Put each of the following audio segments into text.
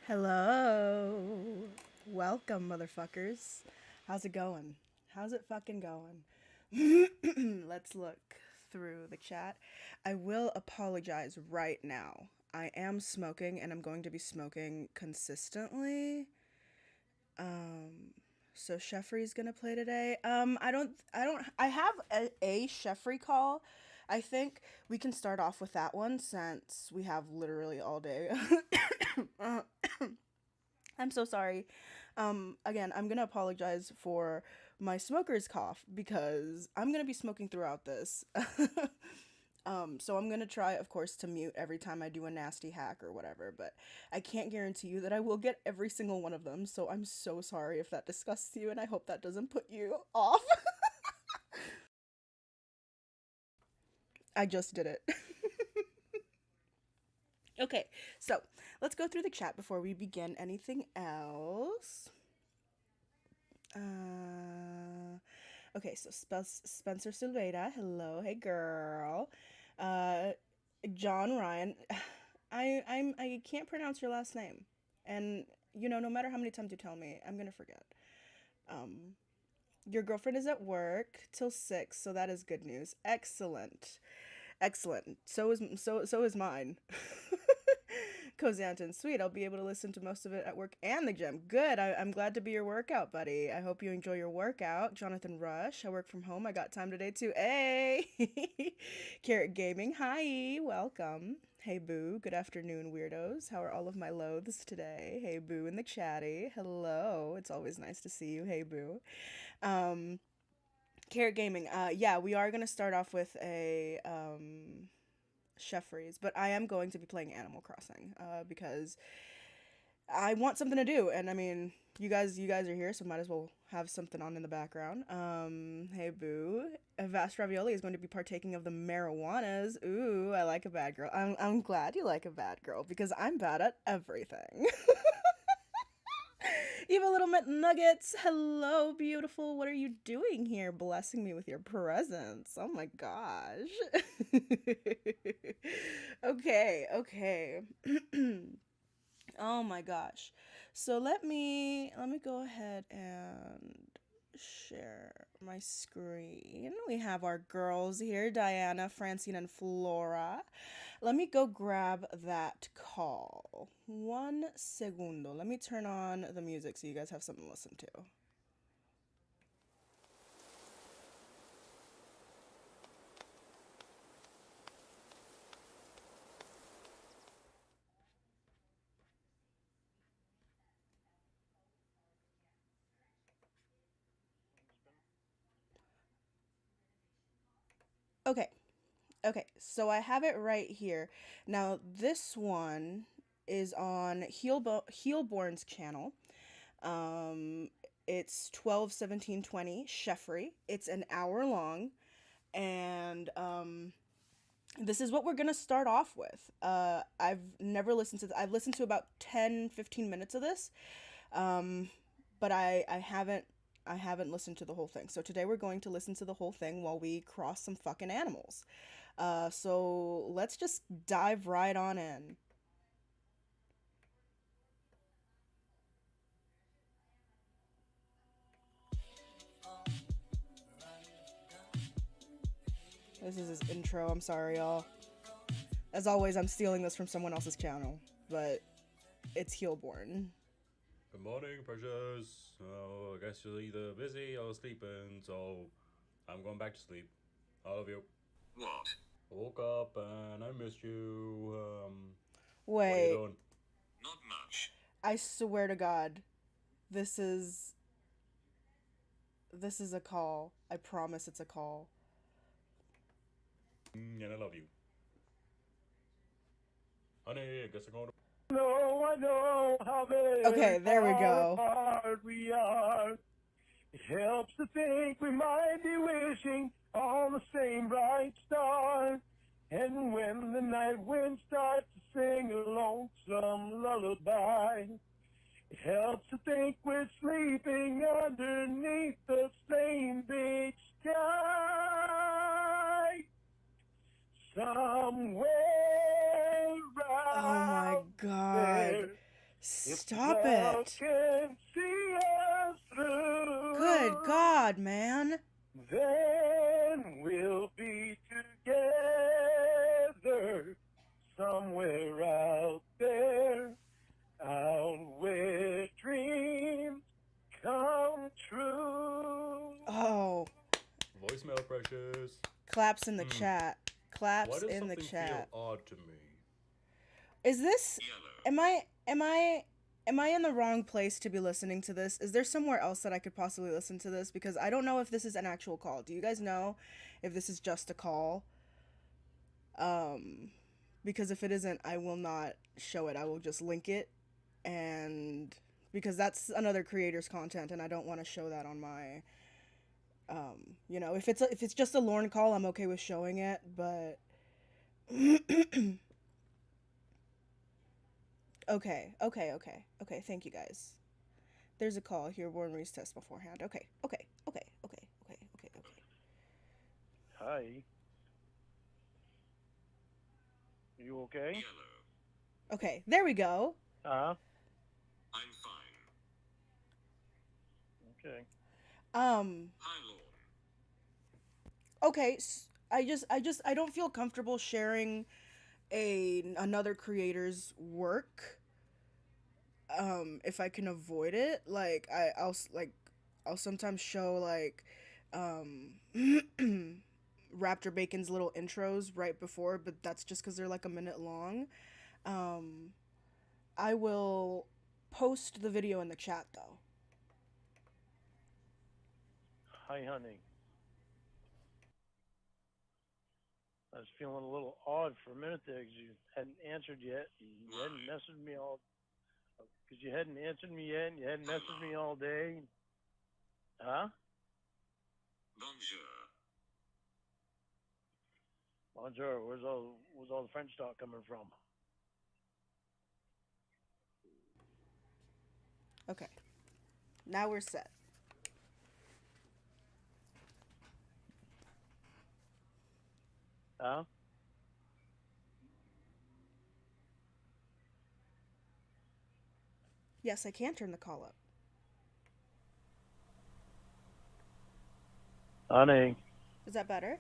Hello. Welcome, motherfuckers. How's it going? How's it fucking going? Let's look through the chat. I will apologize right now. I am smoking and I'm going to be smoking consistently. So Sheffrey's gonna play today. I have a Sheffrey call. I think we can start off with that one since we have literally all day. I'm so sorry. Again, I'm gonna apologize for my smoker's cough because I'm gonna be smoking throughout this. So I'm gonna try, of course, to mute every time I do a nasty hack or whatever, but I can't guarantee you that I will get every single one of them. So I'm so sorry if that disgusts you, and I hope that doesn't put you off. I just did it. Okay, so let's go through the chat before we begin anything else. Uh, okay, so Spencer Silveira, hello, hey girl. Uh, John Ryan, I can't pronounce your last name, and no matter how many times you tell me, I'm gonna forget. Um, your girlfriend is at work till 6, so that is good news. Excellent, excellent. So is mine. Cozy Anton, sweet. I'll be able to listen to most of it at work and the gym. Good. I'm glad to be your workout buddy. I hope you enjoy your workout. Jonathan Rush, I work from home. I got time today too. Hey! Carrot Gaming, hi. Welcome. Hey Boo, good afternoon, weirdos. How are all of my loathes today? Hey Boo in the chatty. Hello. It's always nice to see you. Hey Boo. Um, Carrot Gaming, yeah, we are gonna start off with a Chef but I am going to be playing Animal Crossing because I want something to do, and I mean, you guys are here, so might as well have something on in the background. Hey Boo, Vast Ravioli is going to be partaking of the marijuanas. Ooh, I like a bad girl. I'm glad you like a bad girl because I'm bad at everything. Eva Little Nuggets, hello, beautiful. What are you doing here? Blessing me with your presence. Oh my gosh. Okay, okay. Oh my gosh. So let me go ahead and share my screen. We have our girls here, Diana, Francine, and Flora. Let me go grab that call. One segundo. Let me turn on the music so you guys have something to listen to. Okay. Okay, so I have it right here. Now, this one is on Heelborn's channel. Um, it's 12/17/20 Sheffrey. It's an hour long, and this is what we're gonna start off with. I've never listened to. I've listened to about 10-15 minutes of this, um, but I haven't listened to the whole thing. So today we're going to listen to the whole thing while we cross some fucking animals. So let's just dive right on in. This is his intro. I'm sorry, y'all. As always, I'm stealing this from someone else's channel, but it's Heelborn. Good morning, precious. Oh, I guess you're either busy or sleeping, so I'm going back to sleep. I love you. What? I woke up and I missed you. What are you Wait, doing? Not much. I swear to God, this is this is a call. I promise it's a call. And I love you. Honey, I guess I'm going to. No, I know how very Okay, there we far go. apart we are. It helps to think we might be wishing on the same bright star. And when the night wind starts to sing a lonesome lullaby, it helps to think we're sleeping underneath the same big sky. Somewhere Oh my out God. there, If the Stop clouds it. can see us through, Good God, man. then we'll be together somewhere out there, out where dreams come true. Oh, Voicemail, Precious. claps in the chat. Why Claps does in the something chat. feel odd to me? Is this am I in the wrong place to be listening to this? Is there somewhere else that I could possibly listen to this? Because I don't know if this is an actual call. Do you guys know if this is just a call? Because if it isn't, I will not show it. I will just link it, and because that's another creator's content and I don't want to show that on my if it's just a Lorne call, I'm okay with showing it, but okay, thank you guys. There's a call here. Warren Reese test beforehand. Okay. Hi. You okay? Okay, there we go. Uh-huh. I'm fine. Okay. Hi, Lorne. Okay, I don't feel comfortable sharing another creator's work if I can avoid it. Like I'll sometimes show like Raptor Bacon's little intros right before, but that's just cuz they're like a minute long. Um I will post the video in the chat though. Hi, honey. I was feeling a little odd for a minute there because you hadn't answered yet. You hadn't messaged me all because you hadn't answered me yet. And you hadn't messaged me all day. Huh? Bonjour. Bonjour. Where's all the French talk coming from? Okay. Now we're set. Huh? Yes, I can turn the call up. Honey. Is that better?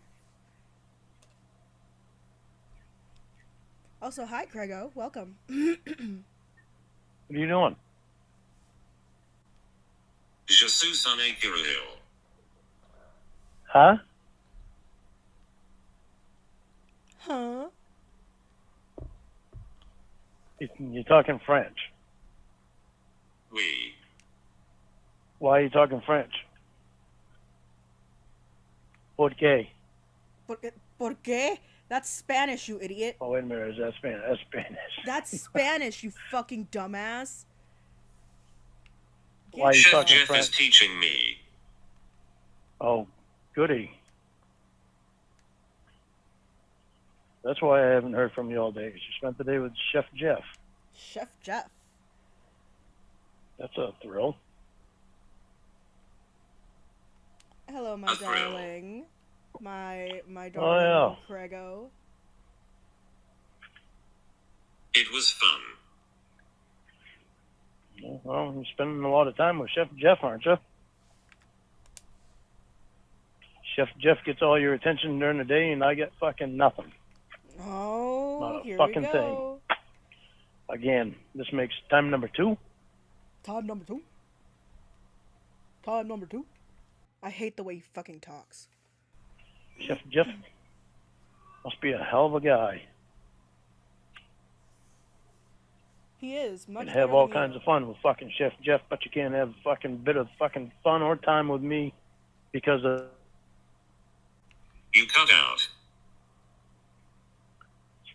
Also, hi, Craigo. Welcome. What are you doing? Je suis un écureuil. Huh? Huh? You're talking French. Oui. Why are you talking French? Por qué? ¿Por qué? That's Spanish, you idiot. Oh, wait a minute. Is that Spanish? That's Spanish. That's Spanish, you fucking dumbass. Why are you Chef talking Jeff French? is teaching me. Oh, goody. That's why I haven't heard from you all day. 'Cause you spent the day with Chef Jeff. Chef Jeff. That's a thrill. Hello, my A thrill. darling. My Oh, darling yeah. Craigo. It was fun. Well, you're spending a lot of time with Chef Jeff, aren't you? Chef Jeff gets all your attention during the day, and I get fucking nothing. Oh, Not a here fucking we go. Again, this makes time number 2. Time number two. I hate the way he fucking talks. Chef Jeff must be a hell of a guy. He is You much can have better all than kinds you. of fun with fucking Chef Jeff, but you can't have a fucking bit of fucking fun or time with me because of... You cut out.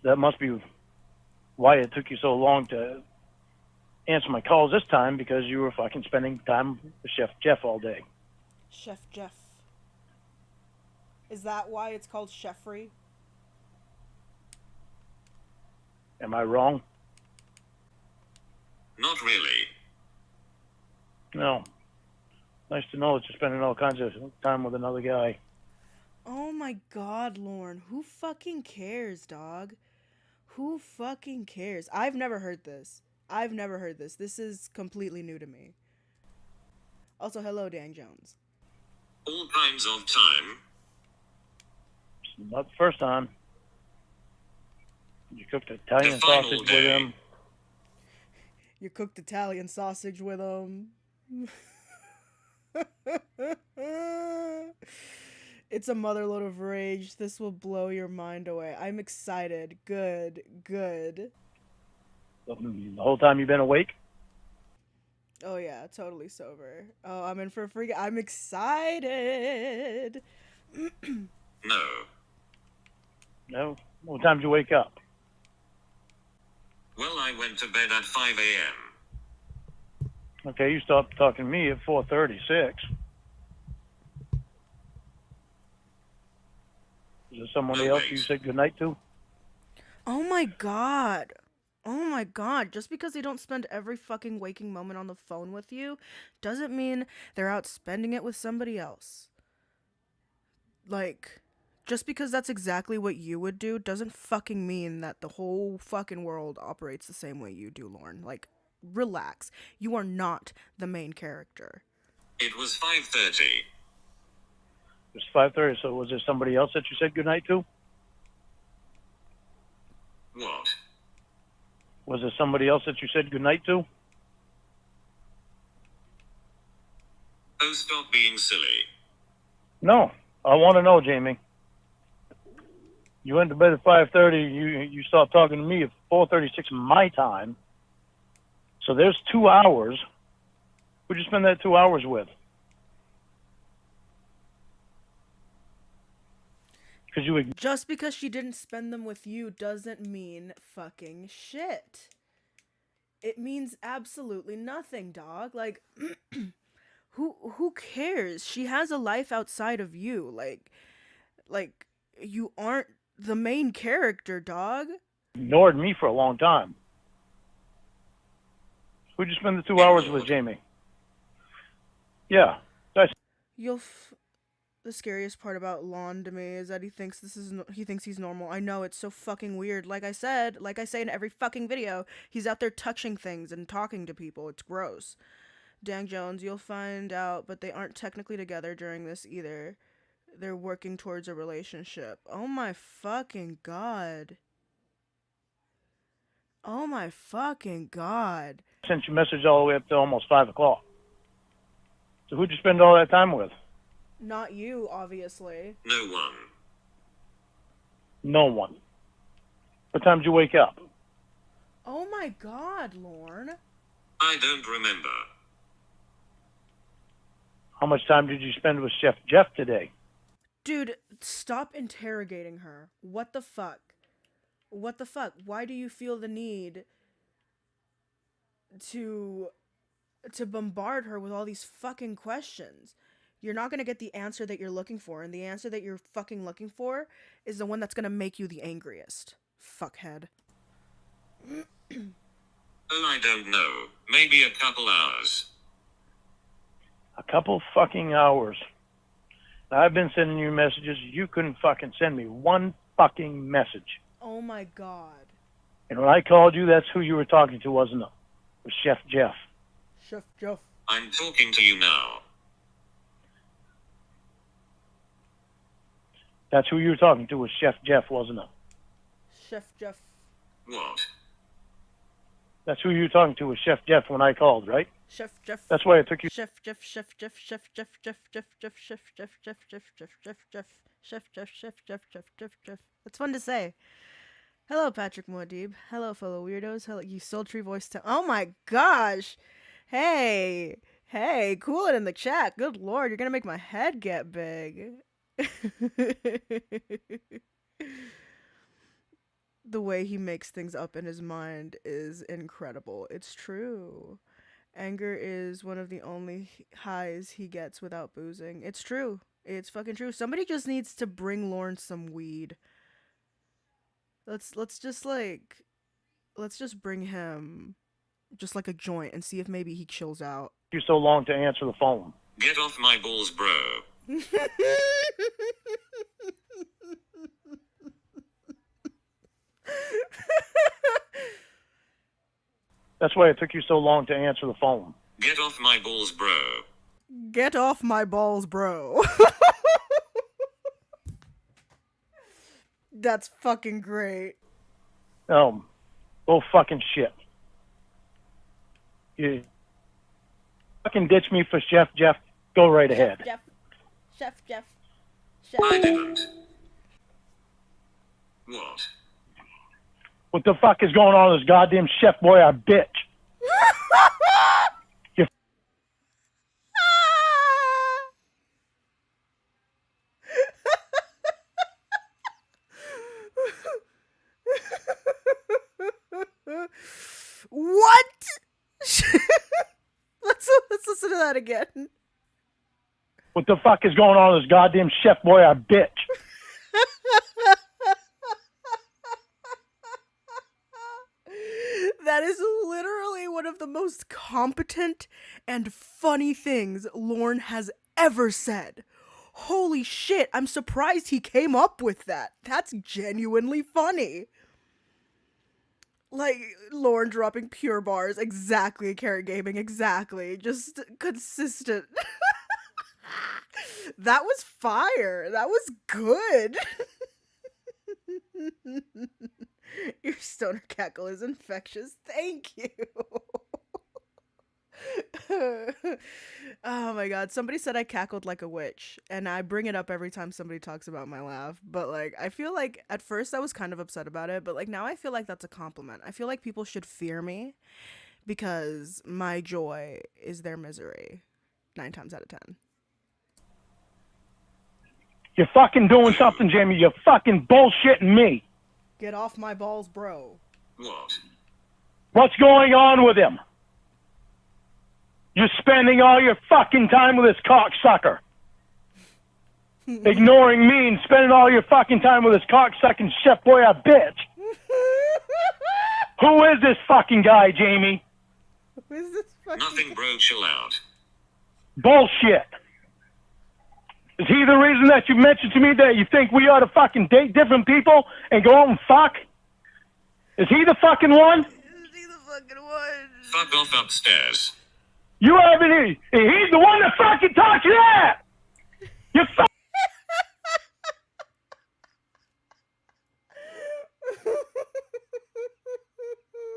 That must be why it took you so long to answer my calls this time, because you were fucking spending time with Chef Jeff all day. Chef Jeff. Is that why it's called Chefry? Am I wrong? Not really. No. Nice to know that you're spending all kinds of time with another guy. Oh my god, Lorne. Who fucking cares, dog? Who fucking cares? I've never heard this. I've never heard this. This is completely new to me. Also, hello, Dan Jones. All kinds of time. Not the first time. You cooked Italian The final sausage day. with him. You cooked Italian sausage with him. It's a motherload of rage. This will blow your mind away. I'm excited. Good. Good. The whole time you've been awake? Oh yeah, totally sober. Oh, I'm in for a freak. I'm excited. No. No? What time did you wake up? Well, I went to bed at 5 a.m. Okay, you stopped talking to me at 4:36. Is there somebody No, else wait. you said goodnight to? Oh my god. Oh my god. Just because they don't spend every fucking waking moment on the phone with you doesn't mean they're out spending it with somebody else. Like, just because that's exactly what you would do doesn't fucking mean that the whole fucking world operates the same way you do, Lorne. Like, relax. You are not the main character. It was 5:30. It was 5:30, so was there somebody else that you said goodnight to? What? Was there somebody else that you said goodnight to? Oh, stop being silly. No. I want to know, Jamie. You went to bed at 5:30. You stopped talking to me at 4:36 my time. So there's 2 hours. Who'd you spend that 2 hours with? Because you Just because she didn't spend them with you doesn't mean fucking shit. It means absolutely nothing, dog. Like, who cares? She has a life outside of you. Like you aren't the main character, dog. ignored me for a long time. Who'd you spend the 2 hours with, Jamie? Yeah. The scariest part about Lon to me is that he thinks he thinks he's normal. I know, it's so fucking weird. Like I say in every fucking video, he's out there touching things and talking to people. It's gross. Dan Jones, you'll find out, but they aren't technically together during this either. They're working towards a relationship. Oh my fucking god. Oh my fucking god. Sent you a message all the way up to almost 5 o'clock. So who'd you spend all that time with? Not you, obviously. No one. No one. What time did you wake up? Oh my god, Lorne. I don't remember. How much time did you spend with Chef Jeff today? Dude, stop interrogating her. What the fuck? What the fuck? Why do you feel the need to bombard her with all these fucking questions? You're not gonna get the answer that you're looking for, and the answer that you're fucking looking for is the one that's gonna make you the angriest. Fuckhead. Oh, I don't know. Maybe a couple hours. A couple fucking hours. Now, I've been sending you messages. You couldn't fucking send me one fucking message. Oh my god. And when I called you, that's who you were talking to, wasn't it? It was Chef Jeff. Chef Jeff. I'm talking to you now. That's who you were talking to, was Chef Jeff, wasn't it? Chef Jeff. What? That's who you were talking to, was Chef Jeff when I called, right? Chef Jeff. That's why I took you. Chef Jeff. Chef Jeff. Chef Jeff. Jeff Jeff. Jeff Jeff. Jeff Jeff. Jeff Jeff. Jeff Jeff. Chef Jeff. Chef Jeff. Jeff Jeff. Jeff. That's fun to say. Hello, Patrick Muad'Dib. Hello, fellow weirdos. Hello, you sultry voice. Oh my gosh. Hey, cool it in the chat. Good lord, you're gonna make my head get big. The way he makes things up in his mind is incredible. It's true. Anger is one of the only highs he gets without boozing. It's true. It's fucking true. Somebody just needs to bring Lorne some weed. Let's just bring him just like a joint and see if maybe he chills out. You so long to answer the phone. Get off my balls, bro. That's why it took you so long to answer the phone. Get off my balls, bro. Get off my balls, bro. That's fucking great. Oh fucking shit. You fucking ditch me for Chef Jeff. Go right ahead. Chef. I didn't. What? What the fuck is going on with this goddamn chef boy? A bitch. What? let's listen to that again. What the fuck is going on with this goddamn chef boy? A bitch. That is literally one of the most competent and funny things Lorne has ever said. Holy shit, I'm surprised he came up with that. That's genuinely funny. Like, Lorne dropping pure bars, exactly, Carrot Gaming, exactly. Just consistent. That was fire. That was good. Your stoner cackle is infectious. Thank you. Oh my god. Somebody said I cackled like a witch. And I bring it up every time somebody talks about my laugh. But like, I feel like at first I was kind of upset about it. But like now I feel like that's a compliment. I feel like people should fear me. Because my joy is their misery. 9 times out of 10. You're fucking doing something, Jamie. You're fucking bullshitting me. Get off my balls, bro. What? What's going on with him? You're spending all your fucking time with this cocksucker. Ignoring me and spending all your fucking time with this cocksucking chef boy a bitch. Who is this fucking guy, Jamie? Who is this fucking Nothing, bro. Chill out. Bullshit. Is he the reason that you mentioned to me that you think we ought to fucking date different people and go out and fuck? Is he the fucking one? Is he the fucking one? Fuck off upstairs. You haven't. He's the one that fucking taught you that. You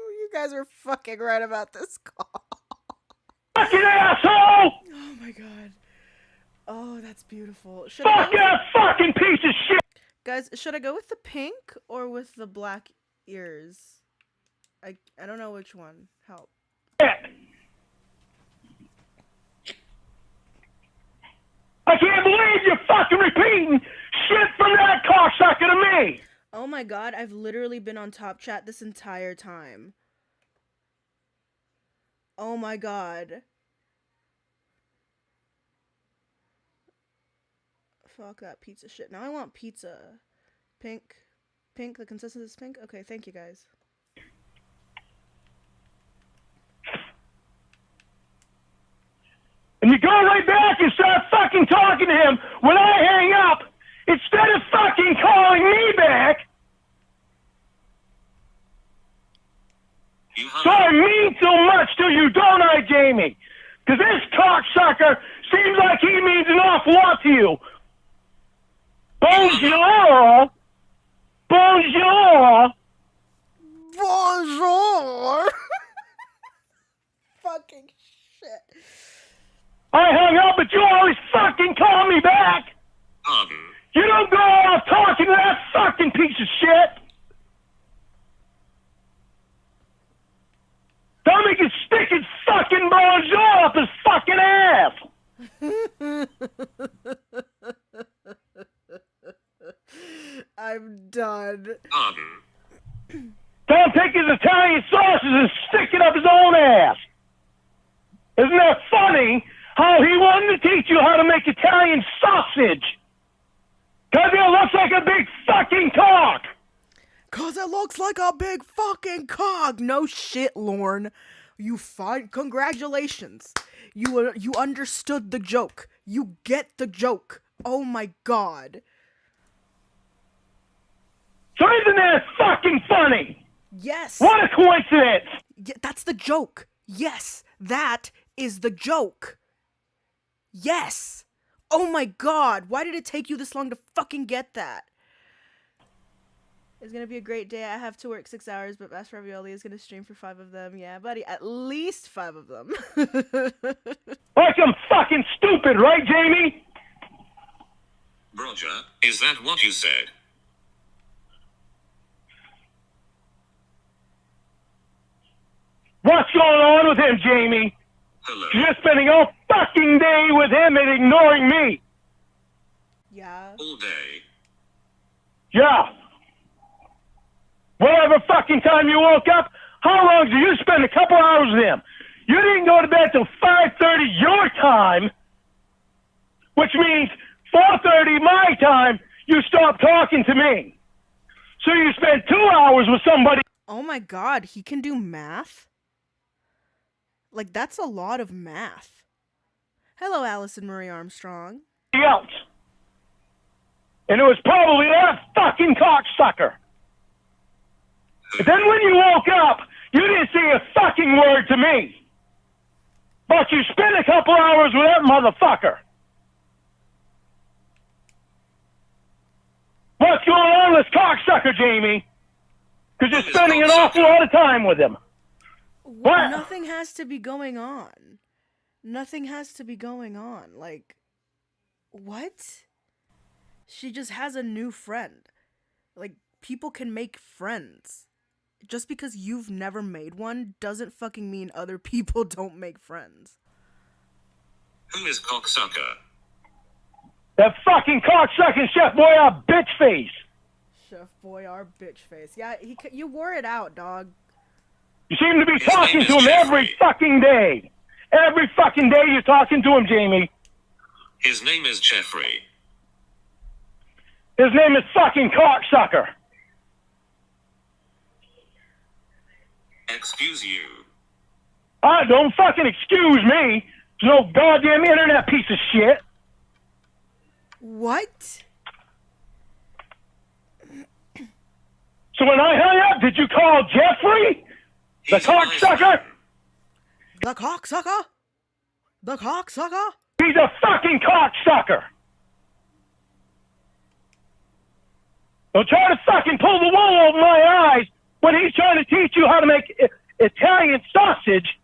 You guys are fucking right about this call. fucking asshole! Oh my god. Oh, that's beautiful. Fuck that fucking piece of shit! Guys, should I go with the pink or with the black ears? I don't know which one. Help. I can't believe you're fucking repeating shit from that cocksucker to me! Oh my god, I've literally been on top chat this entire time. Oh my god. Fuck that pizza shit. Now I want pizza. Pink. Pink, the consistency is pink? Okay, thank you guys. And you go right back and start fucking talking to him when I hang up, instead of fucking calling me back. You hung So I mean so much to you, don't I, Jamie? Because this cocksucker seems like he means an awful lot to you. Bonjour. Bonjour. Bonjour! Fucking shit. I hung up, but you always fucking call me back. Pardon. You don't go off talking to that fucking piece of shit. Tell me to stick his fucking bonjour up his fucking ass. I'm done. Pardon. Don't take his Italian sausages and stick it up his own ass. Isn't that funny how he wanted to teach you how to make Italian sausage? Because it looks like a big fucking cock. Cause it looks like a big fucking cog. No shit, Lorne. You fine. Congratulations. You understood the joke. You get the joke. Oh my god. So isn't that fucking funny? Yes. What a coincidence. Yeah, that's the joke. Yes, that is the joke. Yes. Oh my god, why did it take you this long to fucking get that? It's gonna be a great day. I have to work 6 hours, but Master Ravioli is gonna stream for 5 of them. Yeah, buddy, at least 5 of them. Like I'm fucking stupid, right, Jamie? Roger, is that what you said? What's going on with him, Jamie? Hello. You're spending all fucking day with him and ignoring me. Yeah. All day. Yeah. Whatever fucking time you woke up, how long did you spend a couple hours with him? You didn't go to bed till 5:30 your time, which means 4:30 my time, you stopped talking to me. So you spent 2 hours with somebody Oh my god, he can do math? Like, that's a lot of math. Hello, Allison Marie Armstrong. else. And it was probably that fucking cocksucker. But then when you woke up, you didn't say a fucking word to me. But you spent a couple hours with that motherfucker. What's going on with this cocksucker, Jamie? Because you're spending an awful lot of time with him. What? Nothing has to be going on. Nothing has to be going on. Like, what? She just has a new friend. Like, people can make friends. Just because you've never made one doesn't fucking mean other people don't make friends. Who is cocksucker? That fucking cocksucking Chef Boyardee bitch face. Chef Boyardee bitch face. Yeah, you wore it out, dog. You seem to be His talking name to is him every Jeffrey. fucking day. Every fucking day you're talking to him, Jamie. His name is Jeffrey. His name is fucking cocksucker. Excuse you. Don't fucking excuse me. There's no goddamn internet piece of shit. What? So when I hung up, did you call Jeffrey? The He's a nice cocksucker? man. The cocksucker? The cocksucker? He's a fucking cocksucker. Don't try to fucking pull the wool over my eyes when he's trying to teach you how to make Italian sausage.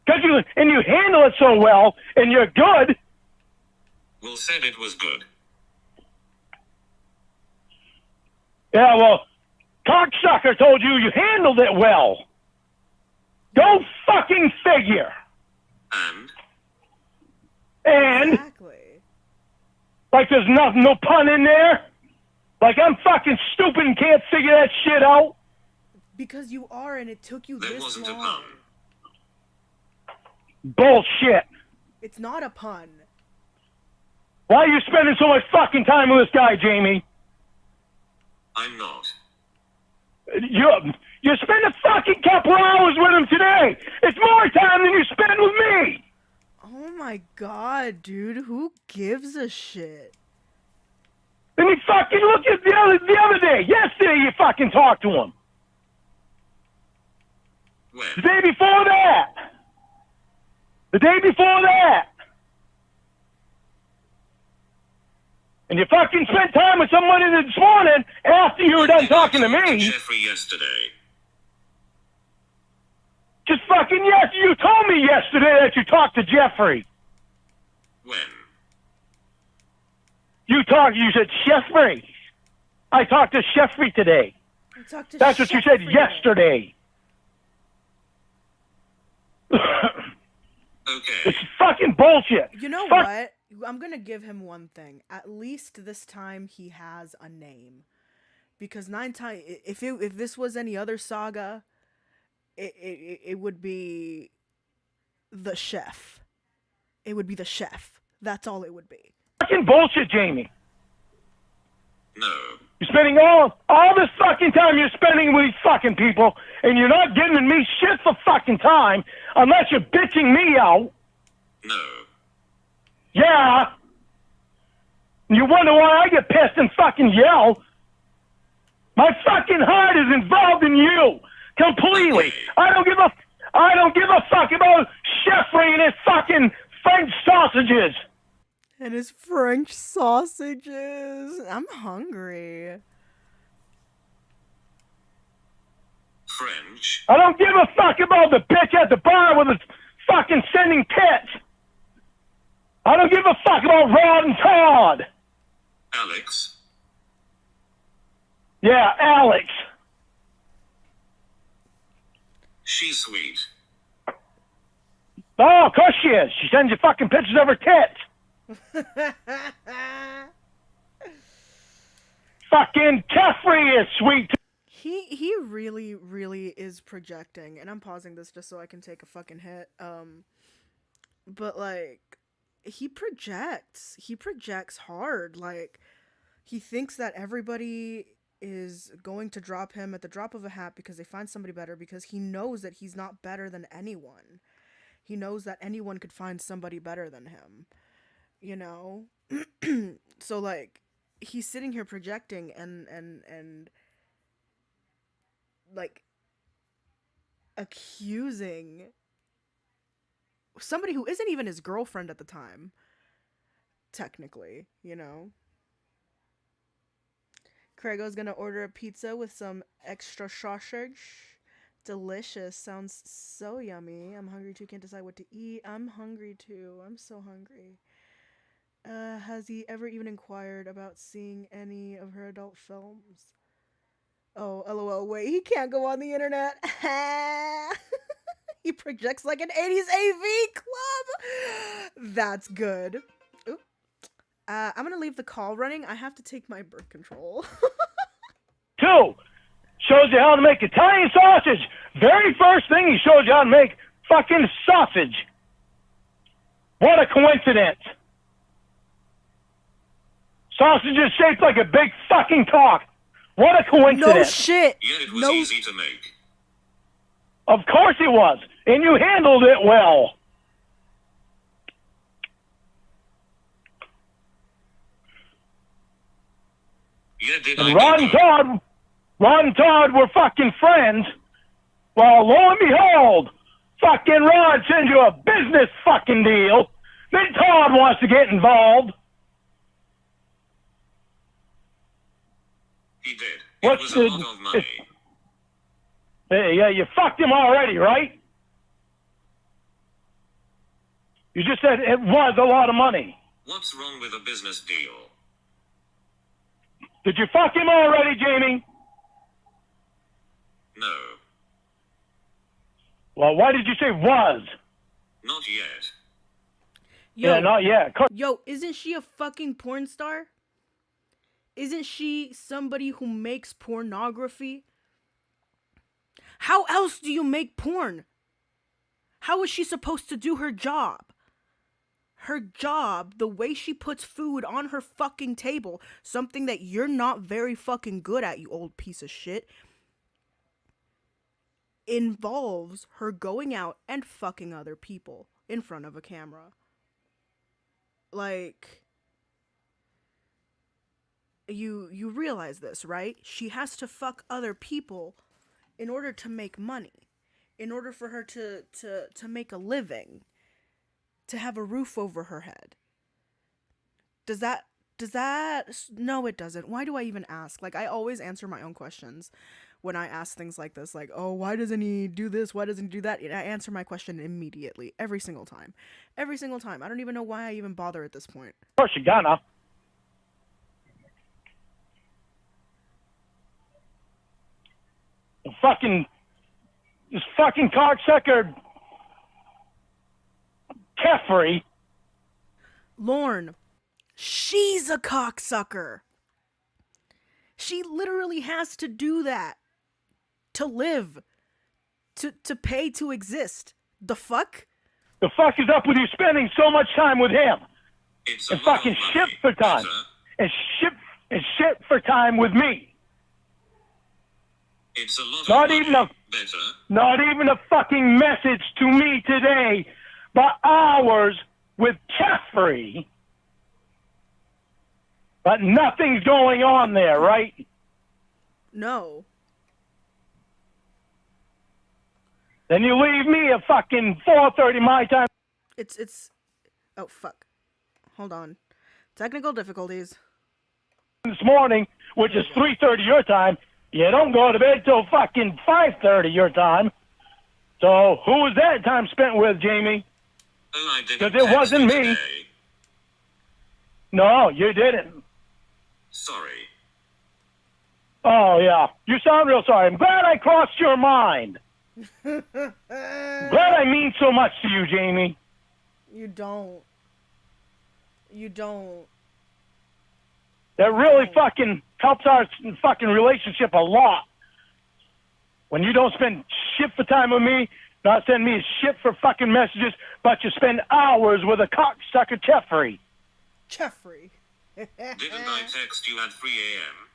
Cause you handle it so well, and you're good. Will said it was good. Yeah, well, cocksucker told you handled it well. Go fucking figure. And Exactly. like there's no pun in there. Like I'm fucking stupid and can't figure that shit out. Because you are, and it took you There this wasn't a long. pun. Bullshit. It's not a pun. Why are you spending so much fucking time with this guy, Jamie? I'm not. You spent a fucking couple hours with him today. It's more time than you spend with me. Oh my god, dude. Who gives a shit? Then you fucking look at the other day. Yesterday you fucking talked to him. When? The day before that. The day before that. And you fucking spent time with somebody this morning after you were done talking to me. Jeffrey yesterday. Just fucking yes, you told me yesterday that you talked to Jeffrey. When? You said Jeffrey. I talked to Jeffrey today. I talked to That's what you said Jeffrey. yesterday. Okay. It's fucking bullshit. You know Fuck. what? I'm gonna give him one thing. At least this time he has a name, because 9 times if this was any other saga, it would be the chef. It would be the chef. That's all it would be. Fucking bullshit, Jamie. No. You're spending all this fucking time you're spending with these fucking people, and you're not giving me shit for fucking time unless you're bitching me out. No. Yeah. You wonder why I get pissed and fucking yell. My fucking heart is involved in you. Completely. I don't give a fuck about Jeffrey and his fucking French sausages. And his French sausages. I'm hungry. French. I don't give a fuck about the bitch at the bar with his fucking sending tits. I don't give a fuck about Rod and Todd. Alex. Yeah, Alex. She's sweet. Oh, of course she is. She sends you fucking pictures of her tits. Fucking Jeffrey is sweet. He really is projecting, and I'm pausing this just so I can take a fucking hit. But like, he projects hard. Like, he thinks that everybody is going to drop him at the drop of a hat because they find somebody better, because he knows that he's not better than anyone. He knows that anyone could find somebody better than him, you know? So like, he's sitting here projecting and like accusing somebody who isn't even his girlfriend at the time, technically, you know? Craigo's gonna order a pizza with some extra sausage. Delicious. Sounds so yummy. I'm hungry too. Can't decide what to eat. I'm hungry too. I'm so hungry. Has he ever even inquired about seeing any of her adult films? Oh, lol. Wait, he can't go on the internet. He projects like an 80s AV club. That's good. Oop. I'm gonna leave the call running. I have to take my birth control. 2, shows you how to make Italian sausage. Very first thing he shows you how to make fucking sausage. What a coincidence. Sausage is shaped like a big fucking cock. What a coincidence. No shit. Yet it was No. easy to make. Of course it was. And you handled it well. Yet did I And do Ron and Todd were fucking friends. Well, lo and behold, fucking Ron sends you a business fucking deal. Then Todd wants to get involved. He did. What's It was a the- lot of money. Hey, yeah, you fucked him already, right? You just said it was a lot of money. What's wrong with a business deal? Did you fuck him already, Jamie? No. Well, why did you say was? Not yet. Yo, Yeah, not yet. yo, isn't she a fucking porn star? Isn't she somebody who makes pornography? How else do you make porn? How is she supposed to do her job? Her job, the way she puts food on her fucking table, something that you're not very fucking good at, you old piece of shit, involves her going out and fucking other people in front of a camera. Like, you realize this, right? She has to fuck other people in order to make money, in order for her to make a living, to have a roof over her head. Does that, no, it doesn't. Why do I even ask? Like, I always answer my own questions when I ask things like this, like, oh, why doesn't he do this? Why doesn't he do that? And I answer my question immediately, every single time. Every single time. I don't even know why I even bother at this point. Of course you gonna. This fucking cocksucker Jeffrey. Lorne, she's a cocksucker. She literally has to do that to live, to pay to exist. The fuck? The fuck is up with you spending so much time with him? It's a And lot fucking of shit money. for time. Better. And shit for time with me. It's a lot Not of money. even a- Better. Not even a fucking message to me today, but hours with Jeffrey. But nothing's going on there, right? No. Then you leave me at fucking 4:30 my time It's oh fuck. Hold on. Technical difficulties. this morning, which is 3:30 your time. You don't go to bed till fucking 5:30 your time. So who was that time spent with, Jamie? Oh, I didn't. Because it wasn't text me. you today. No, you didn't. Sorry. Oh, yeah. You sound real sorry. I'm glad I crossed your mind. Glad I mean so much to you, Jamie. You don't. You don't. That really fucking helps our fucking relationship a lot. When you don't spend shit for time with me, not send me shit for fucking messages, but you spend hours with a cocksucker Jeffrey. Jeffrey. Didn't I text you at 3 a.m.?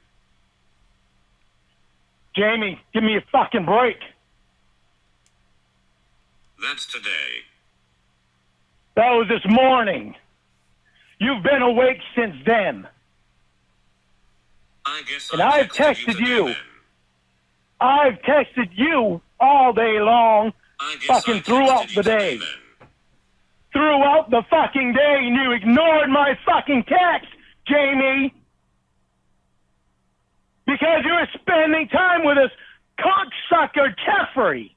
Jamie, give me a fucking break. That's today. That was this morning. You've been awake since then. I guess And I I've texted texted you. you. Then. I've texted you all day long, I guess fucking I texted throughout you the today day. then. Throughout the fucking day, and you ignored my fucking text, Jamie. Because you were spending time with this cocksucker Jeffrey.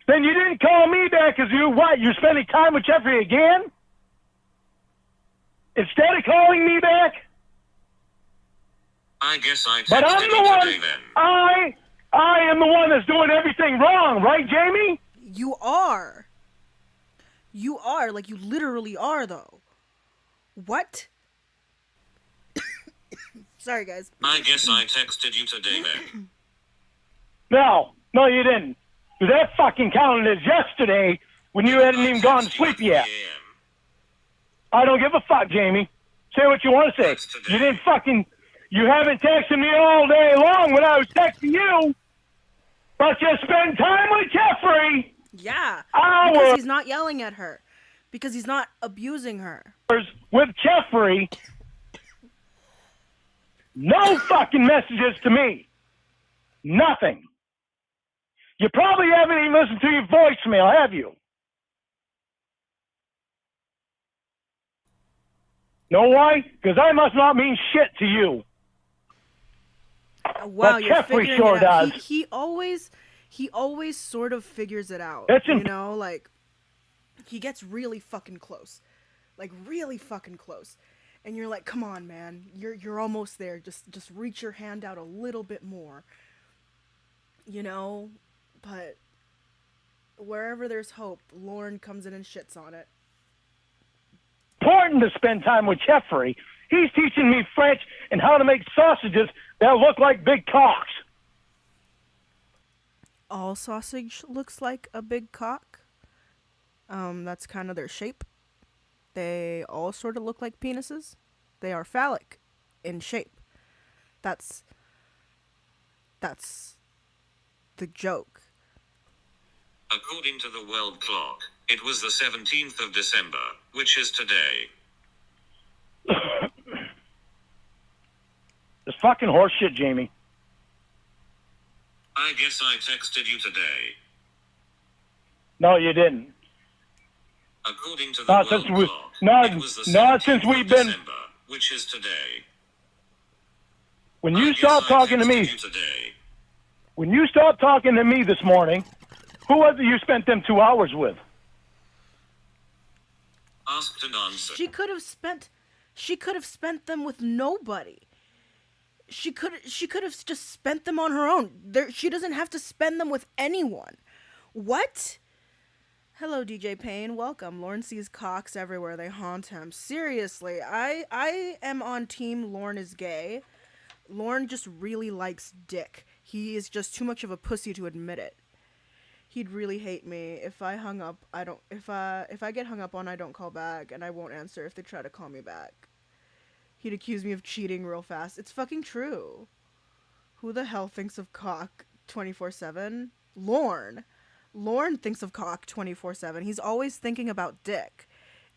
Then you didn't call me back because you're spending time with Jeffrey again? Instead of calling me back? I guess I texted But I'm you the today one, then. I am the one that's doing everything wrong, right, Jamie? You are. You are. Like, you literally are, though. What? Sorry, guys. I guess I texted you today then. No, you didn't. 'Cause that fucking counted as yesterday when you hadn't even gone to sleep yet. I don't give a fuck, Jamie. Say what you want to say. That's today. You haven't texted me all day long when I was texting you, but you spend time with Jeffrey. Yeah. Hours. Because he's not yelling at her. Because he's not abusing her. With Jeffrey. No fucking messages to me. Nothing. You probably haven't even listened to your voicemail, have you? Know why? Because I must not mean shit to you. Wow, But you're Jeffrey figuring sure it out. does. He always sort of figures it out. That's You know, like, he gets really fucking close. Like, really fucking close. And you're like, come on, man. You're almost there. Just reach your hand out a little bit more. You know? But wherever there's hope, Lorne comes in and shits on it. Important to spend time with Jeffrey. He's teaching me French and how to make sausages that look like big cocks. All sausage looks like a big cock. That's kind of their shape. They all sort of look like penises. They are phallic in shape. That's the joke. According to the world clock, it was the 17th of December, which is today. It's fucking horseshit, Jamie. I guess I texted you today. No, you didn't. According to the Not world since we- clock, not- it was the not since 17th we've of been- December, which is today. When I you guess stop I talking to texted me, you today. when you stopped talking to me this morning, who was it you spent them 2 hours with? Asked and answered. She could have spent them with nobody. She could have just spent them on her own. She doesn't have to spend them with anyone. What? Hello, DJ Payne. Welcome. Lorne sees cocks everywhere. They haunt him. Seriously, I am on team Lorne is gay. Lorne just really likes dick. He is just too much of a pussy to admit it. He'd really hate me if I hung up. If I get hung up on, I don't call back, and I won't answer if they try to call me back. He'd accuse me of cheating real fast. It's fucking true. Who the hell thinks of cock 24/7? Lorne. Lorne thinks of cock 24/7. He's always thinking about dick.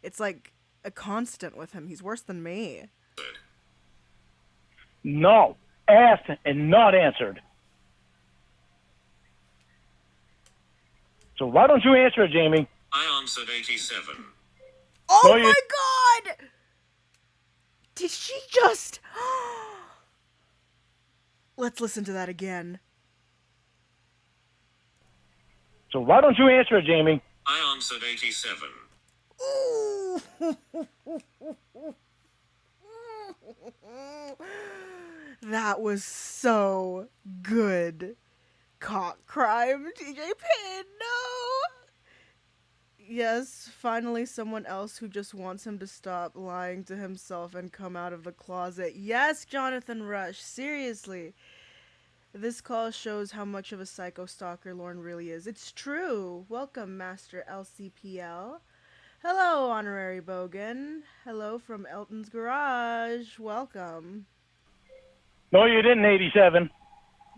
It's like a constant with him. He's worse than me. No. Asked and not answered. So why don't you answer it, Jamie? I answered 87. Oh No, my you- god! Did she just... Let's listen to that again. So why don't you answer it, Jamie? I answered 87. Ooh. That was so good. Cock crime, TJ Payne, no! Yes, finally someone else who just wants him to stop lying to himself and come out of the closet. Yes, Jonathan Rush, seriously. This call shows how much of a psycho stalker Lorne really is. It's true. Welcome, Master LCPL. Hello, Honorary Bogan. Hello from Elton's Garage. Welcome. No, you didn't, 87.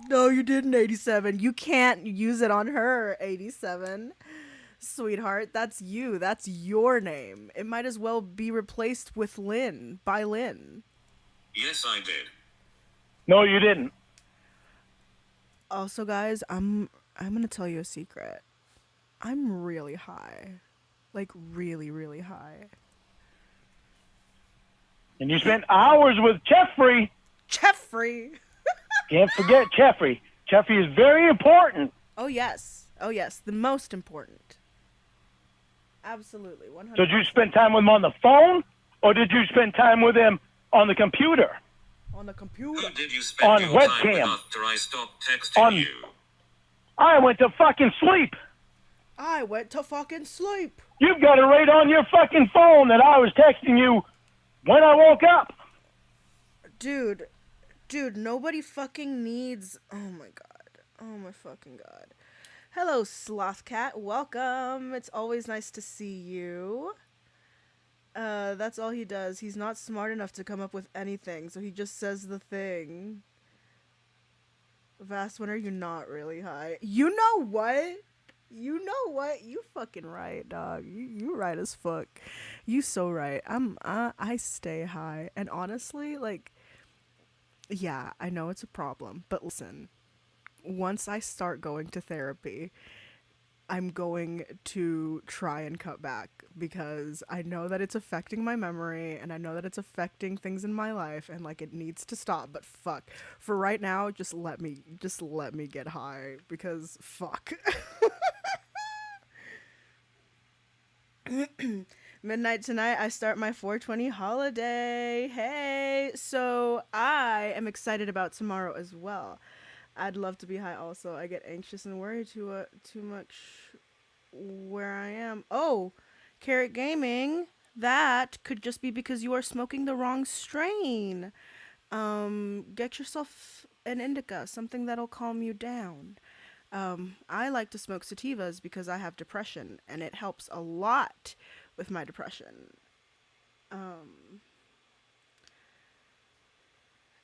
No, you didn't, 87. You can't use it on her, 87. Sweetheart, that's you. That's your name. It might as well be replaced with Lynn, by Lynn. Yes, I did. No, you didn't. Also, guys, I'm gonna tell you a secret. I'm really high. Like, really, really high. And you spent hours with Jeffrey. Jeffrey! Can't forget Jeffrey. Jeffrey is very important. Oh, yes. Oh, yes. The most important. Absolutely. 100%. So did you spend time with him on the phone, or did you spend time with him on the computer? On the computer. Who did you spend On your time with webcam. after I stopped texting On- you? I went to fucking sleep. I went to fucking sleep. You've got it right on your fucking phone that I was texting you when I woke up. Dude, nobody fucking needs... Oh my god. Oh my fucking god. Hello, Slothcat. Welcome. It's always nice to see you. That's all he does. He's not smart enough to come up with anything, so he just says the thing. Vast one, are you not really high? You know what? You know what? You fucking right, dog. You right as fuck. You so right. I stay high. And honestly, like, yeah, I know it's a problem, but listen. Once I start going to therapy, I'm going to try and cut back because I know that it's affecting my memory and I know that it's affecting things in my life and like it needs to stop, but fuck. For right now, just let me get high because fuck. Midnight tonight, I start my 420 holiday. Hey, so I am excited about tomorrow as well. I'd love to be high also. I get anxious and worried too much where I am. Oh, Carrot Gaming, that could just be because you are smoking the wrong strain. Get yourself an indica, something that'll calm you down. I like to smoke sativas because I have depression, and it helps a lot with my depression.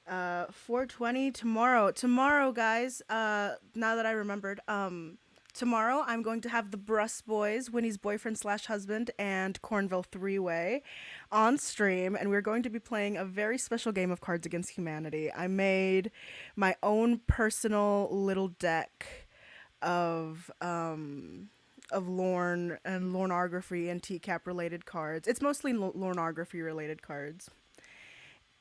420 tomorrow. Tomorrow, guys, now that I remembered, tomorrow I'm going to have the Brus Boys, Winnie's boyfriend / husband, and Cornville three-way on stream, and we're going to be playing a very special game of Cards Against Humanity. I made my own personal little deck of Lorne and Lornography and TCAP related cards. It's mostly Lornography related cards.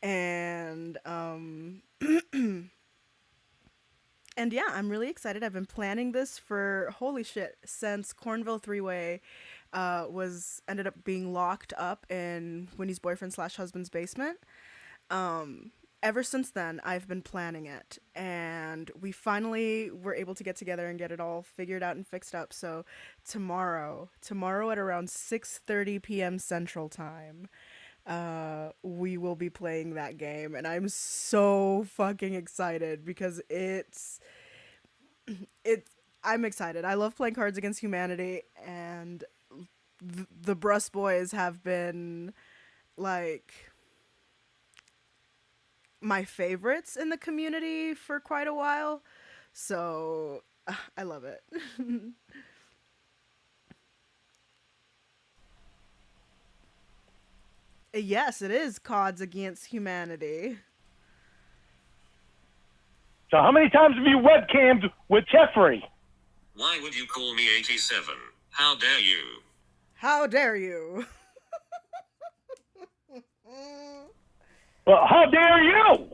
And and yeah, I'm really excited. I've been planning this for holy shit since Cornville three-way was ended up being locked up in Winnie's boyfriend / husband's basement. Ever since then, I've been planning it, and we finally were able to get together and get it all figured out and fixed up. So tomorrow at around 6:30 p.m. Central Time, we will be playing that game, and I'm so fucking excited because I'm excited. I love playing Cards Against Humanity, and the Brus Boys have been like my favorites in the community for quite a while, so I love it. Yes, it is Cards Against Humanity. So how many times have you webcammed with Jeffrey? Why would you call me 87? How dare you? How dare you? Well, how dare you?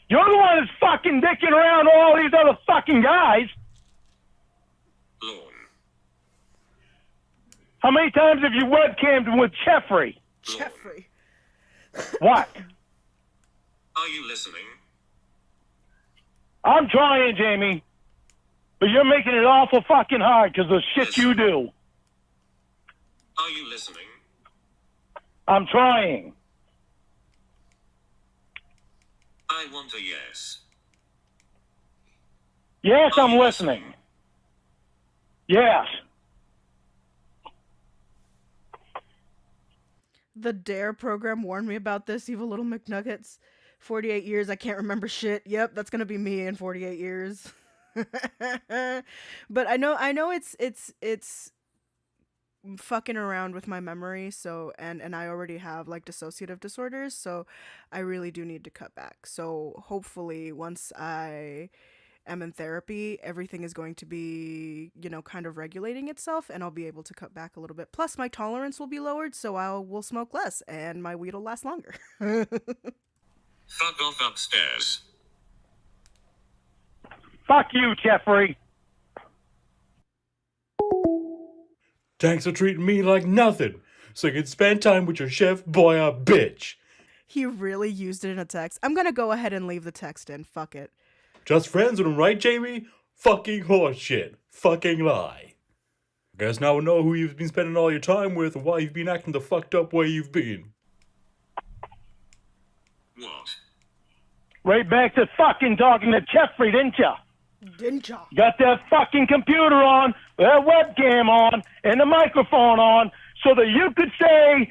You're the one that's fucking dicking around all these other fucking guys. Lorne. How many times have you webcammed with Jeffrey? Jeffrey. What? Are you listening? I'm trying, Jamie. But you're making it awful fucking hard because of the shit you do. Are you listening? I'm trying. I want a yes. Yes, Are I'm you listening. Yes. The DARE program warned me about this, evil little McNuggets. 48 years, I can't remember shit. Yep, that's gonna be me in 48 years. But I know it's fucking around with my memory, so and I already have like dissociative disorders, so I really do need to cut back. So hopefully once I am in therapy, everything is going to be, kind of regulating itself, and I'll be able to cut back a little bit. Plus my tolerance will be lowered, so I will smoke less and my weed will last longer. Fuck off upstairs. Fuck you, Jeffrey. Thanks for treating me like nothing, so you can spend time with your chef boy a bitch. He really used it in a text. I'm gonna go ahead and leave the text in. Fuck it. Just friends with him, right, Jamie? Fucking horseshit. Fucking lie. Guess now we know who you've been spending all your time with and why you've been acting the fucked up way you've been. What? Right back to fucking talking to Jeffrey, didn't ya? Didn't ya? Got that fucking computer on, that webcam on, and the microphone on, so that you could say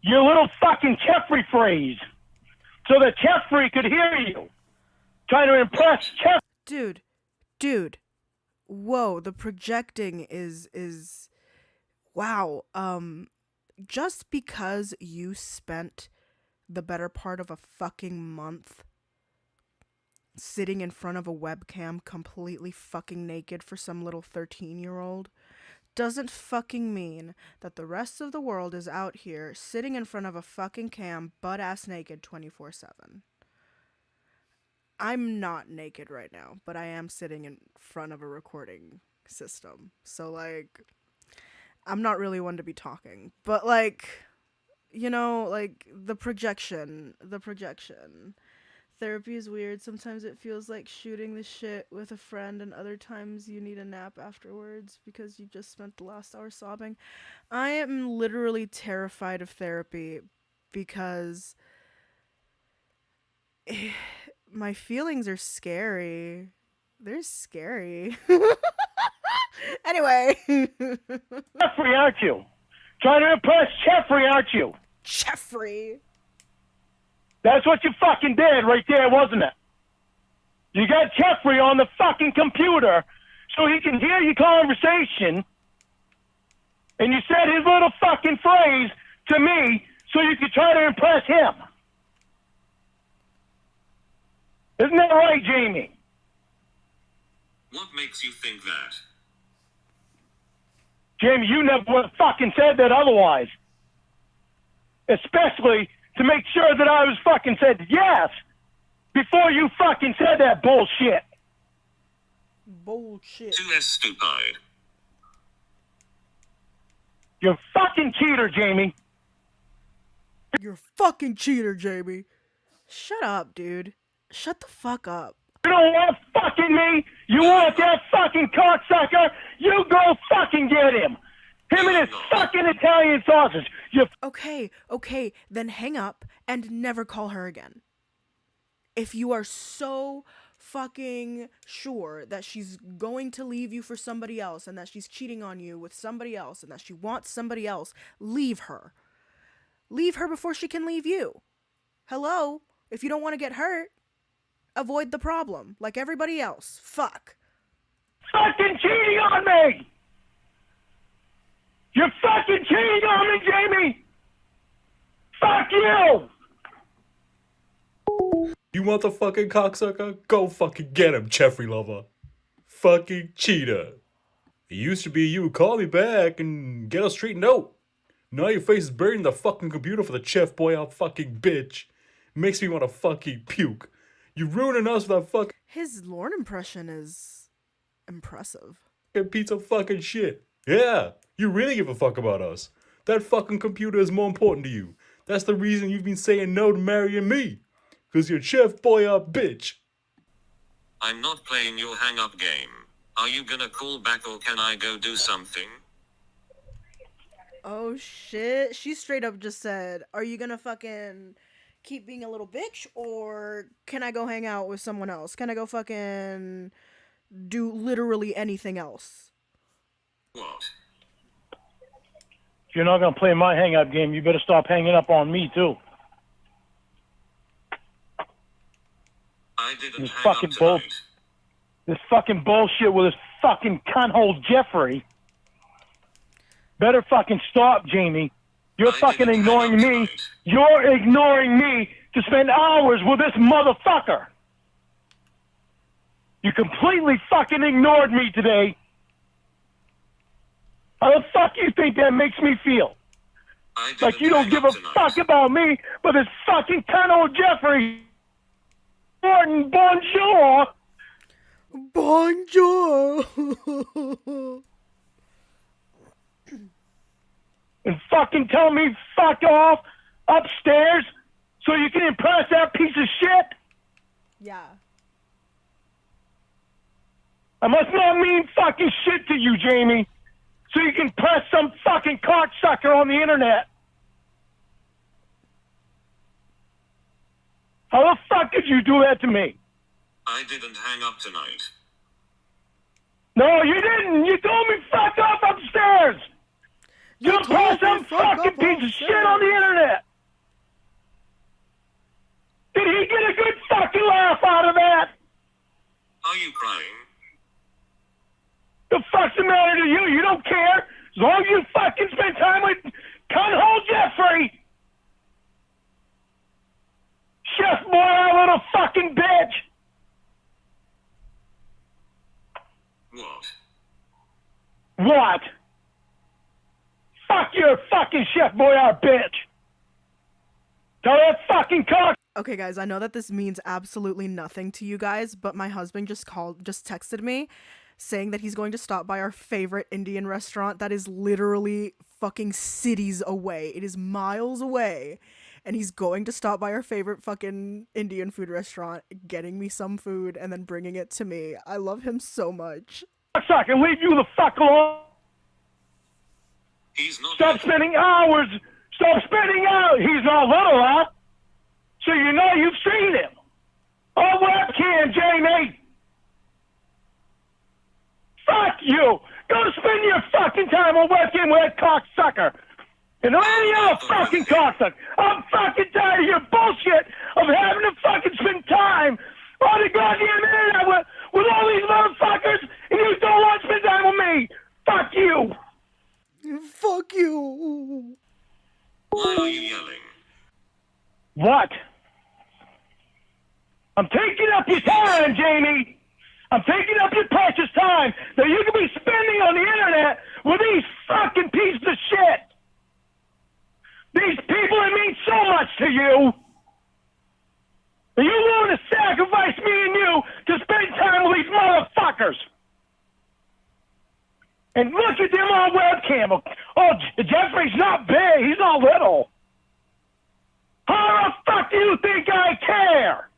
your little fucking Jeffrey phrase, so that Jeffrey could hear you. Trying to impress Jeffrey. Dude. Whoa, the projecting is wow. Just because you spent the better part of a fucking month sitting in front of a webcam completely fucking naked for some little 13-year-old doesn't fucking mean that the rest of the world is out here sitting in front of a fucking cam butt-ass naked 24/7. I'm not naked right now, but I am sitting in front of a recording system. So, like, I'm not really one to be talking. But, like, the projection. Therapy is weird. Sometimes it feels like shooting the shit with a friend, and other times you need a nap afterwards because you just spent the last hour sobbing. I am literally terrified of therapy because my feelings are scary. They're scary. Anyway. Jeffrey, aren't you? Trying to impress Jeffrey, aren't you? Jeffrey. That's what you fucking did right there, wasn't it? You got Jeffrey on the fucking computer so he can hear your conversation, and you said his little fucking phrase to me so you could try to impress him. Isn't that right, Jamie? What makes you think that? Jamie, you never would have fucking said that otherwise. Especially to make sure that I was fucking said yes before you fucking said that bullshit. Bullshit. Too less stupid. You're a fucking cheater, Jamie. You're a fucking cheater, Jamie. Shut up, dude. Shut the fuck up. You don't want fucking me? You want that fucking cocksucker? You go fucking get him. Him and his fucking Italian sausage. You Okay, then hang up and never call her again. If you are so fucking sure that she's going to leave you for somebody else and that she's cheating on you with somebody else and that she wants somebody else, leave her. Leave her before she can leave you. Hello? If you don't want to get hurt, avoid the problem like everybody else. Fuck. fucking cheating on me! You're fucking cheating on me, Jamie! Fuck you! You want the fucking cocksucker? Go fucking get him, Jeffrey lover. Fucking cheater. It used to be you would call me back and get us straightened out. Now your face is buried in the fucking computer for the chef boy out fucking bitch. Makes me want to fucking puke. You ruining us with that fucking His Lorne impression is impressive. piece of fucking shit. Yeah, you really give a fuck about us. That fucking computer is more important to you. That's the reason you've been saying no to marrying me. Cause you're chef boy out bitch. I'm not playing your hang up game. Are you gonna call back or can I go do something? Oh shit. She straight up just said, "Are you gonna fucking keep being a little bitch or can I go hang out with someone else? Can I go fucking do literally anything else?" What? If you're not going to play my hang-up game, you better stop hanging up on me, too. I didn't This hang up fucking tonight. This fucking bullshit with this fucking cunthole Jeffrey. Better fucking stop, Jamie. You're I fucking didn't ignoring hang up me. tonight. You're ignoring me to spend hours with this motherfucker. You completely fucking ignored me today. How the fuck you think that makes me feel? I didn't Like you don't hang give up a tonight. fuck about me, but this fucking cunthole Jeffrey. Morton, bonjour. Bonjour. And fucking tell me fuck off upstairs so you can impress that piece of shit? Yeah. I must not mean fucking shit to you, Jamie, so you can press some fucking cocksucker on the internet. How the fuck did you do that to me? I didn't hang up tonight. No, you didn't. You told me fuck off upstairs. You You press told me some fuck fucking up piece of shit on the internet. Did he get a good fucking laugh out of that? Are you crying? The fuck's the matter to you? You don't care. As long as you fucking spend time with cunthole Jeffrey. Chef boy, that little fucking bitch. What? What? Fuck your fucking Chef Boyard bitch. Tell that fucking cock. Okay, guys, I know that this means absolutely nothing to you guys, but my husband just texted me saying that he's going to stop by our favorite Indian restaurant that is literally fucking cities away. It is miles away. And he's going to stop by our favorite fucking Indian food restaurant, getting me some food, and then bringing it to me. I love him so much. Sucker, leave you the fuck alone. He's not. Stop spending hours. Stop spending hours. He's not little, huh? So you know you've seen him. On webcam, Jamie. Fuck you. Go spend your fucking time on webcam with that cocksucker. And any other fucking cocksucker. I'm fucking tired of your bullshit of having to fucking spend time on the goddamn internet with all these motherfuckers, and you don't want to spend time with me. Fuck you. Fuck you. Why are you yelling? What? I'm taking up your time, Jamie. I'm taking up your precious time that you can be spending on the internet with these fucking pieces of shit. These people that mean so much to you. Are you willing to sacrifice me and you to spend time with these motherfuckers? And look at them on webcam. Oh, Jeffrey's not big. He's not little. How the fuck do you think I care?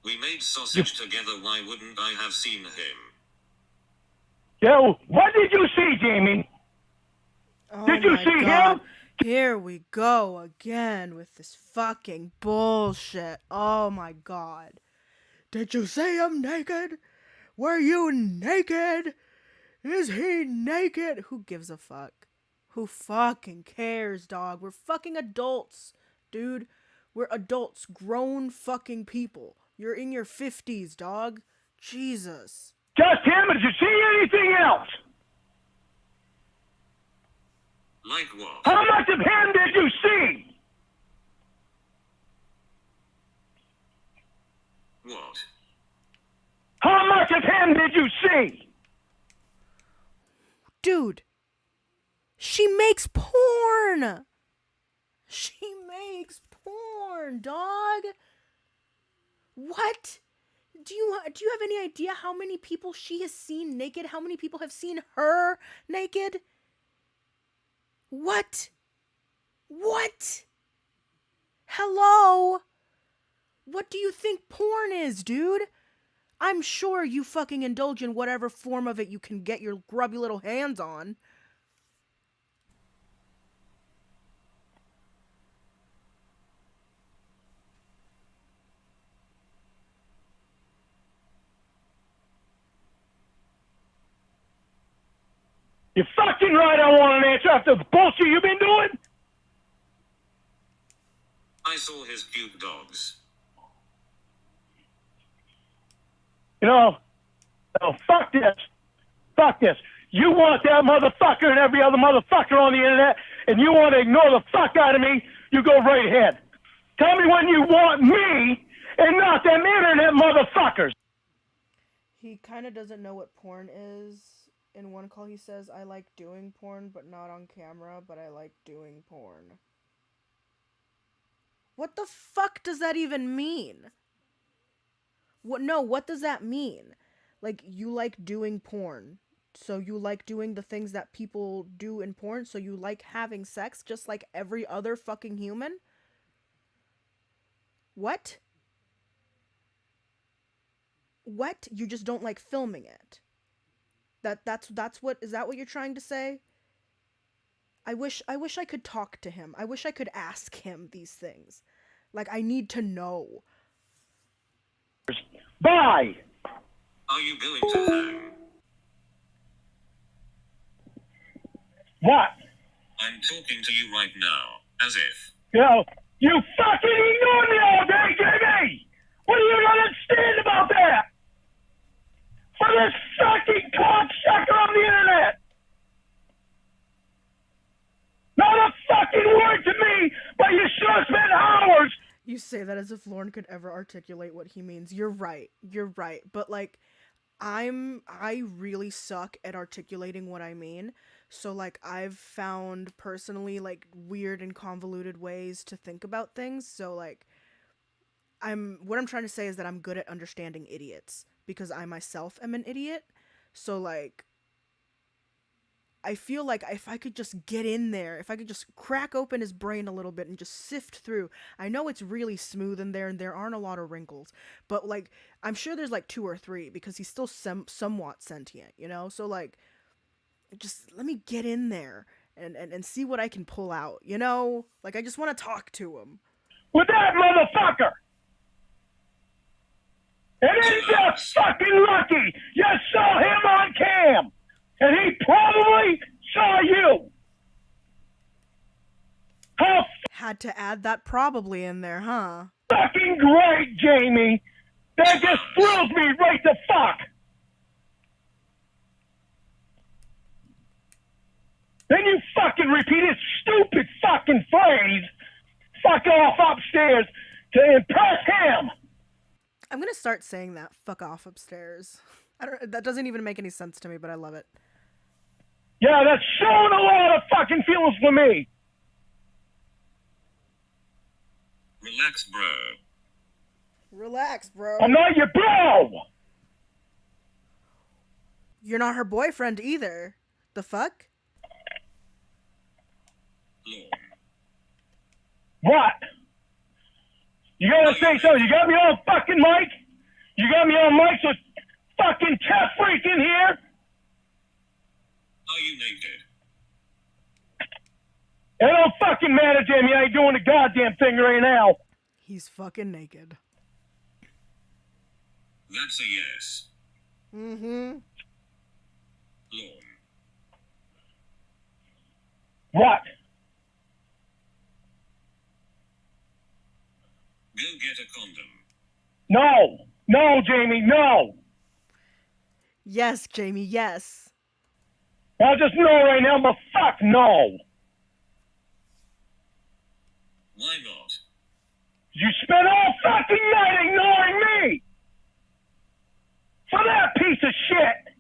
We made sausage together. Why wouldn't I have seen him? Yo, what did you see, Jamie? Oh Did you my see God. him? Here we go again with this fucking bullshit. Oh my God. Did you see him naked? Were you naked? Is he naked? Who gives a fuck? Who fucking cares, dog? We're fucking adults, dude. We're adults, grown fucking people. You're in your 50s, dog. Jesus. Just him, or did you see anything else? Like what? How much of him did you see? What? How much of him did you see? Dude, she makes porn. She makes porn, dog. What? Do you have any idea how many people she has seen naked? How many people have seen her naked? What? What? Hello? What do you think porn is, dude? I'm sure you fucking indulge in whatever form of it you can get your grubby little hands on. You're fucking right I want an answer after the bullshit you've been doing. I saw his puke dogs. You know, no, fuck this. Fuck this. You want that motherfucker and every other motherfucker on the internet, and you want to ignore the fuck out of me, you go right ahead. Tell me when you want me and not them internet motherfuckers. He kind of doesn't know what porn is. In one call he says, I like doing porn, but not on camera, but I like doing porn. What the fuck does that even mean? What does that mean? Like, you like doing porn, so you like doing the things that people do in porn, so you like having sex just like every other fucking human? What? What? You just don't like filming it? That's what, is that what you're trying to say? I wish I could talk to him. I wish I could ask him these things. Like, I need to know. Bye. Are you going to hang? What? I'm talking to you right now, as if. You know, you fucking ignore me all day, Jimmy! What do you understand about that? For this fucking cocksucker on the internet! Not a fucking word to me, but you sure spent hours. You say that as if Lorne could ever articulate what he means. You're right. But like, I really suck at articulating what I mean. So like, I've found personally like weird and convoluted ways to think about things. So like, what I'm trying to say is that I'm good at understanding idiots because I myself am an idiot. So like, I feel like if I could just get in there, if I could just crack open his brain a little bit and just sift through. I know it's really smooth in there and there aren't a lot of wrinkles, but like, I'm sure there's like 2 or 3 because he's still somewhat sentient, you know? So like, just let me get in there and see what I can pull out, you know? Like, I just want to talk to him. With that motherfucker! And ain't just fucking lucky you saw him on cam! And he probably saw you! How Had to add that probably in there, huh? fucking great, Jamie! That just thrills me right the fuck! Then you fucking repeat his stupid fucking phrase, fuck off upstairs, to impress him! I'm gonna start saying that. Fuck off upstairs. That doesn't even make any sense to me, but I love it. Yeah, that's showing a lot of fucking feelings for me. Relax, bro. Relax, bro. I'm not your bro. You're not her boyfriend either. The fuck? Lorne. What? You gotta say something. You got me on fucking mic? You got me on mic, so fucking chest freak in here? Are you naked? It don't fucking matter, Jamie. I ain't doing the goddamn thing right now. He's fucking naked. That's a yes. Mm-hmm. Lorne. What? Go get a condom. No. No, Jamie, no. Yes, Jamie, yes. I just know right now, but fuck no. Why not? You spent all fucking night ignoring me. for that piece of shit.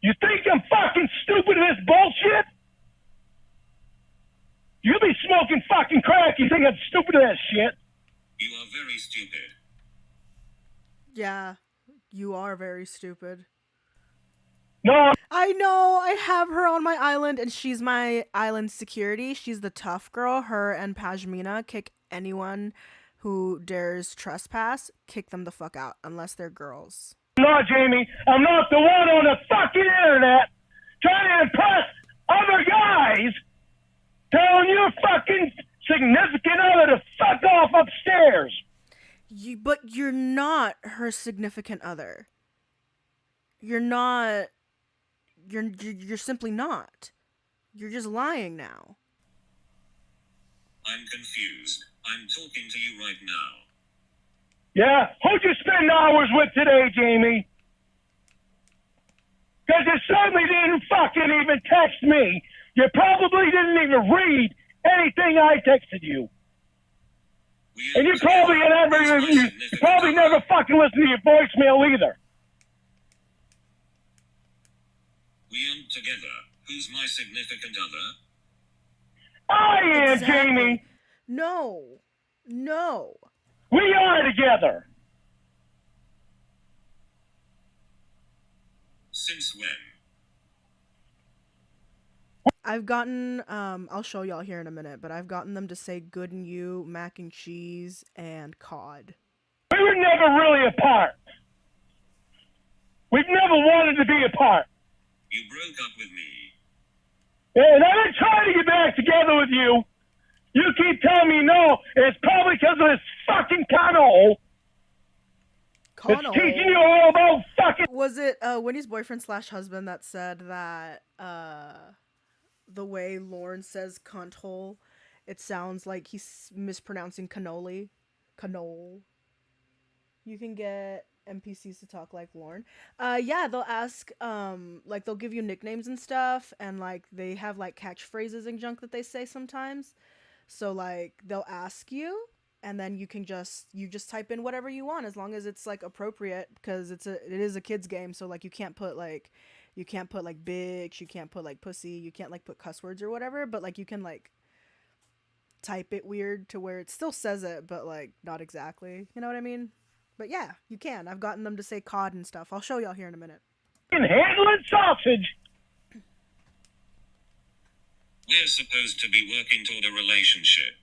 You think I'm fucking stupid at this bullshit? You be smoking fucking crack, you think I'm stupid at that shit? You are very stupid. Yeah, you are very stupid. No, I know, I have her on my island, and she's my island security. She's the tough girl. Her and Pashmina kick anyone who dares trespass, kick them the fuck out, unless they're girls. no, Jamie, I'm not the one on the fucking internet trying to impress other guys telling your fucking significant other to fuck off upstairs. But you're not her significant other. You're not. You're simply not. You're just lying now. I'm confused. I'm talking to you right now. Yeah? Who'd you spend hours with today, Jamie? Because you certainly didn't fucking even text me. You probably didn't even read anything I texted you. And you probably never fucking listened to your voicemail either. We aren't together. Who's my significant other? I am, Exactly. Jamie. No. We are together. Since when? I've gotten, I'll show y'all here in a minute, but I've gotten them to say good and you, mac and cheese, and cod. We were never really apart. We've never wanted to be apart. You broke up with me. And I've been trying to get back together with you. You keep telling me no, and it's probably because of this fucking Connell. It's teaching you all about fucking... Was it Winnie's boyfriend / husband that said that the way Lorne says cunt hole, it sounds like he's mispronouncing cannoli? Cannole. You can get NPCs to talk like Lorne. Yeah, they'll ask, like, they'll give you nicknames and stuff, and, like, they have, like, catchphrases and junk that they say sometimes. So, like, they'll ask you, and then you just type in whatever you want, as long as it's, like, appropriate, because it is a kid's game, so, like, you can't put, like, bitch, you can't put, like, pussy, you can't, like, put cuss words or whatever, but, like, you can, like, type it weird to where it still says it, but, like, not exactly, you know what I mean? But yeah, you can. I've gotten them to say cod and stuff. I'll show y'all here in a minute. handling sausage. We're supposed to be working toward a relationship.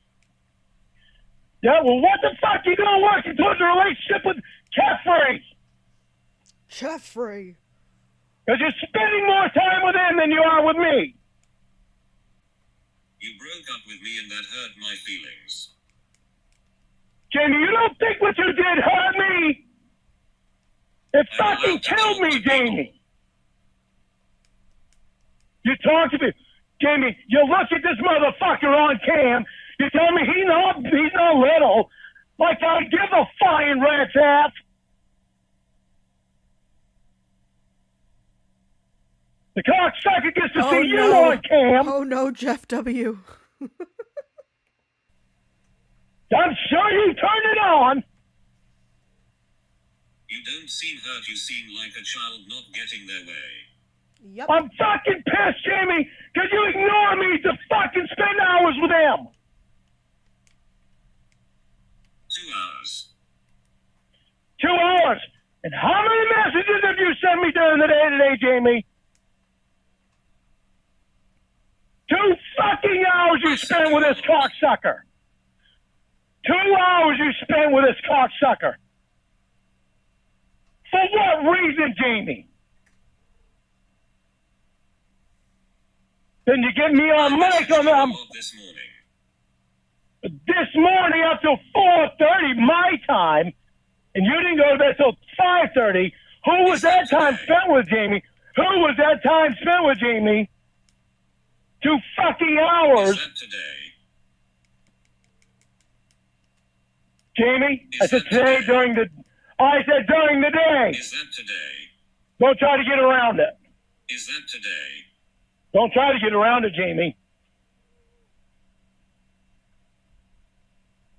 Yeah, well, what the fuck you gonna work towards a relationship with Jeffrey? Jeffrey. Because you're spending more time with him than you are with me. You broke up with me and that hurt my feelings. Jamie, you don't think what you did hurt me? It fucking killed me, Jamie. You talk to me. Jamie, you look at this motherfucker on cam. You tell me he's not little. Like I'd give a flying rat's ass. The cocksucker gets to see you on cam. Oh no, Jeff W. I'm sure you turned it on. You don't seem hurt, you seem like a child not getting their way. Yep. I'm fucking pissed, Jamie, because you ignore me to fucking spend hours with him. 2 hours. 2 hours. And how many messages have you sent me during the day today, Jamie? 2 fucking hours you spent with this cocksucker. 2 hours you spent with this cocksucker. For what reason, Jamie? Then you get me on mic on this morning. This morning up till 4:30 my time, and you didn't go to bed till 5:30. Who was that time spent with, Jamie? Who was that time spent with, Jamie? 2 fucking hours. Is that today? Jamie, I said today during the... I said during the day. Is that today? Don't try to get around it. Is that today? Don't try to get around it, Jamie.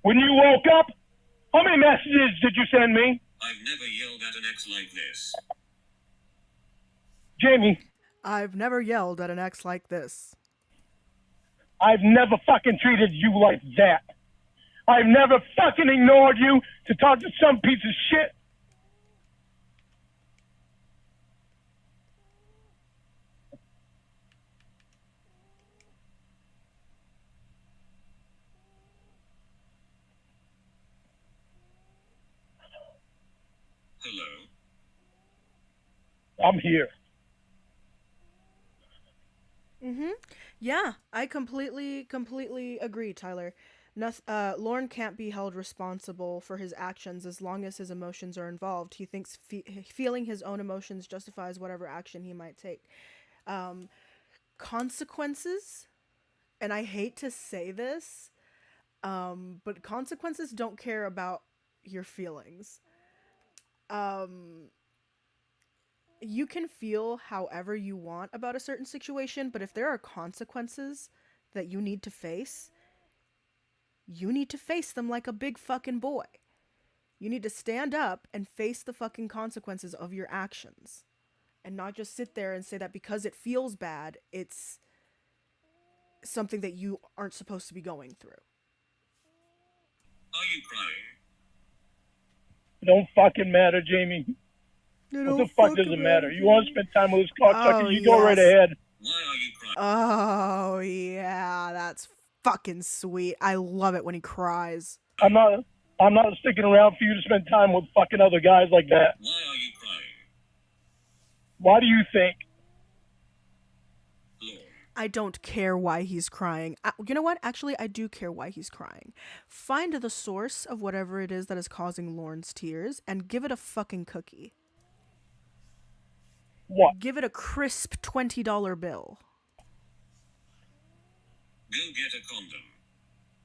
When you woke up, how many messages did you send me? I've never yelled at an ex like this. Jamie, I've never yelled at an ex like this. I've never fucking treated you like that. I've never fucking ignored you to talk to some piece of shit. Hello? I'm here. Yeah, I completely agree, Tyler. Lorne can't be held responsible for his actions as long as his emotions are involved. He thinks feeling his own emotions justifies whatever action he might take. Consequences, and I hate to say this, but consequences don't care about your feelings. You can feel however you want about a certain situation, but if there are consequences that you need to face, you need to face them like a big fucking boy. You need to stand up and face the fucking consequences of your actions. And not just sit there and say that because it feels bad, it's something that you aren't supposed to be going through. Are you crying? It don't fucking matter, Jamie. What the fuck does it matter? You want to spend time with this cocksucker? You go right ahead. Why are you crying? Oh, yeah, that's fucking sweet. I love it when he cries. I'm not sticking around for you to spend time with fucking other guys like that. Why are you crying? Why do you think? Lorne. I don't care why he's crying. You know what? Actually, I do care why he's crying. Find the source of whatever it is that is causing Lorne's tears and give it a fucking cookie. What? Give it a crisp $20 bill. Go get a condom.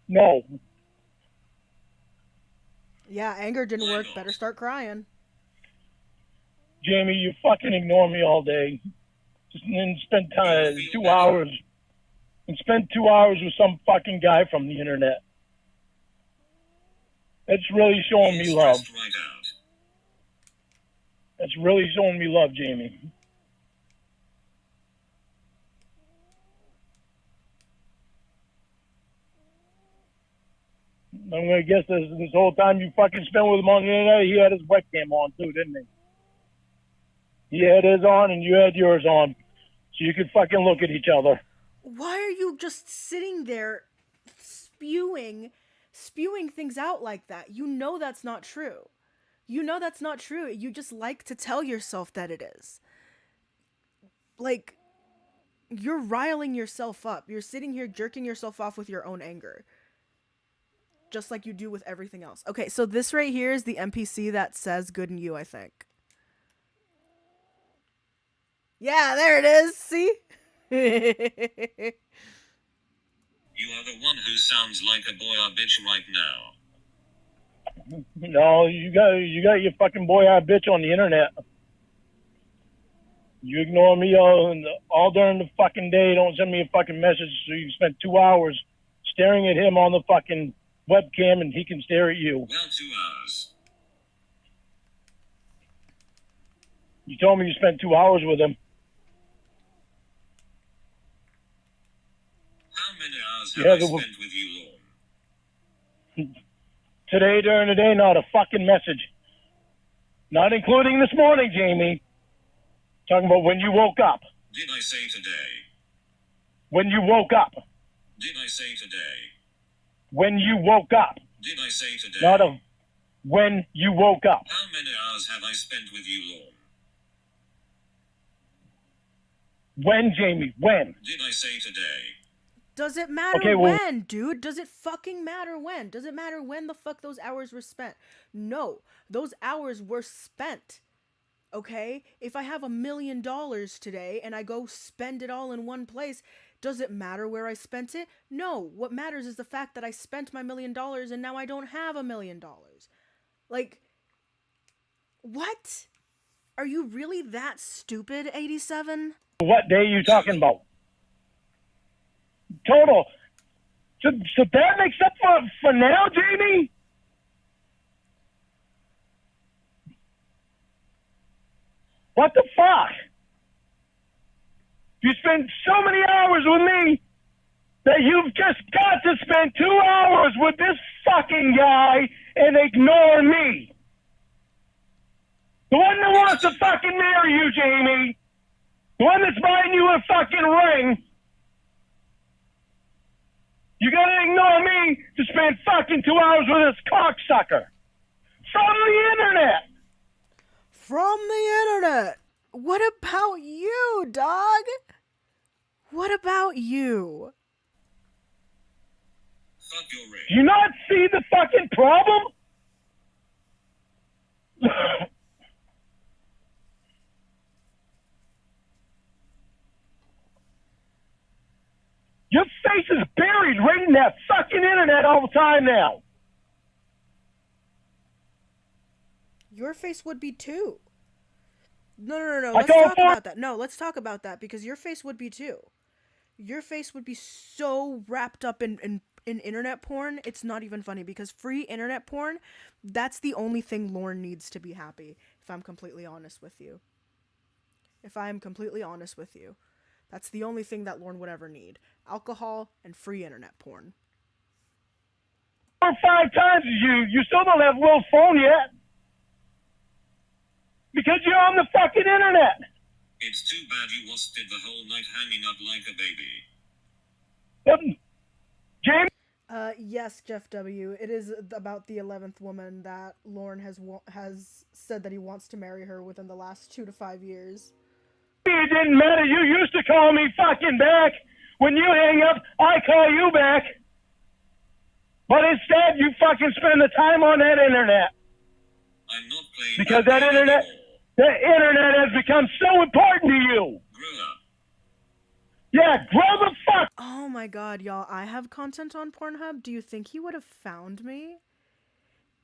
No. Yeah, anger didn't Why work. not? Better start crying. Jamie, you fucking ignore me all day. Just then spend time, You feel 2 better? hours. And spend 2 hours with some fucking guy from the internet. That's really showing me He's love. stressed right out. That's really showing me love, Jamie. I'm gonna guess this whole time you fucking spent with him on the internet, he had his webcam on too, didn't he? He had his on and you had yours on, so you could fucking look at each other. Why are you just sitting there spewing things out like that? You know that's not true. You know that's not true. You just like to tell yourself that it is. Like, you're riling yourself up. You're sitting here jerking yourself off with your own anger. Just like you do with everything else. Okay, so this right here is the NPC that says good in you, I think. Yeah, there it is. See? You are the one who sounds like a boy or bitch right now. No, you got your fucking boy eye bitch on the internet. You ignore me all during the fucking day. Don't send me a fucking message. So you spent 2 hours staring at him on the fucking webcam, and he can stare at you. Well, 2 hours. You told me you spent 2 hours with him. How many hours Yeah, have I the- spent with you, Lorne? Today during the day, not a fucking message. Not including this morning, Jamie. Talking about when you woke up. Did I say today? When you woke up. Did I say today? When you woke up. Did I say today? Not a when you woke up. How many hours have I spent with you, Lorne? When, Jamie? When? Did I say today? Does it matter Okay, well- when, dude? Does it fucking matter when? Does it matter when the fuck those hours were spent? No, those hours were spent. Okay? If I have $1 million today and I go spend it all in one place, does it matter where I spent it? No. What matters is the fact that I spent my $1 million and now I don't have $1 million. Like, what? Are you really that stupid, 87? What day are you talking about? Total. So that makes up for now, Jamie? What the fuck? You spend so many hours with me that you've just got to spend 2 hours with this fucking guy and ignore me. The one that wants to fucking marry you, Jamie. The one that's buying you a fucking ring. You gotta ignore me to spend fucking 2 hours with this cocksucker. From the internet. From the internet. What about you, dog? What about you? Fuck your ring. Do you not see the fucking problem? Your face is buried right in that fucking internet all the time now. Your face would be too. No. I Let's don't talk about that. No, let's talk about that because your face would be too. Your face would be so wrapped up in internet porn. It's not even funny because free internet porn, that's the only thing Lorne needs to be happy, if I'm completely honest with you. That's the only thing that Lorne would ever need. Alcohol and free internet porn. 4 or 5 times you still don't have Will's phone yet. Because you're on the fucking internet. It's too bad you wasted the whole night hanging up like a baby. James? Yes, Jeff W. It is about the 11th woman that Lorne has said that he wants to marry her within the last 2 to 5 years. It didn't matter. You used to call me fucking back. When you hang up, I call you back. But instead, you fucking spend the time on that internet. I'm not playing Because that internet has become so important to you. Grow up. Yeah, grow the fuck. Oh my god, y'all, I have content on Pornhub. Do you think he would have found me?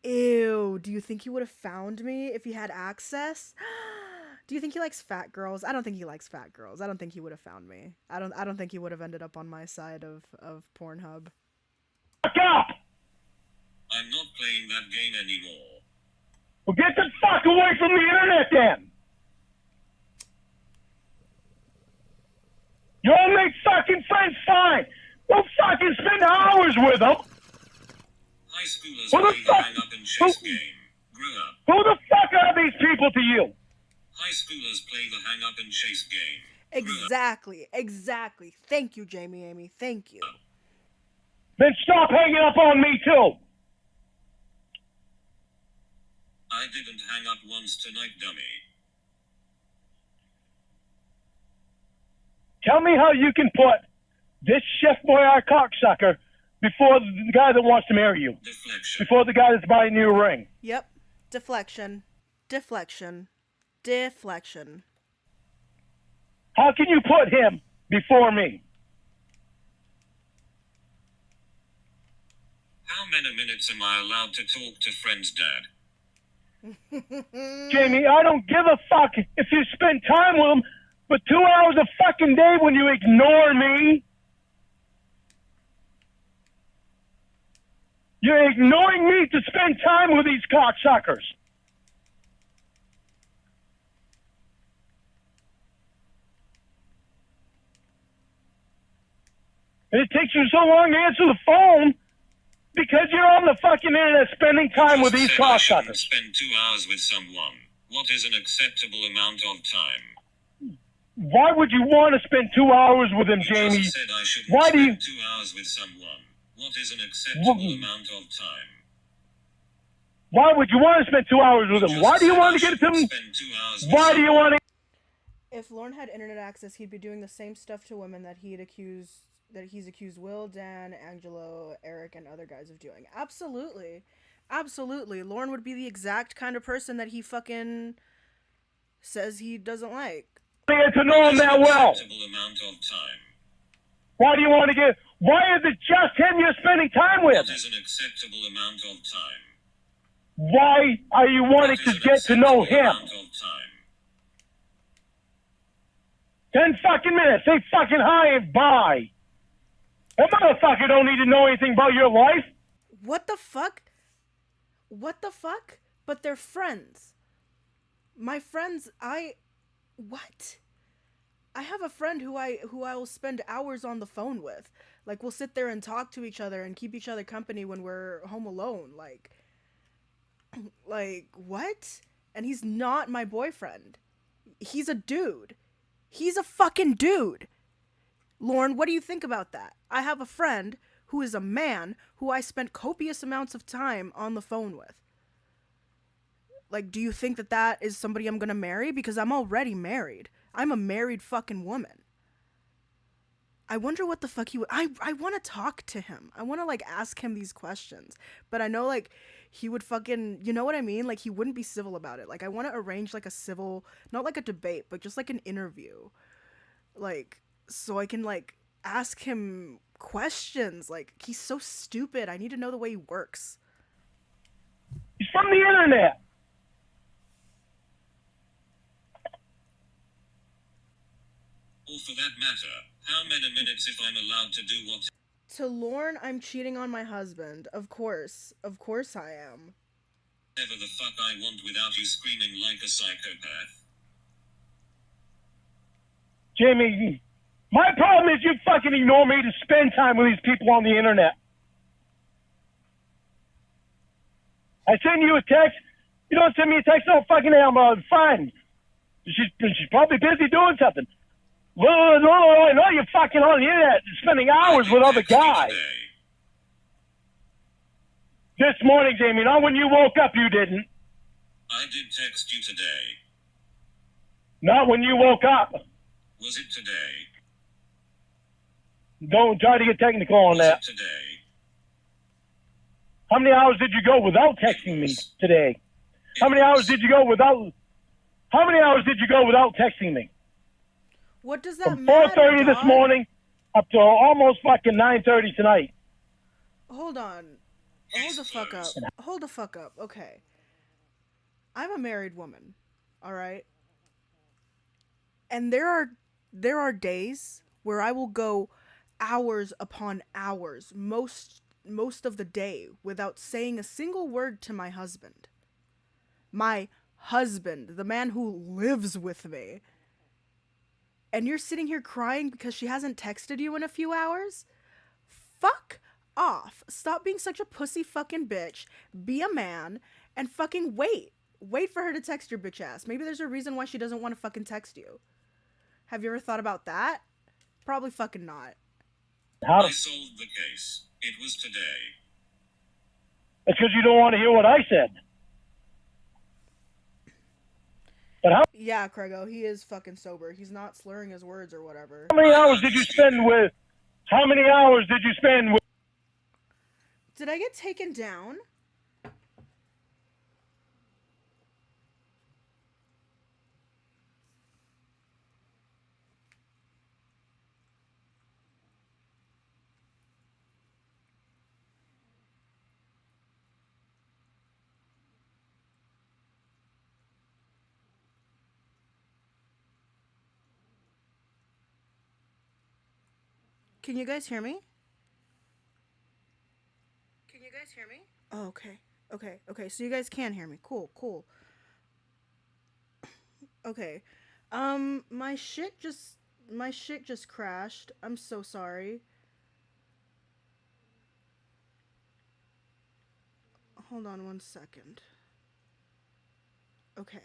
Ew, do you think he would have found me if he had access? Do you think he likes fat girls? I don't think he likes fat girls. I don't think he would have found me. I don't think he would have ended up on my side of Pornhub. Fuck up. I'm not playing that game anymore. Well, get the fuck away from the internet then. You all make fucking friends fine. Don't fucking spend hours with them. High schoolers Who the play the fuck- hang up and chase game. Grow up. Who the fuck are these people to you? High schoolers play the hang up and chase game. Grow up. Exactly. Thank you, Jamie Amy. Thank you. Then stop hanging up on me too. I didn't hang up once tonight, dummy. Tell me how you can put this Chef Boyardee cocksucker before the guy that wants to marry you. Deflection. Before the guy that's buying you a ring. Yep. Deflection. How can you put him before me? How many minutes am I allowed to talk to friends, Dad? Jamie, I don't give a fuck if you spend time with him, but 2 hours a fucking day when you ignore me. You're ignoring me to spend time with these cocksuckers. And it takes you so long to answer the phone because you're on the fucking internet spending time with these Said I shouldn't cocksuckers. spend 2 hours with someone. What is an acceptable amount of time? Why would you want to spend 2 hours with him, You Jamie? just said I shouldn't Why do spend you... 2 hours with someone. What is an acceptable Wha- amount of time? Why would you want to spend 2 hours with him? Why do you want to get to him? Spend 2 hours with Why do you someone. want to... If Lorne had internet access, he'd be doing the same stuff to women that he's accused Will, Dan, Angelo, Eric, and other guys of doing. Absolutely. Lorne would be the exact kind of person that he fucking says he doesn't like. get to know him that well? Acceptable amount of time. Why do you want to get... Why is it just him you're spending time with? What is an acceptable amount of time? Why are you wanting What is to an get to know acceptable him? amount of time? 10 fucking minutes. Say fucking hi and bye. That motherfucker don't need to know anything about your life. What the fuck? But they're friends. My friends, What? I have a friend who I will spend hours on the phone with. Like we'll sit there and talk to each other and keep each other company when we're home alone. Like what? And he's not my boyfriend. He's a dude. He's a fucking dude. Lorne, what do you think about that? I have a friend who is a man who I spent copious amounts of time on the phone with. Like, do you think that that is somebody I'm gonna marry? Because I'm already married. I'm a married fucking woman. I wonder what the fuck he would. I want to talk to him. I want to, like, ask him these questions. But I know, like, he would fucking. You know what I mean? Like, he wouldn't be civil about it. Like, I want to arrange, like, a civil. Not like a debate, but just, like, an interview. Like, so I can, like, ask him questions. Like, he's so stupid. I need to know the way he works. He's from the internet. Or for that matter, how many minutes if I'm allowed to do what? To Lorne, I'm cheating on my husband. Of course. Of course I am. Whatever the fuck I want without you screaming like a psychopath. Jamie, my problem is you fucking ignore me to spend time with these people on the internet. I send you a text. You don't send me a text. Oh, fucking hell, I'm fine. She's probably busy doing something. No, you're fucking on the internet spending hours with other guys. This morning, Jamie, not when you woke up, you didn't. I did text you today. Not when you woke up. Was it today? Don't try to get technical on Was that. it today? How many hours did you go without texting me today? How many hours did you go without texting me? What does that From matter? 4:30 this dog? morning up to almost fucking 9:30 tonight. Hold on. Hold the fuck up. Hold the fuck up. Okay. I'm a married woman. All right? And there are days where I will go hours upon hours, most of the day, without saying a single word to my husband. My husband, the man who lives with me. And you're sitting here crying because she hasn't texted you in a few hours? Fuck off. Stop being such a pussy fucking bitch. Be a man and fucking wait. Wait for her to text your bitch ass. Maybe there's a reason why she doesn't want to fucking text you. Have you ever thought about that? Probably fucking not. I solved the case. It was today. It's because you don't want to hear what I said. But how Yeah, Craigo, he is fucking sober. He's not slurring his words or whatever. many hours did you spend with? How many hours did you spend with? Did I get taken down? Can you guys hear me? Can you guys hear me? Oh, okay. Okay. So you guys can hear me. Cool. Okay. My shit just crashed. I'm so sorry. Hold on one second. Okay.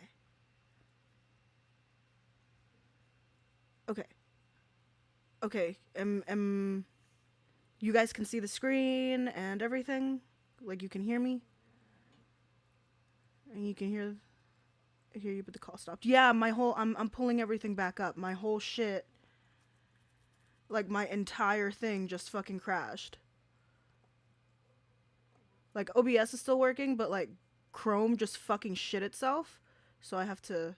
You guys can see the screen and everything? Like, you can hear me? And you can hear you, but the call stopped. Yeah, I'm pulling everything back up. My whole shit, like, my entire thing just fucking crashed. Like, OBS is still working, but, like, Chrome just fucking shit itself. So I have to...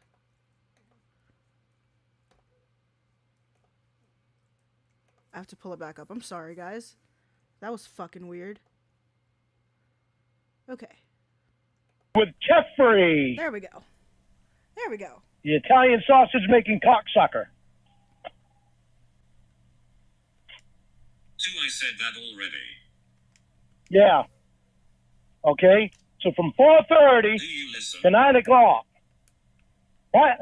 pull it back up. I'm sorry, guys. That was fucking weird. Okay. With Jeffrey, There we go. the Italian sausage making cocksucker. I said that already. Yeah. Okay. So from 4:30 Do you listen? to 9 o'clock. What?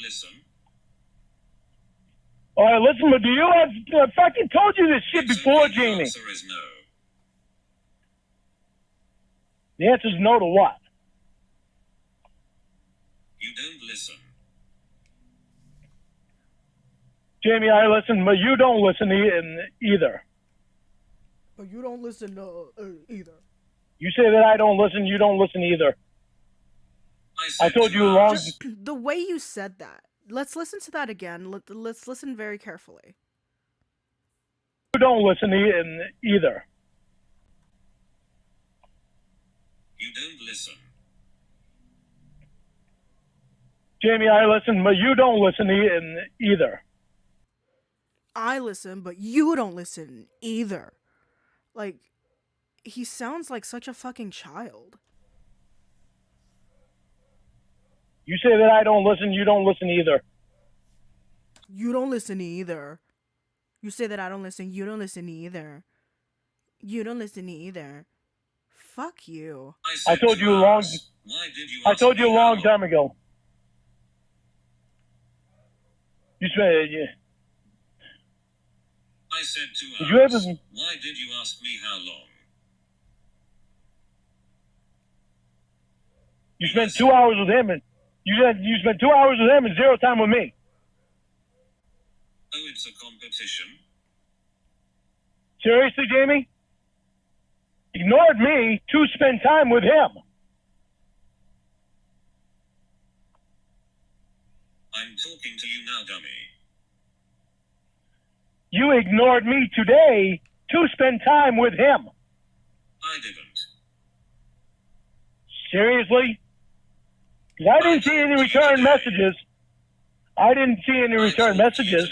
listen. All right, listen, but do you have... I fucking told you this shit It's before, okay, the Jamie. answer is no. The answer is no to what? You don't listen. Jamie, I listen, but you don't listen either. But you don't listen either. You say that I don't listen, you don't listen either. I told you long... Just the way you said that. Let's listen to that again. Let's listen very carefully. You don't listen either. You don't listen. Jamie, I listen, but you don't listen either. I listen, but you don't listen either. Like, he sounds like such a fucking child. You say that I don't listen, you don't listen either. You don't listen either. You say that I don't listen, you don't listen either. You don't listen either. Fuck you. I told you long... Why did you I ask told you me a how long time ago. You said... I said 2 hours. Did you ever... Why did you ask me how long? You spent 2 hours with him, and you said you spent 2 hours with him and 0 time with me. Oh, it's a competition? Seriously, Jamie? Ignored me to spend time with him. I'm talking to you now, dummy. You ignored me today to spend time with him. I didn't. Seriously? 'Cause I didn't see any return messages. I didn't see any return messages.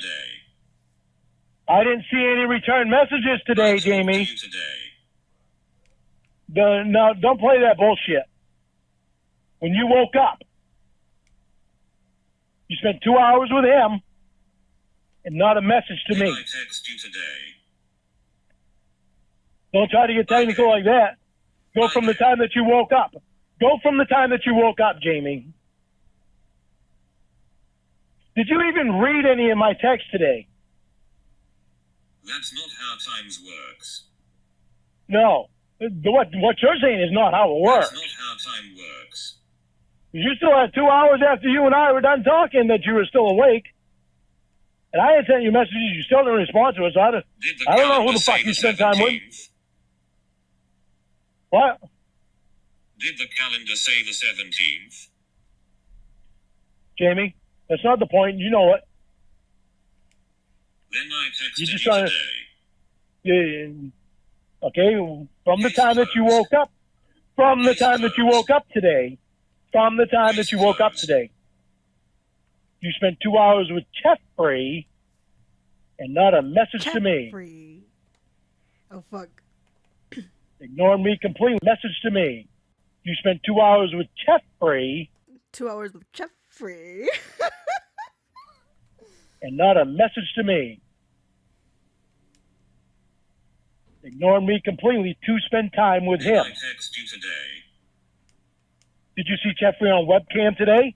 I didn't see any return messages today, Jamie. No, don't play that bullshit. When you woke up, you spent 2 hours with him and not a message to me. I text you today. Don't try to get technical like that. Go from the time that you woke up. Go from the time that you woke up, Jamie. Did you even read any of my texts today? That's not how times works. No. What you're saying is not how it works. That's not how time works. You still had 2 hours after you and I were done talking that you were still awake. And I had sent you messages, you still didn't respond to us. I don't know who the fuck you spent time with. What? Did the calendar say the 17th? Jamie, that's not the point. You know it. Then I texted You're you just trying today. Okay, from the time that you woke up. From the time that you woke up today. From the time that you woke up today. You spent 2 hours with Jeffrey and not a message to me. Jeffrey. Oh, fuck. Ignored me completely. Message to me. You spent 2 hours with Jeffrey. 2 hours with Jeffrey. And not a message to me. Ignored me completely to spend time with him. I text you today. Did you see Jeffrey on webcam today?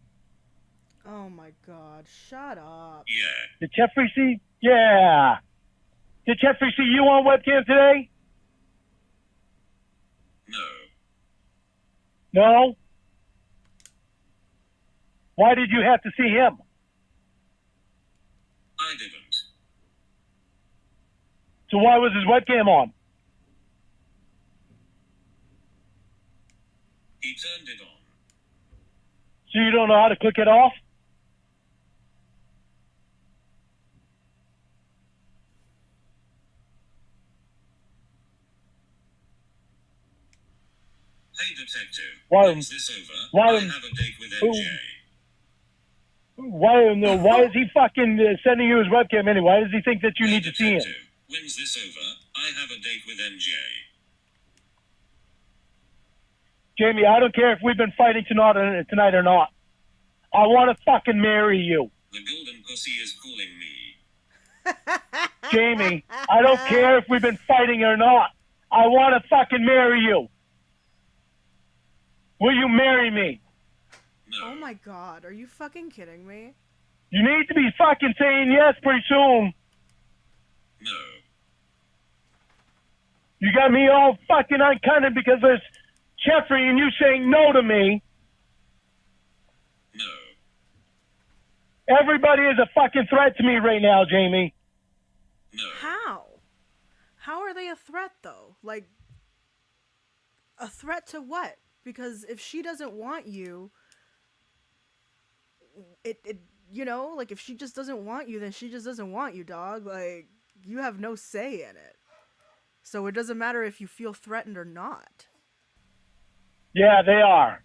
Oh my god, shut up. Yeah. Did Jeffrey see? Yeah. Did Jeffrey see you on webcam today? No. No? Why did you have to see him? I didn't. So why was his webcam on? He turned it on. So you don't know how to click it off? Hey detective, Why- when's this over? why- I have a date with MJ. Why is he fucking sending you his webcam anyway? Why does he think that you Hey need to see him? detective, when's this over? I have a date with MJ. Jamie, I don't care if we've been fighting tonight or not. I want to fucking marry you. The golden pussy is calling me. Jamie, I don't care if we've been fighting or not. I want to fucking marry you. Will you marry me? No. Oh my god, are you fucking kidding me? You need to be fucking saying yes pretty soon. No. You got me all fucking uncunted because there's Jeffrey and you saying no to me. No. Everybody is a fucking threat to me right now, Jamie. No. How? How are they a threat, though? Like, a threat to what? Because if she doesn't want you, you know, like, if she just doesn't want you, then she just doesn't want you, dog. Like, you have no say in it. So it doesn't matter if you feel threatened or not. Yeah, they are.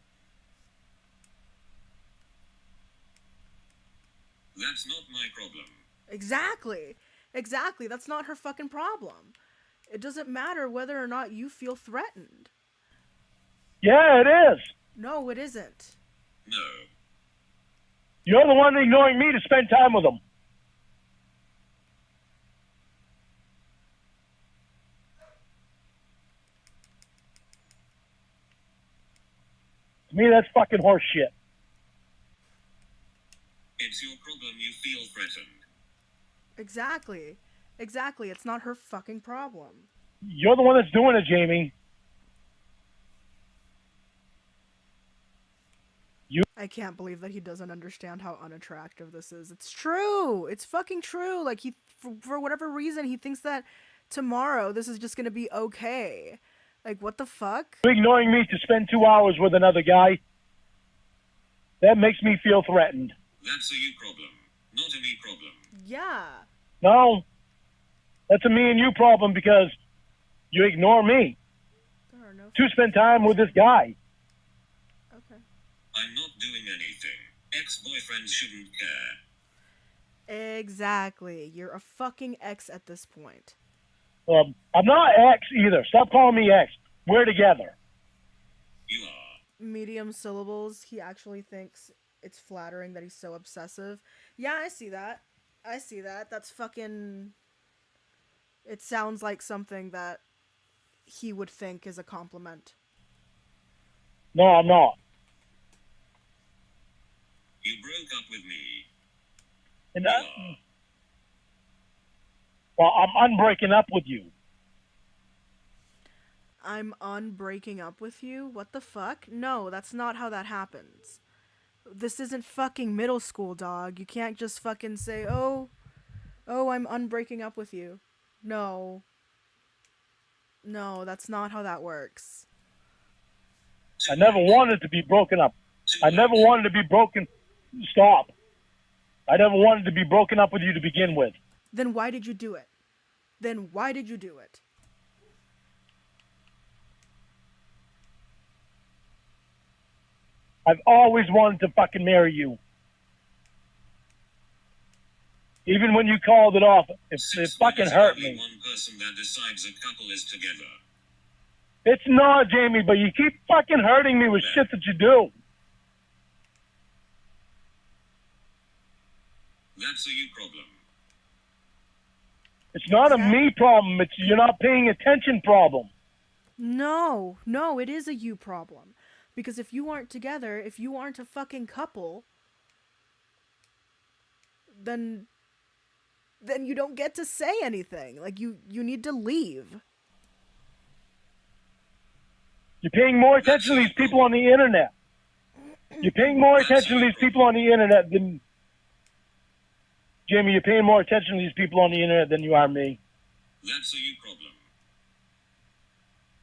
That's not my problem. Exactly. Exactly. That's not her fucking problem. It doesn't matter whether or not you feel threatened. Yeah, it is. No, it isn't. No. You're the one ignoring me to spend time with them. To me, that's fucking horse shit. It's your problem you feel threatened. Exactly. Exactly. It's not her fucking problem. You're the one that's doing it, Jamie. I can't believe that he doesn't understand how unattractive this is. It's true. It's fucking true. Like, for whatever reason, he thinks that tomorrow this is just gonna be okay. Like, what the fuck? You ignoring me to spend 2 hours with another guy, that makes me feel threatened. That's a you problem, not a me problem. Yeah. No, that's a me and you problem because you ignore me There are no... to spend time with this guy. Okay. I'm not doing anything. Ex-boyfriends shouldn't care. Exactly. You're a fucking ex at this point. I'm not ex either. Stop calling me ex. We're together. You are. Medium syllables. He actually thinks it's flattering that he's so obsessive. Yeah, I see that. I see that. That's fucking... It sounds like something that he would think is a compliment. No, I'm not. You broke up with me. And You are. well, I'm unbreaking up with you. I'm unbreaking up with you? What the fuck? No, that's not how that happens. This isn't fucking middle school, dog. You can't just fucking say, oh, I'm unbreaking up with you. No. No, that's not how that works. I never wanted to be broken up. I never wanted to be broken. Stop. I never wanted to be broken up with you to begin with. Then why did you do it? Then why did you do it? I've always wanted to fucking marry you. Even when you called it off, it fucking hurt me. One person that decides a couple is together. It's not, Jamie, but you keep fucking hurting me with shit that you do. That's a you problem. It's not a me problem. It's you're not paying attention problem. No, it is a you problem. Because if you aren't together, if you aren't a fucking couple, then you don't get to say anything. Like, you need to leave. You're paying more attention to these people on the internet. You're paying more attention to these people on the internet than... Jamie, you're paying more attention to these people on the internet than you are me. That's a you problem.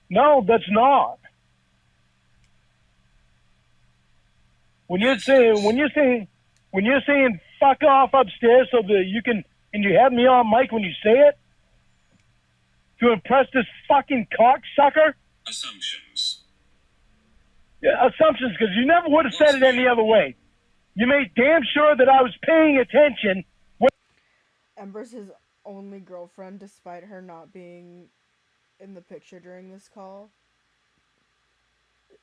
No, that's not. When you're saying fuck off upstairs so that you can, and you have me on mic when you say it to impress this fucking cocksucker. Assumptions. Yeah, assumptions, because you never would have said it any other way. You made damn sure that I was paying attention. Ember's his only girlfriend, despite her not being in the picture during this call.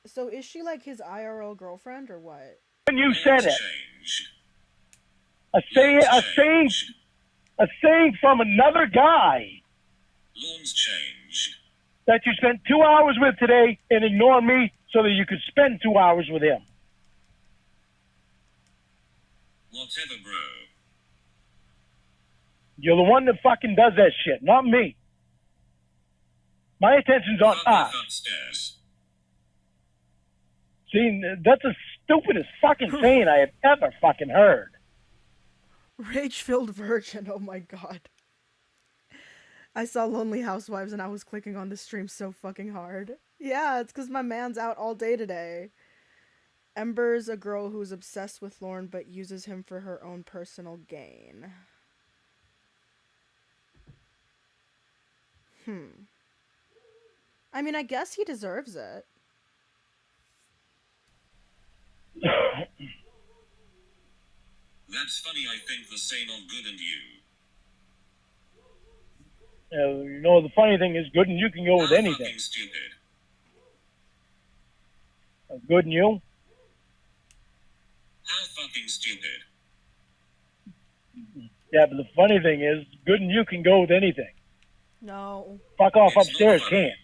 So is she like his IRL girlfriend or what? When you said it, Changed. a saying from another guy Lorne's changed. that you spent 2 hours with today and ignore me so that you could spend 2 hours with him. What Whatever, bro. You're the one that fucking does that shit, not me. My attention's on Fuck us. off upstairs. See, that's the stupidest fucking saying I have ever fucking heard. Rage-filled virgin, oh my god. I saw Lonely Housewives and I was clicking on the stream so fucking hard. Yeah, it's because my man's out all day today. Ember's a girl who's obsessed with Lorne but uses him for her own personal gain. I mean, I guess he deserves it. That's funny, I think the same of Good and you. You know, the funny thing is, Good and you can go with How anything. fucking stupid. Good and you? How fucking stupid. Yeah, but the funny thing is, Good and you can go with anything. No. Fuck off It's upstairs not funny. can't.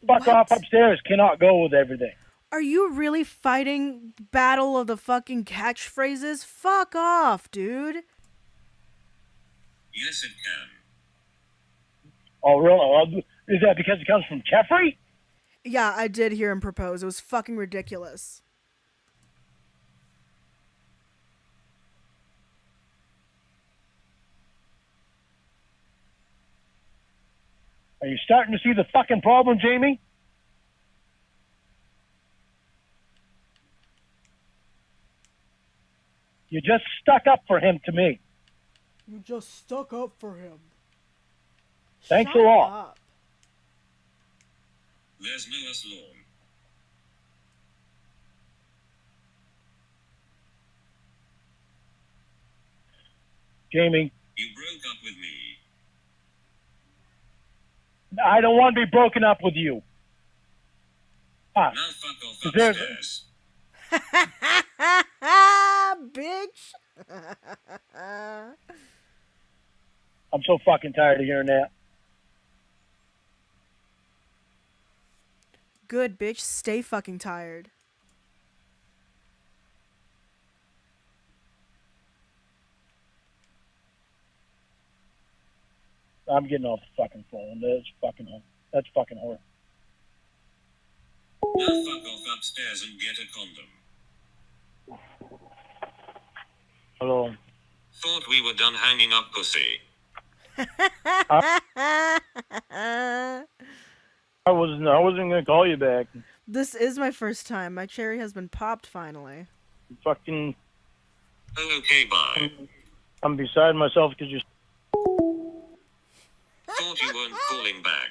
Fuck What? off upstairs cannot go with everything. Are you really fighting battle of the fucking catchphrases? Fuck off, dude. Yes, it can. Oh, really? Is that because it comes from Jeffrey? Yeah, I did hear him propose. It was fucking ridiculous. Are you starting to see the fucking problem, Jamie? You just stuck up for him to me. You just stuck up for him. Thanks Shut a lot. up. There's no us, Lorne. Jamie, You broke up with me. I don't want to be broken up with you. Ah, Now fuck off Is there- upstairs. Bitch. I'm so fucking tired of hearing that. Good, bitch. Stay fucking tired. I'm getting off the fucking phone. That's fucking horrible. Now fuck off upstairs and get a condom. Hello. Thought we were done hanging up, pussy. I wasn't gonna call you back. This is my first time. My cherry has been popped finally. Fucking, Oh, okay, bye. I'm beside myself because you. Thought you weren't calling back.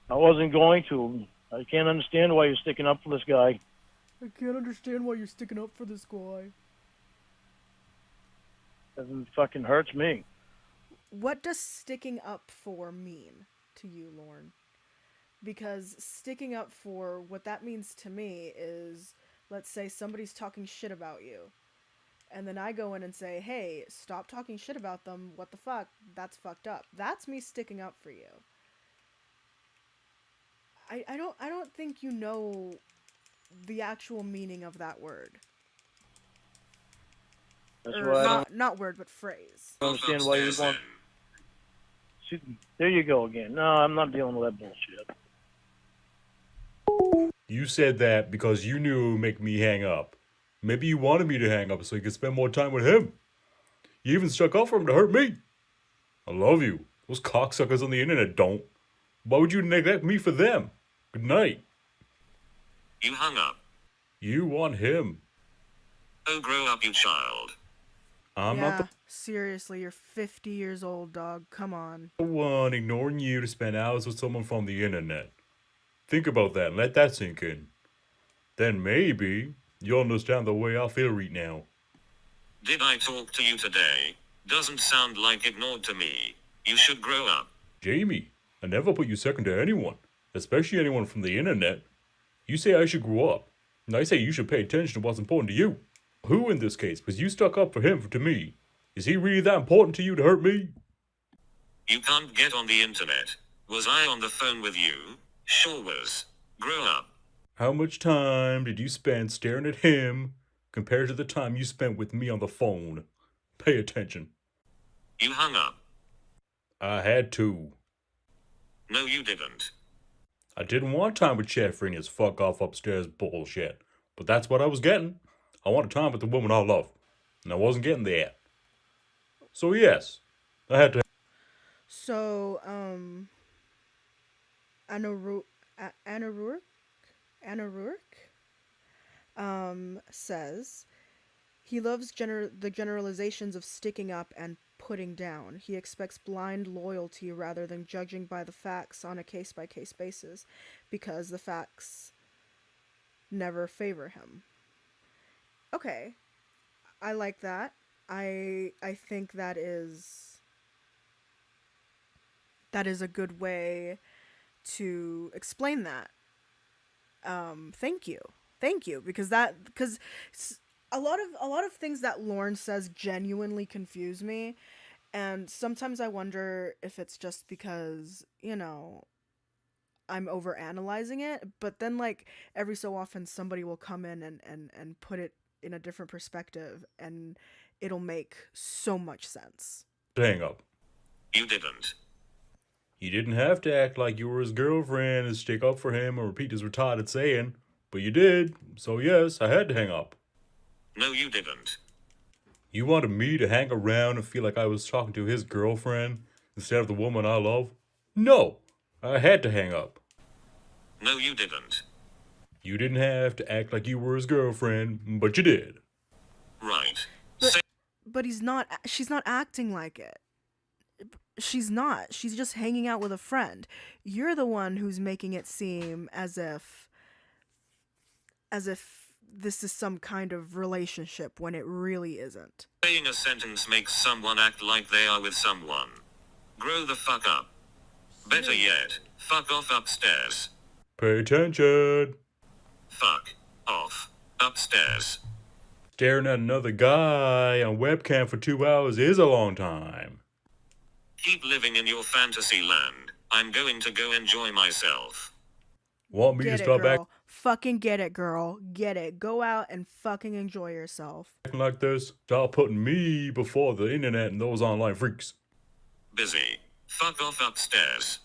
I wasn't going to. I can't understand why you're sticking up for this guy. I can't understand why you're sticking up for this guy. It fucking hurts me. What does sticking up for mean to you, Lorne? Because sticking up for, what that means to me is, let's say somebody's talking shit about you. And then I go in and say, hey, stop talking shit about them. What the fuck? That's fucked up. That's me sticking up for you. I don't think you know the actual meaning of that word. That's Or why I don't not word, but phrase. understand why you want. See, there you go again. No, I'm not dealing with that bullshit. You said that because you knew it would make me hang up. Maybe you wanted me to hang up so you could spend more time with him. You even stuck up for him to hurt me. I love you. Those cocksuckers on the internet don't. Why would you neglect me for them? Good night. You hung up. You want him. Oh, grow up, you child. I'm yeah, not the seriously, you're 50 years old, dog. Come on. one ignoring you to spend hours with someone from the internet. Think about that and let that sink in. Then maybe you'll understand the way I feel right now. Did I talk to you today? Doesn't sound like ignored to me. You should grow up. Jamie, I never put you second to anyone, especially anyone from the internet. You say I should grow up, and I say you should pay attention to what's important to you. Who in this case? Because you stuck up for him to me. Is he really that important to you to hurt me? You can't get on the internet. Was I on the phone with you? Sure was. Grow up. How much time did you spend staring at him compared to the time you spent with me on the phone. Pay attention. You hung up. I had to. No, you didn't. I didn't want time with Jeffrey and his fuck off upstairs bullshit, but that's what I was getting. I wanted time with the woman I love, and I wasn't getting there. So yes, I had to. So, Anna Ru- Anna Rourke, says he loves the generalizations of sticking up and putting down. He expects blind loyalty rather than judging by the facts on a case by case basis, because the facts never favor him. Okay, I like that. I think that is a good way to explain that. Thank you, because a lot of things that Lorne says genuinely confuse me, and sometimes I wonder if it's just because I'm over analyzing it. But then, like, every so often somebody will come in and put it in a different perspective, and it'll make so much sense. Hang up. You didn't. You didn't have to act like you were his girlfriend and stick up for him or repeat his retarded saying, but you did, so yes, I had to hang up. No, you didn't. You wanted me to hang around and feel like I was talking to his girlfriend instead of the woman I love? No, I had to hang up. No, you didn't. You didn't have to act like you were his girlfriend, but you did. Right. But she's not acting like it. She's not. She's just hanging out with a friend. You're the one who's making it seem as if this is some kind of relationship when it really isn't. Saying a sentence makes someone act like they are with someone. Grow the fuck up. Better yet, fuck off upstairs. Pay attention. Fuck off upstairs. Staring at another guy on webcam for 2 hours is a long time. Keep living in your fantasy land. I'm going to go enjoy myself. Want me Get to it, start girl. Fucking get it, girl. Get it. Go out and fucking enjoy yourself. acting like this? Stop putting me before the internet and those online freaks. Busy. Fuck off upstairs.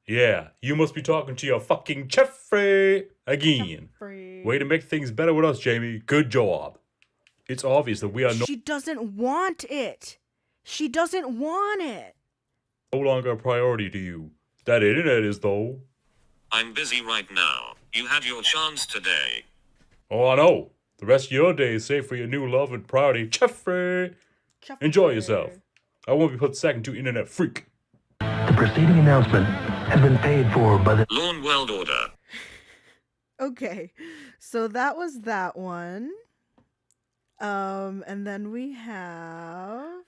Yeah, you must be talking to your fucking Jeffrey again. Free. Way to make things better with us, Jamie. Good job. It's obvious that we are She doesn't want it. She doesn't want it. no longer a priority to you. That internet is, though. I'm busy right now. You had your chance today. Oh, I know. The rest of your day is safe for your new love and priority, Jeffrey. Enjoy yourself. I won't be put second to internet freak. The preceding announcement has been paid for by the Lorne World Order. Okay, so that was that one. And then we have...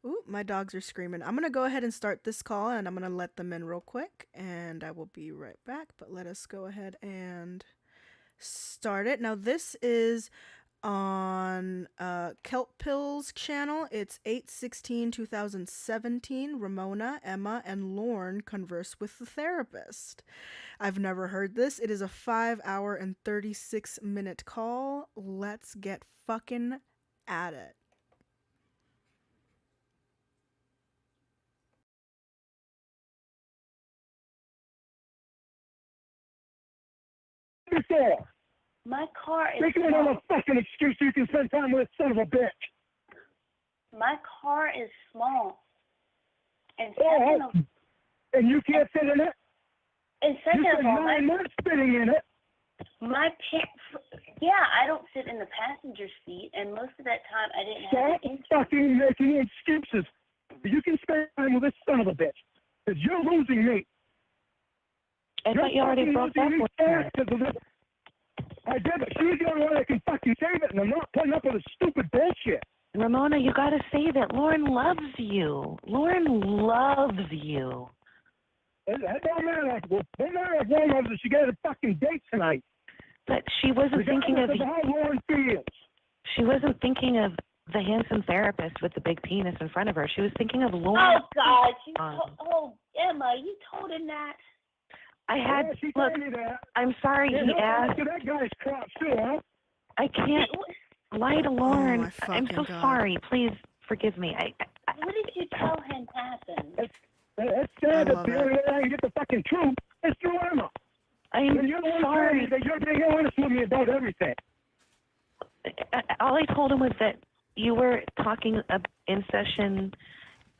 Ooh, my dogs are screaming. I'm going to go ahead and start this call, and I'm going to let them in real quick, and I will be right back. But let us go ahead and start it. Now, this is on Kelp Pill's channel. It's 8/16/2017. Ramona, Emma, and Lorne converse with the therapist. I've never heard this. It is a 5-hour and 36-minute call. Let's get fucking at it. before. My car is Making small. another fucking excuse so you can spend time with this son of a bitch. My car is small. And Oh, second of, and you can't sit in it? and You second spend of all, 9 months sitting in it. yeah, I don't sit in the passenger seat, and most of that time I didn't have Stop an fucking making excuses. You can spend time with this son of a bitch. Because you're losing me. I thought you already broke up with her. I did, but she's the only one that can fucking save it, and I'm not putting up with this stupid bullshit. Ramona, you gotta say that Lorne loves you. Lorne loves you. That don't matter. Well, don't matter if one loves her. She got a fucking date tonight. But she wasn't thinking of how Lauren feels. she wasn't thinking of the handsome therapist with the big penis in front of her. She was thinking of Lorne. Oh, God. Emma, you told him that. I had Yeah, she look. told me that. I'm sorry Yeah, he no, asked. look at that guy's crotch too, huh? I can't. lie to Oh Lorne. my I'm fucking so god. sorry. Please forgive me. What did you tell him happened? It's I sad that love the only way I can get the fucking truth is through Emma. I'm And you're the one sorry. that you're being honest with me about everything. All I told him was that you were talking in session,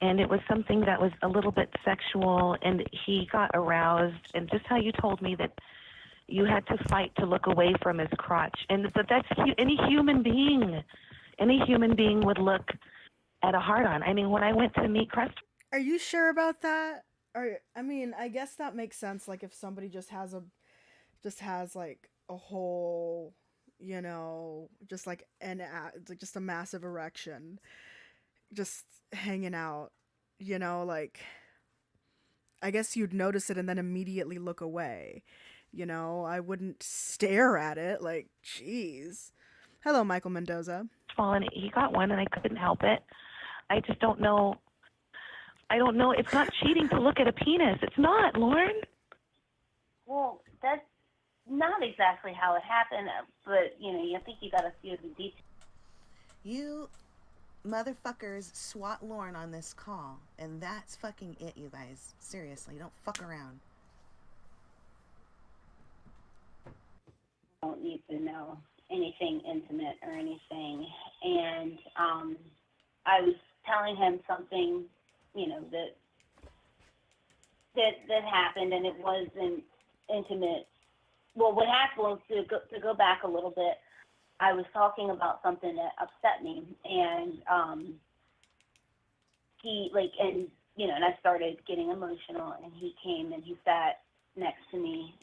and it was something that was a little bit sexual, and he got aroused, and just how you told me that you had to fight to look away from his crotch, and that's any human being would look at a hard-on. I mean, when I went to meet Crest, Are you sure about that? Or I mean, I guess that makes sense. Like if somebody just has like a whole, you know, just like just a massive erection, just hanging out, you know, like I guess you'd notice it and then immediately look away. You know, I wouldn't stare at it. Like, jeez. Hello, Michael Mendoza. and he got one, and I couldn't help it. I just don't know. I don't know. It's not cheating to look at a penis. It's not, Lorne. Well, that's not exactly how it happened, but, you know, I think you got a few of the details. You motherfuckers swat Lorne on this call, and that's fucking it, you guys. Seriously, don't fuck around. Don't need to know anything intimate or anything. And I was telling him something, you know, that happened, and it wasn't intimate. Well, what happened was, to go back a little bit, I was talking about something that upset me, and he, like, and, you know, and I started getting emotional, and he came and he sat next to me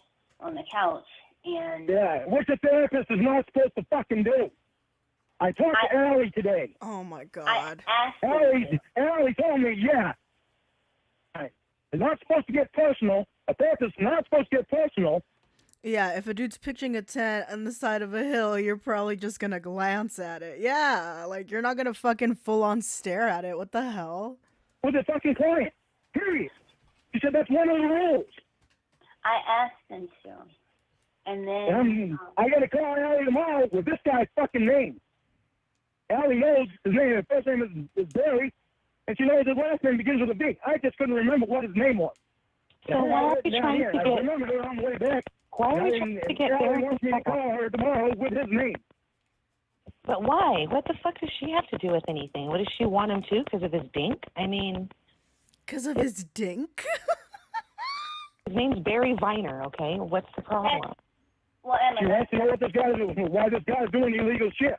on the couch, and... Yeah, what the therapist is not supposed to fucking do. I talked to Allie today. Oh my god. I asked him Allie told me, yeah. It's not supposed to get personal. A therapist is not supposed to get personal. Yeah, if a dude's pitching a tent on the side of a hill, you're probably just gonna glance at it. Yeah, like you're not gonna fucking full on stare at it. What the hell? With the fucking client. Period. She said that's one of the rules. I asked him to. And then... And I got to call Allie tomorrow with this guy's fucking name. Allie knows his name. His first name is Barry, and she knows his last name begins with a B. I just couldn't remember what his name was. So why are you trying to I get? remembered it on the way back. Why are you trying to get Allie Barry wants me to call her tomorrow with his name. But why? What the fuck does she have to do with anything? What does she want him to? Because of his dink? I mean, Because of his dink? his name's Barry Viner. Okay, what's the problem? Well, She Emma, wants to know what this guy is, why this guy's doing illegal shit.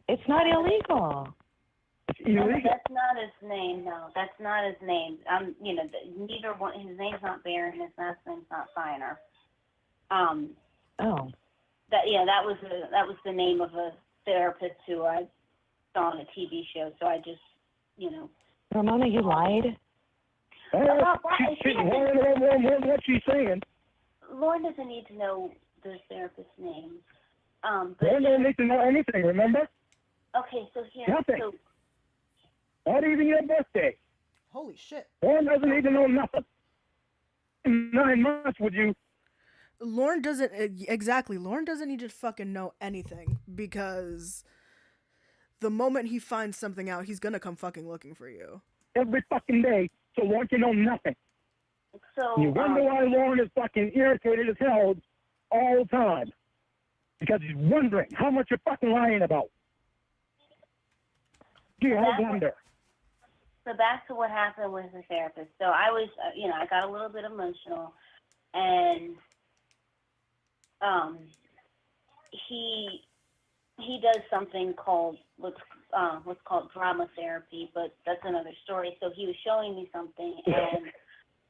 It's not illegal. It's illegal. that's not his name. No, that's not his name. You know, neither one. His name's not Barry, and his last name's not Finer. Oh. That was the name of a therapist who I saw on a TV show. So I just, you know. Ramona, you lied? She's lying about what she's saying. Lorne doesn't need to know the therapist's name. They But don't need to know anything, remember? okay, so here, Nothing. so Not even your birthday. Holy shit. Lorne doesn't need to know nothing. 9 months with you. Lorne doesn't exactly. Lorne doesn't need to fucking know anything because the moment he finds something out, he's gonna come fucking looking for you. Every fucking day, so won't you know nothing? You wonder why Lorne is fucking irritated as hell all the time. Because he's wondering how much you're fucking lying about. Gee, I wonder. So back to what happened with the therapist. So I was, I got a little bit emotional, and he does something called what's called drama therapy, but that's another story. So he was showing me something, and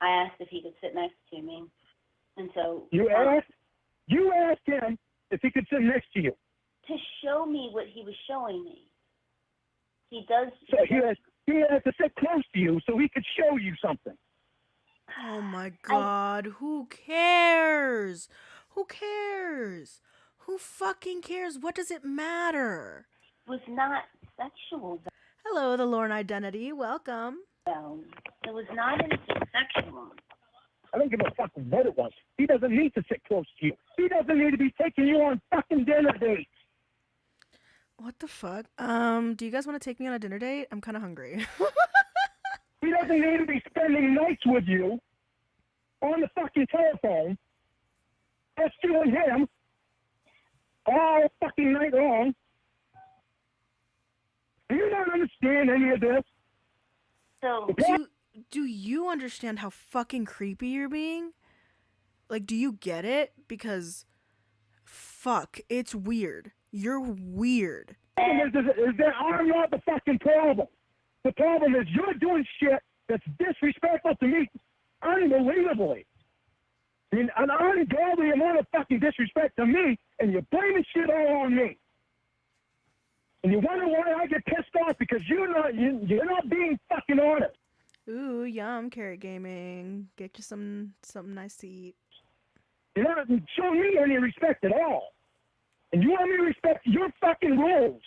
I asked if he could sit next to me, and so You asked him if he could sit next to you. to show me what he was showing me. He does. So he has to sit close to you so he could show you something. Oh my god, who cares? Who cares? Who fucking cares? What does it matter? Was not sexual. Hello, the Lorne Identity. Welcome. Though. It was not anything sexual. I don't give a fuck what it was. He doesn't need to sit close to you. He doesn't need to be taking you on fucking dinner dates. What the fuck? Do you guys want to take me on a dinner date? I'm kind of hungry. He doesn't need to be spending nights with you on the fucking telephone. Just you and him all fucking night long. Do you not understand any of this? So, Do you understand how fucking creepy you're being? Like, do you get it? Because, fuck, it's weird. You're weird. Is that I'm not the fucking problem. The problem is you're doing shit that's disrespectful to me unbelievably. I mean, an ungodly amount of fucking disrespect to me, and you're blaming shit all on me. And you wonder why I get pissed off because you're not being fucking honest. Ooh, yum, Carrot Gaming. Get you something nice to eat. You're not showing me any respect at all. And you want me to respect your fucking rules.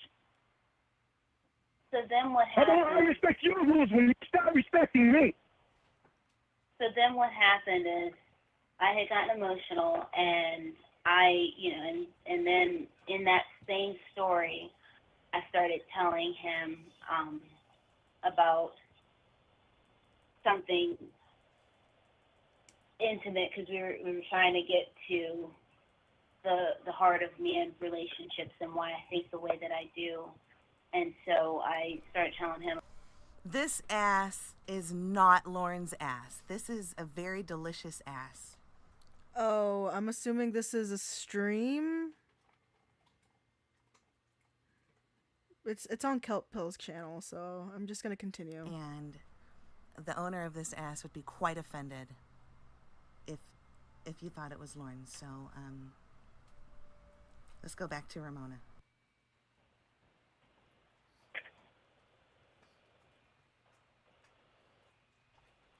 so then what How about I happened? respect your rules when you start respecting me? So then what happened is I had gotten emotional, and and then in that same story, I started telling him about something intimate because we were trying to get to the heart of me and relationships and why I think the way that I do. And so I started telling him. This ass is not Lauren's ass. This is a very delicious ass. Oh, I'm assuming this is a stream? It's on Kelp Pill's channel, so I'm just gonna continue. And the owner of this ass would be quite offended if you thought it was Lorne. So, let's go back to Ramona.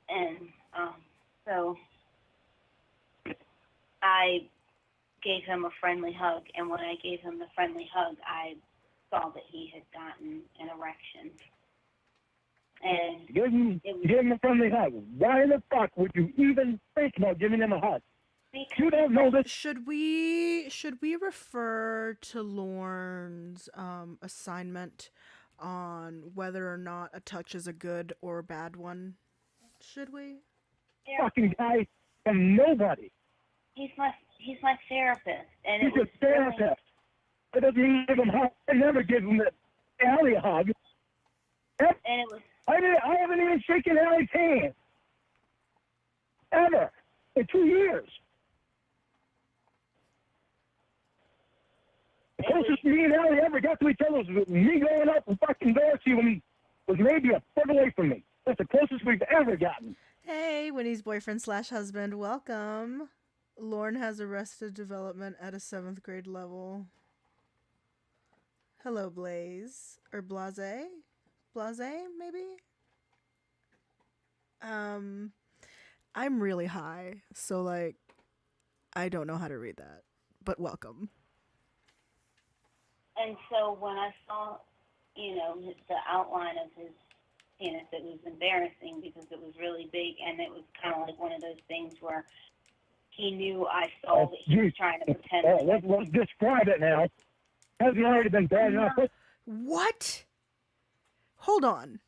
And so I gave him a friendly hug, and when I gave him the friendly hug, I saw that he had gotten an erection. And Give him a friendly hug. Why the fuck would you even think about giving him a hug? You don't know this. Should we refer to Lorne's assignment on whether or not a touch is a good or a bad one? Should we? Fucking guy from nobody. he's my therapist, and He's it was a therapist. It doesn't mean give him a hug. I never give him Allie a hug. and it was I haven't even shaken Allie's hand. Ever. In 2 years. The closest me and Allie ever got to each other was me going up and fucking Darcy when he was maybe a foot away from me. That's the closest we've ever gotten. Hey, Winnie's boyfriend/husband, welcome. Lorne has Arrested Development at a 7th grade level. Hello, Blaze. Or Blase? Blase, maybe? I'm really high, so, like, I don't know how to read that. But welcome. And so when I saw, the outline of his penis, it was embarrassing because it was really big, and it was kind of like one of those things where he knew I saw that he was trying to pretend. Let's describe it now. Hasn't already been bad enough. What? Hold on.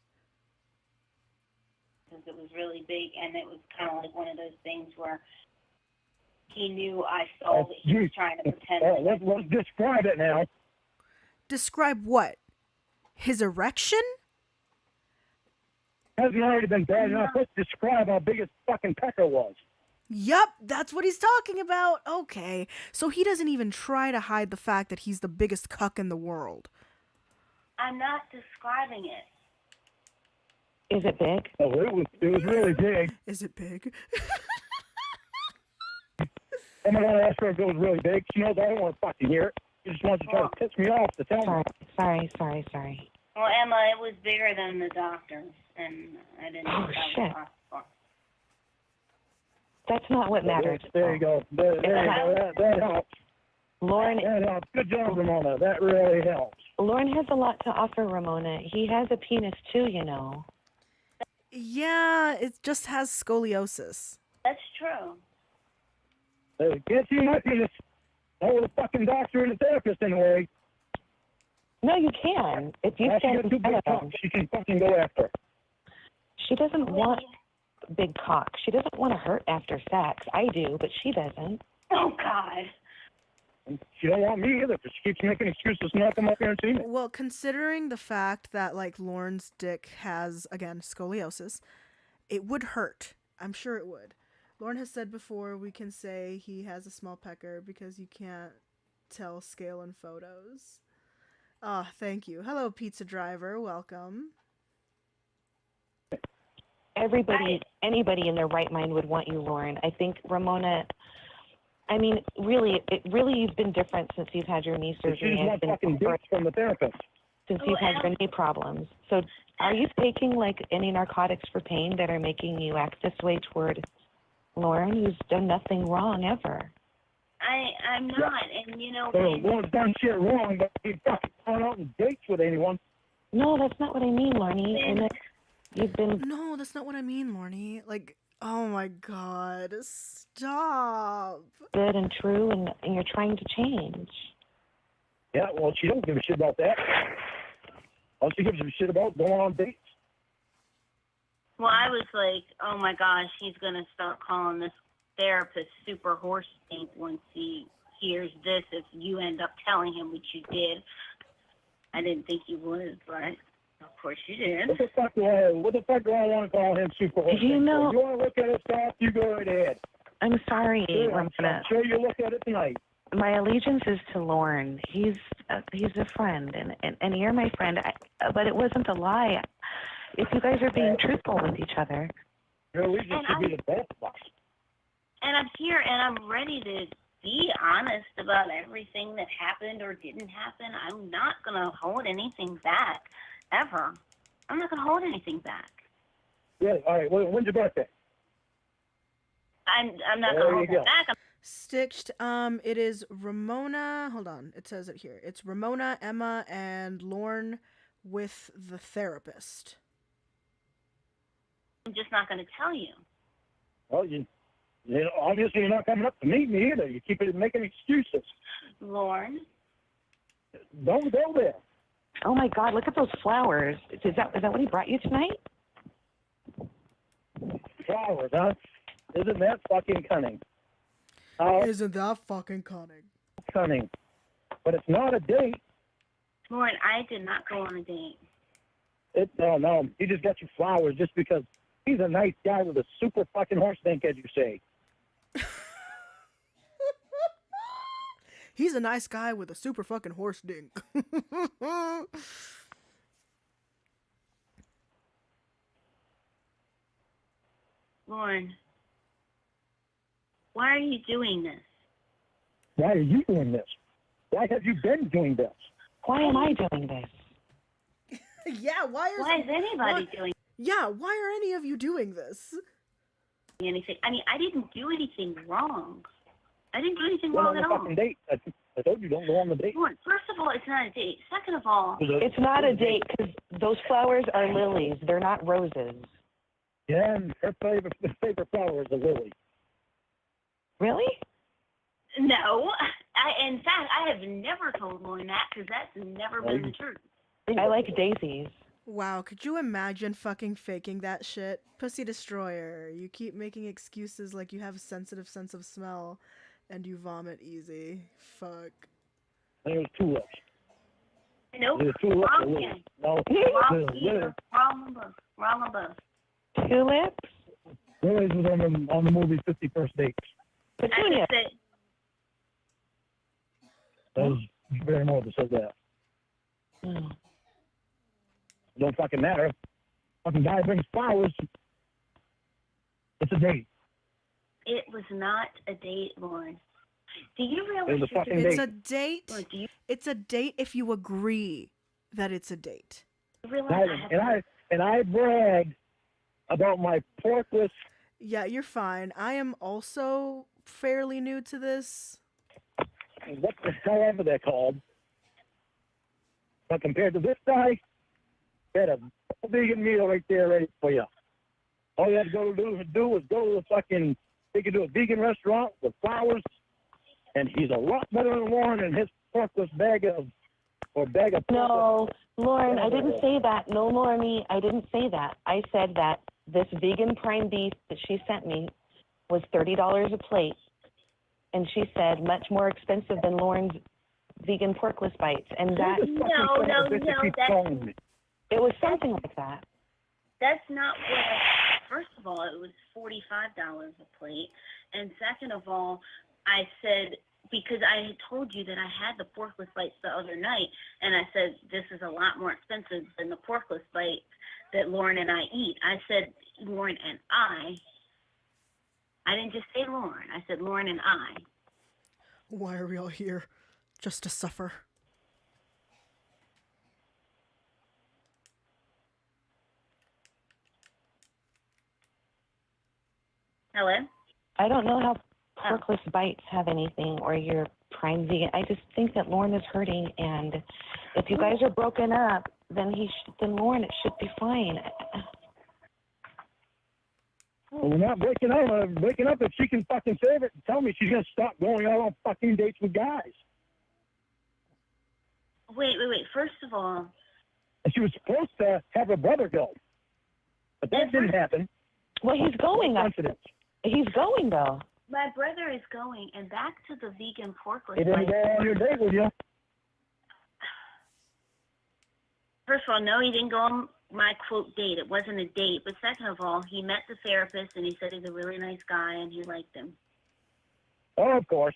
Because it was really big, and it was kind of like one of those things where he knew I saw that he was trying to pretend. Let's describe it now. Describe what? His erection? Hasn't already been bad enough. Let's describe how big his fucking pecker was. Yup, that's what he's talking about. Okay, so he doesn't even try to hide the fact that he's the biggest cuck in the world. I'm not describing it. Is it big? Oh, it was really big. Is it big? I'm going to ask her if it was really big. She knows I don't want to fucking hear it. She just wants to try to piss me off to tell me. Sorry. Well, Emma, it was bigger than the doctor's, and I didn't think that shit. was possible. That's not what matters. There you go. There you go. That helps. Lauren, That helps. Good job, Ramona. That really helps. Lauren has a lot to offer, Ramona. He has a penis too, Yeah, it just has scoliosis. That's true. Can't see my penis. Oh, the fucking doctor and the therapist in the way. No, you can. If you Now she stand got in two front big of him. cocks. She can fucking go after. She doesn't want big cock. She doesn't want to hurt after sex. I do, but she doesn't. Oh, God. She don't want me either, because she keeps making excuses not to come up here and see me. Well, considering the fact that like Lorne's dick has again scoliosis, it would hurt. I'm sure it would. Lorne has said before we can say he has a small pecker because you can't tell scale in photos. Ah, thank you. Hello, pizza driver. Welcome. Anybody in their right mind would want you, Lauren. I think Ramona. I mean, really, you've been different since you've had your knee She surgery. just wants fucking dicks from the therapist. Since you've had your knee problems. So, are you taking like any narcotics for pain that are making you act this way toward Lauren, who's done nothing wrong ever? I'm not, and you know. So Lauren's done shit wrong, but he's fucking going out on dates with anyone. No, that's not what I mean, Lorne. And you've been. No, that's not what I mean, Lorne. Like, oh my God, stop. Good and true, and you're trying to change. Yeah, well, she don't give a shit about that. All she gives a shit about going on dates. Well, I was like, oh my gosh, he's gonna start calling this therapist super horse stink once he hears this. If you end up telling him what you did, I didn't think you would, but of course you did. What the fuck do I want to call him super horse? You know, you want to look at it, Scott? You go right ahead. I'm sorry, Sure, I'm Ramona. sure you look at it tonight. My allegiance is to Lorne. He's a friend, and you're my friend. But it wasn't a lie. If you guys are being truthful with each other. Your allegiance should be the both of us. And I'm here, and I'm ready to be honest about everything that happened or didn't happen. I'm not going to hold anything back, ever. I'm not going to hold anything back. Yeah, all right. When's your birthday? I'm not going to hold it back. Stitched, it is Ramona, hold on, it says it here. It's Ramona, Emma, and Lorne with the therapist. I'm just not going to tell you. Well, you know, obviously you're not coming up to meet me either. You keep making excuses. Lorne? Don't go there. Oh my God! Look at those flowers. Is that what he brought you tonight? Flowers, huh? Isn't that fucking cunning? Isn't that fucking cunning? Cunning. But it's not a date. Lorne, I did not go on a date. No. He just got you flowers just because he's a nice guy with a super fucking horse stink, as you say. He's a nice guy with a super fucking horse dink. Lorne, why are you doing this? Why are you doing this? Why have you been doing this? Why am I doing this? Yeah, why is anybody doing Yeah, why are any of you doing this? anything? I mean, I didn't do anything wrong. I didn't do anything Go wrong on at a all. fucking date. I told you don't go on the date. Lorne, first of all, it's not a date. Second of all, It's not a date because those flowers are lilies. They're not roses. Yeah, and her favorite flower is a lily. Really? no. In fact, I have never told Lorne that because that's never been the truth. I like daisies. Wow, could you imagine fucking faking that shit? Pussy destroyer. You keep making excuses like you have a sensitive sense of smell and you vomit easy. Fuck. I think it was tulips. Nope. It was tulips or Wrong lilies. again. No, Wrong lilies. either. Wrong above. Tulips? Lilies was on the movie 50 First Dates. I Petunia. just said, That was very more that said that. Oh. It don't fucking matter. Fucking guy brings flowers. It's a date. it was not a date, Lorne. Do you realize It was a fucking It's date. a date. Lorne, do you It's a date if you agree that it's a date. realize I have And I bragged about my porkless. Yeah, you're fine. I am also fairly new to this. What the hell ever they're called. But compared to this guy, they had a vegan meal right there ready for you. All you had to do was go to the fucking, they could do a vegan restaurant with flowers, and he's a lot better than Lorne and his porkless bag of or bag of No, Lauren, I didn't say that. No, Lauren, I didn't say that. I said that this vegan prime beef that she sent me was $30 a plate. And she said much more expensive than Lauren's vegan porkless bites. And that, No, it was something like that. that's not what first of all, it was $45 a plate. And second of all, I said, because I had told you that I had the porkless bites the other night, and I said, this is a lot more expensive than the porkless bites that Lauren and I eat. I said, Lauren and I didn't just say Lauren. I said Lauren and I. Why are we all here? Just to suffer. Hello? I don't know how porkless bites have anything, or your prime vegan. I just think that Lauren is hurting, and if you guys are broken up, then then Lauren, it should be fine. Well, we're not breaking up. Breaking up if she can fucking save it and tell me she's gonna stop going out on fucking dates with guys. Wait. First of all, And she was supposed to have her brother go, but that didn't happen. Well, he's going. Coincidence. He's going, though. my brother is going, and back to the vegan porkless He didn't bites. go on your date with you. First of all, no, he didn't go on my quote date. It wasn't a date. But second of all, he met the therapist, and he said he's a really nice guy, and he liked him. Oh, of course.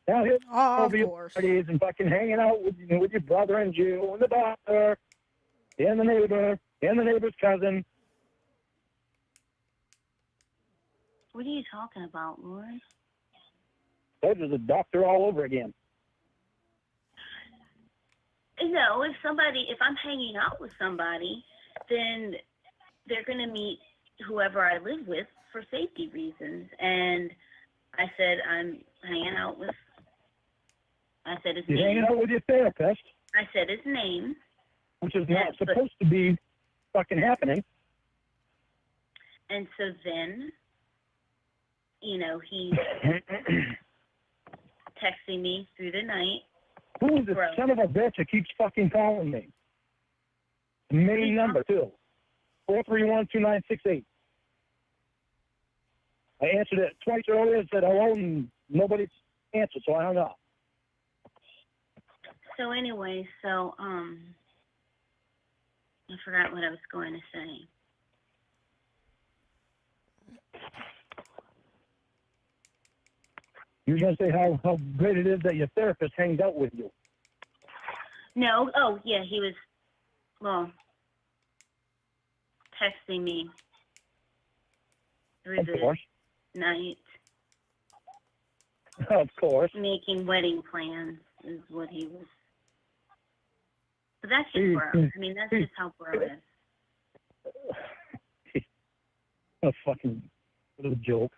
Now he'll Of over your course. parties and fucking hanging out with your brother and you and the doctor and the neighbor and the neighbor's cousin. What are you talking about, Lori? That was a doctor all over again. No, if I'm hanging out with somebody, then they're going to meet whoever I live with for safety reasons. And I said, I'm hanging out with, I said his You're name. hanging out with your therapist, I said his name. which is not Yeah, but- supposed to be fucking happening. And so then, he's texting me through the night. Who is this Bro. son of a bitch that keeps fucking calling me? The main number, too. 431-2968. I answered it twice earlier and said hello, and nobody answered, so I hung up. So anyway, I forgot what I was going to say. You were going to say how great it is that your therapist hangs out with you. No, yeah, he was, texting me through Of the course. night, Of course. making wedding plans is what he was. But that's just Mm, bro. mm, I mean, that's just how bro is. A fucking little joke.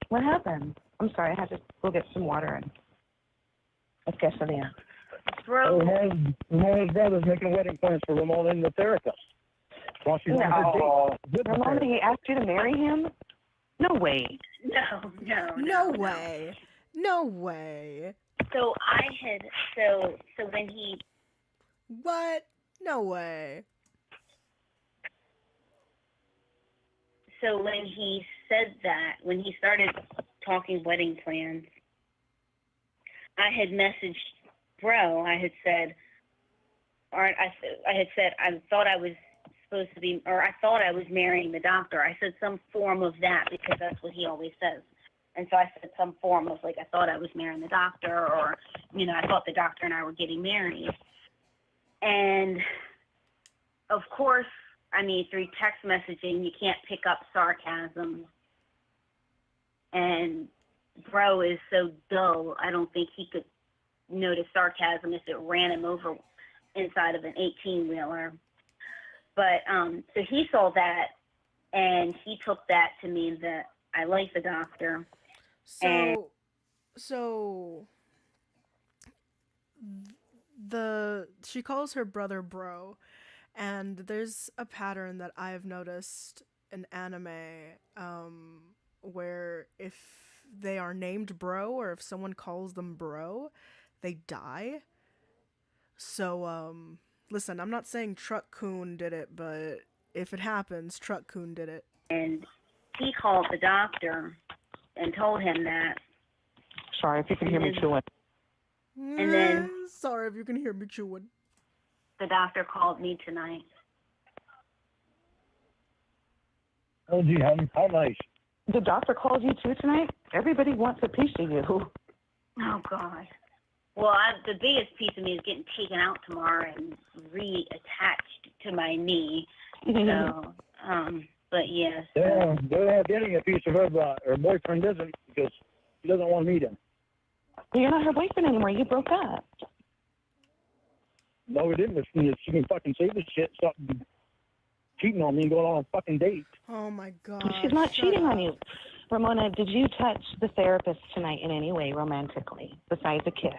What happened? I'm sorry, I had to go get some water and let's get some in. Bro, Ramona's brother's making wedding plans for Ramona and the therapist. While she's on her date with the Ramona, therapist. he asked you to marry him? No way. No way. No way. So I had, so when he, What? No way. so when he said that, when he started talking wedding plans, I had messaged bro. I had said, I thought I was supposed to be, or I thought I was marrying the doctor. I said some form of that because that's what he always says. And so I said some form of like, I thought I was marrying the doctor, or, I thought the doctor and I were getting married. And of course, through text messaging, you can't pick up sarcasm. And bro is so dull, I don't think he could notice sarcasm if it ran him over inside of an 18-wheeler. But so he saw that, and he took that to mean that I like the doctor. So she calls her brother bro, and there's a pattern that I've noticed in anime, where if they are named bro, or if someone calls them bro, they die. So, listen, I'm not saying Truck Coon did it, but if it happens, Truck Coon did it. And he called the doctor and told him that. Sorry if you can hear me chewing. And then Sorry if you can hear me chewing. the doctor called me tonight. Oh, gee, how nice. The doctor called you too tonight? Everybody wants a piece of you. Oh, God. Well, the biggest piece of me is getting taken out tomorrow and reattached to my knee. So, but yes. They're not getting a piece of her, but her boyfriend isn't because he doesn't want to meet him. You're not her boyfriend anymore. You broke up. No, we didn't. She can fucking say this shit. Stop cheating on me and going on a fucking date. Oh my God. She's not shut cheating up. on you. Ramona, did you touch the therapist tonight in any way romantically, besides a kiss?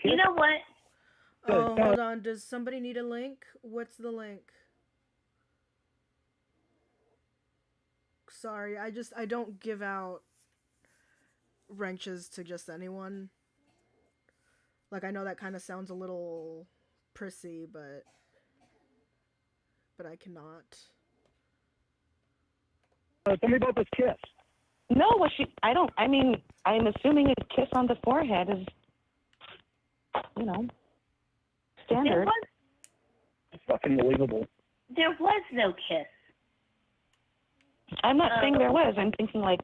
You know what? Oh, hold on. Does somebody need a link? What's the link? Sorry, I don't give out wrenches to just anyone. Like, I know that kind of sounds a little prissy, but I cannot. Tell me about this kiss. No, well, I'm assuming a kiss on the forehead is, standard. It's fucking believable. There was no kiss. I'm not saying there was. I'm thinking, like,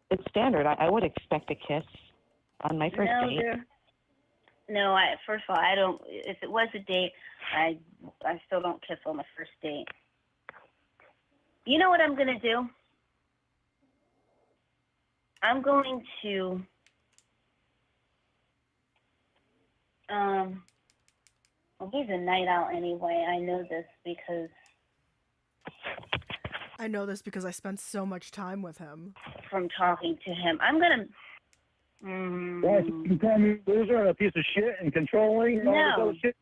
it's standard. I would expect a kiss on my first date. No, first of all, I don't. If it was a date, I still don't kiss on the first date. You know what I'm gonna do? I'm going to well, he's a night out anyway. I know this because I spent so much time with him. From talking to him. I'm gonna Right, you call me loser and a piece of shit and controlling and all this other shit?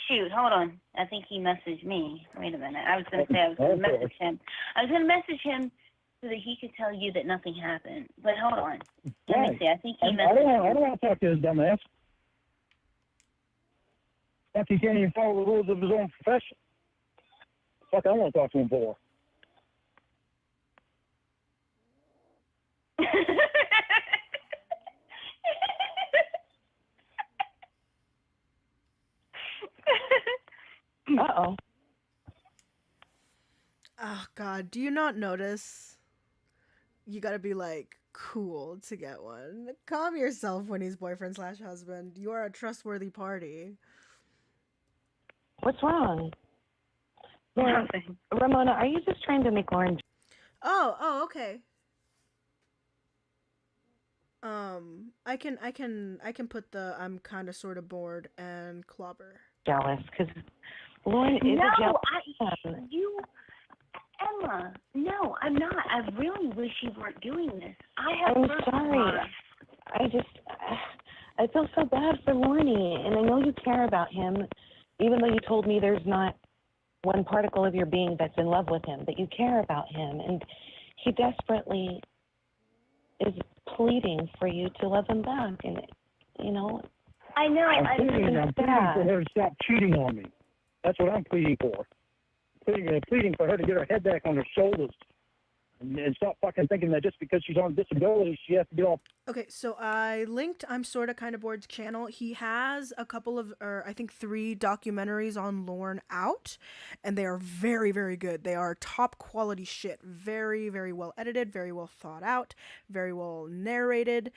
Shoot, hold on. I think he messaged me. Wait a minute. I was going to say I was going to message him. I was going to message him so that he could tell you that nothing happened. But hold on. Let me see. I think he messaged me. I don't want to talk to his dumb ass. After he can't even follow the rules of his own profession. Fuck, I want to talk to him for. Uh-oh. Oh, God. Do you not notice? You gotta be, like, cool to get one. Calm yourself when he's boyfriend / husband. You are a trustworthy party. What's wrong? Lauren, Ramona, are you just trying to make Lauren... Oh, okay. I can put the I'm kind of sort of bored and clobber. jealous? Because Lauren is a jealous person. Emma, no, I'm not. I really wish you weren't doing this. I'm sorry. I feel so bad for Lorne, and I know you care about him, even though you told me there's not one particle of your being that's in love with him, but you care about him, and he desperately is pleading for you to love him back, and, I know. I'm pleading for her to stop cheating on me. That's what I'm pleading for. Pleading for her to get her head back on her shoulders and stop fucking thinking that just because she's on disability, she has to get off. Okay, so I linked I'm Sorta Kinda Bored's channel. He has a couple of, or I think 3 documentaries on Lorne out, and they are very, very good. They are top quality shit. Very, very well edited, very well thought out, very well narrated.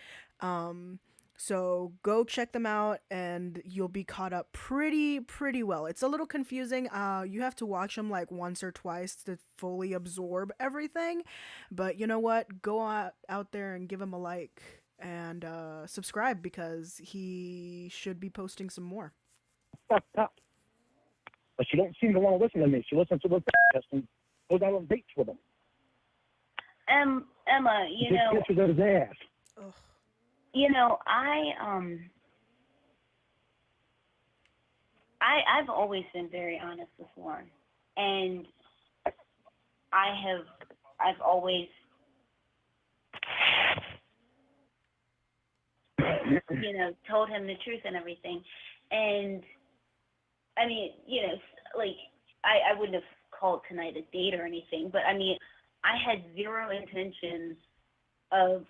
So go check them out and you'll be caught up pretty well. It's a little confusing. You have to watch them like once or twice to fully absorb everything. But you know what? Go out there and give him a like and subscribe because he should be posting some more. Fucked up. But she don't seem to want to listen to me. She listens to the podcast and goes out on dates with him. Emma, you know. Just pictures of his ass. Ugh. You know, I've always been very honest with Lorne, and I've always told him the truth and everything. And I mean, like I wouldn't have called tonight a date or anything, but I mean, I had zero intentions of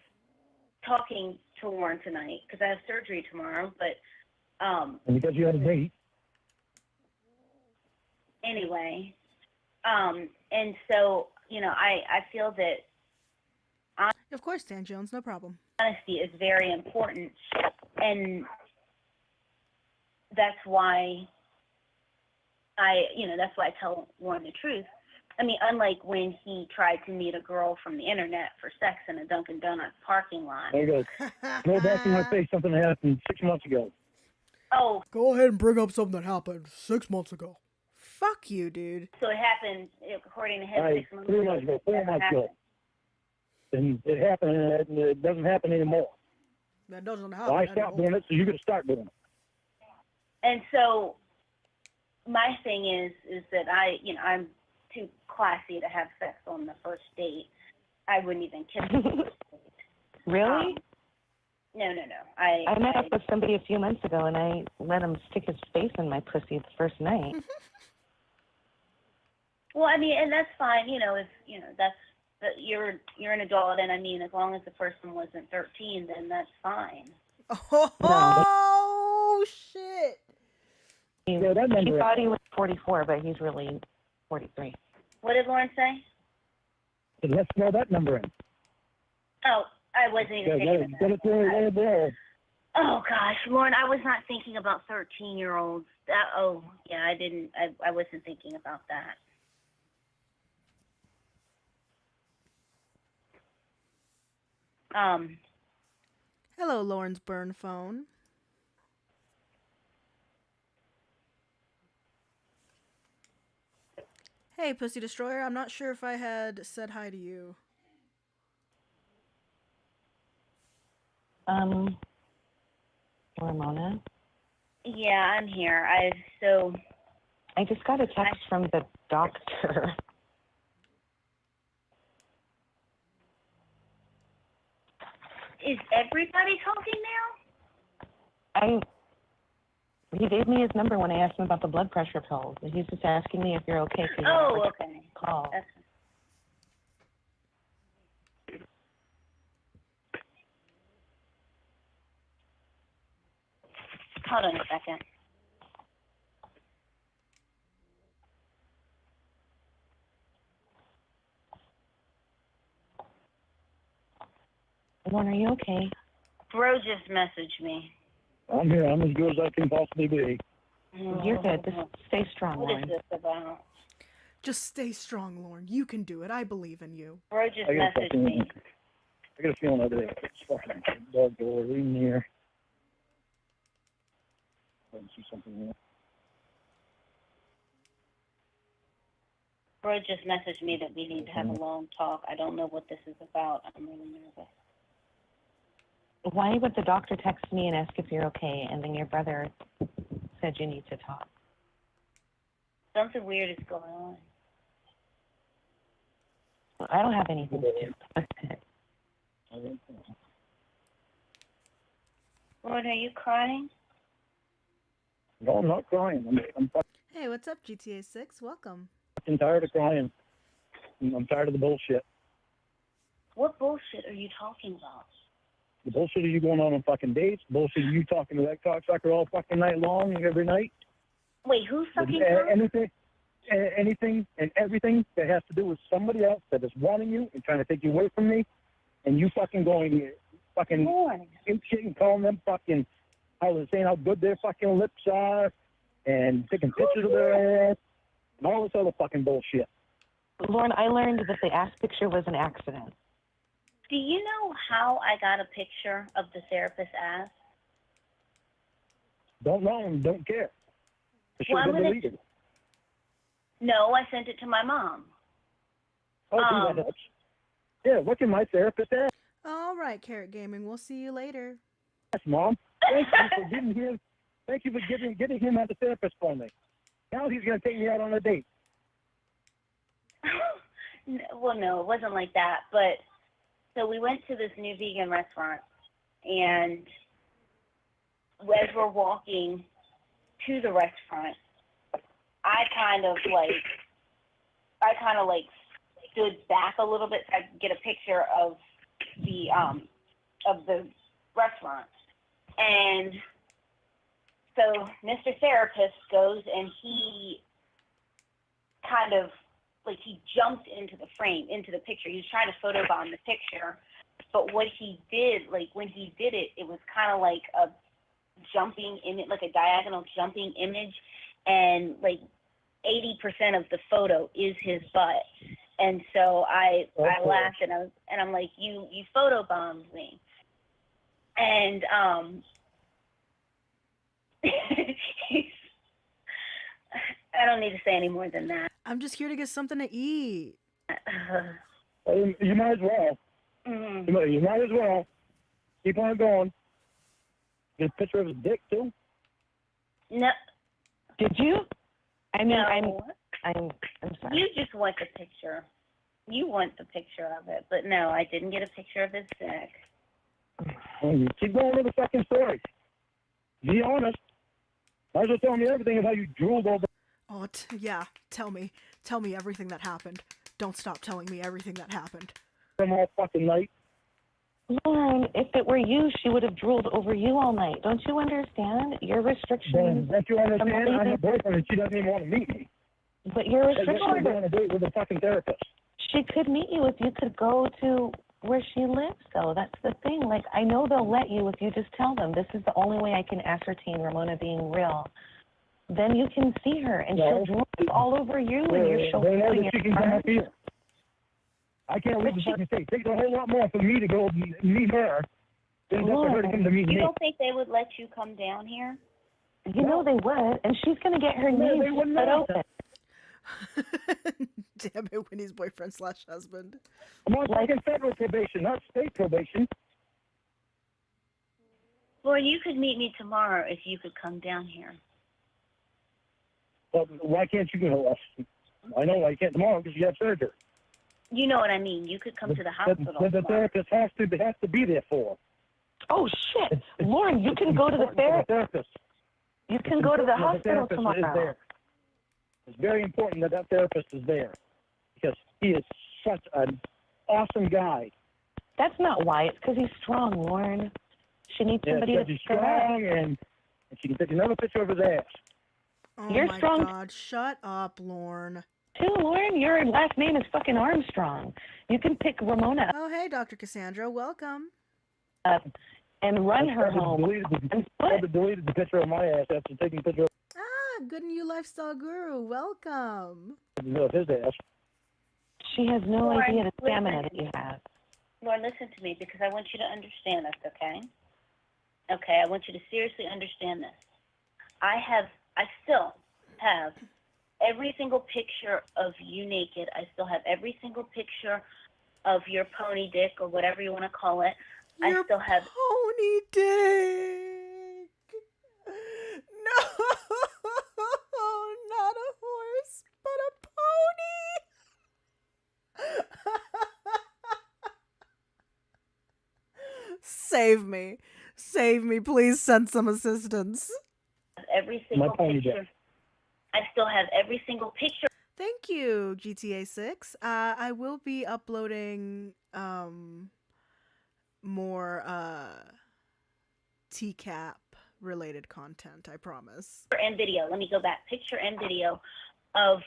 talking to Lorne tonight because I have surgery tomorrow. But And because you had a date. anyway, and so I feel that Of course, Dan Jones, no problem. honesty is very important, and that's why that's why I tell Lorne the truth. I mean, unlike when he tried to meet a girl from the internet for sex in a Dunkin' Donuts parking lot. There you go. Go back in my face something that happened 6 months ago. Oh, Go ahead and bring up something that happened 6 months ago. Fuck you, dude. so it happened, according to him, Right, 6 months 3 ago. months ago, 4 Never months ago. happened. And it happened, and it doesn't happen anymore. That doesn't So happen I stopped anymore. doing it, so you got to start doing it. And so my thing is that I'm too classy to have sex on the first date. I wouldn't even kiss him. Really? No. I met up with somebody a few months ago, and I let him stick his face in my pussy the first night. Well, I mean, and that's fine. If that you're an adult, and I mean, as long as the person wasn't 13, then that's fine. Oh, shit. Yeah, that He number. thought he was 44, but he's really 43. What did Lorne say? So let's throw that number in. Oh, I wasn't even Yeah, thinking get of it through there. Oh gosh, Lorne, I was not thinking about 13-year-olds. I didn't. I wasn't thinking about that. Hello, Lauren's burn phone. Hey, Pussy Destroyer, I'm not sure if I had said hi to you. Ramona? Yeah, I'm here. I just got a text from the doctor. Is everybody talking now? He gave me his number when I asked him about the blood pressure pills. He's just asking me if you're okay. Oh, okay. Call. That's Hold on a second. Lauren, are you okay? Bro just messaged me. I'm here. I'm as good as I can possibly be. You're good. Just stay strong, What is Lauren. this about? Just stay strong, Lauren. You can do it. I believe in you. Bro just I got a messaged fucking, me. I got a feeling over there. It's fucking dog door in here. I see something here. Bro just messaged me that we need to have a long talk. I don't know what this is about. I'm really nervous. Why would the doctor text me and ask if you're okay, and then your brother said you need to talk? Something weird is going on. I don't have anything to do with it. Lord, are you crying? No, I'm not crying. I'm Hey, what's up, GTA 6? Welcome. fucking tired of crying. I'm tired of the bullshit. What bullshit are you talking about? The bullshit of you going on fucking dates. Bullshit of you talking to that cocksucker all fucking night long, every night. Wait, who's fucking Anything and everything that has to do with somebody else that is wanting you and trying to take you away from me, and you fucking going fucking shit and calling them fucking saying how good their fucking lips are and taking pictures of their ass and all this other fucking bullshit. Lauren, I learned that the ass picture was an accident. Do you know how I got a picture of the therapist's ass? Don't know and don't care. It should Well, have I'm been gonna- deleted. No, I sent it to my mom. Oh, that helps. Yeah, look at my therapist ass, All right, Carrot Gaming. We'll see you later. Mom. Thank you for getting him. Thank you for getting him as a therapist for me. Now he's gonna take me out on a date. Well, no, it wasn't like that. But so we went to this new vegan restaurant, and as we're walking to the restaurant, I kind of like stood back a little bit so I could get a picture of the restaurant. And so Mr. Therapist goes and he kind of like he jumped into the frame, into the picture. He was trying to photobomb the picture. But what he did, like when he did it, it was kind of like a jumping image, like a diagonal jumping image, and like 80% of the photo is his butt. And so I laughed and I'm like, you photobombed me. And I don't need to say any more than that. I'm just here to get something to eat. You might as well. Mm-hmm. You might as well. Keep on going. Get a picture of his dick, too? No. Did you? I mean, No. I'm sorry. You just want the picture. You want the picture of it. But no, I didn't get a picture of his dick. Keep going with the fucking story. Be honest. Might as well tell me everything of how you drooled over. Oh, yeah. Tell me everything that happened. Don't stop telling me everything that happened. Them all fucking night. Lorne, if it were you, she would have drooled over you all night. Don't you understand? Your restrictions. Don't you understand? from I'm a boyfriend and she doesn't even want to meet me. But your You're restrictions. going on a date with a fucking therapist. She could meet you if you could go to where she lives, though. That's the thing. Like, I know they'll let you if you just tell them, this is the only way I can ascertain Ramona being real. Then you can see her, and she'll drool all over you, and you're They know showing that she can come up here. I can't leave the fucking state. It takes a whole lot more for me to go meet her than for her to come to meet You me. don't think they would let you come down here? You know they would, and she's going to get her No, name they would split not. open. Damn it, Winnie's boyfriend/husband. I'm on fucking federal probation, not state probation. Well, you could meet me tomorrow if you could come down here. Well, why can't you go? I know why you can't tomorrow because you have surgery. You know what I mean. You could come to the hospital The tomorrow. therapist has to be there for. Oh, shit. Lauren, you can go to the therapist. You can go to the hospital therapist is tomorrow. there. It's very important that therapist is there because he is such an awesome guy. That's not why. It's because he's strong, Lauren. She needs somebody because to he's pick her up. strong and she can take another picture of his ass. Oh You're my strong. God, shut up, Lorne. Too, Lauren. Your last name is fucking Armstrong. You can pick Ramona Oh, hey, Dr. Cassandra, welcome. up and run her I home. deleted the picture of my ass after taking a picture Ah, good and you lifestyle guru, welcome. of his ass. She has no Lauren, idea the stamina listen. that you have. Lauren, listen to me because I want you to understand this, okay? Okay, I want you to seriously understand this. I still have every single picture of you naked. I still have every single picture of your pony dick or whatever you want to call it. Your I still have pony dick. No, not a horse, but a pony. Save me, please send some assistance. every single pony picture. dick. I still have every single picture. Thank you, GTA 6. I will be uploading more TCAP related content, I promise. And video. Let me go back. Picture and video of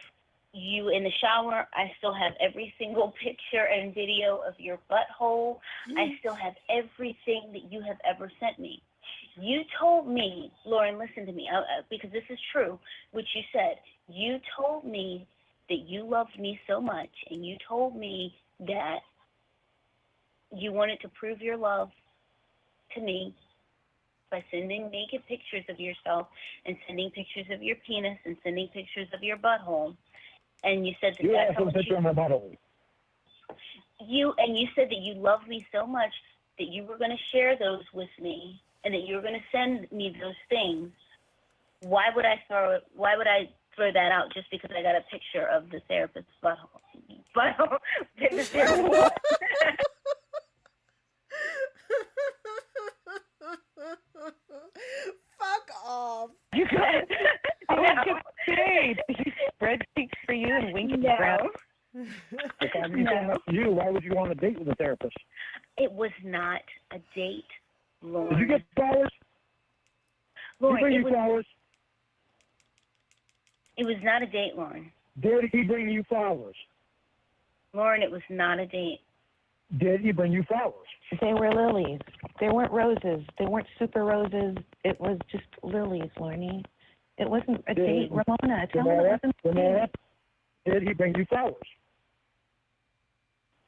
you in the shower. I still have every single picture and video of your butthole. I still have everything that you have ever sent me. You told me, Lauren, listen to me, because this is true, which you said. You told me that you loved me so much, and you told me that you wanted to prove your love to me by sending naked pictures of yourself and sending pictures of your penis and sending pictures of your butthole. And you said that You that's asked how for a much picture of my butthole. you said that you love me so much that you were going to share those with me and that you were going to send me those things. Why would I throw that out just because I got a picture of the therapist's butthole? The therapist. You got he spread cheeks for you and wink at the crowd. If I'm saying that to you, why would you want a date with a therapist? It was not a date, Lorne. Did you get flowers? Lorne, Did he bring it you was, flowers? it was not a date, Lorne. Did he bring you flowers? Lorne, it was not a date. Did he bring you flowers? They were lilies. They weren't roses. They weren't super roses. It was just lilies, Lorne. It wasn't a date, Ramona. Tell him it wasn't a date. Did he bring you flowers?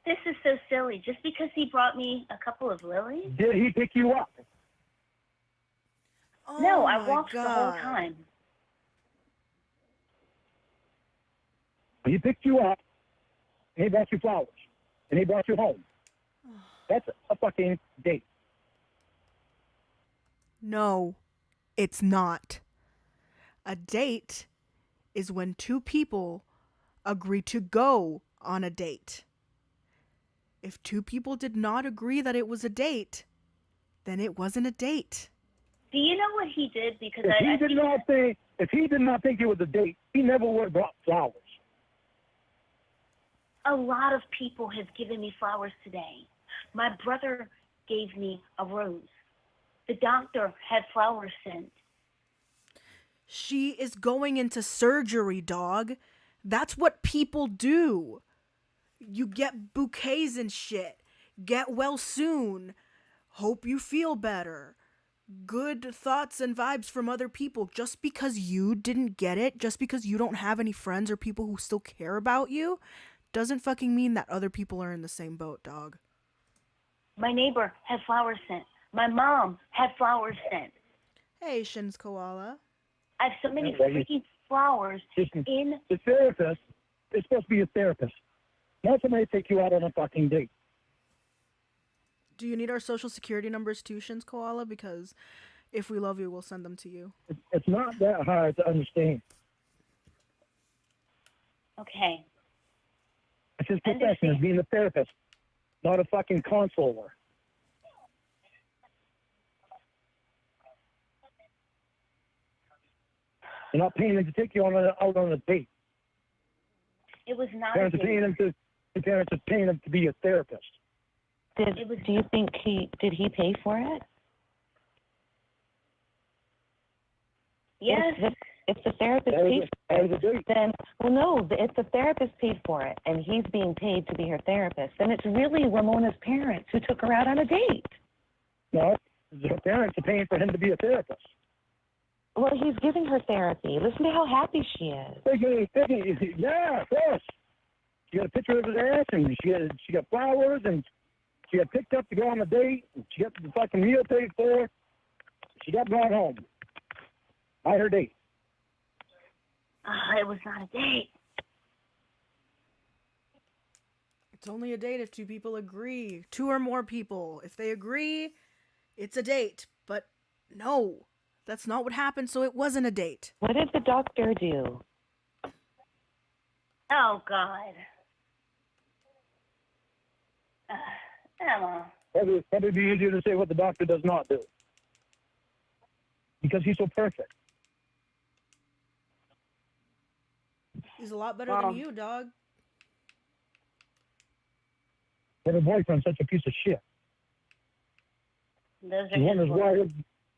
This is so silly. Just because he brought me a couple of lilies? Did he pick you up? Oh No, I my walked the whole God. time. He picked you up, and he brought you flowers, and he brought you home. That's a fucking date. No, it's not. A date is when two people agree to go on a date. If two people did not agree that it was a date, then it wasn't a date. Do you know what he did? Because If I he did not think it was a date, he never would have brought flowers. a lot of people have given me flowers today. My brother gave me a rose. The doctor had flowers sent. She is going into surgery, dog. That's what people do. You get bouquets and shit. Get well soon. Hope you feel better. Good thoughts and vibes from other people. Just because you didn't get it, just because you don't have any friends or people who still care about you, doesn't fucking mean that other people are in the same boat, dog. My neighbor had flowers sent. My mom had flowers sent. Hey, Shin's koala. I have so many freaking flowers in. The therapist is supposed to be a therapist. Not somebody to take you out on a fucking date. Do you need our social security numbers too, Shin's koala? Because if we love you, we'll send them to you. It's not that hard to understand. Okay. It's his profession as being a therapist, not a fucking consoler. You're not paying him to take you out on a date. It was not Parents a are paying date. him to. The parents are paying him to be a therapist. Do you think did he pay for it? Yes. If the therapist paid for it, then, well, no, if the therapist paid for it and he's being paid to be her therapist, then it's really Ramona's parents who took her out on a date. No, the parents are paying for him to be a therapist. Well, he's giving her therapy. Listen to how happy she is. Yeah, of course. She got a picture of his ass, and she got flowers, and she got picked up to go on a date, and she got the fucking meal paid for. She got brought home by her date. It was not a date. It's only a date if two people agree. Two or more people. If they agree, it's a date. But no, that's not what happened, so it wasn't a date. What did the doctor do? Oh, God. Emma. Probably be easier to say what the doctor does not do. Because he's so perfect. He's a lot better than you, dog. But her boyfriend's such a piece of shit. Those are She wonders his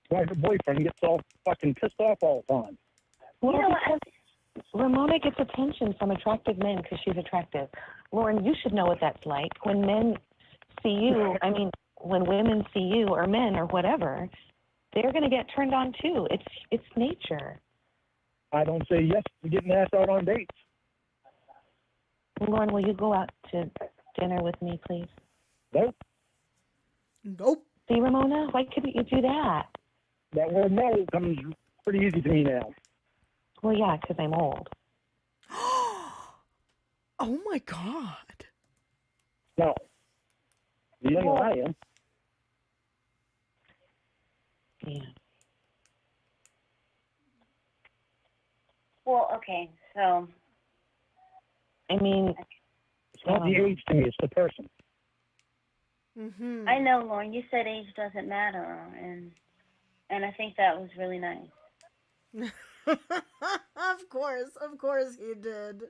why her boyfriend gets all fucking pissed off all the time. Well, Ramona gets attention from attractive men because she's attractive. Lorne, you should know what that's like. When men see you, I mean, when women see you or men or whatever, they're going to get turned on too. It's nature. I don't say yes to getting asked out on dates. Lorne, will you go out to dinner with me, please? Nope. Nope. See, Ramona, why couldn't you do that? That word no comes pretty easy to me now. Well, yeah, because I'm old. Oh my God. No. You know I am. Yeah. Well, okay, so. I mean, It's not the age to me, it's the person. Mm-hmm. I know, Lauren, you said age doesn't matter, and I think that was really nice. Of course he did.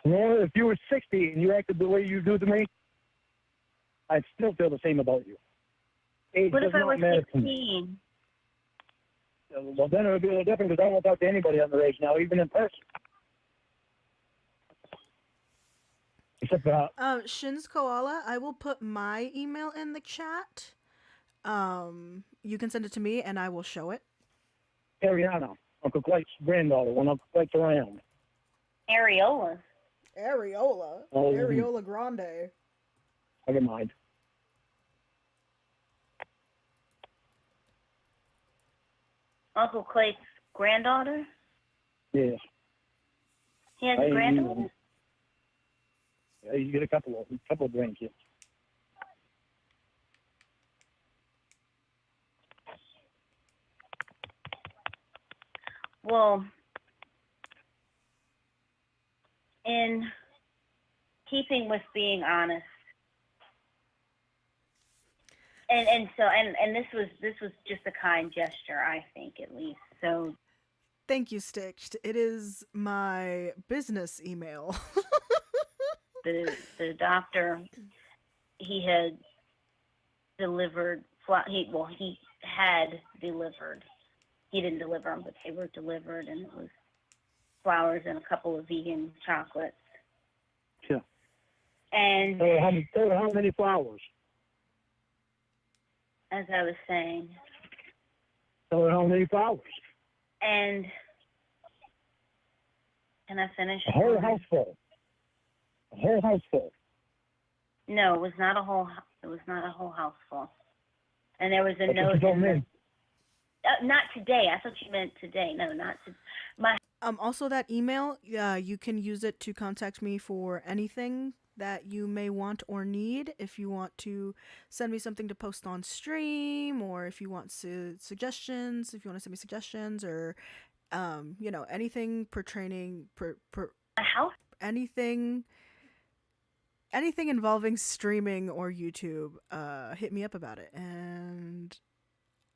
Well, if you were 60 and you acted the way you do to me, I'd still feel the same about you. Age What does if I not was matter to me. 16? Well, then it would be a little different because I won't talk to anybody underage now, even in person. Except for Shin's Koala, I will put my email in the chat. You can send it to me and I will show it. Ariana, Uncle Clyde's granddaughter, when Uncle Clyde's around. Areola. Areola. Oh. Areola Grande. Never mind. Uncle Clay's granddaughter? Yes. He has a granddaughter? Yeah, you get a couple of grandkids. Well, in keeping with being honest, and this was just a kind gesture, I think, at least. So Thank you, Stitched. It is my business email. the doctor, he had delivered. He had delivered. He didn't deliver them, but they were delivered, and it was flowers and a couple of vegan chocolates. Yeah. And So how many flowers? as I was saying, So how many flowers? and can I finish? A whole house full. A whole house full. No, it was not a whole. It was not a whole house full. And there was a That's what note. you told me. Not today. I thought you meant today. No, not to. My Also that email, you can use it to contact me for anything that you may want or need. If you want to send me something to post on stream, or if you want suggestions, if you want to send me suggestions, or anything pertaining house. anything involving streaming or YouTube, hit me up about it and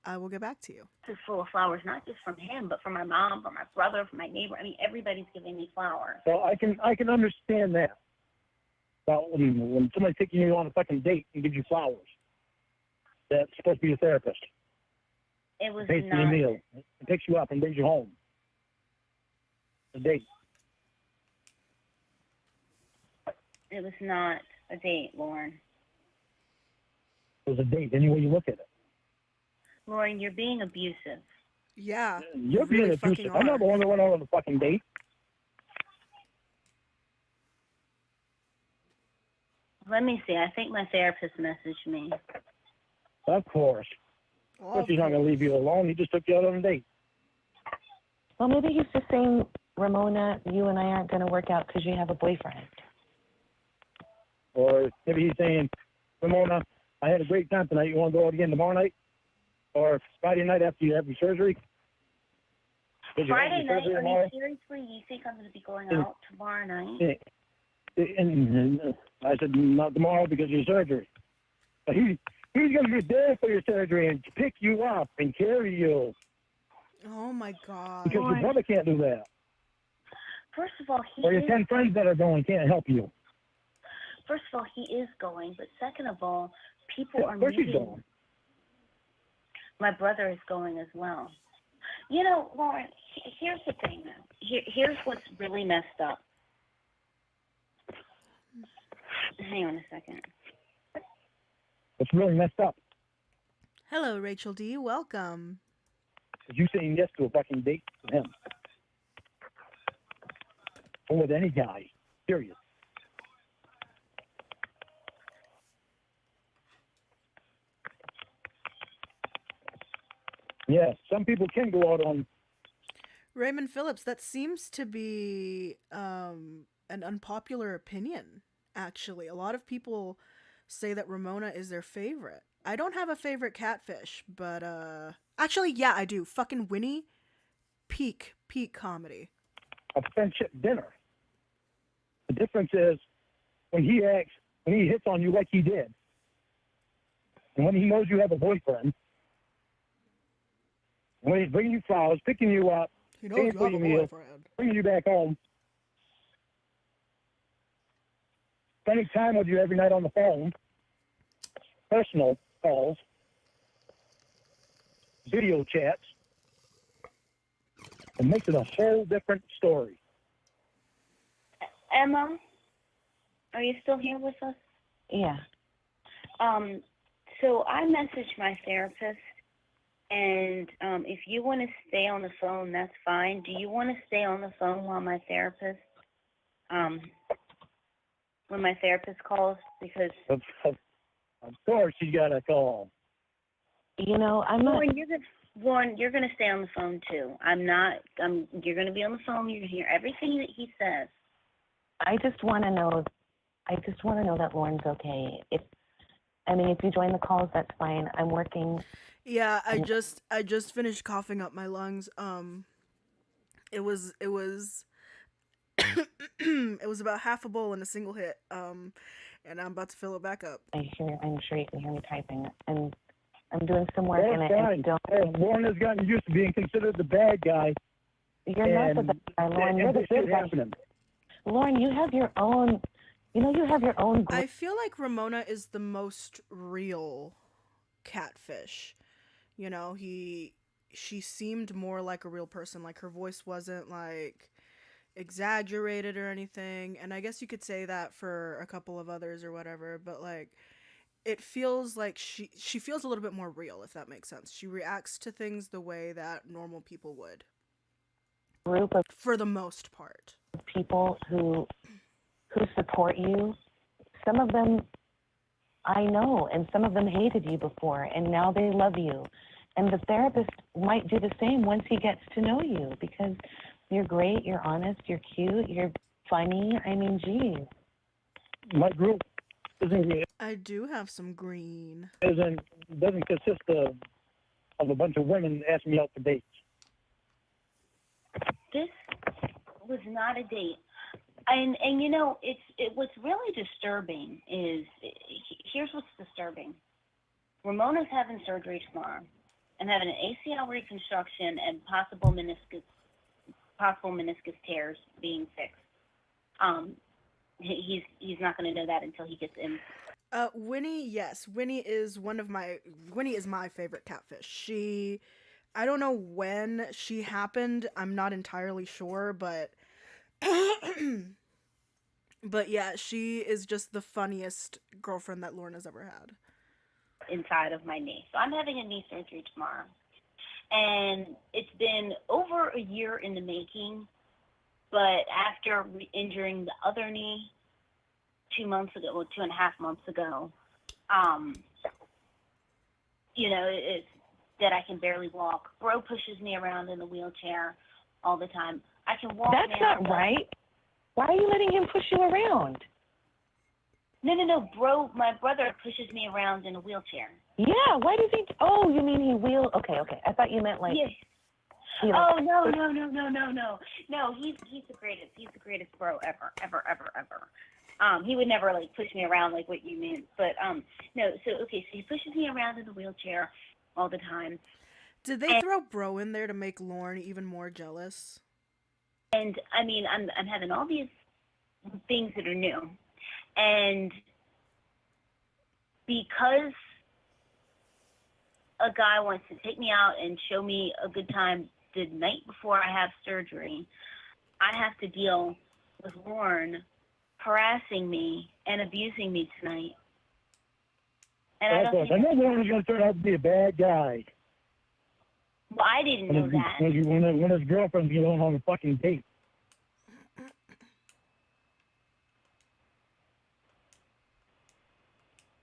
I will get back to you. Is full of flowers, not just from him, but from my mom, from my brother, from my neighbor. I mean, everybody's giving me flowers. So I can understand that. About when somebody's taking you on a fucking date and gives you flowers. That's supposed to be a therapist. It was Pays for your not. meal. It picks you up and brings you home. A date. It was not a date, Lorne. It was a date, any way you look at it. Lorne, you're being abusive. Yeah. You're really being fucking abusive. I'm not the one that went out on a fucking date. Let me see. I think my therapist messaged me. Of course. Of course he's not going to leave you alone. He just took you out on a date. Well, maybe he's just saying, Ramona, you and I aren't going to work out because you have a boyfriend. Or maybe he's saying, Ramona, I had a great time tonight. You want to go out again tomorrow night? Or Friday night after you have your surgery? Friday night? Are you seriously? You think I'm going to be going out tomorrow night? And I said, not tomorrow because of your surgery. But he's going to be there for your surgery and pick you up and carry you. Oh my God. Because your brother can't do that. First of all, Or your 10 friends that are going can't help you. First of all, he is going. But second of all, people are Of course he's meeting. going. My brother is going as well. You know, Lauren, here's the thing now. Here's what's really messed up. Hang on a second. It's really messed up. Hello, Rachel D. Welcome. You saying yes to a fucking date with him. Or with any guy. Period. Yes, some people can go out on... Raymond Phillips, that seems to be an unpopular opinion, actually. A lot of people say that Ramona is their favorite. I don't have a favorite catfish, but actually, yeah, I do. Fucking Winnie, peak comedy. A friendship dinner. The difference is when he hits on you like he did, and when he knows you have a boyfriend, when he's bringing you flowers, picking you up, He knows paying you for have a your meal, boyfriend. bringing you back home, spending time with you every night on the phone, personal calls, video chats, it makes it a whole different story. Emma, are you still here with us? Yeah. So I messaged my therapist, and if you want to stay on the phone, that's fine. Do you want to stay on the phone while my therapist, when my therapist calls? Because Of course, you got a call. You know, I'm not. Lorne, you're gonna stay on the phone too. I'm not. You're gonna be on the phone. You're gonna hear everything that he says. I just want to know. I just want to know that Lauren's okay. If you join the calls, that's fine. I'm working. Yeah, I just finished coughing up my lungs. It was it was about half a bowl in a single hit. And I'm about to fill it back up. I'm sure you can hear me typing, and I'm doing some work in That's it. fine. And don't. Lauren has gotten used to being considered the bad guy. You're not the bad guy, Lauren. You're the good guy. Lauren, you have your own. You know, you have your own. I feel like Ramona is the most real catfish. You know, she seemed more like a real person. Like her voice wasn't like exaggerated or anything. And I guess you could say that for a couple of others or whatever, but like it feels like she feels a little bit more real, if that makes sense. She reacts to things the way that normal people would. Group of For the most part. people who support you. Some of them I know, and some of them hated you before, and now they love you. And the therapist might do the same once he gets to know you, because you're great, you're honest, you're cute, you're funny. I mean, geez. My group I do have some green. doesn't consist of a bunch of women asking me out for dates. This was not a date. And you know, what's really disturbing is, here's what's disturbing. Ramona's having surgery tomorrow and having an ACL reconstruction and possible meniscus tears being fixed. He's not going to know that until he gets in. Winnie, yes. Winnie is my favorite catfish. I don't know when she happened. I'm not entirely sure, but but yeah, she is just the funniest girlfriend that Lorne has ever had. Inside of my knee. So I'm having a knee surgery tomorrow. And it's been over a year in the making, but after injuring the other knee 2 months ago, well, 2.5 months ago, you know, it's that I can barely walk. Bro pushes me around in the wheelchair all the time. I can walk That's now. not right. Why are you letting him push you around? No. Bro, my brother pushes me around in a wheelchair. Yeah, why does he? Oh, you mean he will? Okay. I thought you meant like. Yes. You know, Oh, no. No, he's the greatest. He's the greatest bro ever. He would never like push me around like what you meant. But no, so he pushes me around in the wheelchair all the time. Did they throw bro in there to make Lorne even more jealous? And I mean, I'm having all these things that are new. And because a guy wants to take me out and show me a good time the night before I have surgery, I have to deal with Lorne harassing me and abusing me tonight. And I know Lauren was going to turn out to be a bad guy. Well, I didn't know that. When his girlfriend's going on a fucking date.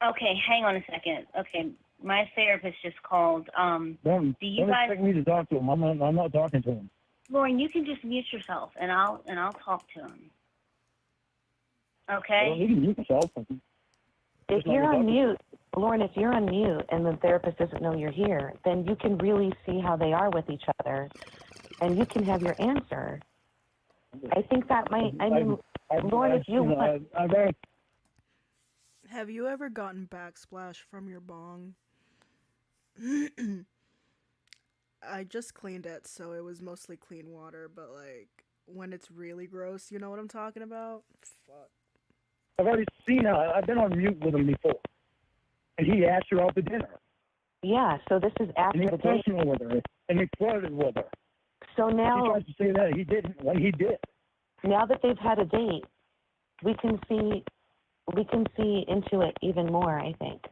Okay, hang on a second. Okay, my therapist just called. Don't guys expect me to talk to him. I'm not talking to him. Lauren, you can just mute yourself, and I'll talk to him. Okay. Well, you can mute yourself. if you're on mute, Lauren, if you're on mute and the therapist doesn't know you're here, then you can really see how they are with each other, and you can have your answer. I think that might. I mean, Lauren, if you want. Have you ever gotten backsplash from your bong? I just cleaned it, so it was mostly clean water, but like when it's really gross, you know what I'm talking about? Fuck. I've already seen her. I've been on mute with him before. And he asked her out to dinner. Yeah, so this is And after he the got date. personal with her. And he flirted with her. So He now, tries to say that he didn't when he did. now that they've had a date, we can see into it even more, I think.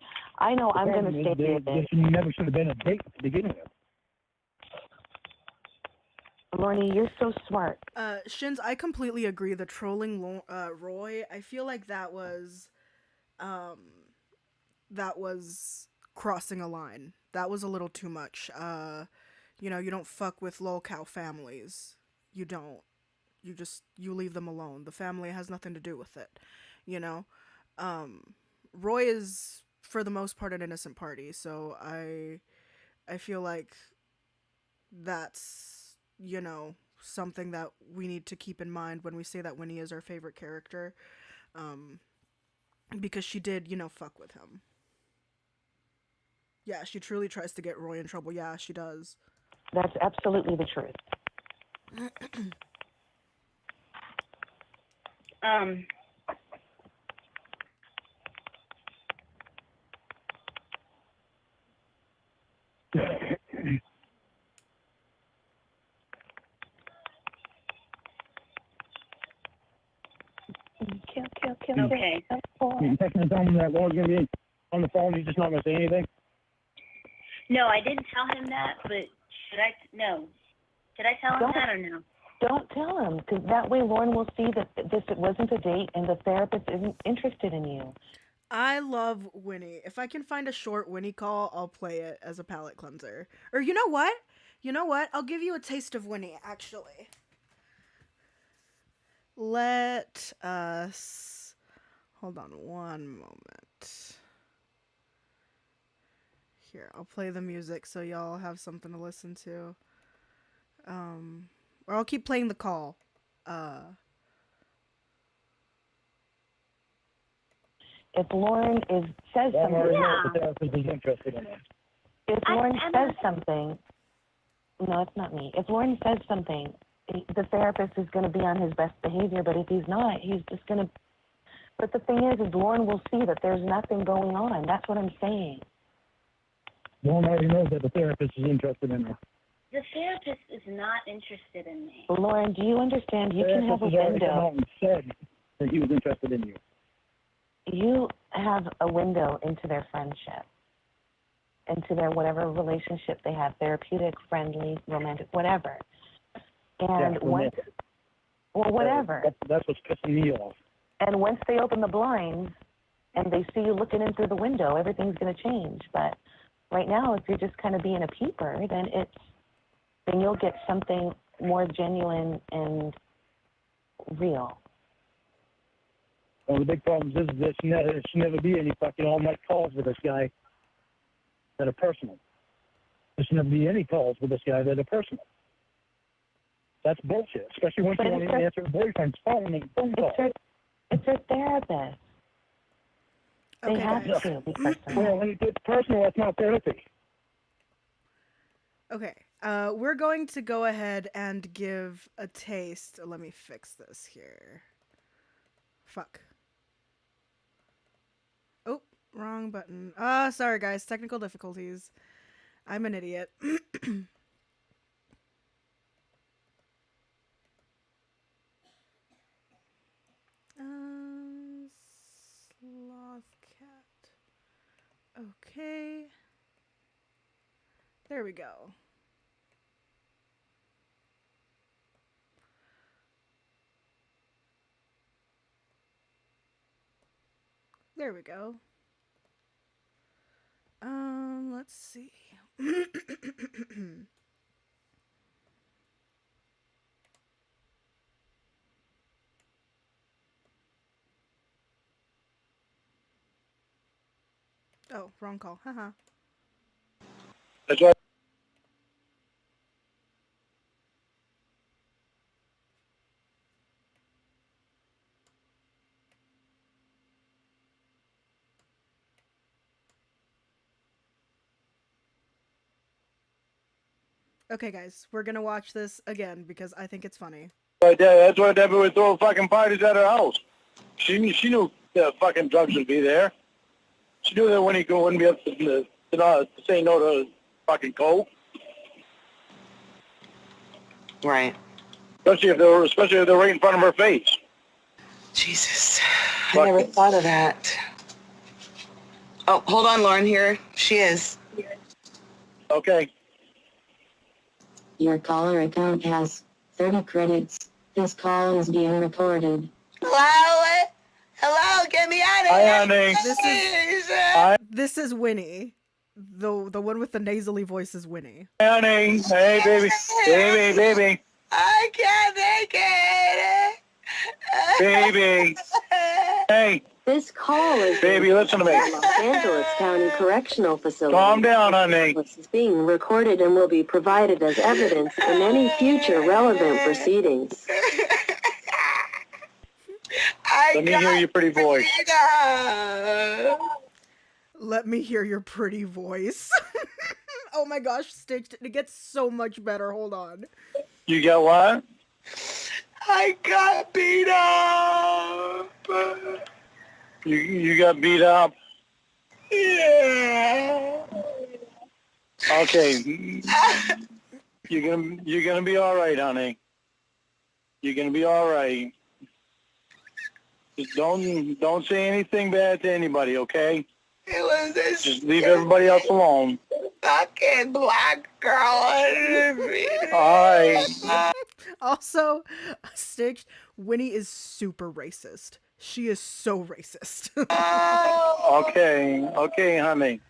I know I'm going to stay with This it. never should have been a date to begin with. Lorne, you're so smart. Shins, I completely agree. The trolling Roy, I feel like that was crossing a line. That was a little too much. You know, you don't fuck with lol-cow families. You don't. You leave them alone. The family has nothing to do with it. You know? Roy is for the most part an innocent party, so I feel like that's, you know, something that we need to keep in mind when we say that Winnie is our favorite character. Because she did, you know, fuck with him. Yeah, she truly tries to get Roy in trouble. Yeah, she does. That's absolutely the truth. Um, Kill. okay. You texting telling him that Lauren's going to be on the phone. He's just not going to say anything. No, I didn't tell him that, but should I? No. Should I tell him that or no? Don't tell him, because that way Lorne will see that this wasn't a date and the therapist isn't interested in you. I love Winnie. If I can find a short Winnie call, I'll play it as a palate cleanser. Or you know what? You know what? I'll give you a taste of Winnie, actually. Let us... Hold on one moment. Here, I'll play the music so y'all have something to listen to. Or I'll keep playing the call. If Lorne says Lauren already something, knows the therapist is interested in it. if Lorne says something, no, it's not me. If Lorne says something, the therapist is going to be on his best behavior, but if he's not, he's just going to... But the thing is Lorne will see that there's nothing going on. That's what I'm saying. Lauren already knows that the therapist is interested in her. The therapist is not interested in me. Lorne, do you understand? You The can have a therapist has already come window. out and said that he was interested in you. You have a window into their friendship, into their whatever relationship they have, therapeutic, friendly, romantic, whatever. And Yeah, once, well, whatever. That's what's pissing me off. And once they open the blinds and they see you looking in through the window, everything's going to change. But right now, if you're just kind of being a peeper, then you'll get something more genuine and real. Well, the big problem is there should never be any fucking all-night calls with this guy that are personal. There should never be any calls with this guy that are personal. That's bullshit, especially when she won't even answer her boyfriend's phone and phone calls. It's her therapist. They Okay, have guys. to be personal. Well, when it's personal, that's not therapy. Okay, we're going to go ahead and give a taste. Let me fix this here. Fuck. Oh, wrong button. Sorry guys, technical difficulties. I'm an idiot. Sloth cat. Okay. There we go. There we go. Let's see. Oh, wrong call. Haha. That's right. Okay, guys, we're gonna watch this again because I think it's funny. But that's why Debbie would throw fucking parties at her house. She knew the fucking drugs would be there. She knew that when he wouldn't be able to say no to fucking coke. Right. Especially if they're right in front of her face. Jesus. I never thought of that. Oh, hold on, Lauren. Here she is. Okay. Your caller account has 30 credits. This call is being recorded. Hello? Hello? Get me out of Hi, here. honey. This is Winnie. The one with the nasally voice is Winnie. Honey. Hey, baby. Baby. I can't make it. Baby. Hey. This call is Baby, listen to me. Los Angeles County Correctional Facility. Calm down, honey. This is being recorded and will be provided as evidence in any future relevant proceedings. Let me hear your pretty voice. Let me hear your pretty voice. Oh my gosh, Stitched. It gets so much better. Hold on. You got what? I got beat up. You got beat up? Yeah. Okay. You're gonna be all right, honey. You're gonna be all right. Just don't say anything bad to anybody, okay? It was this Just leave everybody else alone. fucking black girl. All right. Also, Stitched, Winnie is super racist. She is so racist. Okay, honey.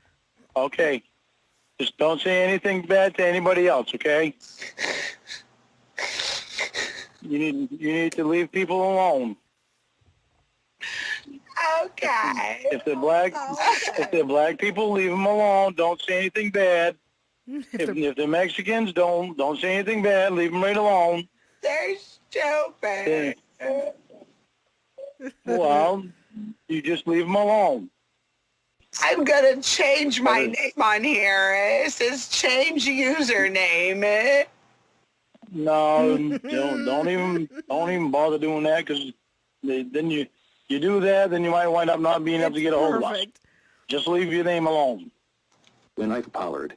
Okay. Just don't say anything bad to anybody else, okay? You need to leave people alone. Okay. If they're black people, leave them alone. Don't say anything bad. If they're Mexicans, don't say anything bad. Leave them right alone. They're stupid. Well, you just leave them alone. I'm gonna change my name on here. It says change username. No, don't even bother doing that, because then you do that, then you might wind up not being able to get a hold of us. Perfect. Just leave your name alone. When I've powered,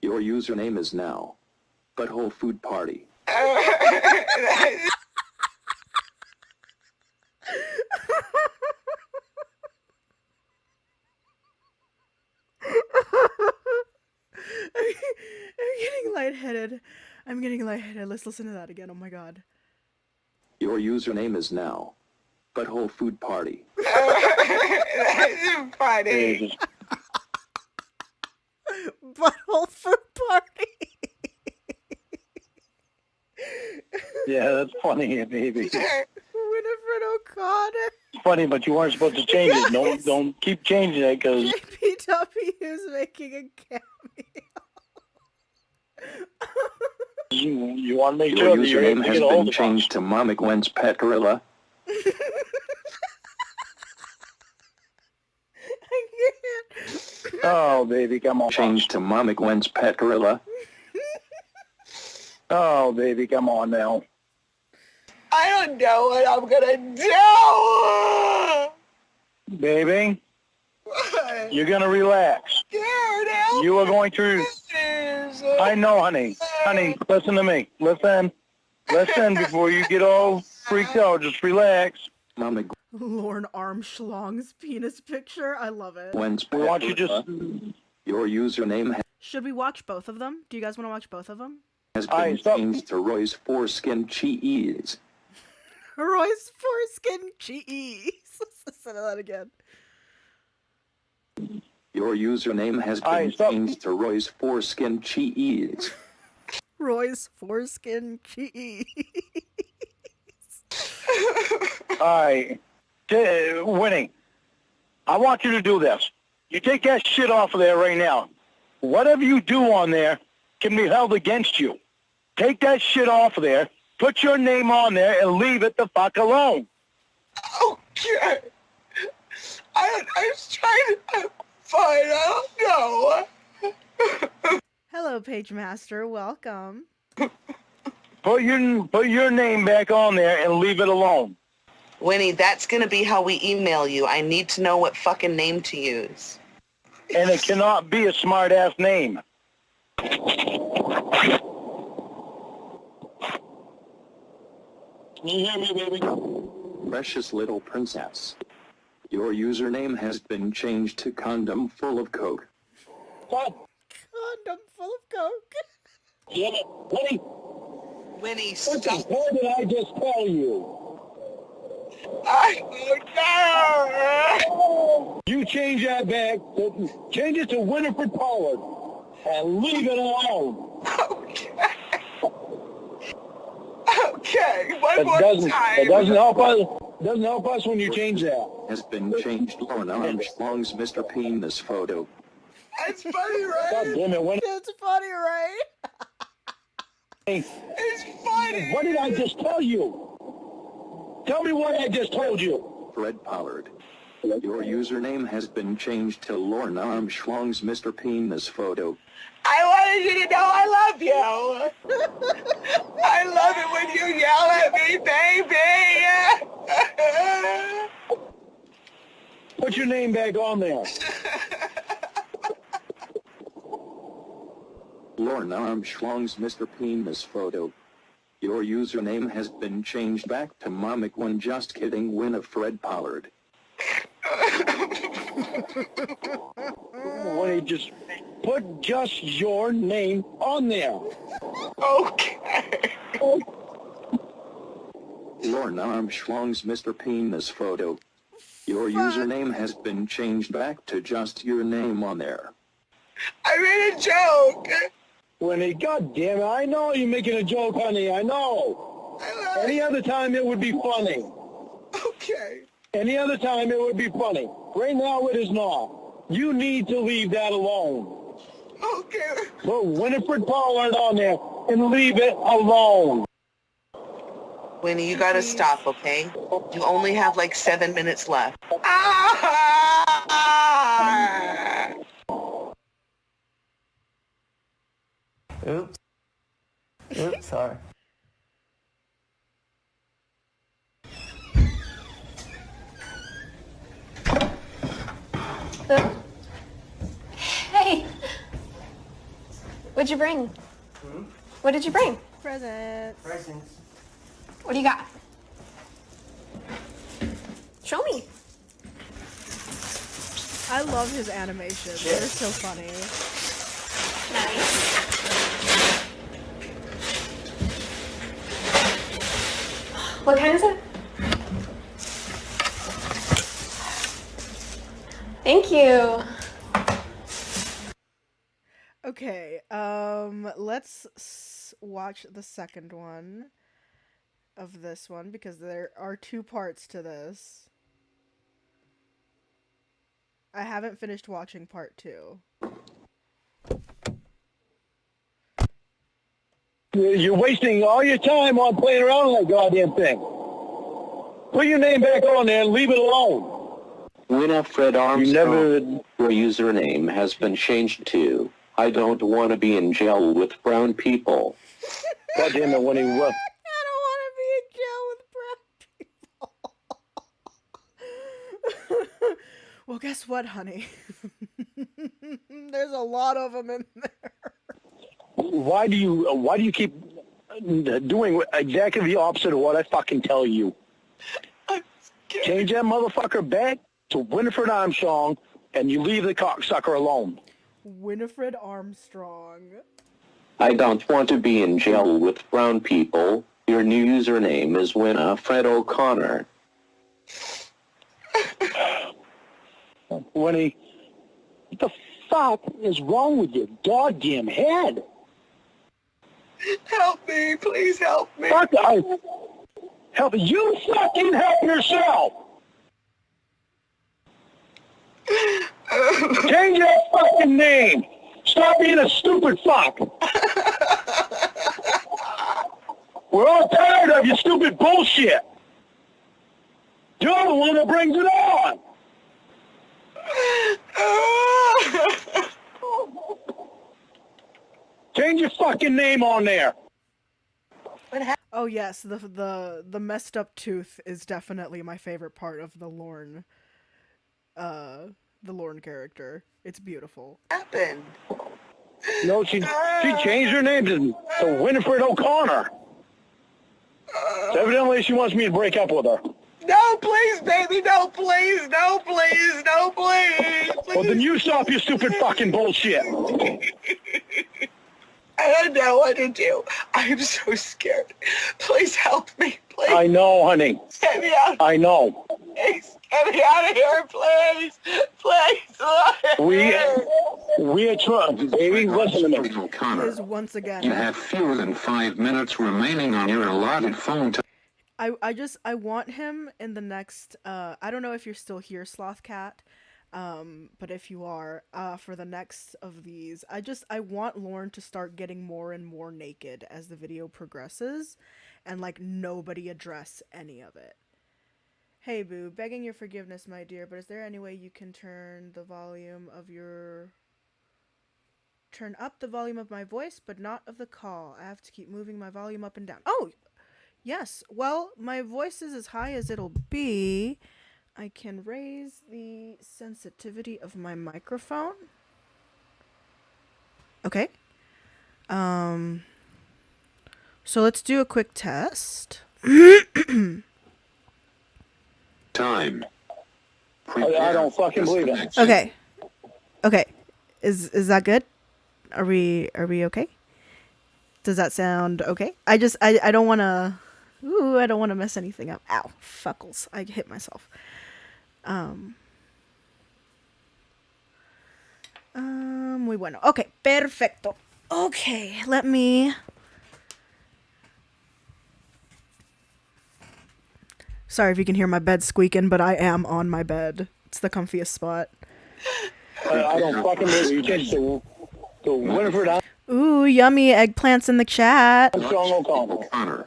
your username is now Butthole Food Party. I'm getting lightheaded. Let's listen to that again. Oh my god. Your username is now Butthole Food Party. Funny. Butthole food party. Yeah, that's funny, baby. Winifred O'Connor. It's funny, but you weren't supposed to change it. Guys. Don't keep changing it, because JPW's making a cameo. you want to make Your sure that you're able username to has get a hold been of us. changed to Mama Gwen's Pet Gorilla. I can't. Oh, baby, come on. Changed to Mama Gwen's Pet Gorilla. Oh, baby, come on now. I don't know what I'm gonna do. Baby, you're going to relax. You are going to... I know, honey. Honey, listen to me. Listen before you get all freaked out. Just relax. Mama Lorne Armstrong's penis picture. I love it. Gwen's Pet We want you Gorilla. just... Your username Should we watch both of them? Do you guys want to watch both of them? has Aye, been stop. changed to Roy's Foreskin Cheese. Roy's foreskin cheese. Let's listen to that again. Your username has Aye, been stop. changed to Roy's Foreskin Cheese. Roy's foreskin cheese. All right. Winnie, I want you to do this. You take that shit off of there right now. Whatever you do on there can be held against you. Take that shit off of there, put your name on there, and leave it the fuck alone. Okay. I was trying to find. I don't know. Hello, Hello, Page Master. Welcome. Put your name back on there and leave it alone. Winnie, that's gonna be how we email you. I need to know what fucking name to use. And it cannot be a smart-ass name. Can you hear me, baby? Precious little princess. Your username has been changed to condom full of coke. What? Condom full of coke. Damn it. Winnie, Winnie, what the stop. hell did I just tell you? You change that back, change it to Winifred Pollard, and leave it alone. Okay, one It doesn't help us. Doesn't help us when you change that. Has been changed Lorne Armstrong's Mr. Penis photo. That's funny, right? God damn it, Winnie. It's funny, right? It's funny. What did I just tell you? Tell me what I just told you. Fred Pollard. Your username has been changed to Lorne Armstrong's Mr. Penis photo. I wanted you to know I love you. I love it when you yell at me, baby. Put your name back on there. Lorne Armstrong's Mr. Penis photo. Your username has been changed back to Momic One. Just kidding, Winifred Pollard. Winnie, just put just your name on there. Okay. Lorne Armstrong's Mr. Penis photo. Your username has been changed back to just your name on there. I made a joke. Winnie, God damn it, I know you're making a joke, honey, I know. Any other time it would be funny. Okay. Any other time it would be funny. Right now it is not. You need to leave that alone. Okay. Put Winifred Pollard on there and leave it alone. Winnie, you gotta stop, okay? You only have like 7 minutes left. Oops. Oops, sorry. Hey! What'd you bring? What did you bring? Presents. Presents. What do you got? Show me. I love his animations. They're so funny. Nice. What kind is it? Thank you. Okay, let's watch the second one of this one because there are 2 parts to this. I haven't finished watching part 2. You're wasting all your time on playing around with that goddamn thing. Put your name back on there and leave it alone. Winifred Armstrong, your username has been changed to I don't want to be in jail with brown people. God damn it, Winnie. I don't want to be in jail with brown people. Well, guess what, honey? There's a lot of them in there. Why do you keep doing exactly the opposite of what I fucking tell you? Change that motherfucker back to Winifred Armstrong, and you leave the cocksucker alone. Winifred Armstrong. I don't want to be in jail with brown people. Your new username is Winifred O'Connor. Winnie, what the fuck is wrong with your goddamn head? Help me, please help me. Fuck, help you fucking help yourself. Change that fucking name. Stop being a stupid fuck. We're all tired of your stupid bullshit. You're the one that brings it on. Change your fucking name on there. Oh yes, the messed up tooth is definitely my favorite part of the Lorne character. It's beautiful. Happened. No, she changed her name to Winifred O'Connor. So evidently she wants me to break up with her. No, please, baby. No, please. No, please. No, please. Well, then you stop your stupid fucking bullshit. I don't know what to do. I'm so scared. Please help me. Please. I know, honey. Get me out. I know. Please. Get me out of here, please. Please. We are trying, baby. Listen to me. Is once again. You have fewer than 5 minutes remaining on your allotted phone time. I want him in the next I don't know if you're still here, Sloth Cat. But if you are, for the next of these, I want Lorne to start getting more and more naked as the video progresses, and like nobody address any of it. Hey boo, begging your forgiveness, my dear, but is there any way you can turn up the volume of my voice, but not of the call? I have to keep moving my volume up and down. Oh, yes. Well, my voice is as high as it'll be. I can raise the sensitivity of my microphone. Okay. So let's do a quick test. Time. I don't fucking believe it. Okay. Okay. Is that good? Are we okay? Does that sound okay? I don't want to I don't want to mess anything up. Ow, fuckles. I hit myself. Muy bueno. Okay, perfecto. Okay, let me... Sorry if you can hear my bed squeaking, but I am on my bed. It's the comfiest spot. I don't fucking believe it. You changed to Winifred. Ooh, yummy eggplants in the chat. O'Connor.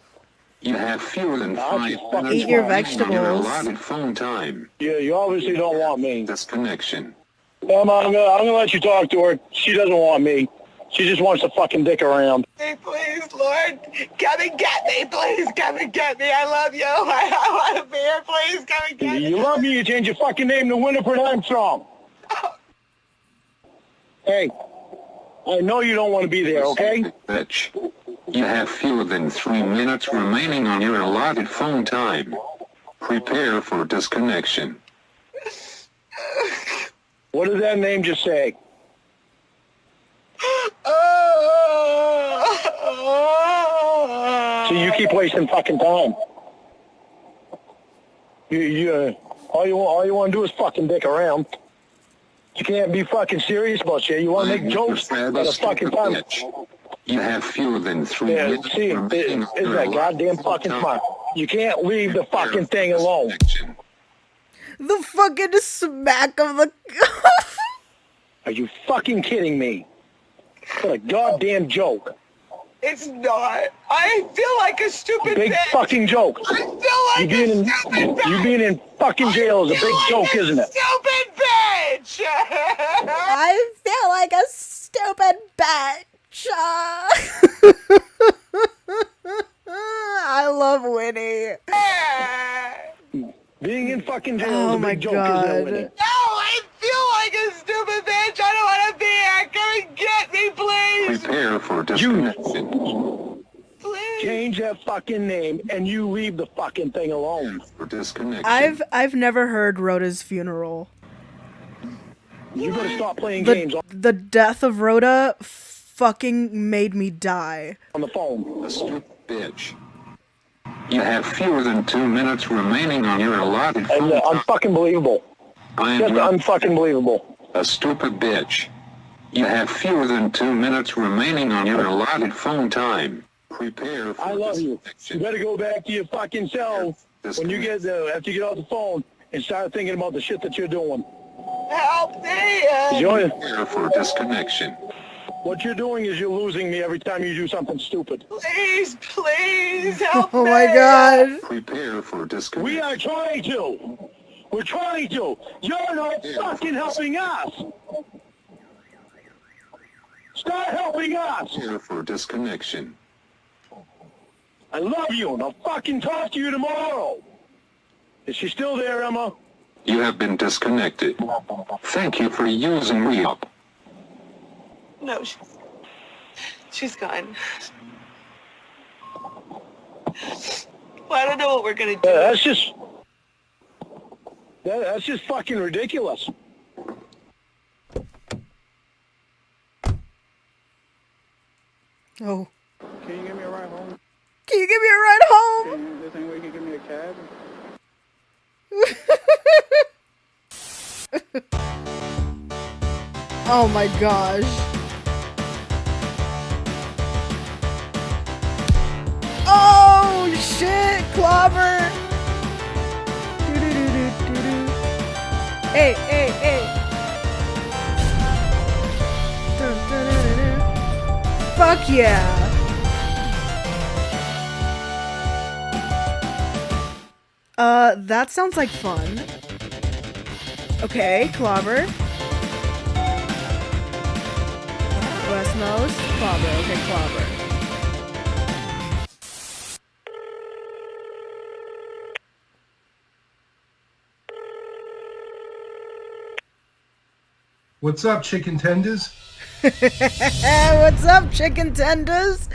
You have fewer than 5 minutes Eat your remaining on your vegetables. allotted phone time. Yeah, you obviously don't want me. Disconnection. I'm gonna let you talk to her. She doesn't want me. She just wants to fucking dick around. Hey, please, Lord, come and get me. Please, come and get me. I love you. I want to be here. Please, come and get me. You love me, you change your fucking name to Winifred Armstrong. Hey, I know you don't want to be there, okay? Bitch. You have fewer than 3 minutes remaining on your allotted phone time. Prepare for disconnection. What does that name just say? So you keep wasting fucking time. All you want to do is fucking dick around. You can't be fucking serious about shit. You want to make jokes at a fucking time. Bitch. You have fewer than 3 Yeah, minutes see, remaining on it's your that allotted goddamn phone fucking time. smart. You can't leave the fucking thing alone. The fucking smack of the... Are you fucking kidding me? What a goddamn joke. It's not. I feel like a stupid Big bitch. fucking joke. I feel like You being in fucking jail is a big joke, isn't it? stupid bitch. I feel like a stupid bitch. I love Winnie. Being in fucking jail Oh is a my big joke, God. isn't it? No, I feel like a stupid bitch. I don't want to be here. Come and get me, please. Prepare for disconnection. Change that fucking name and you leave the fucking thing alone. For disconnection. I've never heard Rhoda's funeral. You gotta stop playing games The death of Rhoda fucking made me die. on the phone. A stupid bitch. You have fewer than 2 minutes remaining on your allotted phone And time. unfucking believable. I Just am unfucking believable. a stupid bitch. You have fewer than 2 minutes remaining on your allotted phone time. Prepare for I love you. You disconnection. better go back to your fucking cell when you get after you get off the phone and start thinking about the shit that you're doing. Help me. Prepare for disconnection. What you're doing is you're losing me every time you do something stupid. Please, please help Oh me. my god. Prepare for disconnection. We are trying to. We're trying to. You're not fucking helping us. Start helping us! Here for disconnection. I love you, and I'll fucking talk to you tomorrow! Is she still there, Emma? You have been disconnected. Thank you for using me up. No, she's gone. Well, I don't know what we're gonna do. That's just fucking ridiculous. Oh. Can you give me a ride home? Can you give me a ride home? Can you, this ain't way you can give me a cab? Oh my gosh. Oh shit, Clobber. Doo-doo-doo-doo-doo-doo. Hey, hey, hey. Dun-dun-dun-dun-dun. Fuck yeah. That sounds like fun. Okay, Clobber. Westmost, Clobber. Okay, Clobber. What's up, chicken tenders? What's up, chicken tenders?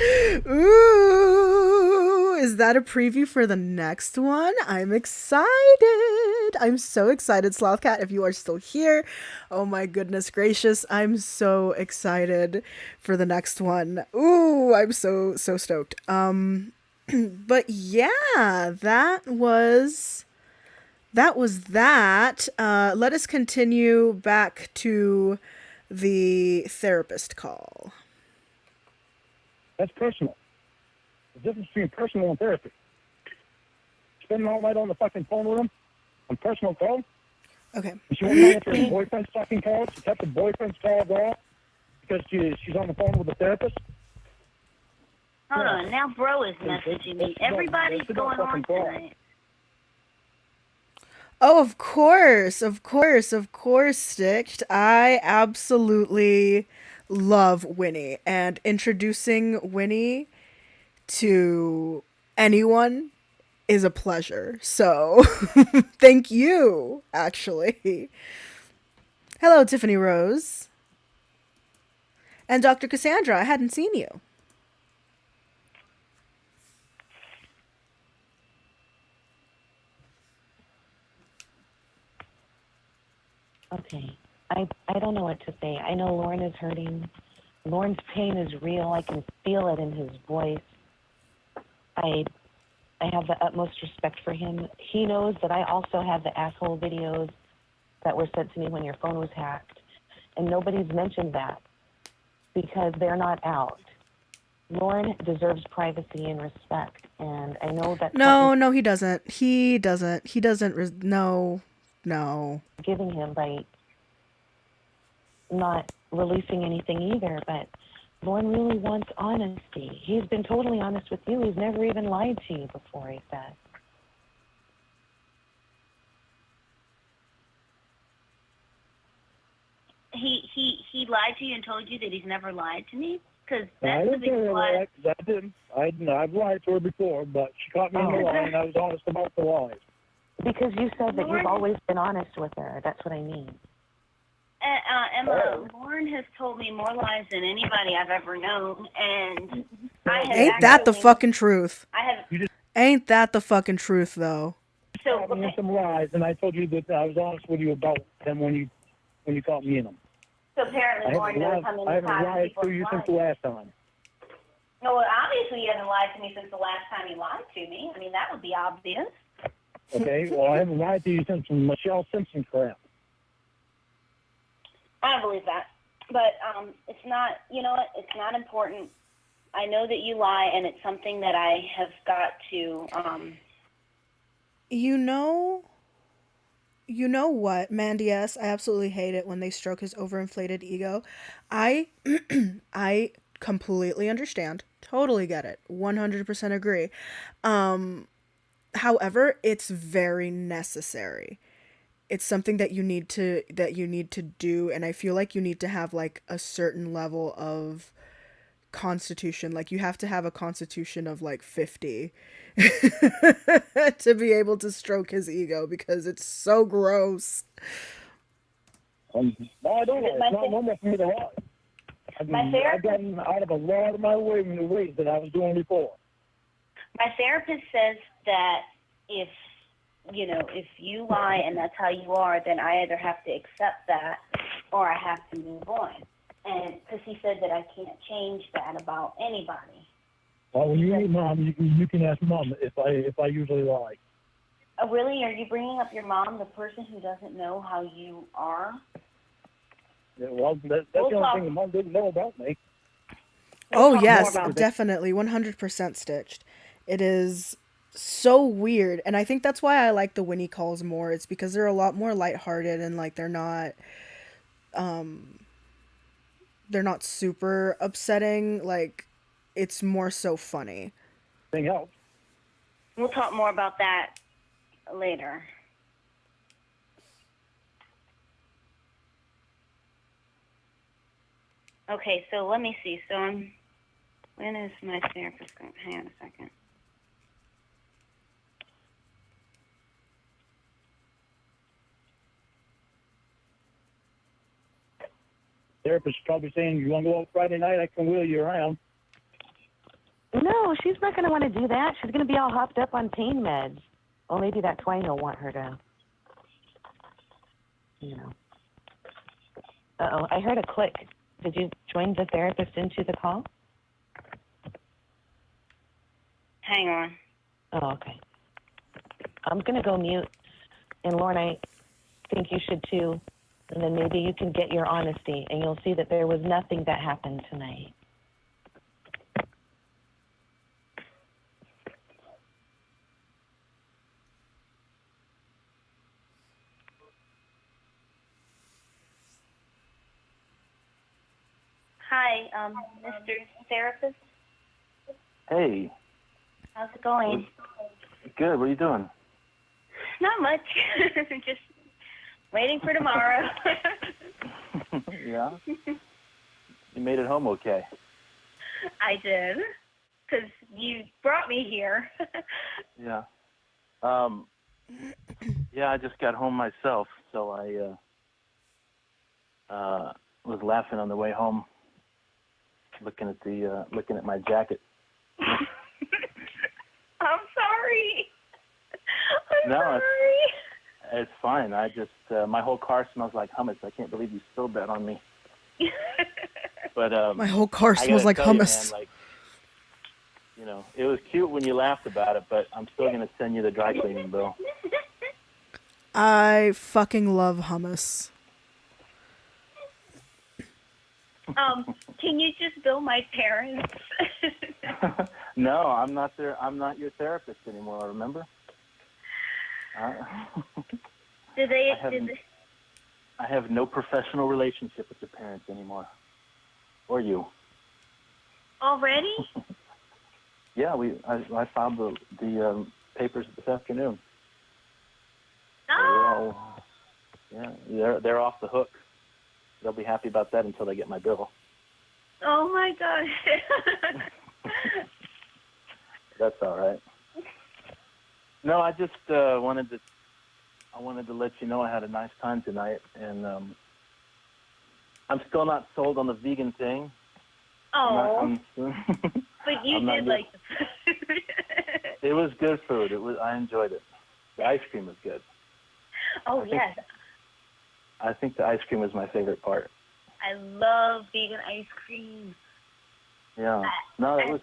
Ooh, is that a preview for the next one? I'm excited. I'm so excited, Slothcat, if you are still here. Oh my goodness gracious, I'm so excited for the next one. Ooh, I'm so stoked. But yeah, that was that. Let us continue back to the therapist call. That's personal. The difference between personal and therapy. Spending all night on the fucking phone with him on personal call. Okay. She won't answer her boyfriend's fucking calls. She kept her boyfriend's calls off because she's on the phone with the therapist. Hold on, now bro is messaging me. Everybody's going on tonight. Oh, of course, Sticked. I absolutely love Winnie, and introducing Winnie to anyone is a pleasure. So, thank you, actually. Hello, Tiffany Rose. And Dr. Cassandra, I hadn't seen you. Okay. I don't know what to say. I know Lorne is hurting. Lorne's pain is real. I can feel it in his voice. I have the utmost respect for him. He knows that I also have the asshole videos that were sent to me when your phone was hacked. And nobody's mentioned that because they're not out. Lorne deserves privacy and respect. And I know that... No, he doesn't. No. Giving him by not releasing anything either, but Lorne really wants honesty. He's been totally honest with you. He's never even lied to you before, he said. He lied to you and told you that he's never lied to me? Because I that's the didn't big tell her lie. that, 'cause I didn't. I've lied to her before, but she caught me in the lie, and I was honest about the lies. Because you said that you've always been honest with her. That's what I mean. Emma, Lorne has told me more lies than anybody I've ever known, and I have Ain't that the fucking truth? I have. Ain't that the fucking truth, though? So caught me in some lies, and I told you that I was honest with you about them when you caught me in them. So apparently Lorne doesn't come in I and haven't talk lied people's to you since lies. the last time. No, well, obviously he hasn't lied to me since the last time he lied to me. I mean, that would be obvious. Okay, well, I haven't lied to you since the Michelle Simpson crap. I don't believe that. But it's not, you know what, it's not important. I know that you lie, and it's something that I have got to... You know what, Mandy S? I absolutely hate it when they stroke his overinflated ego. I completely understand. Totally get it. 100% agree. However, it's very necessary. it's something that you need to do, and I feel like you need to have like a certain level of constitution. Like you have to have a constitution of like 50 to be able to stroke his ego, because it's so gross. No, I don't. It's not normal for me to lie. I've gotten out of a lot of my ways that I was doing before. My therapist says that if you lie and that's how you are, then I either have to accept that or I have to move on. And because he said that I can't change that about anybody. Well, when you meet Mom, you can ask Mom if I usually lie. Oh, really? Are you bringing up your mom, the person who doesn't know how you are? Yeah, well, that's the only thing Mom didn't know about me. Oh yes, definitely, 100% Stitched. It is so weird, and I think that's why I like the Winnie calls more. It's because they're a lot more lighthearted, and like they're not super upsetting. Like it's more so funny. Thing else. We'll talk more about that later. Okay, so let me see. So when is my therapist going? Hang on a second. Therapist is probably saying, you want to go out Friday night? I can wheel you around. No, she's not going to want to do that. She's going to be all hopped up on pain meds. Well, maybe that twang will want her to, Uh-oh, I heard a click. Did you join the therapist into the call? Hang on. Oh, okay. I'm going to go mute. And Lorne, I think you should too. And then maybe you can get your honesty, and you'll see that there was nothing that happened tonight. Hi, Mr. Therapist. Hey, How's it going? good. What are you doing? Not much. Just waiting for tomorrow. Yeah? You made it home okay. I did, because you brought me here. Yeah. Yeah, I just got home myself, so I was laughing on the way home, looking at my jacket. I'm sorry. I'm No, sorry. It's fine. I just my whole car smells like hummus. I can't believe you spilled that on me. But my whole car I smells gotta like tell hummus. You, man, it was cute when you laughed about it, but I'm still gonna send you the dry cleaning bill. I fucking love hummus. Can you just bill my parents? No, I'm not there. I'm not your therapist anymore. Remember? Do they? I have no professional relationship with your parents anymore, or you. Already? Yeah, I filed the papers this afternoon. Oh. They're off the hook. They'll be happy about that until they get my bill. Oh my gosh. That's all right. No, I just wanted to let you know I had a nice time tonight, and I'm still not sold on the vegan thing. Oh. But you did like the food. It was good food. I enjoyed it. The ice cream was good. Oh, yes. I think the ice cream was my favorite part. I love vegan ice cream. Yeah. No, it was.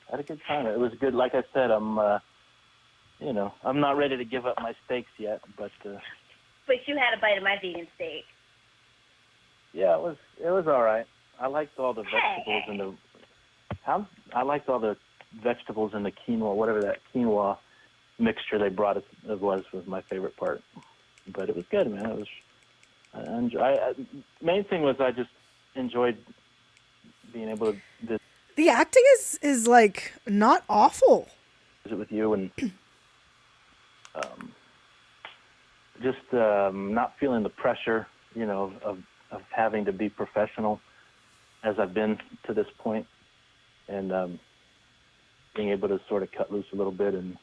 I had a good time. It was good. Like I said, I'm not ready to give up my steaks yet, but. But you had a bite of my vegan steak. Yeah, it was all right. I liked all the vegetables and I liked all the vegetables and the quinoa, whatever that quinoa mixture they brought us was my favorite part. But it was good, man. It was. Main thing was I just enjoyed being able to. The acting is like not awful. Visit with you and just not feeling the pressure, of having to be professional as I've been to this point, and being able to sort of cut loose a little bit and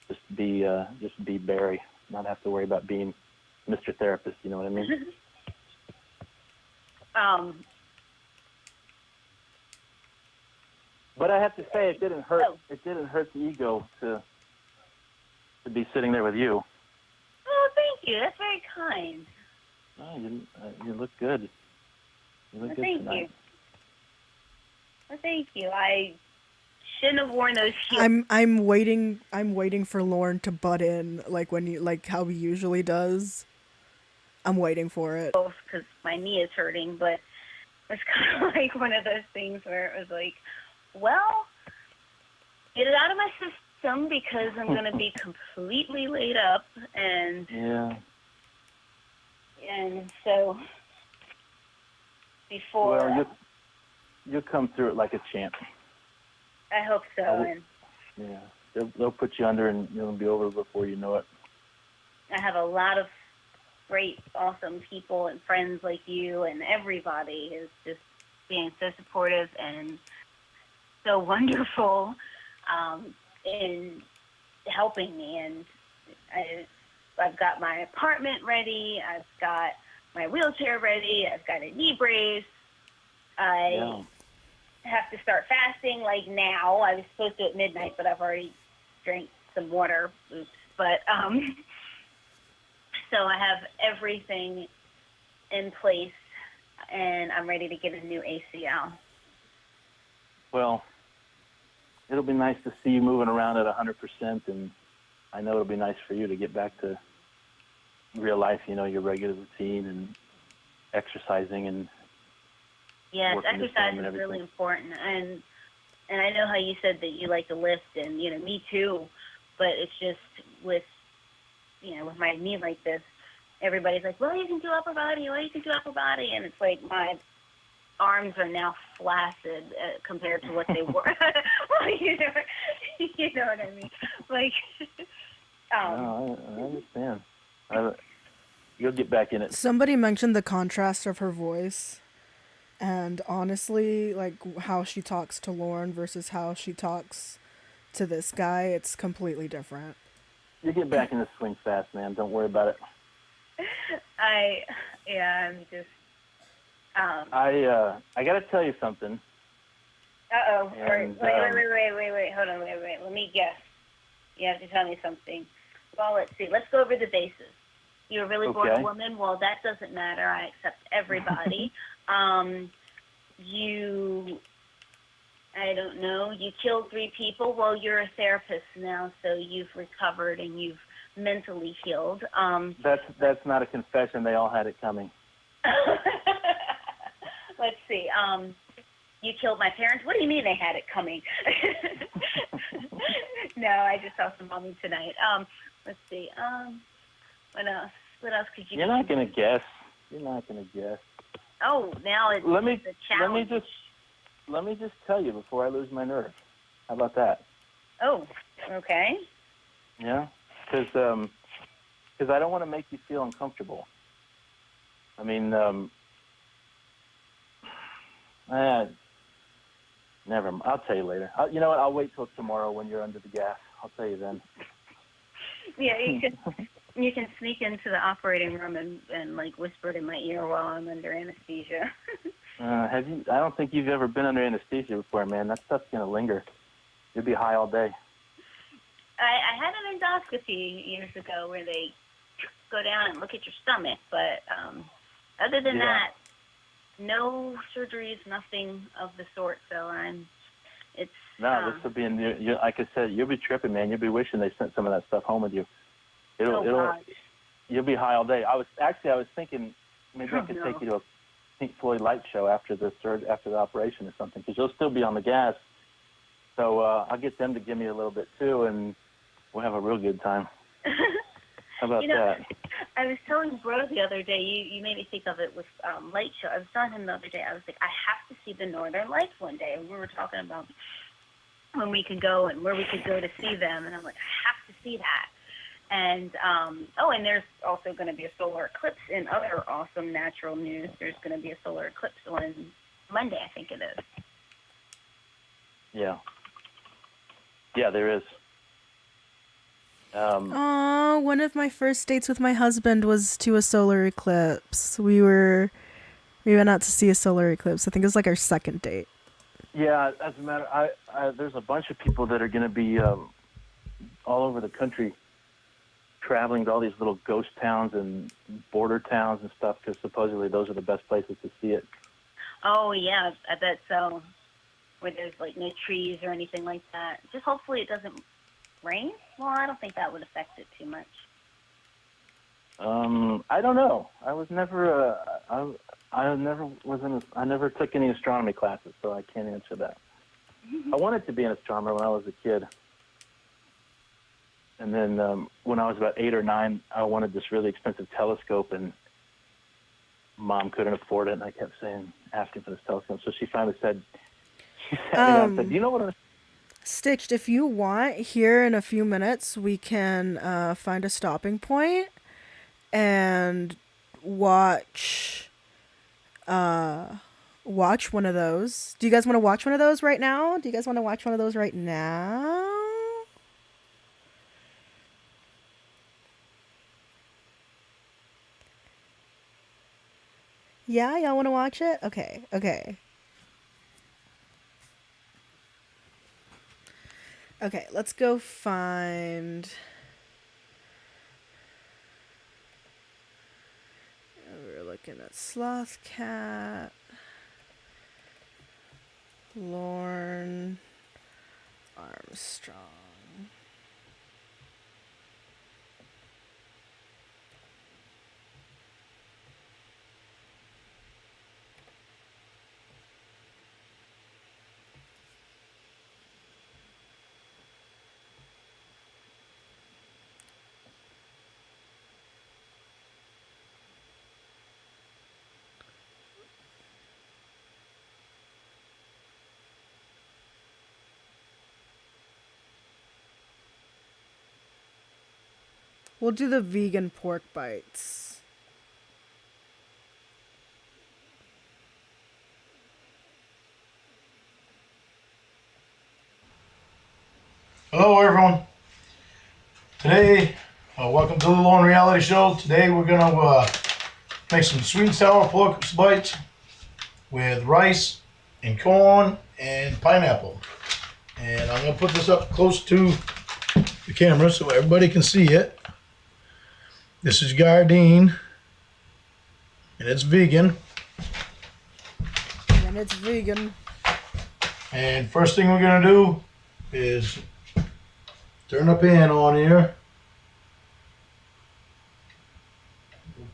just be Barry, not have to worry about being Mr. Therapist. You know what I mean? But I have to say, it didn't hurt. It didn't hurt the ego to be sitting there with you. Oh, thank you. That's very kind. Oh, you look good. You look good Thank tonight. you. Well, thank you. I shouldn't have worn those heels. I'm waiting for Lorne to butt in like how he usually does. I'm waiting for it. Because my knee is hurting, but it's kind of like one of those things where it was like, well, get it out of my system because I'm going to be completely laid up, and so before. Well, you'll come through it like a champ. I hope so. And Yeah, they'll put you under, and it'll be over before you know it. I have a lot of great, awesome people and friends like you, and everybody is just being so supportive and so wonderful in helping me. And I've got my apartment ready. I've got my wheelchair ready. I've got a knee brace. I have to start fasting like now. I was supposed to at midnight, but I've already drank some water. Oops. But so I have everything in place, and I'm ready to get a new ACL. Well, it'll be nice to see you moving around at 100%, and I know it'll be nice for you to get back to real life, your regular routine and exercising and Yes, working the exercise gym and is really everything. important, and I know how you said that you like to lift, and me too. But it's just with my knee like this, everybody's like, "Well, you can do upper body. Well, you can do upper body," and it's like my arms are now flaccid compared to what they were. Well, you know what I mean? Like, No, I understand. You'll get back in it. Somebody mentioned the contrast of her voice, and honestly, like how she talks to Lorne versus how she talks to this guy, it's completely different. You get back in the swing fast, man. Don't worry about it. I'm just. I got to tell you something. Uh-oh. And, Wait. Hold on, wait. Let me guess. You have to tell me something. Well, let's see. Let's go over the bases. You're a really born woman. Well, that doesn't matter. I accept everybody. I don't know. You killed 3 people. Well, you're a therapist now, so you've recovered and you've mentally healed. That's not a confession. They all had it coming. Let's see. You killed my parents. What do you mean they had it coming? No, I just saw some mommy tonight. Let's see. What else? What else could you? You're not gonna guess. You're not gonna guess. Oh, now it's the challenge. Let me just tell you before I lose my nerve. How about that? Oh, okay. Yeah, because I don't want to make you feel uncomfortable. I mean, never. I'll tell you later. You know what? I'll wait till tomorrow when you're under the gas. I'll tell you then. Yeah, you can sneak into the operating room and like whisper in my ear while I'm under anesthesia. Have you? I don't think you've ever been under anesthesia before, man. That stuff's gonna linger. You'll be high all day. I had an endoscopy years ago where they go down and look at your stomach, but other than that, no surgeries, nothing of the sort. So this will be like I said, you'll be tripping, man. You'll be wishing they sent some of that stuff home with you. You'll be high all day. I was thinking maybe I could take you to a Pink Floyd light show after the operation or something, because you'll still be on the gas. So I'll get them to give me a little bit too, and we'll have a real good time. How about that? I was telling Bro the other day, you made me think of it with light show. I was telling him the other day, I was like, I have to see the Northern Lights one day. And we were talking about when we could go and where we could go to see them. And I'm like, I have to see that. And and there's also going to be a solar eclipse in other awesome natural news. There's going to be a solar eclipse on Monday, I think it is. Yeah. Yeah, there is. One of my first dates with my husband was to a solar eclipse. We went out to see a solar eclipse. I think it was like our second date. Yeah, as a matter, there's a bunch of people that are going to be all over the country, traveling to all these little ghost towns and border towns and stuff, because supposedly those are the best places to see it. Oh, yeah, I bet so. Where there's, like, no trees or anything like that. Just hopefully it doesn't rain. Well, I don't think that would affect it too much. I don't know. I was never, I never took any astronomy classes, so I can't answer that. I wanted to be an astronomer when I was a kid. And then when I was about 8 or 9, I wanted this really expensive telescope, and Mom couldn't afford it, and I kept asking for this telescope. So she finally said, she sat me down and said, do you know what a... Stitched, if you want, here in a few minutes, we can find a stopping point and watch one of those. Do you guys want to watch one of those right now? Yeah, y'all want to watch it? Okay. Okay, let's go find... We're looking at Sloth Cat, Lorne, Armstrong. We'll do the vegan pork bites. Hello everyone. Today, welcome to the Lorne Reality Show. Today we're gonna make some sweet and sour pork bites with rice and corn and pineapple. And I'm gonna put this up close to the camera so everybody can see it. This is Gardein, and it's vegan. And first thing we're gonna do is turn the pan on here.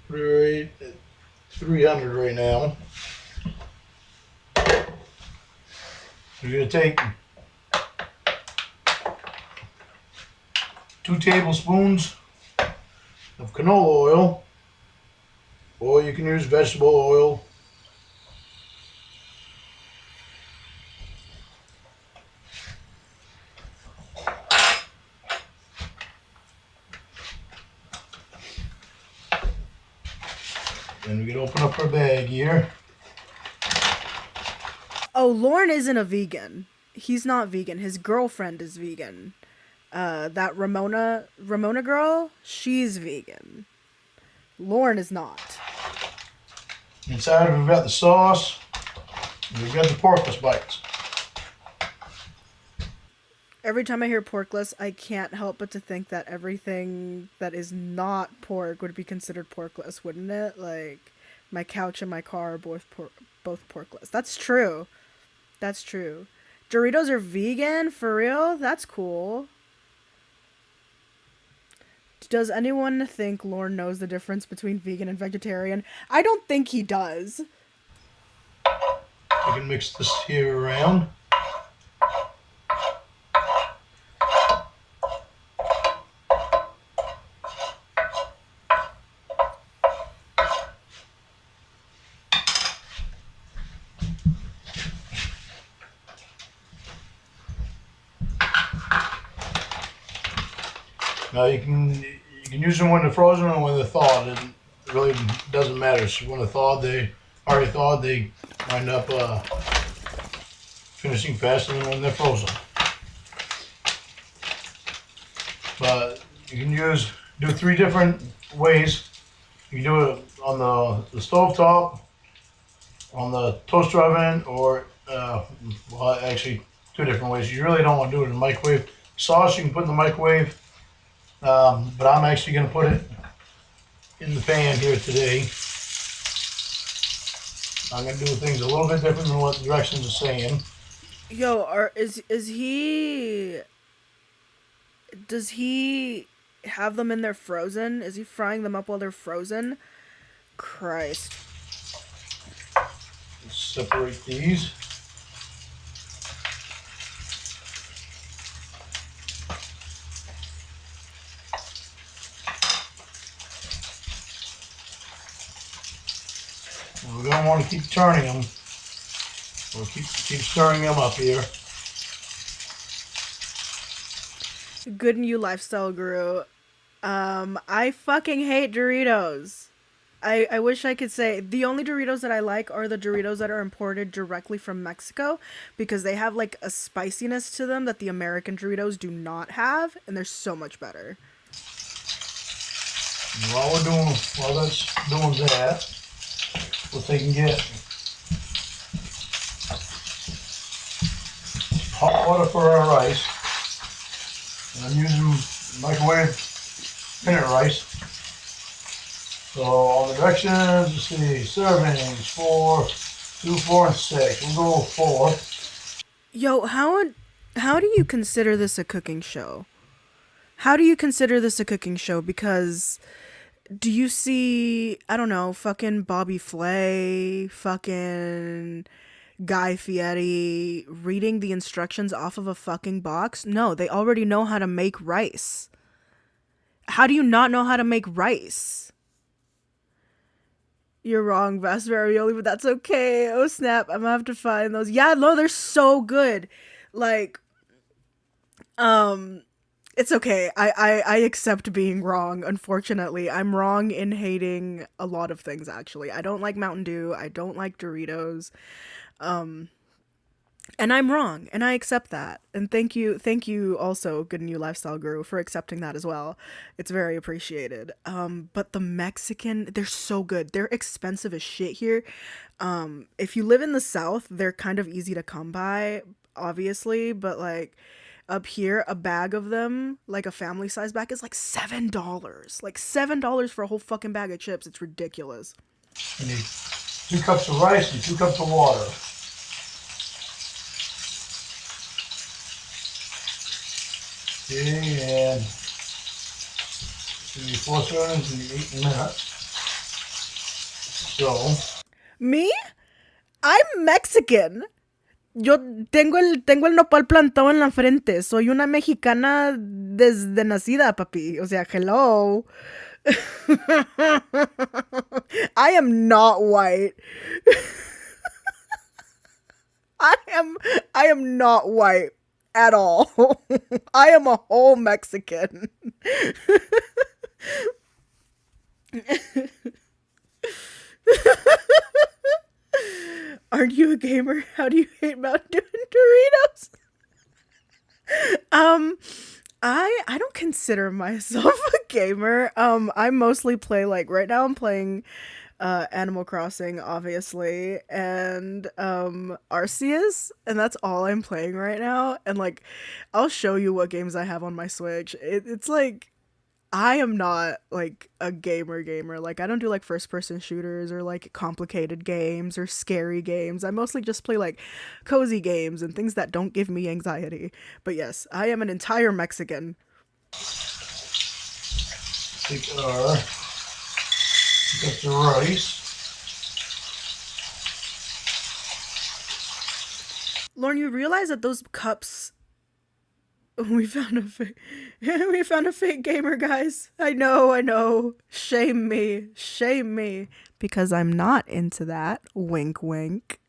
Put it right at 300 right now. We're gonna take 2 tablespoons of canola oil, or you can use vegetable oil. And we can open up our bag here. Oh, Lorne isn't a vegan. He's not vegan. His girlfriend is vegan. That Ramona girl, she's vegan. Lorne is not. Inside we've got the sauce, and we've got the porkless bites. Every time I hear porkless, I can't help but to think that everything that is not pork would be considered porkless, wouldn't it? Like, my couch and my car are both porkless. That's true. Doritos are vegan? For real? That's cool. Does anyone think Lorne knows the difference between vegan and vegetarian? I don't think he does. We can mix this here around. Now you you can use them when they're frozen or when they're thawed. It really doesn't matter. So when they're thawed, they wind up finishing faster than when they're frozen. But you can do 3 different ways. You can do it on the stove top, on the toaster oven, or well, actually 2 different ways. You really don't want to do it in the microwave. Sauce you can put in the microwave, but I'm actually going to put it in the pan here today. I'm going to do things a little bit different than what the directions are saying. Yo, is he? Does he have them in there frozen? Is he frying them up while they're frozen? Christ. Let's separate these. And we're going to want to keep turning them. We'll keep stirring them up here. Good and you lifestyle guru. I fucking hate Doritos. I wish I could say the only Doritos that I like are the Doritos that are imported directly from Mexico because they have like a spiciness to them that the American Doritos do not have, and they're so much better. And while that's doing that, we'll take and get hot water for our rice. And I'm using microwave spinach rice. So on the directions, let's see, servings 4, 2, 4, and 6. We'll go 4. Yo, how do you consider this a cooking show? How do you consider this a cooking show? Because do you see, I don't know, fucking Bobby Flay, fucking Guy Fieri reading the instructions off of a fucking box? No, they already know how to make rice. How do you not know how to make rice? You're wrong, Vast Varioli, but that's okay. Oh snap, I'm gonna have to find those. Yeah, no, they're so good. Like, it's okay. I accept being wrong. Unfortunately, I'm wrong in hating a lot of things. Actually, I don't like Mountain Dew. I don't like Doritos. And I'm wrong, and I accept that. And thank you also, Good New Lifestyle Guru, for accepting that as well. It's very appreciated. But the Mexican, they're so good. They're expensive as shit here. If you live in the South, they're kind of easy to come by, obviously, but like up here, a bag of them, like a family size bag, is like $7. Like $7 for a whole fucking bag of chips. It's ridiculous. You need 2 cups of rice and 2 cups of water. Okay, and 4 servings in 8 minutes. So, ¿Me? I'm Mexican. Yo tengo el nopal plantado en la frente. Soy una mexicana desde nacida, papi. O sea, hello. I am not white. I am not white at all. I am a whole Mexican. Aren't you a gamer? How do you hate Mountain Dew and Doritos? I don't consider myself a gamer. I mostly play, like, right now I'm playing Animal Crossing, obviously, and Arceus, and that's all I'm playing right now. And like, I'll show you what games I have on my Switch. It's like, I am not like a gamer. Like, I don't do like first person shooters or like complicated games or scary games. I mostly just play like cozy games and things that don't give me anxiety. But yes, I am an entire Mexican. take our got the rice. Lorne, you realize that those cups... We found a fake gamer, guys. I know. Shame me. Because I'm not into that. Wink, wink.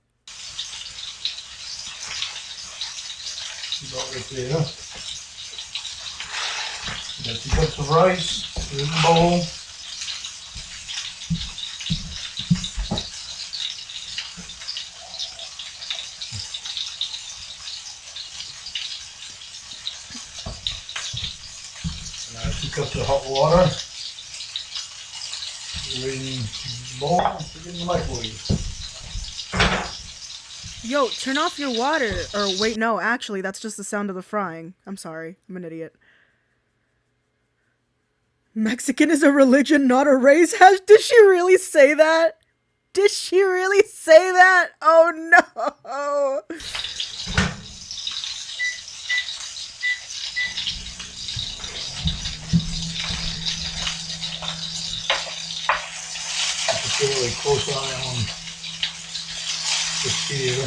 About right there. Got 2 cups of rice. in the bowl. And 2 cups of hot water. In the bowl, put it in the microwave. Yo, turn off your water. Or wait, no, actually, that's just the sound of the frying. I'm sorry. I'm an idiot. Mexican is a religion, not a race. Did she really say that? Did she really say that? Oh no! Get really close on that one. Just here.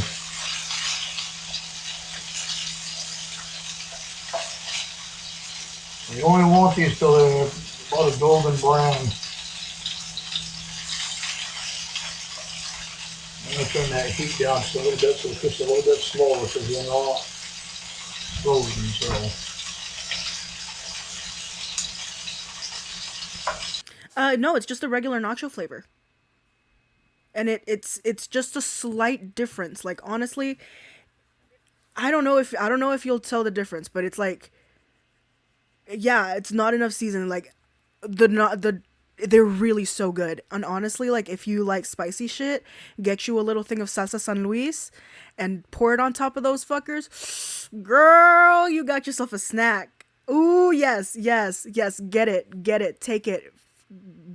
You only want these till they're about a golden brown. I'm going to turn that heat down just a little bit so it's just a little bit slower because they're not frozen. No, it's just a regular nacho flavor. And it's just a slight difference. Like honestly, I don't know if you'll tell the difference, but it's like, yeah, it's not enough seasoning. Like they're really so good. And honestly, like if you like spicy shit, get you a little thing of salsa San Luis and pour it on top of those fuckers. Girl, you got yourself a snack. Ooh, yes. Get it. Take it.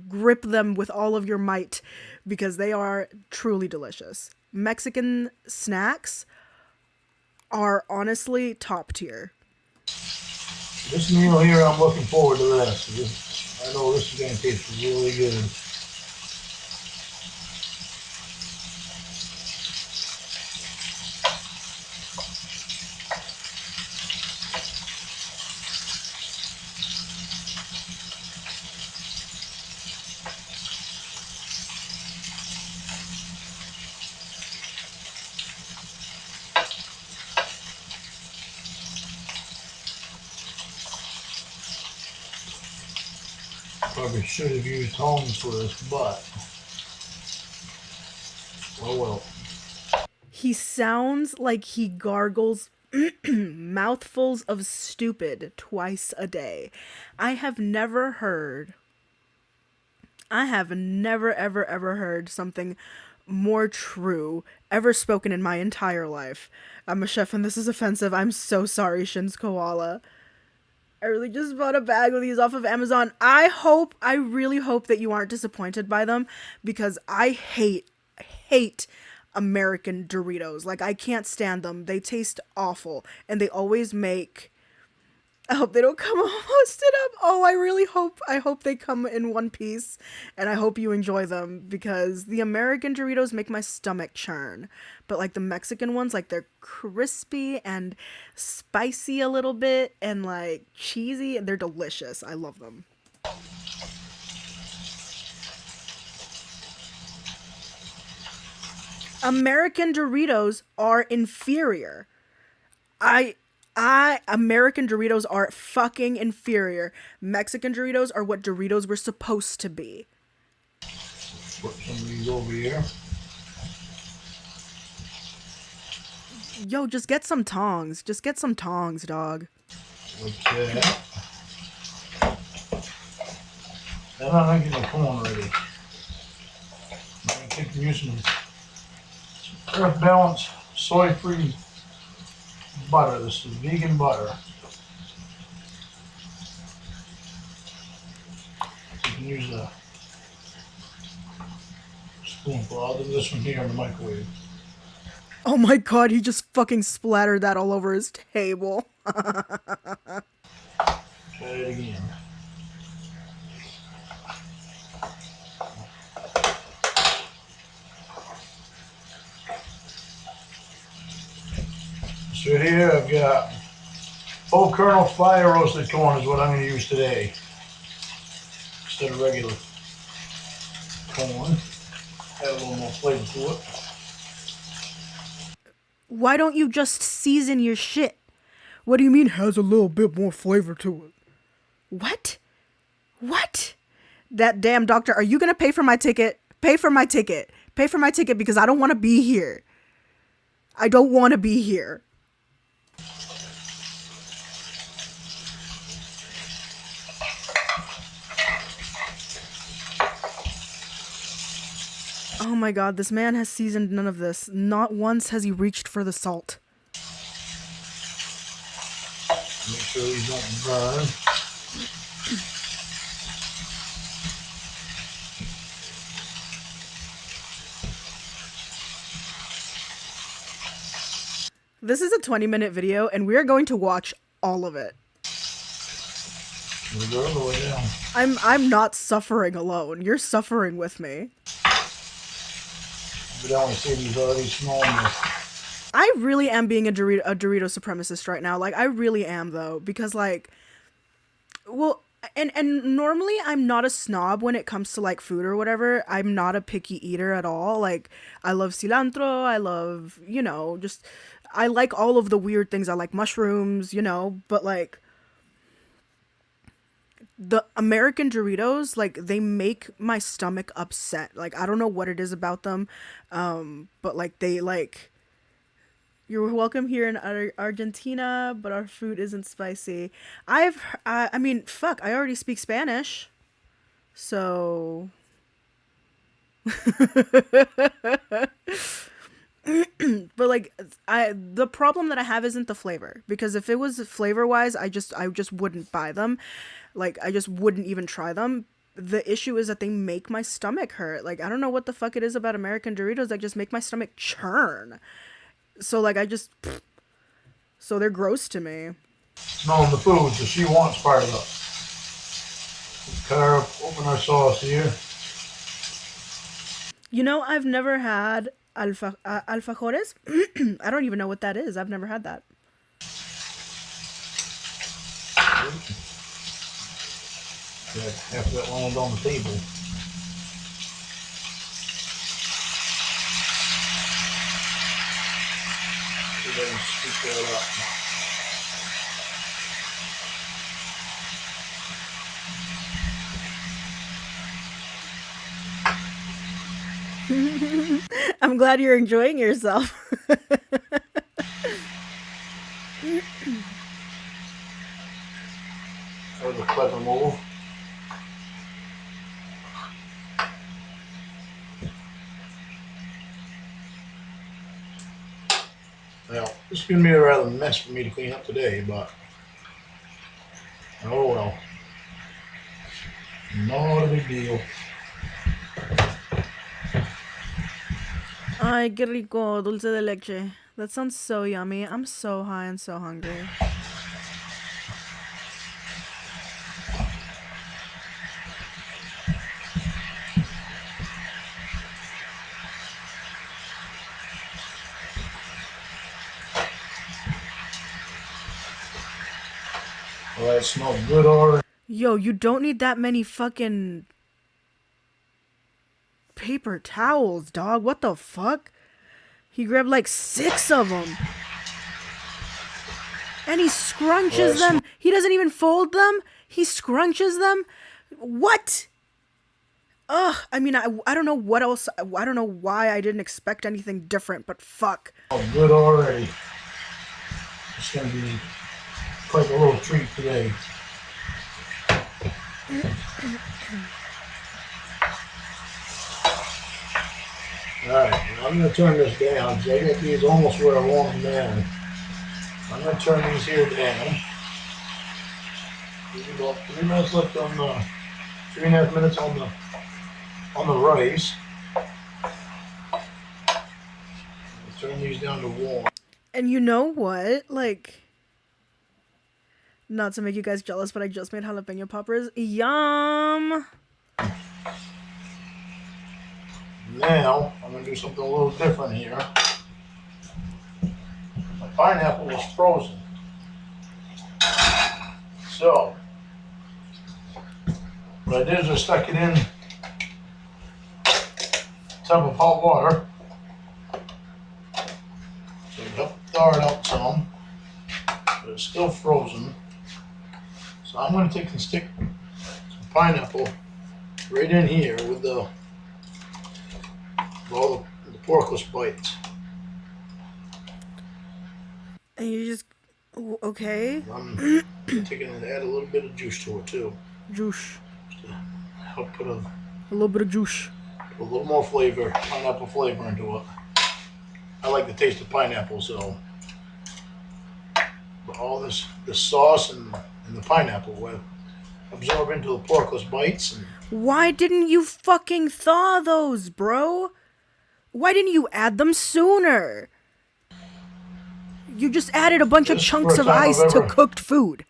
Grip them with all of your might because they are truly delicious. Mexican snacks are honestly top tier. This meal here, I'm looking forward to this. I know this is going to taste really good. Probably should have used Holmes for this, but oh well. He sounds like he gargles mouthfuls of stupid twice a day. I have never ever heard something more true ever spoken in my entire life. I'm a chef and this is offensive. I'm so sorry, Shin's Koala. I really just bought a bag of these off of Amazon. I really hope that you aren't disappointed by them because I hate American Doritos. Like I can't stand them. They taste awful and they always make, I hope they don't come all busted up. Oh, I hope they come in one piece and I hope you enjoy them because the American Doritos make my stomach churn. But like the Mexican ones, like they're crispy and spicy a little bit and like cheesy and they're delicious. I love them. American Doritos are inferior. American Doritos are fucking inferior. Mexican Doritos are what Doritos were supposed to be. Put some of these over here. Yo, just get some tongs. Just get some tongs, dog. Okay. Then I'm making the corn ready. I'm going to take the use some Earth Balance soy-free butter. This is vegan butter. You can use a spoonful. I'll do this one here in the microwave. Oh my god, he just fucking splattered that all over his table. Try it again. So here I've got whole kernel fire roasted corn is what I'm going to use today. Instead of regular corn. Add a little more flavor to it. Why don't you just season your shit? What do you mean has a little bit more flavor to it? What? What? That damn doctor, are you gonna pay for my ticket? Pay for my ticket. Pay for my ticket because I don't want to be here. I don't want to be here. Oh my god, this man has seasoned none of this. Not once has he reached for the salt. Make sure these don't burn. This is a 20-minute video, and we are going to watch all of it. We'll go all the way down. I'm not suffering alone. You're suffering with me. But I want to see these already small. I really am being a Dorito supremacist right now. Like, I really am, though. Because, like, well, and normally I'm not a snob when it comes to, like, food or whatever. I'm not a picky eater at all. Like, I love cilantro. I love, you know, just... I like all of the weird things. I like mushrooms, you know, but, like... The American Doritos, like, they make my stomach upset. Like, I don't know what it is about them, but, like, they, like... You're welcome here in Argentina, but our food isn't spicy. I mean, fuck, I already speak Spanish. So... But, like, the problem that I have isn't the flavor. Because if it was flavor-wise, I just wouldn't buy them. Like, I just wouldn't even try them. The issue is that they make my stomach hurt. Like, I don't know what the fuck it is about American Doritos that just make my stomach churn. So, like, so they're gross to me. Smelling the food, so she wants part of it. Cut her open our sauce here. You know, I've never had alfajores. I don't even know what that is. I've never had that. Half that land on the table. Scoop that up. I'm glad you're enjoying yourself. That was a clever move. Well, this is going to be a rather mess for me to clean up today, but oh well. Not a big deal. Ay, qué rico, dulce de leche. That sounds so yummy. I'm so high and so hungry. Well, that smells good already. Yo, you don't need that many fucking paper towels, dog. What the fuck? He grabbed like 6 of them. And he scrunches them. He doesn't even fold them. He scrunches them. What? Ugh, I mean, I don't know what else. I don't know why I didn't expect anything different, but fuck. Oh, good already. It's going to be quite a little treat today. Alright, I'm going to turn this down because I got these almost where I want them down. I'm going to turn these here down. There's about 3 minutes left on the 3.5 minutes on the rice. Turn these down to 1. And you know what? Like, not to make you guys jealous, but I just made jalapeno poppers. Yum! Now, I'm going to do something a little different here. My pineapple is frozen. So, what I did is I stuck it in a tub of hot water. So it helped thaw it out some, but it's still frozen. So I'm going to take and stick some pineapple right in here with all the porkless bites. And you just okay. I'm taking and add a little bit of juice to it too. Juice. Help put a little bit of juice. Put a little more flavor, pineapple flavor into it. I like the taste of pineapple, so all this sauce and the pineapple will absorb into the porkless bites. And why didn't you fucking thaw those, bro? Why didn't you add them sooner? You just added a bunch of chunks of ice to cooked food.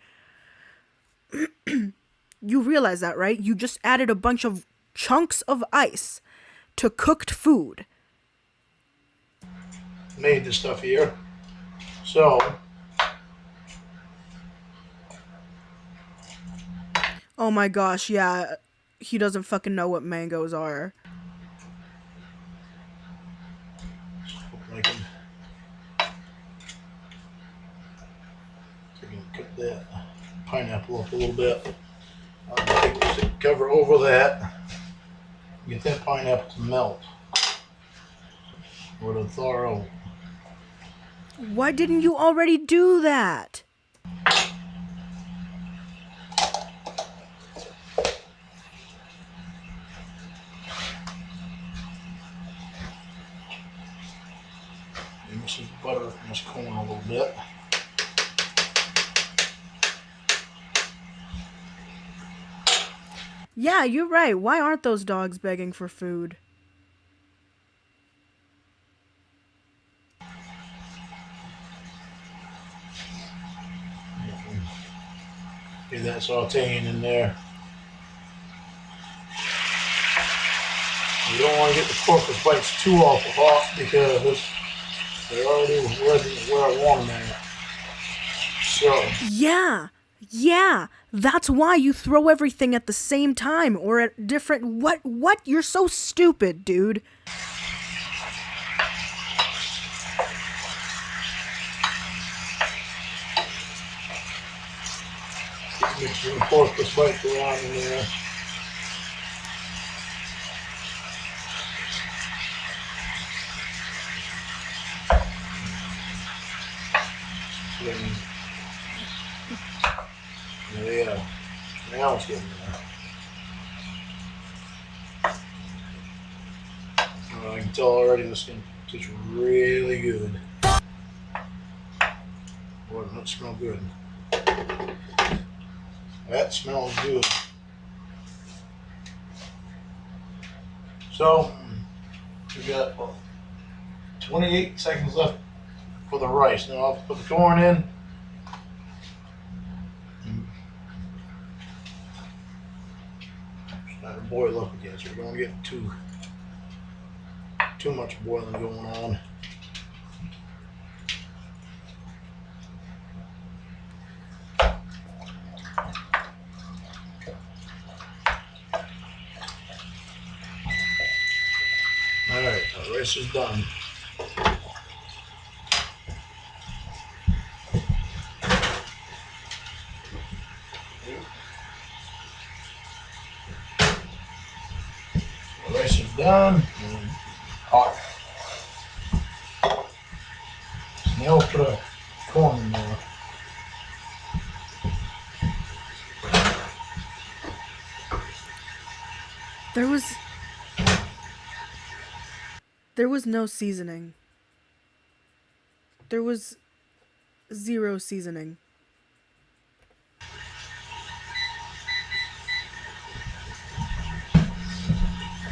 You realize that, right? You just added a bunch of chunks of ice to cooked food. Made this stuff here. So oh my gosh, yeah. He doesn't fucking know what mangoes are. I can cut that pineapple up a little bit. I'll take the cover over that. Get that pineapple to melt. Or to thaw out. Why didn't you already do that? Mix this butter and this corn a little bit. Yeah, you're right. Why aren't those dogs begging for food? Get that sauteing in there. You don't want to get the porkless bites too awful hot because they're already where I want them at. So Yeah, that's why you throw everything at the same time or at different... What? You're so stupid, dude. mix the porkless bites around in there. Yeah, now it's getting there. I can tell already this thing tastes really good. Boy, doesn't that smell good? That smells good. So, we got 28 seconds left for the rice. Now I'll put the corn in. Starting to boil up again, so we don't get too much boiling going on. Alright, the rice is done. The rice is done and hot. So now we'll put a corn in there. There was no seasoning. There was zero seasoning.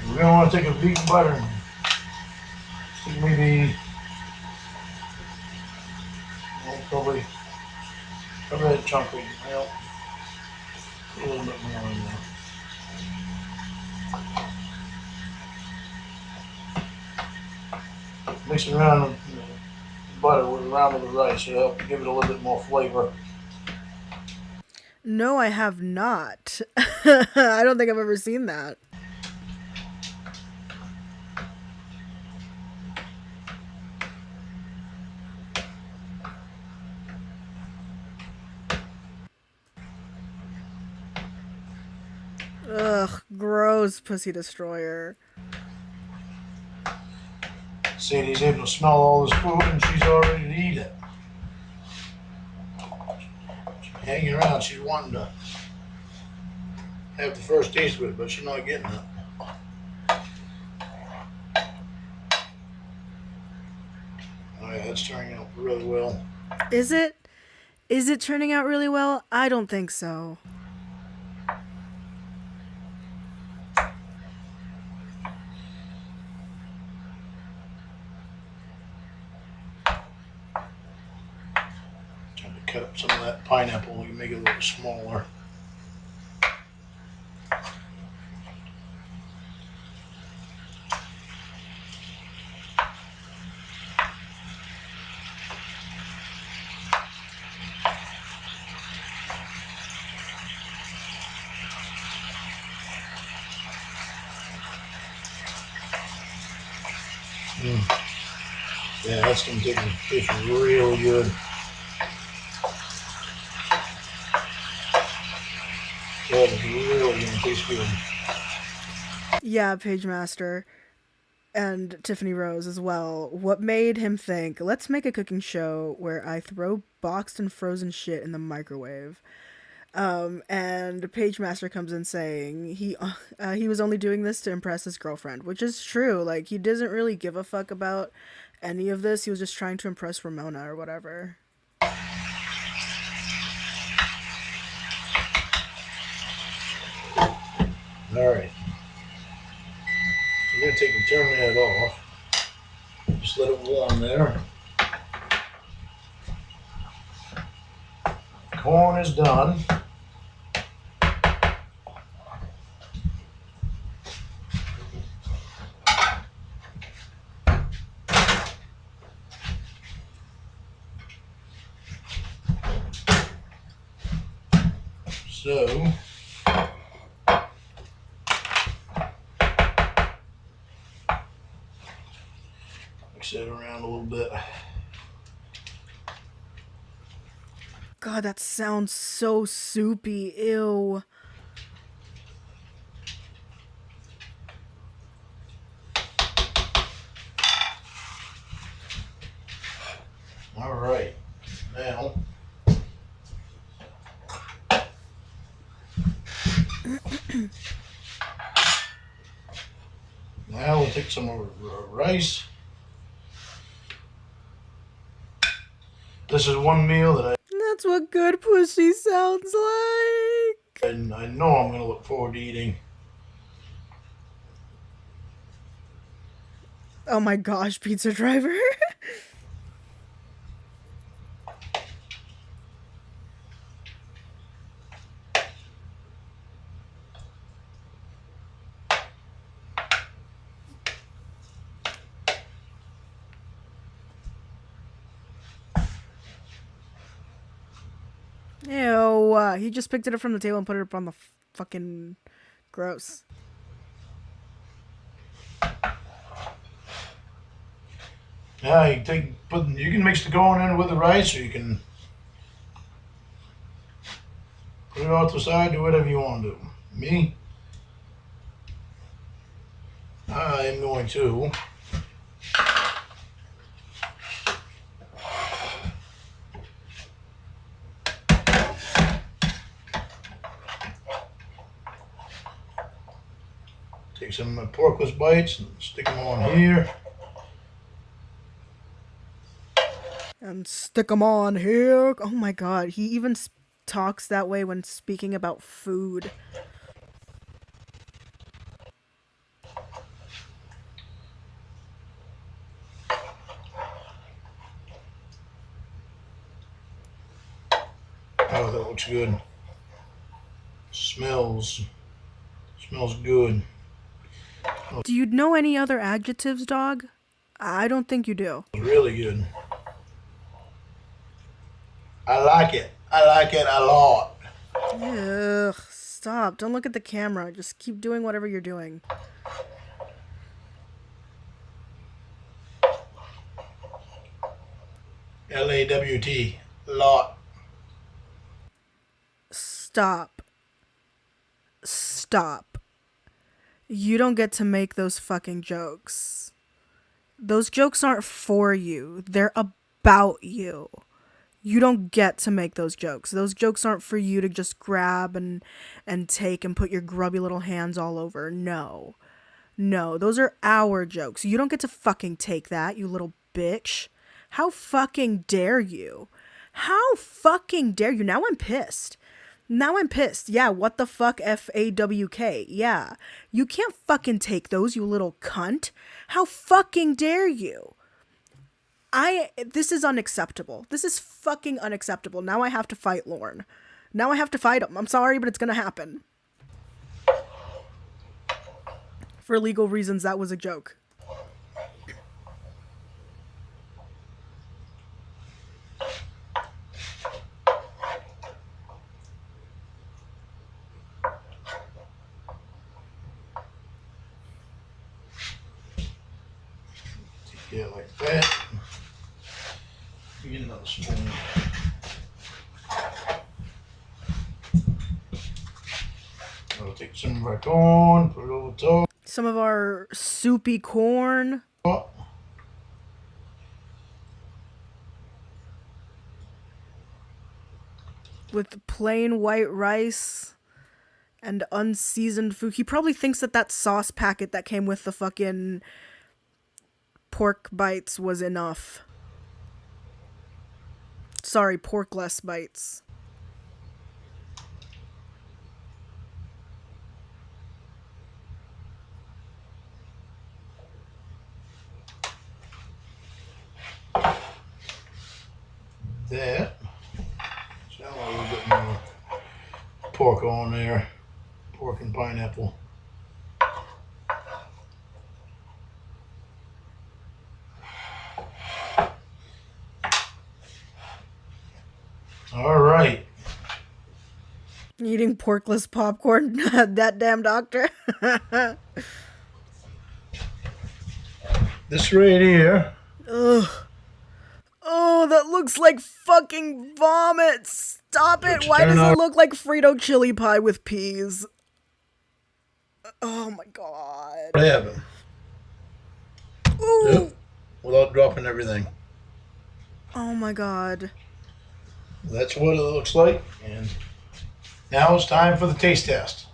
We're gonna want to take a vegan butter and maybe probably a chunk of milk. A little bit more in there. Mix it around the butter around with the rice to help give it a little bit more flavor. No, I have not. I don't think I've ever seen that. Ugh, gross pussy destroyer. Sadie's able to smell all this food and she's all ready to eat it. She's hanging around, she's wanting to have the first taste of it, but she's not getting it. Oh yeah, that's turning out really well. Is it? Is it turning out really well? I don't think so. Trying to cut up some of that pineapple, we can make it a little smaller. Yeah, that's gonna taste real good. That is really gonna taste good. Yeah, Page Master and Tiffany Rose as well. What made him think, let's make a cooking show where I throw boxed and frozen shit in the microwave? And Page Master comes in saying he was only doing this to impress his girlfriend, which is true. Like, he doesn't really give a fuck about any of this. He was just trying to impress Ramona or whatever. Alright. I'm gonna turn that off. Just let it warm there. Corn is done. So, mix it around a little bit. God, that sounds so soupy. Ew. All right, now we'll take some of our rice. This is one meal that That's what good pussy sounds like. I know I'm gonna look forward to eating. Oh my gosh, pizza driver. Ew, he just picked it up from the table and put it up on the fucking gross. Yeah, you can mix the corn in with the rice, or you can put it off the side, do whatever you want to do. Me, I am going to take some of my porkless bites and stick them on here. And stick them on here. Oh my god, he even talks that way when speaking about food. Oh, that looks good. Smells good. Do you know any other adjectives, dog? I don't think you do. Really good. I like it. I like it a lot. Ugh, stop. Don't look at the camera. Just keep doing whatever you're doing. LAWT. Lot. Stop. stop. You don't get to make those fucking jokes. Those jokes aren't for you. They're about you. You don't get to make those jokes. Those jokes aren't for you to just grab and take and put your grubby little hands all over. No. No, those are our jokes. You don't get to fucking take that, you little bitch. How fucking dare you? How fucking dare you? Now I'm pissed. Yeah, what the fuck, FAWK? Yeah. You can't fucking take those, you little cunt. How fucking dare you? This is unacceptable. This is fucking unacceptable. Now I have to fight Lorne. Now I have to fight him. I'm sorry, but it's gonna happen. For legal reasons, that was a joke. Yeah, like that. Get another spoon. I'll take some back on, put it over the top. Some of our soupy corn. Oh. With plain white rice and unseasoned food. He probably thinks that sauce packet that came with the fucking pork bites was enough. Sorry, porkless bites. That. So a little bit more pork on there. Pork and pineapple. All right. Eating porkless popcorn? That damn doctor. This right here. Ugh. Oh, that looks like fucking vomit. Stop it. Why does it look like Frito chili pie with peas? Oh my god. What happened? Ooh. Yep. Without dropping everything. Oh my god. That's what it looks like. And now it's time for the taste test.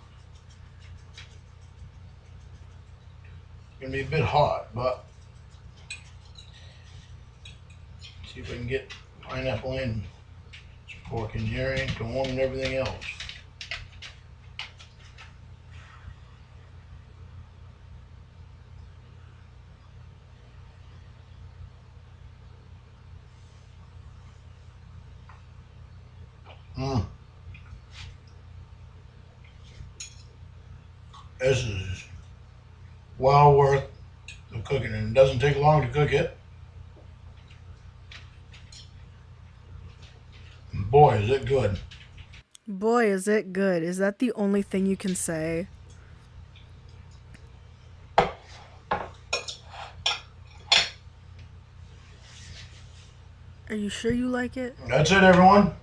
It's going to be a bit hot, but see if I can get pineapple in, pork and here and corn and everything else. This is well worth the cooking, and it doesn't take long to cook it. Boy, is it good. Boy, is it good. Is that the only thing you can say? Are you sure you like it? That's it, everyone.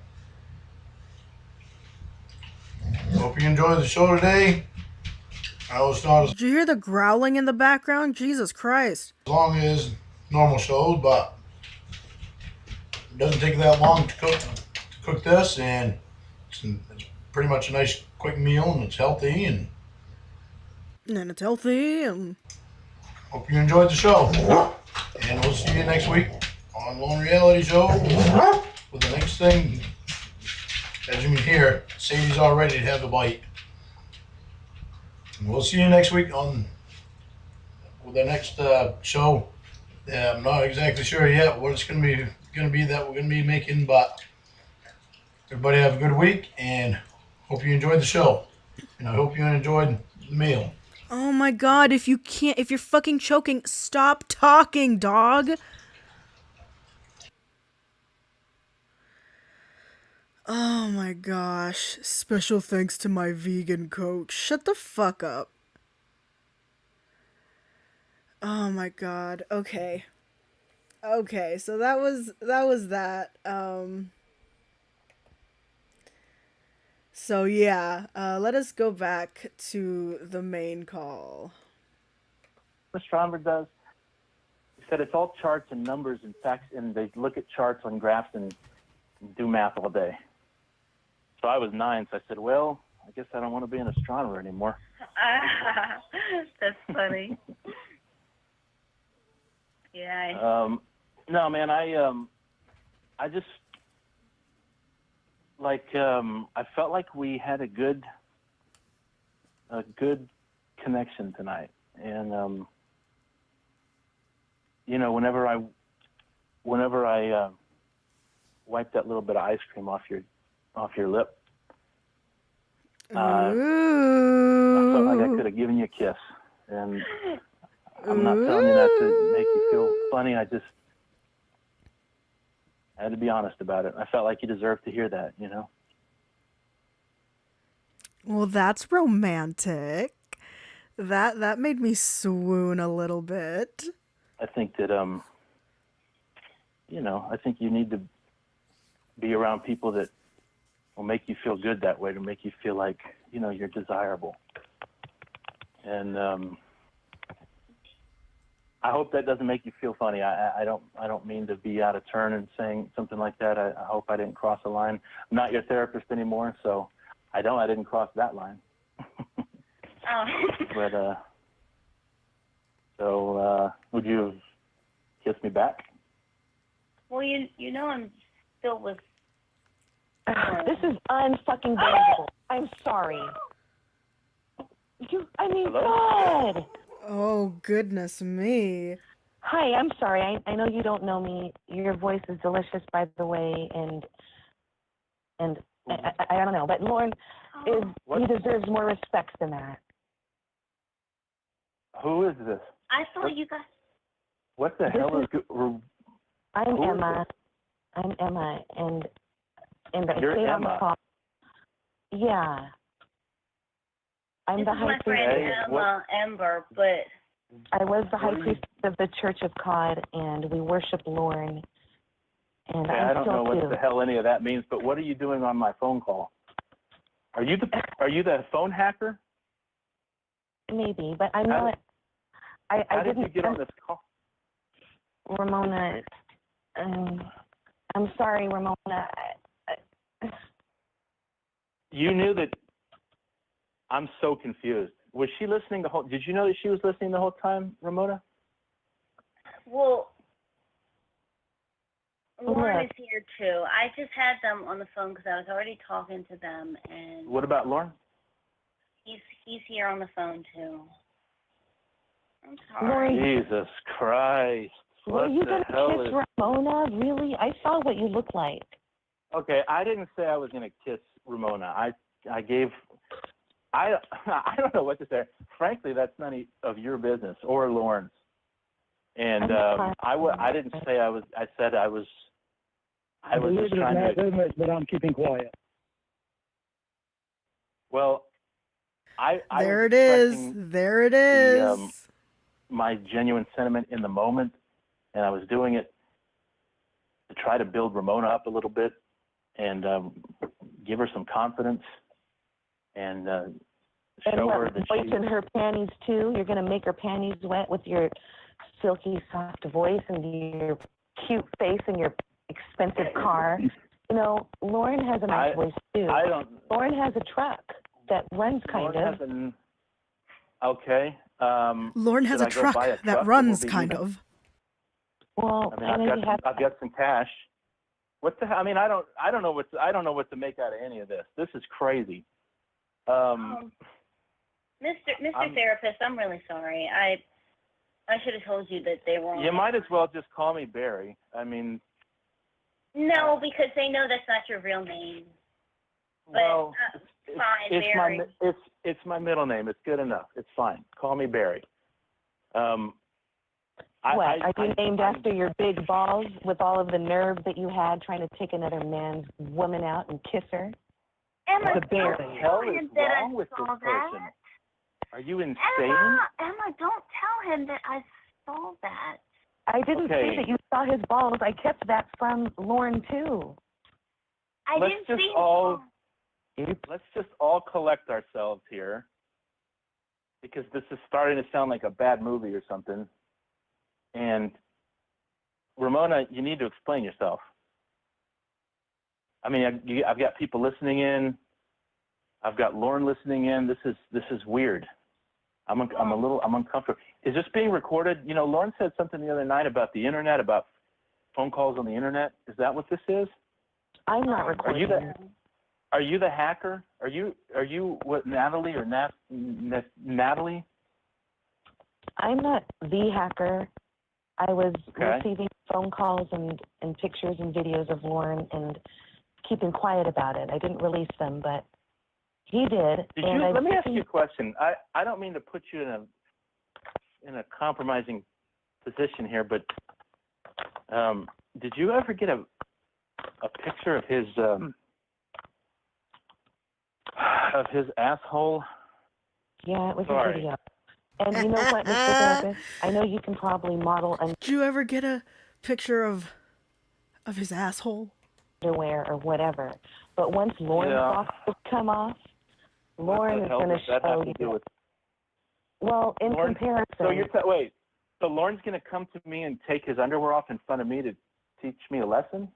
Hope you enjoyed the show today. I will start Did you hear the growling in the background? Jesus Christ. as long as normal shows, but it doesn't take that long to cook this, and it's pretty much a nice quick meal, and it's healthy, and it's healthy, and hope you enjoyed the show. And we'll see you next week on Lorne Reality Show with the next thing. As you can hear, Sadie's all ready to have a bite. And we'll see you next week with the next show. Yeah, I'm not exactly sure yet what it's gonna be that we're gonna be making, but everybody have a good week and hope you enjoyed the show. And I hope you enjoyed the meal. oh my god, if you're fucking choking, stop talking, dog. Oh my gosh. Special thanks to my vegan coach. Shut the fuck up. Oh my god. Okay. Okay, so that was that. So yeah, let us go back to the main call. What Stromberg does, he said it's all charts and numbers and facts, and they look at charts on graphs and do math all day. So I was 9, so I said, well, I guess I don't want to be an astronomer anymore. That's funny. Yeah. No, man, I just, like, I felt like we had a good connection tonight. And, you know, whenever I wiped that little bit of ice cream off your lip, I felt like I could have given you a kiss. And I'm not telling you that to make you feel funny. I had to be honest about it. I felt like you deserved to hear that, you know? Well, that's romantic. That made me swoon a little bit. I think that, you know, I think you need to be around people that will make you feel good that way, to make you feel like, you know, you're desirable. And I hope that doesn't make you feel funny. I don't mean to be out of turn and saying something like that. I hope I didn't cross a line. I'm not your therapist anymore, so I didn't cross that line. Oh. But so would you kiss me back? Well, you know I'm still with. This is unfucking believable. I'm sorry. God. Oh, goodness me. Hi, I'm sorry. I know you don't know me. Your voice is delicious, by the way, and I don't know, but Lorne he deserves more respect than that. Who is this? I thought you guys. What the hell is? I'm who Emma. Is I'm Emma, and I You're stayed on the Emma. call. Yeah. I'm This the is high my friend priest. Emma Ember, but I was the high priest of the Church of God, and we worship Lorne. And Okay, I'm I don't still know what too. the hell any of that means, but what are you doing on my phone call? Are you the phone hacker? Maybe, but I'm not. How I did didn't. you get on this call? Ramona, I'm sorry, Ramona. You knew that. I'm so confused. Was she listening the whole? Did you know that she was listening the whole time, Ramona? well, Lorne Look. is here too. I just had them on the phone because I was already talking to them, and What about Lorne? he's here on the phone too. I'm Lorne, sorry. Jesus Christ! were What you the going to hell kiss is? Ramona? Really? I saw what you look like. Okay, I didn't say I was going to kiss Ramona. I gave. I don't know what to say. Frankly, that's none of your business or Lorne's. And I didn't say I was. I said I was. I was just trying to. business, but I'm keeping quiet. Well, I There was it is. expressing There it is. my genuine sentiment in the moment, and I was doing it to try to build Ramona up a little bit and give her some confidence and show her that voice she's. in her panties too. You're going to make her panties wet with your silky, soft voice and your cute face and your expensive car. You know, Lorne has a nice voice too. I don't. Lorne has a truck that runs kind Lorne of. has an, okay. Lorne has should a I go truck buy a that truck runs will be kind even? of. Well, I mean, I've got some cash. What the hell? I mean, I don't know what to make out of any of this. This is crazy. Mr. Therapist, I'm really sorry. I should have told you that they were on. You might as well just call me Barry. I mean. No, because they know that's not your real name. But, Well, fine, it's Barry. it's my middle name. It's good enough. It's fine. Call me Barry. Are you named after your big balls with all of the nerve that you had trying to take another man's woman out and kiss her? Emma, What the hell is wrong with this person? Are you insane? Emma, don't tell him that I saw that. I didn't say that you saw his balls. I kept that from Lorne too. I Let's didn't just see all let's just all collect ourselves here, because this is starting to sound like a bad movie or something. And Ramona, you need to explain yourself. I mean, I've got people listening in. I've got Lorne listening in. This is weird. I'm uncomfortable. Is this being recorded? You know, Lorne said something the other night about the internet, about phone calls on the internet. Is that what this is? I'm not recording. Are you the hacker? Are you what, Natalie or Natalie? I'm not the hacker. I was Okay. receiving phone calls and pictures and videos of Lorne and keeping quiet about it. I didn't release them, but he did. Let me ask you a question. I don't mean to put you in a compromising position here, but did you ever get a picture of his asshole? Yeah, it was Sorry. a video. And you know what, Mr. Therapist? I know you can probably model an Did you ever get a picture of his asshole? underwear or whatever. But once Lorne's boxes come off, Lorne is going to show you. Well, in Lorne, comparison. So wait. So Lorne's going to come to me and take his underwear off in front of me to teach me a lesson?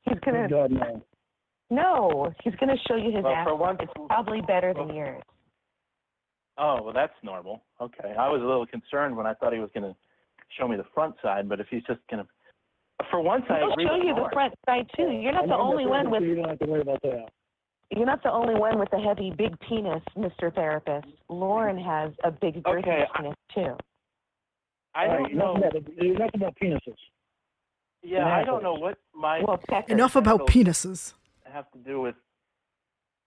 He's going to. No, he's going to show you his ass. It's probably better than yours. Oh, well, that's normal. Okay. I was a little concerned when I thought he was going to show me the front side, but if he's just going to. For once, I agree He'll show with you the Lorne. front side, too. You're not the only one with. You don't have to worry about that. You're not the only one with a heavy, big penis, Mr. Therapist. Lorne has a big, girthy penis, too. I don't know. Enough about penises. Yeah, I don't know what my. Enough about penises. Have to do with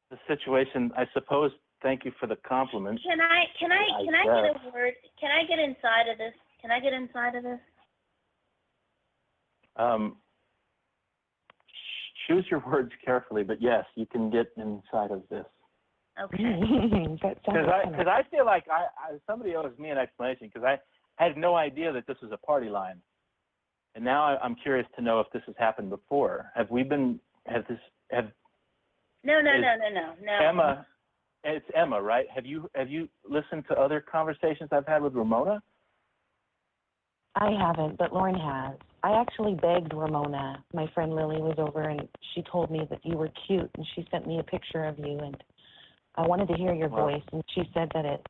the situation. I suppose. Thank you for the compliment. Can I get a word? Can I get inside of this? Can I get inside of this? Choose your words carefully, but yes, you can get inside of this. Okay. Because I feel like somebody owes me an explanation, because I had no idea that this was a party line, and now I'm curious to know if this has happened before. No. Emma, it's Emma, right? Have you listened to other conversations I've had with Ramona? I haven't, but Lorne has. I actually begged Ramona. My friend Lily was over, and she told me that you were cute, and she sent me a picture of you, and I wanted to hear your voice, and she said that it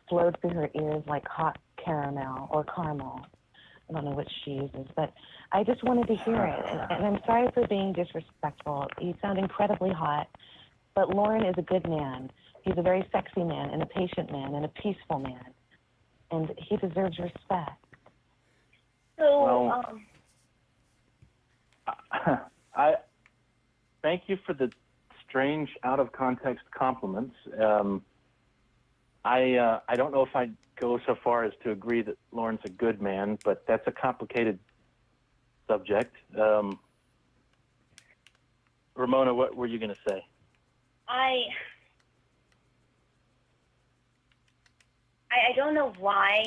flowed through her ears like hot caramel or caramel. I don't know which she uses, but I just wanted to hear it, and I'm sorry for being disrespectful. You sound incredibly hot, but Lorne is a good man. He's a very sexy man and a patient man and a peaceful man, and he deserves respect. So, I thank you for the strange, out of context compliments. I don't know if I'd go so far as to agree that Lorne's a good man, but that's a complicated subject. Ramona, what were you going to say? I don't know why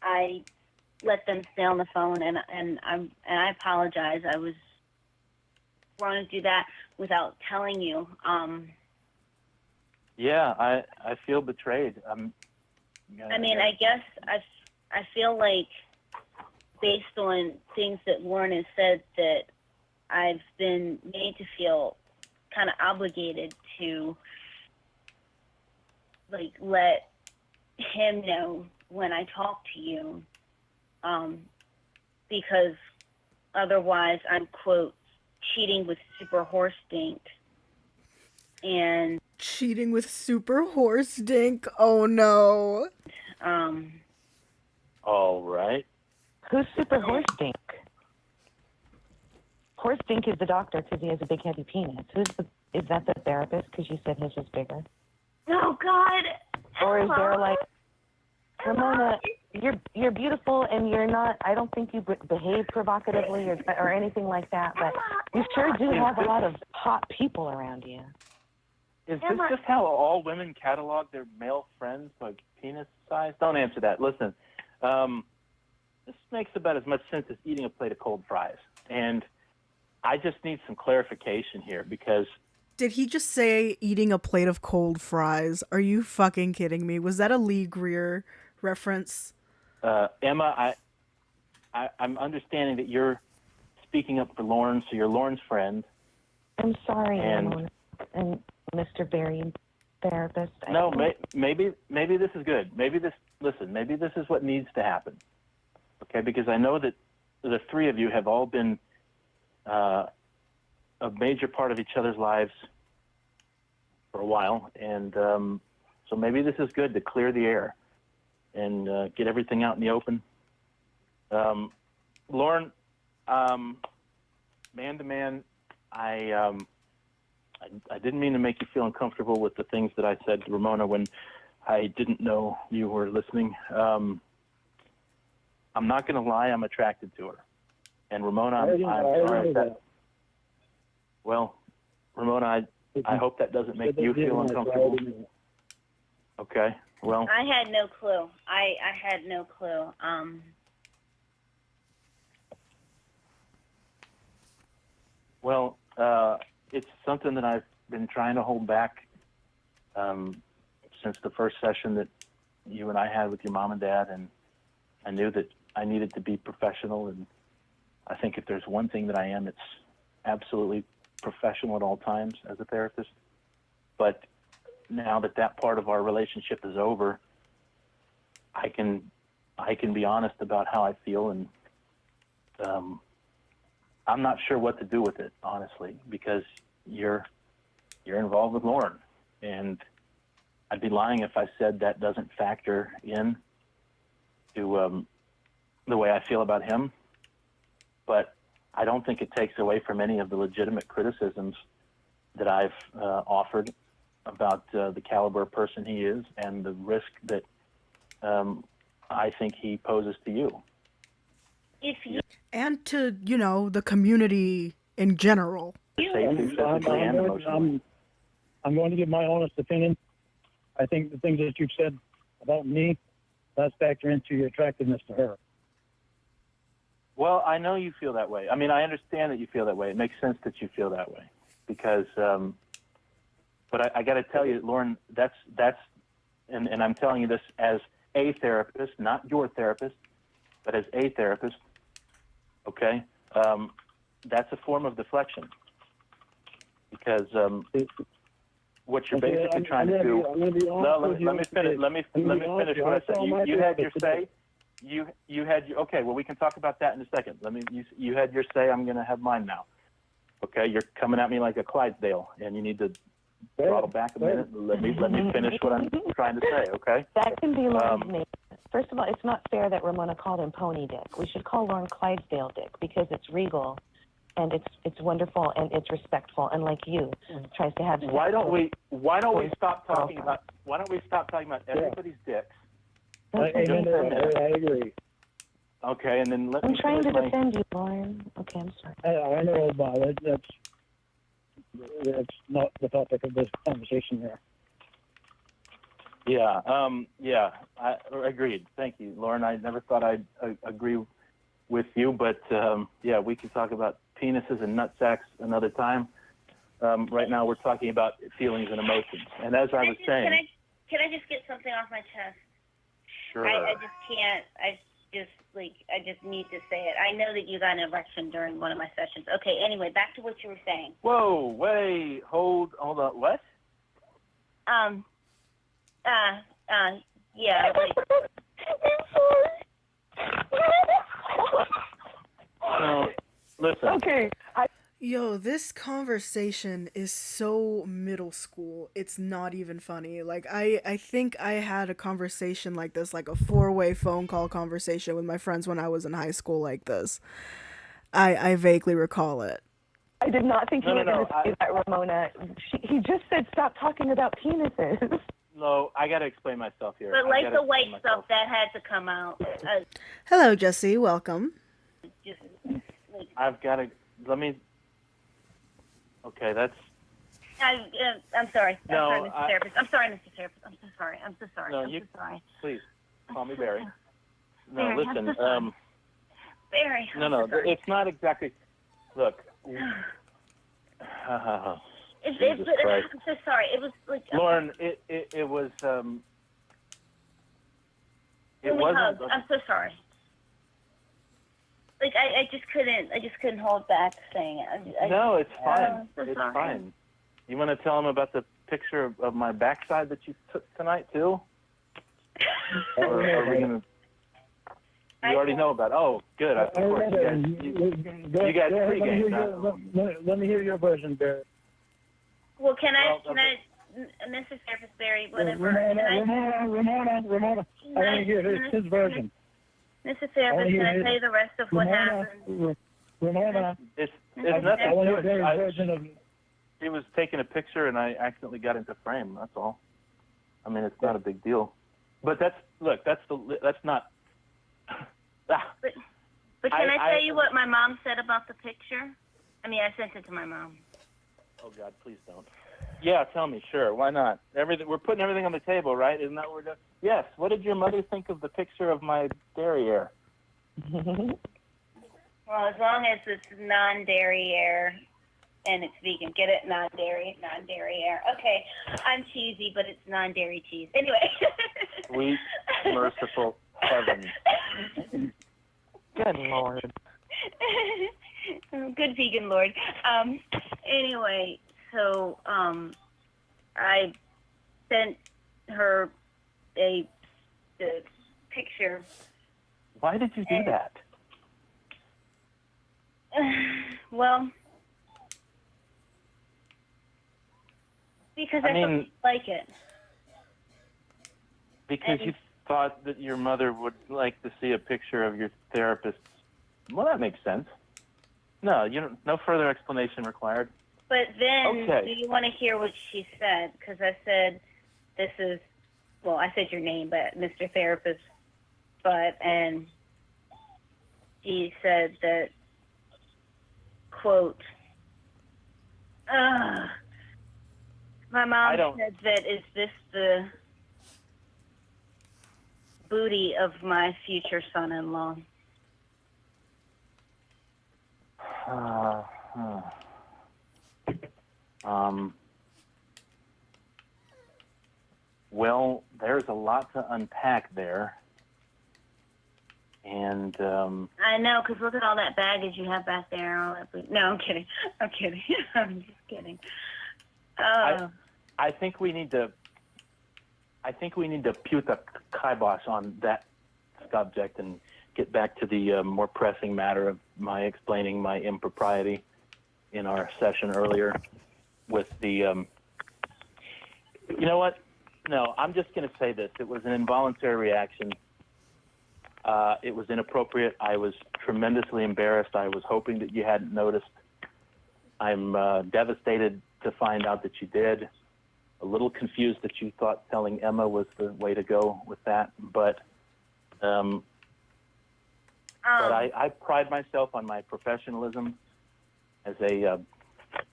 I let them stay on the phone, and I apologize. I was wrong to do that without telling you. Yeah, I feel betrayed. I mean, I guess I feel like, based on things that Lorne has said, that I've been made to feel kind of obligated to, like, let him know when I talk to you, because otherwise I'm, quote, cheating with super horse dink. And cheating with super horse dink. Oh no. All right. Who's super horse dink? Horse dink is the doctor because he has a big heavy penis. Is that the therapist because you said his was bigger? Oh God. Or is there like, Ramona, you're beautiful and you're not, I don't think you behave provocatively or anything like that, but you sure do have a lot of hot people around you. Is this just how all women catalog their male friends, like penis size? Don't answer that. Listen, this makes about as much sense as eating a plate of cold fries. And I just need some clarification here, because Did he just say eating a plate of cold fries? Are you fucking kidding me? Was that a Lee Greer reference? Emma, I'm understanding that you're speaking up for Lorne, so you're Lorne's friend. I'm sorry, And- Ramona and Mr. Barry, therapist. No, maybe this is good. Maybe this is what needs to happen. Okay, because I know that the three of you have all been a major part of each other's lives for a while, and so maybe this is good to clear the air and get everything out in the open. Lorne, man to man, I didn't mean to make you feel uncomfortable with the things that I said to Ramona when I didn't know you were listening. I'm not going to lie, I'm attracted to her. And Ramona, I'm sorry. Well, Ramona, I hope that doesn't make you feel uncomfortable. Okay, well. I had no clue. I had no clue. Well, it's something that I've been trying to hold back since the first session that you and I had with your mom and dad, and I knew that I needed to be professional, and I think if there's one thing that I am, it's absolutely professional at all times as a therapist. But now that that part of our relationship is over, I can be honest about how I feel, and I'm not sure what to do with it, honestly, because you're involved with Lorne, and I'd be lying if I said that doesn't factor in to the way I feel about him. But I don't think it takes away from any of the legitimate criticisms that I've offered about the caliber of person he is and the risk that I think he poses to you. And to, the community in general. Safely, physically, and emotionally. I'm going to give my honest opinion. I think the things that you've said about me, does factor into your attractiveness to her. Well, I know you feel that way. I mean, I understand that you feel that way. It makes sense that you feel that way because, but I got to tell you, Lorne, that's, and I'm telling you this as a therapist, not your therapist, but as a therapist. Okay, that's a form of deflection because what you're basically trying to do. No, let me finish. Let me finish what I said. You had your say. You had your, okay. Well, we can talk about that in a second. You had your say. I'm going to have mine now. Okay, you're coming at me like a Clydesdale, and you need to throttle back a minute. And let me finish what I'm trying to say. Okay. That can be Lorne's name. First of all, it's not fair that Ramona called him Pony Dick. We should call Lorne Clydesdale Dick because it's regal, and it's wonderful and it's respectful, and like you, tries to have. Why don't we stop talking about everybody's dicks? I agree. Okay, and then I'm trying to defend you, Lorne. Okay, I'm sorry. I know about it. That's not the topic of this conversation here. Yeah, I agreed. Thank you, Lorne. I never thought I'd agree with you, but yeah, we can talk about penises and nutsacks another time. Right now, we're talking about feelings and emotions. And as I was saying, can I just get something off my chest? Sure. I just can't. I just need to say it. I know that you got an erection during one of my sessions. Okay. Anyway, back to what you were saying. Whoa, wait, hold on. What? Yeah. No, listen. Okay. Yo, this conversation is so middle school. It's not even funny. Like, I think I had a conversation like this, like a 4-way phone call conversation with my friends when I was in high school like this. I vaguely recall it. I did not think you were going to say that, Ramona. He just said stop talking about penises. No, I got to explain myself here. But like the white stuff, that had to come out. Hello, Jesse. Welcome. I've got to, let me, okay, that's. I'm sorry. No, I'm sorry, Mr. Therapist. I'm sorry, Mr. Therapist. I'm so sorry. I'm so sorry. No, I'm so sorry. Please, call me Barry. No, Barry, listen. I'm so sorry. Barry. No, it's not exactly, look. Jesus Christ. I'm so sorry. It was like Lorne, it was it when we wasn't. hugged. I'm so sorry. Like I just couldn't hold back saying it. No, it's fine. I'm so It's sorry. fine. You want to tell him about the picture of my backside that you took tonight too? Or are we gonna? You already know about it. Oh, good. Of course, you guys pregame. Let me hear your version, Barry. Well, can I, Mr. Surface Barry, whatever. Ramona, I want to hear his version. Mr. Surface, can I tell you the rest of what happened? Ramona, it's nothing I want to to hear it. his version of. He was taking a picture and I accidentally got into frame. That's all. I mean, it's not a big deal. But that's not. But can I tell you what my mom said about the picture? I mean, I sent it to my mom. Oh God, please don't. Yeah, tell me. Sure, why not? We're putting everything on the table, right? Isn't that what we're doing? Yes. What did your mother think of the picture of my derriere? Well, as long as it's non-derriere and it's vegan. Get it? Non-derriere. Okay, I'm cheesy, but it's non-dairy cheese. Anyway. Sweet, merciful heaven. Good Lord. Good vegan Lord. Anyway, so I sent her the picture. Why did you do that? Well, because I mean, like it. Because you thought that your mother would like to see a picture of your therapist. Well, that makes sense. No, no further explanation required. But then, okay. Do you want to hear what she said? Because I said, I said your name, but Mr. Therapist, and she said that, quote, my mom said that, is this the booty of my future son-in-law? Well, there's a lot to unpack there. And I know, because look at all that baggage you have back there. All that no, I'm kidding. I'm just kidding. I think we need to put the kibosh on that subject and get back to the more pressing matter of my explaining my impropriety in our session earlier with the, you know what? No, I'm just going to say this. It was an involuntary reaction. It was inappropriate. I was tremendously embarrassed. I was hoping that you hadn't noticed. I'm devastated to find out that you did. A little confused that you thought telling Emma was the way to go with that. But I pride myself on my professionalism as a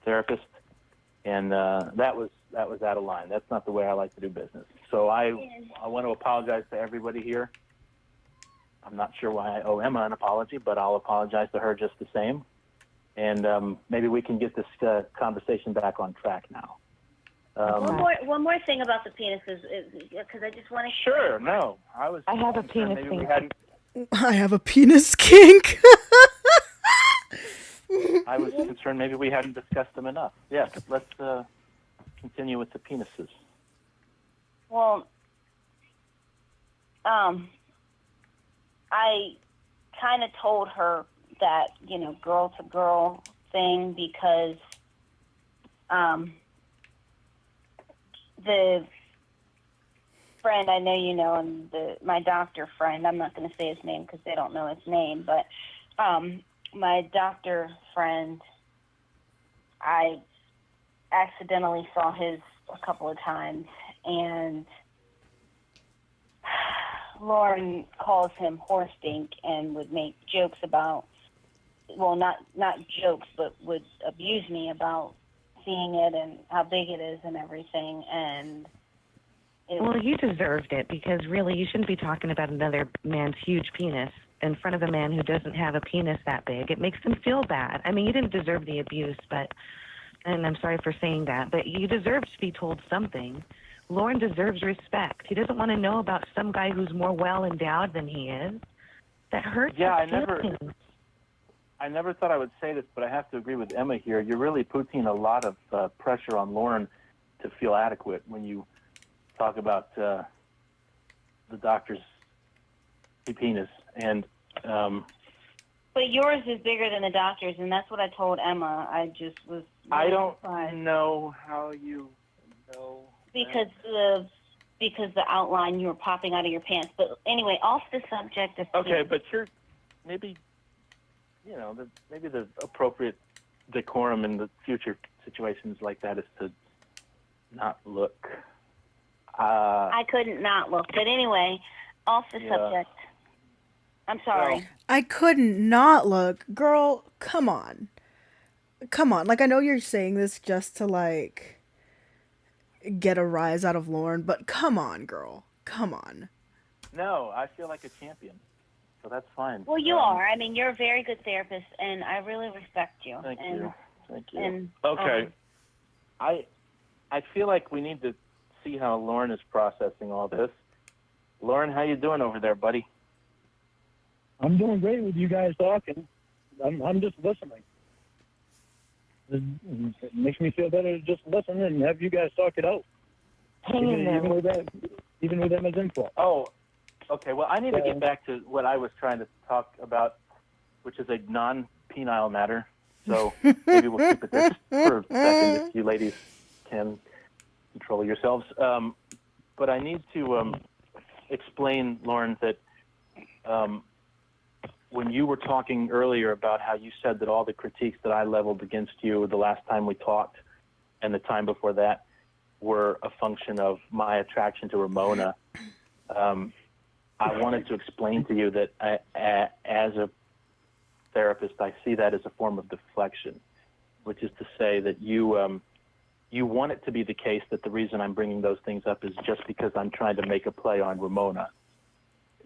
therapist, and that was out of line. That's not the way I like to do business. So I want to apologize to everybody here. I'm not sure why I owe Emma an apology, but I'll apologize to her just the same. And maybe we can get this conversation back on track now. One more thing about the penises, because I just want to. Sure, no, I have a penis kink. I have a penis kink. I was concerned maybe we hadn't discussed them enough. Yes, let's continue with the penises. Well, I kind of told her that, girl to girl thing because the friend I know you know, and my doctor friend, I'm not going to say his name because they don't know his name, but my doctor friend, I accidentally saw his a couple of times, and Lorne calls him horse dink and would make jokes about, well, not jokes, but would abuse me about seeing it and how big it is and everything. And well, you deserved it, because really you shouldn't be talking about another man's huge penis in front of a man who doesn't have a penis that big. It makes him feel bad. I mean, you didn't deserve the abuse, but and I'm sorry for saying that, but you deserve to be told something. Lorne deserves respect. He doesn't want to know about some guy who's more well endowed than he is. That hurts. Yeah, his feelings. I never thought I would say this, but I have to agree with Emma here. You're really putting a lot of pressure on Lorne to feel adequate when you talk about the doctor's penis. And But yours is bigger than the doctor's, and that's what I told Emma. I just was really I don't surprised. know how you know. Because the outline you were popping out of your pants. But anyway, off the subject of Okay, but you're maybe, maybe the appropriate decorum in the future situations like that is to not look. I couldn't not look. But anyway, off the subject. I'm sorry. I couldn't not look. Girl, come on. Come on. Like, I know you're saying this just to, like, get a rise out of Lorne, but come on, girl. Come on. No, I feel like a champion, so that's fine. Well, you are. I mean, you're a very good therapist, and I really respect you. Thank you. Thank you. And, okay. I feel like we need to see how Lorne is processing all this. Lorne, how you doing over there, buddy? I'm doing great with you guys talking. I'm just listening. It makes me feel better to just listen and have you guys talk it out. Hang in there. Even with Emma's input. Oh, okay. Well, I need to get back to what I was trying to talk about, which is a non-penile matter. So maybe we'll keep it this for a second if you ladies can control yourselves. But I need to explain, Lorne, that when you were talking earlier about how you said that all the critiques that I leveled against you the last time we talked and the time before that were a function of my attraction to Ramona, I wanted to explain to you that as a therapist, I see that as a form of deflection, which is to say that you want it to be the case that the reason I'm bringing those things up is just because I'm trying to make a play on Ramona.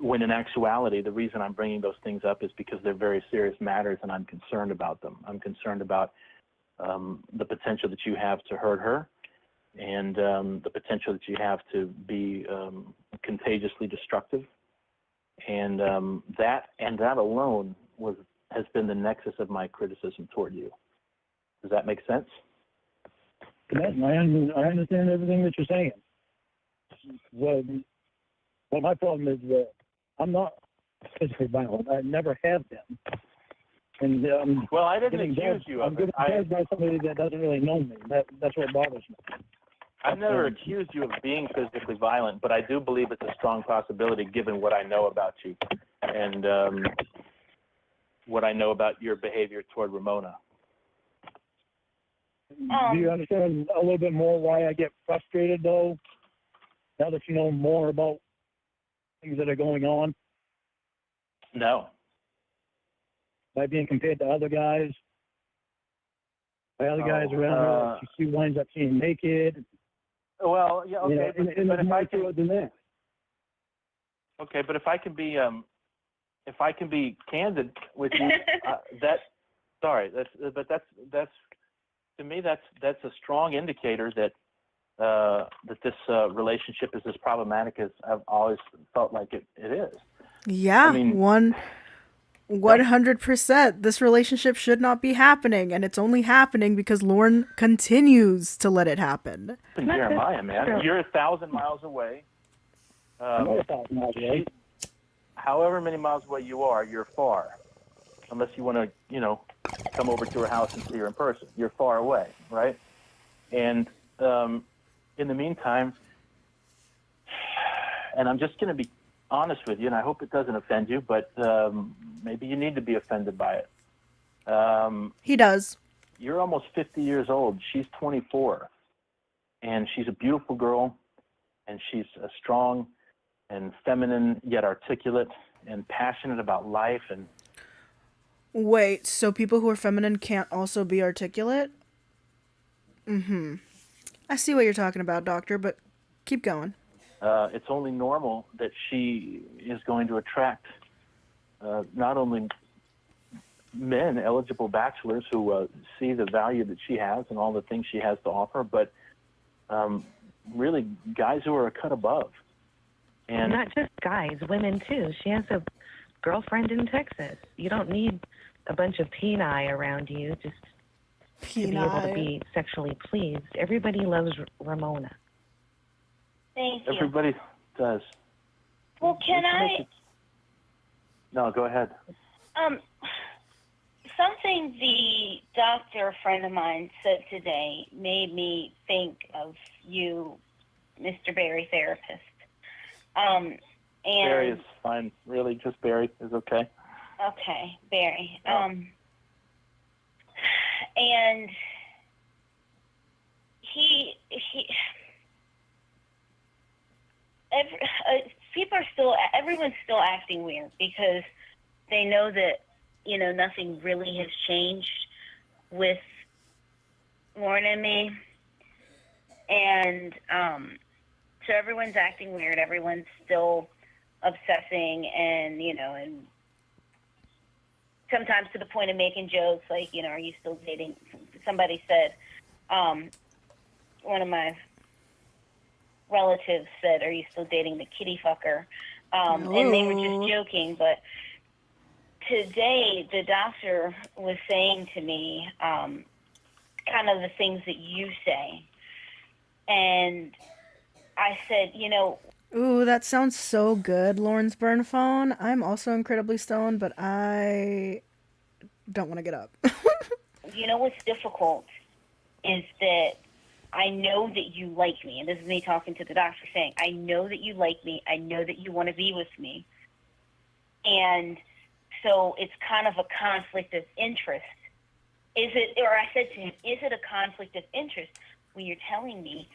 When in actuality, the reason I'm bringing those things up is because they're very serious matters and I'm concerned about them. I'm concerned about the potential that you have to hurt her and the potential that you have to be contagiously destructive. And that alone has been the nexus of my criticism toward you. Does that make sense? Yeah, I understand everything that you're saying. Well, my problem is that I'm not physically violent. I never have been. And well, I didn't accuse you of it. I'm getting judged by somebody that doesn't really know me. That's what bothers me. I've never accused you of being physically violent, but I do believe it's a strong possibility given what I know about you and what I know about your behavior toward Ramona. Do you understand a little bit more why I get frustrated, though, now that you know more about things that are going on? No. By being compared to other guys? By other guys around her, she winds up seeing naked. Well, yeah, okay, but if I can, than that. Okay, but if I can be candid with you, that's to me that's a strong indicator that this relationship is as problematic as I've always felt like it is. Yeah, I mean, 100%. This relationship should not be happening, and it's only happening because Lorne continues to let it happen. Jeremiah, man, you're 1,000 miles away. I'm 1,000 miles away. However many miles away you are, you're far. Unless you want to, come over to her house and see her in person. You're far away, right? And in the meantime, and I'm just going to be honest with you, and I hope it doesn't offend you, but maybe you need to be offended by it. He does. You're almost 50 years old. She's 24. And she's a beautiful girl, and she's strong and feminine, yet articulate and passionate about life. And wait, so people who are feminine can't also be articulate? Mm-hmm. I see what you're talking about, Doctor, but keep going. It's only normal that she is going to attract not only men, eligible bachelors, who see the value that she has and all the things she has to offer, but really guys who are a cut above. And not just guys, women too. She has a girlfriend in Texas. You don't need a bunch of peni around you just to be able to be sexually pleased. Everybody loves Ramona. Thank you. everybody does. Well, can I? No, go ahead. Something the doctor friend of mine said today made me think of you, Mr. Barry, therapist. And Barry is fine. Really, just Barry is okay. Okay, Barry. And everyone's still acting weird because they know that, nothing really has changed with Lorne and me. And so everyone's acting weird. Everyone's still obsessing and, and sometimes to the point of making jokes like, are you still dating? Somebody said, one of my relatives said, are you still dating the kitty fucker? And they were just joking, but today the doctor was saying to me kind of the things that you say. And I said, Ooh, that sounds so good, Lorne's burn phone. I'm also incredibly stoned, but I don't want to get up. What's difficult is that I know that you like me. And this is me talking to the doctor saying, I know that you like me. I know that you want to be with me. And so it's kind of a conflict of interest. I said to him, is it a conflict of interest when you're telling me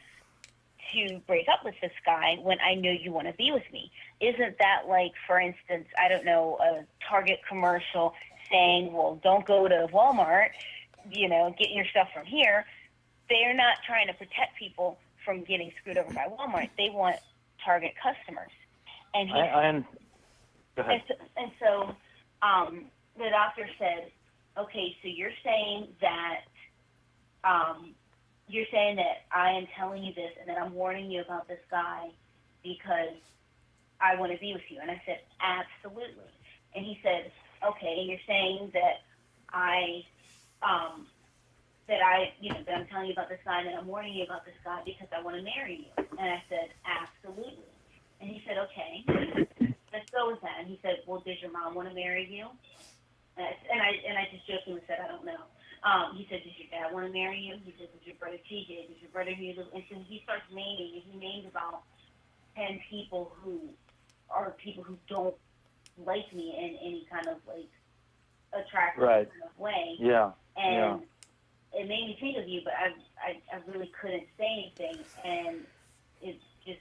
to break up with this guy when I know you want to be with me? Isn't that like, for instance, I don't know, a Target commercial saying, well, don't go to Walmart, get your stuff from here. They're not trying to protect people from getting screwed over by Walmart. They want Target customers. And Go ahead. and so the doctor said, okay, so you're saying that I am telling you this and that I'm warning you about this guy because I want to be with you. And I said, absolutely. And he said, okay, you're saying that that I'm telling you about this guy and that I'm warning you about this guy because I want to marry you. And I said, absolutely. And he said, okay, let's go with that. And he said, well, does your mom want to marry you? And I just jokingly said, I don't know. He said, does your dad want to marry you? He said, does your brother TJ? Does your brother who? And so he starts naming, and he named about 10 people who are people who don't like me in any kind of like attractive kind of way. Yeah. And it made me think of you, but I really couldn't say anything, and it just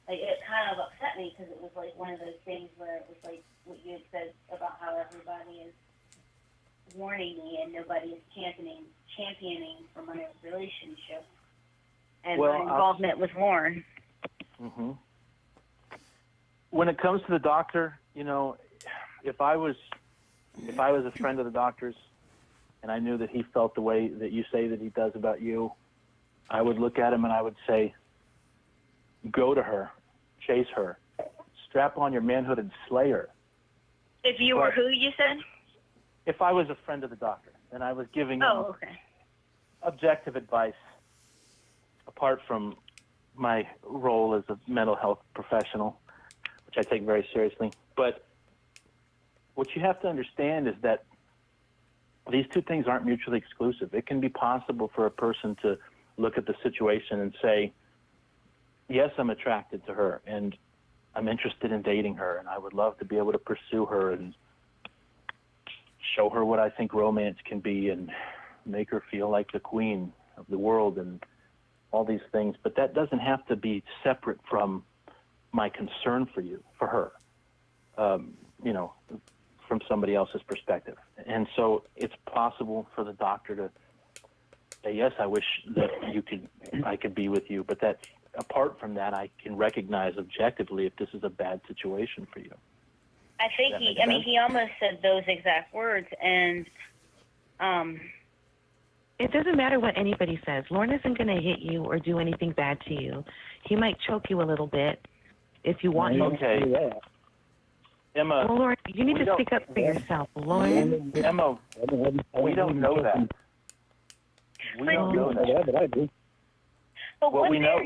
like it kind of upset me because it was like one of those things where it was like what you had said about how everybody is warning me and nobody is championing for my relationship and my involvement with Lorne. Mm-hmm. When it comes to the doctor, if I was a friend of the doctor's and I knew that he felt the way that you say that he does about you, I would look at him and I would say, go to her, chase her, strap on your manhood and slay her. If you were who, you said? If I was a friend of the doctor and I was giving him objective advice, apart from my role as a mental health professional, which I take very seriously. But what you have to understand is that these two things aren't mutually exclusive. It can be possible for a person to look at the situation and say, yes, I'm attracted to her and I'm interested in dating her and I would love to be able to pursue her and show her what I think romance can be and make her feel like the queen of the world and all these things. But that doesn't have to be separate from my concern for her, from somebody else's perspective. And so it's possible for the doctor to say, yes, I wish that I could be with you, but that apart from that, I can recognize objectively if this is a bad situation for you. I think he almost said those exact words, and It doesn't matter what anybody says. Lorne isn't going to hit you or do anything bad to you. He might choke you a little bit if you want him Okay. to. Emma, Well, Lorne, you need we to don't- speak up for yourself. Lorne, Emma, we don't know that. We don't know that. Yeah, but I do. What we know,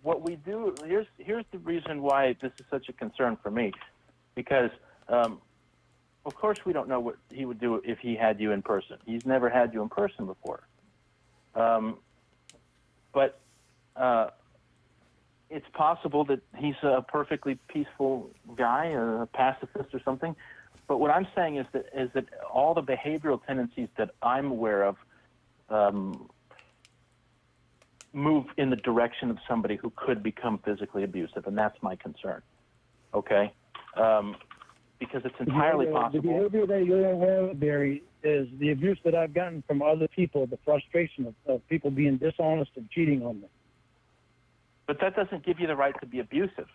what we do. Here's the reason why this is such a concern for me, because of course we don't know what he would do if he had you in person. He's never had you in person before, but it's possible that he's a perfectly peaceful guy, a pacifist or something. But what I'm saying is that all the behavioral tendencies that I'm aware of move in the direction of somebody who could become physically abusive, and that's my concern. Okay? Because it's entirely possible. The behavior that you're aware of, Barry, is the abuse that I've gotten from other people, the frustration of people being dishonest and cheating on me. But that doesn't give you the right to be abusive.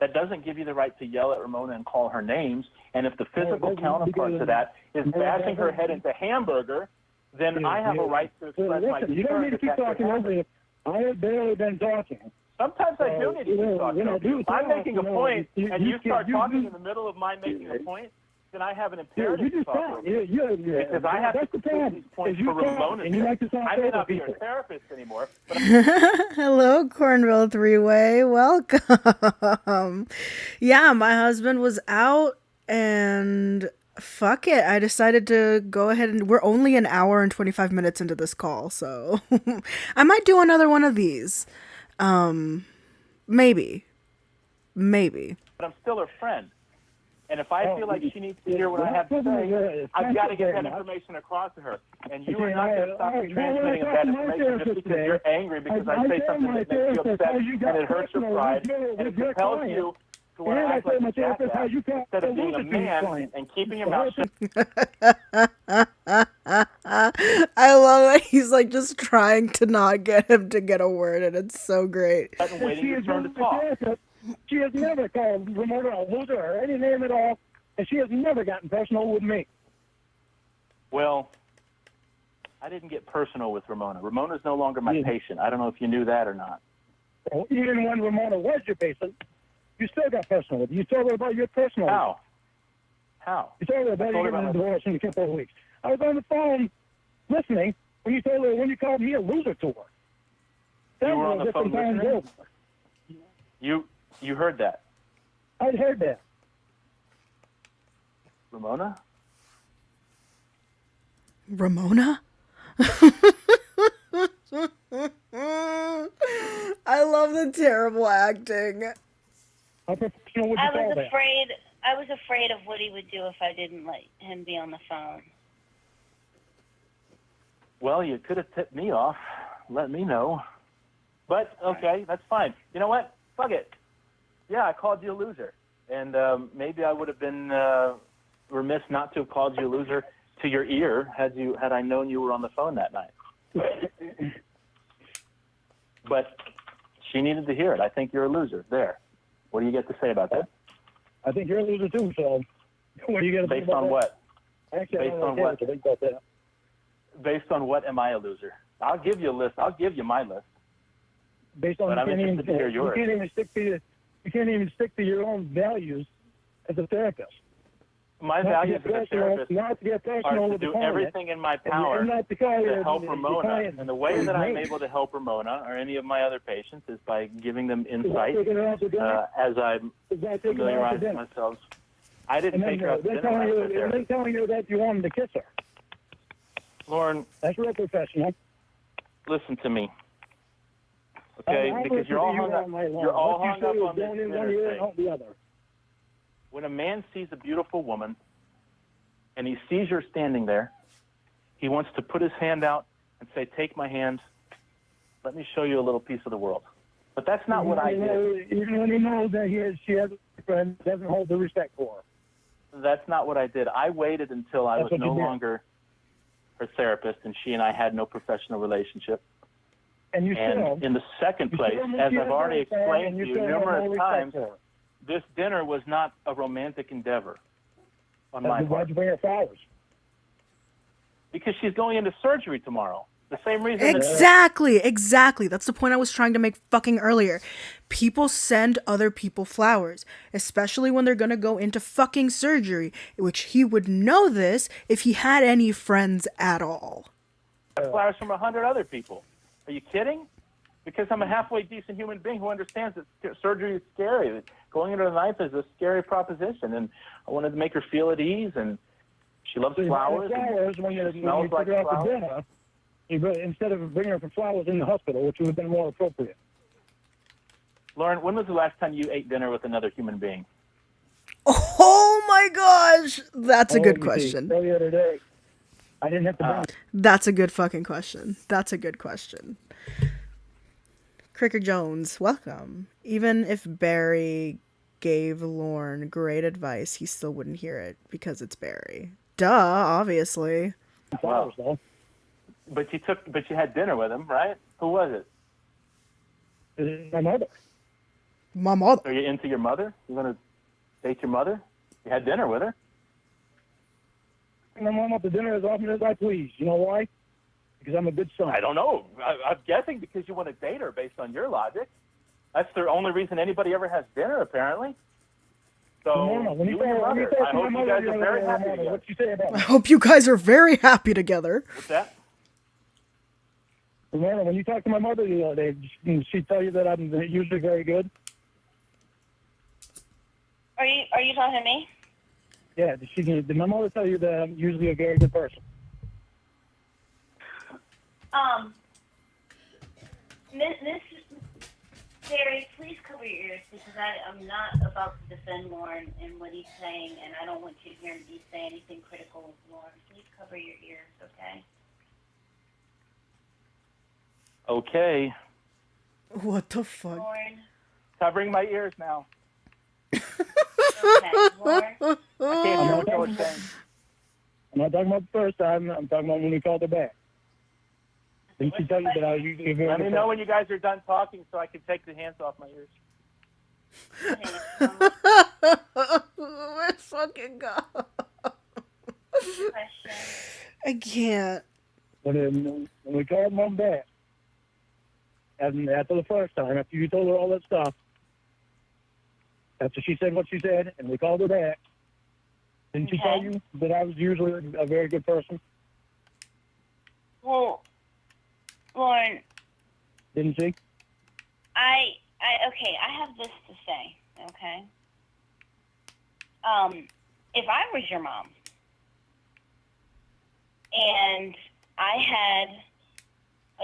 That doesn't give you the right to yell at Ramona and call her names. And if the physical counterpart to that is bashing her head into hamburger, then I have a right to express my concern. You don't need to keep talking over it. I have barely been talking. Sometimes I do need to keep talking over you. If I'm making a point and you start talking in the middle of my making a point, then I have an imperative to talk over you. Because I have to complete these points for Ramona's sake. I may not be your therapist anymore, but Hello, Cornville Three-Way. Welcome. Yeah, my husband was out and fuck it. I decided to go ahead and we're only an hour and 25 minutes into this call, so I might do another one of these. Maybe. but I'm still her friend. And if I feel like she needs to hear what I have to say, I've got to get that information across to her. And you are not going to stop me transmitting that information just because you're angry because I say something that makes you upset and it hurts your pride and it compels you to want to act like a jackass instead of being a man and keeping your mouth shut. I love that he's like just trying to not get him to get a word, and it's so great. And waiting your turn to talk. She has never called Ramona a loser or any name at all, and she has never gotten personal with me. Well, I didn't get personal with Ramona. Ramona's no longer my patient. I don't know if you knew that or not. Well, even when Ramona was your patient, you still got personal with her. You told her about your personal life. How? You told her about you getting a divorce in a couple of weeks. I was on the phone listening when you told her, when you called me a loser to her. You were on the phone listening? You heard that? I heard that. Ramona? I love the terrible acting. I was afraid of what he would do if I didn't let him be on the phone. Well, you could have tipped me off. Let me know. But, okay, that's fine. You know what? Fuck it. Yeah, I called you a loser. And maybe I would have been remiss not to have called you a loser to your ear had I known you were on the phone that night. But she needed to hear it. I think you're a loser. There. What do you get to say about that? I think you're a loser too, so what do you got to say Based about on that? what? Actually, Based on what? Think about that. Based on what am I a loser? I'll give you a list. I'll give you my list. Based on But I'm interested to hear yours. You can't even stick to your own values as a therapist. My values as a therapist are to do everything in my power to help Ramona. And the way that I'm able to help Ramona or any of my other patients is by giving them insight as I'm familiarizing myself. I didn't take her out to dinner. They're telling you that you wanted to kiss her. Lorne. That's real professional. Listen to me. Okay? Because you're all hung up on this dinner thing. When a man sees a beautiful woman and he sees her standing there, he wants to put his hand out and say, take my hand, let me show you a little piece of the world. But that's not what I did. Even when he knows that she has a friend, doesn't hold the respect for her. That's not what I did. I waited until I was no longer her therapist and she and I had no professional relationship. And in the second place, as I've already explained to you numerous times, this dinner was not a romantic endeavor on my part. Why'd you bring her flowers? Because she's going into surgery tomorrow. The same reason. Exactly. That's the point I was trying to make fucking earlier. People send other people flowers, especially when they're gonna go into fucking surgery, which he would know this if he had any friends at all. Flowers from 100 other people. Are you kidding? Because I'm a halfway decent human being who understands that surgery is scary. That going into the knife is a scary proposition, and I wanted to make her feel at ease. And she loves flowers. When you smells like took her out flowers. to dinner, instead of bringing her for flowers in the hospital, which would have been more appropriate. Lorne, when was the last time you ate dinner with another human being? Oh my gosh, that's a good question. Earlier today, I didn't have to bring. That's a good fucking question. That's a good question. Cricker Jones, welcome. Even if Barry gave Lorne great advice, he still wouldn't hear it because it's Barry. Duh, obviously. Flowers, though. But you had dinner with him, right? Who was it? My mother. My mother. Are you into your mother? You want to date your mother? You had dinner with her? And I'm out to dinner as often as I please. You know why? Because I'm a good son. I don't know. I'm guessing because you want to date her based on your logic. That's the only reason anybody ever has dinner, apparently. So, when you and your mother, I hope you guys are very happy together. What you say about I hope you guys are very happy together. What's that? Remember, when you talked to my mother the other day, did she tell you that I'm usually very good? Are you talking to me? Yeah, did my mother tell you that I'm usually a very good person? Miss Barry, please cover your ears because I'm not about to defend Lorne and what he's saying, and I don't want you to hear me say anything critical of Lorne. Please cover your ears, okay? Okay. What the fuck? Lorne. Covering my ears now. Okay, Lorne. I can't hear what you're saying. I'm not talking about the first time. I'm talking about when we called her back. Didn't she tell you that I was usually a very Let good me person? know when you guys are done talking so I can take the hands off my ears. Let's fucking go. I can't. When we called Mom back, and after the first time, after you told her all that stuff, after she said what she said, and we called her back, didn't she tell you that I was usually a very good person? Well, Lorne, Didn't she? okay, I have this to say, okay? If I was your mom, and I had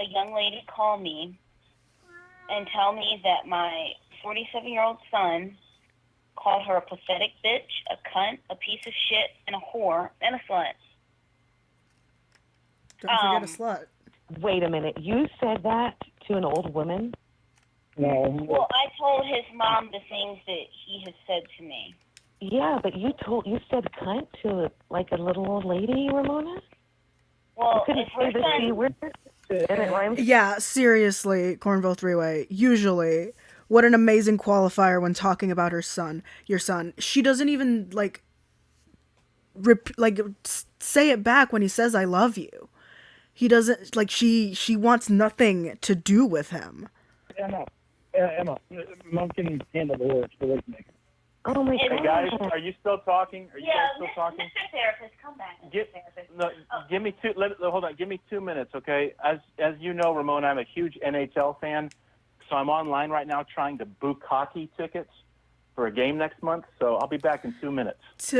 a young lady call me and tell me that my 47-year-old son called her a pathetic bitch, a cunt, a piece of shit, and a whore, and a slut. Don't forget a slut. Wait a minute. You said that to an old woman? No. Well, I told his mom the things that he has said to me. Yeah, but you said cunt to like a little old lady, Ramona? Well, you couldn't say the C word and it rhymes. Yeah, seriously, Cornville Three-Way. Usually, what an amazing qualifier when talking about her son, your son. She doesn't even say it back when he says "I love you." He doesn't she wants nothing to do with him. Emma, Mom can handle the words. Believe me. Oh my Hey guys, are you still talking? Are you guys still talking? Mr. Therapist, come back. Give me two. Hold on. Give me 2 minutes, okay? As you know, Ramona, I'm a huge NHL fan, so I'm online right now trying to book hockey tickets for a game next month. So I'll be back in 2 minutes.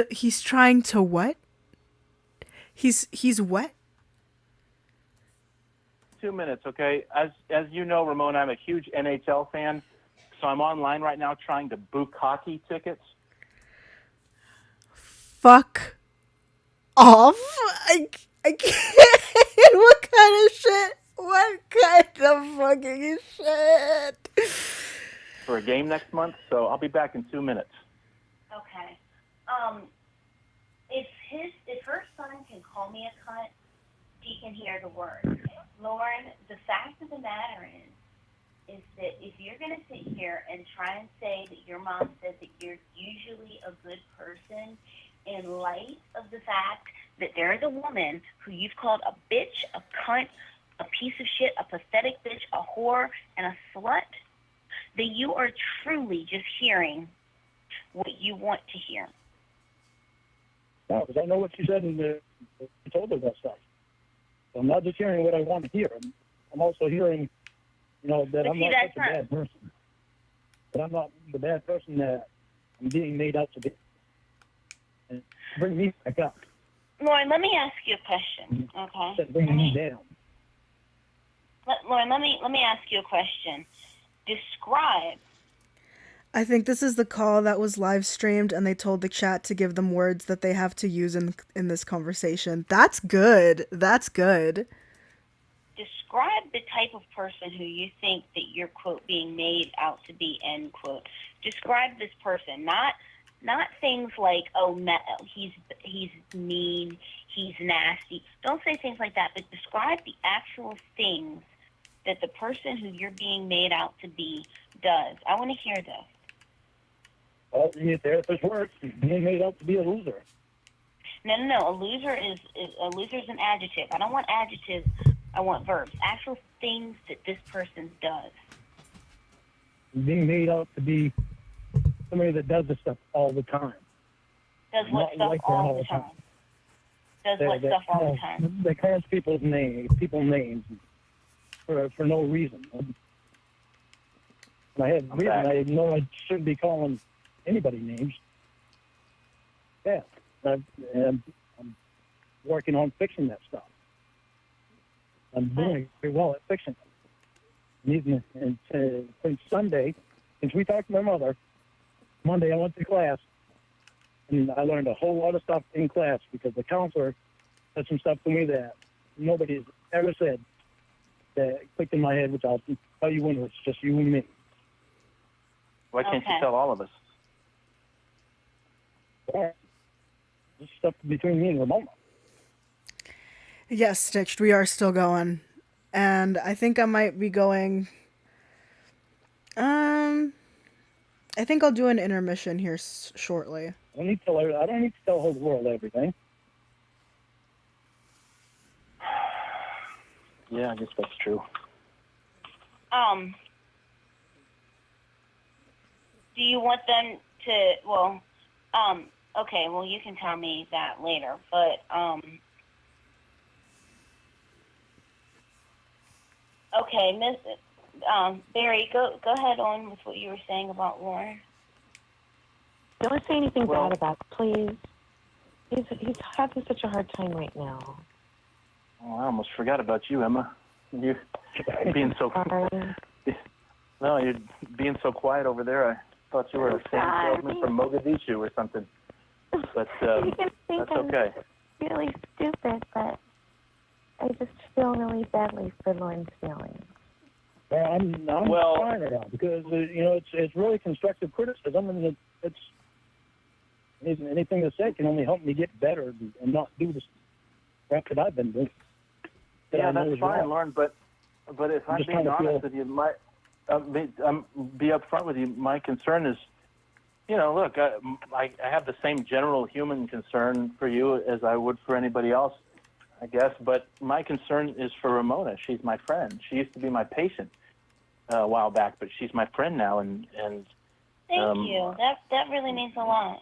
He's trying to what? He's what? 2 minutes, okay? As you know, Ramona, I'm a huge NHL fan, so I'm online right now trying to book hockey tickets. Fuck off! I can't. What kind of shit? What kind of fucking shit? For a game next month, so I'll be back in 2 minutes. Okay. If her son can call me a cunt, he can hear the word. Lauren, the fact of the matter is is that if you're going to sit here and try and say that your mom says that you're usually a good person in light of the fact that there is a woman who you've called a bitch, a cunt, a piece of shit, a pathetic bitch, a whore, and a slut, then you are truly just hearing what you want to hear. No, because I know what you said and you told her that stuff. So I'm not just hearing what I want to hear. I'm also hearing, that But I'm see, not that's such a bad person. That I'm not the bad person that I'm being made out to be. And bring me back up. Lauren, let me ask you a question, okay? Instead of bringing me down. Lauren, let me ask you a question. Describe. I think this is the call that was live streamed, and they told the chat to give them words that they have to use in this conversation. That's good. That's good. Describe the type of person who you think that you're, quote, being made out to be, end quote. Describe this person, not things like, he's mean, he's nasty. Don't say things like that, but describe the actual things that the person who you're being made out to be does. I want to hear this. Well, the therapist works. Being made out to be a loser. No. A loser is an adjective. I don't want adjectives. I want verbs. Actual things that this person does. Being made out to be somebody that does this stuff all the time. Does what Not stuff like that all the time? Does what stuff all the time? They calls people names for no reason. And I had reason. I know I shouldn't be calling anybody names. Yeah, I'm working on fixing that stuff. I'm doing very well at fixing it. And since Sunday, since we talked to my mother, Monday I went to class, and I learned a whole lot of stuff in class because the counselor said some stuff to me that nobody's ever said that clicked in my head, which I'll tell you when it's just you and me. Why can't you tell all of us? Yeah. This stuff between me and Ramona. Yes, Stitched, we are still going. And I think I might be going... I think I'll do an intermission here shortly. I don't need to tell the whole world everything. Yeah, I guess that's true. Do you want them to, okay, well, you can tell me that later, but, okay, Barry, go ahead on with what you were saying about Lorne. Don't say anything bad about it, please. He's having such a hard time right now. Oh, I almost forgot about you, Emma. You're being so no, you're being so quiet over there. I thought you were a sand salesman from Mogadishu or something. But that's okay. I'm really stupid, but I just feel really badly for Lorne's feelings. Well, I'm fine right now because it's really constructive criticism, and it's anything that's said can only help me get better and not do the crap that I've been doing. Yeah, that's fine, Lorne. But if I'm being honest with you, be upfront with you. My concern is, look, I have the same general human concern for you as I would for anybody else, I guess. But my concern is for Ramona. She's my friend. She used to be my patient a while back, but she's my friend now. And thank you. That really means a lot.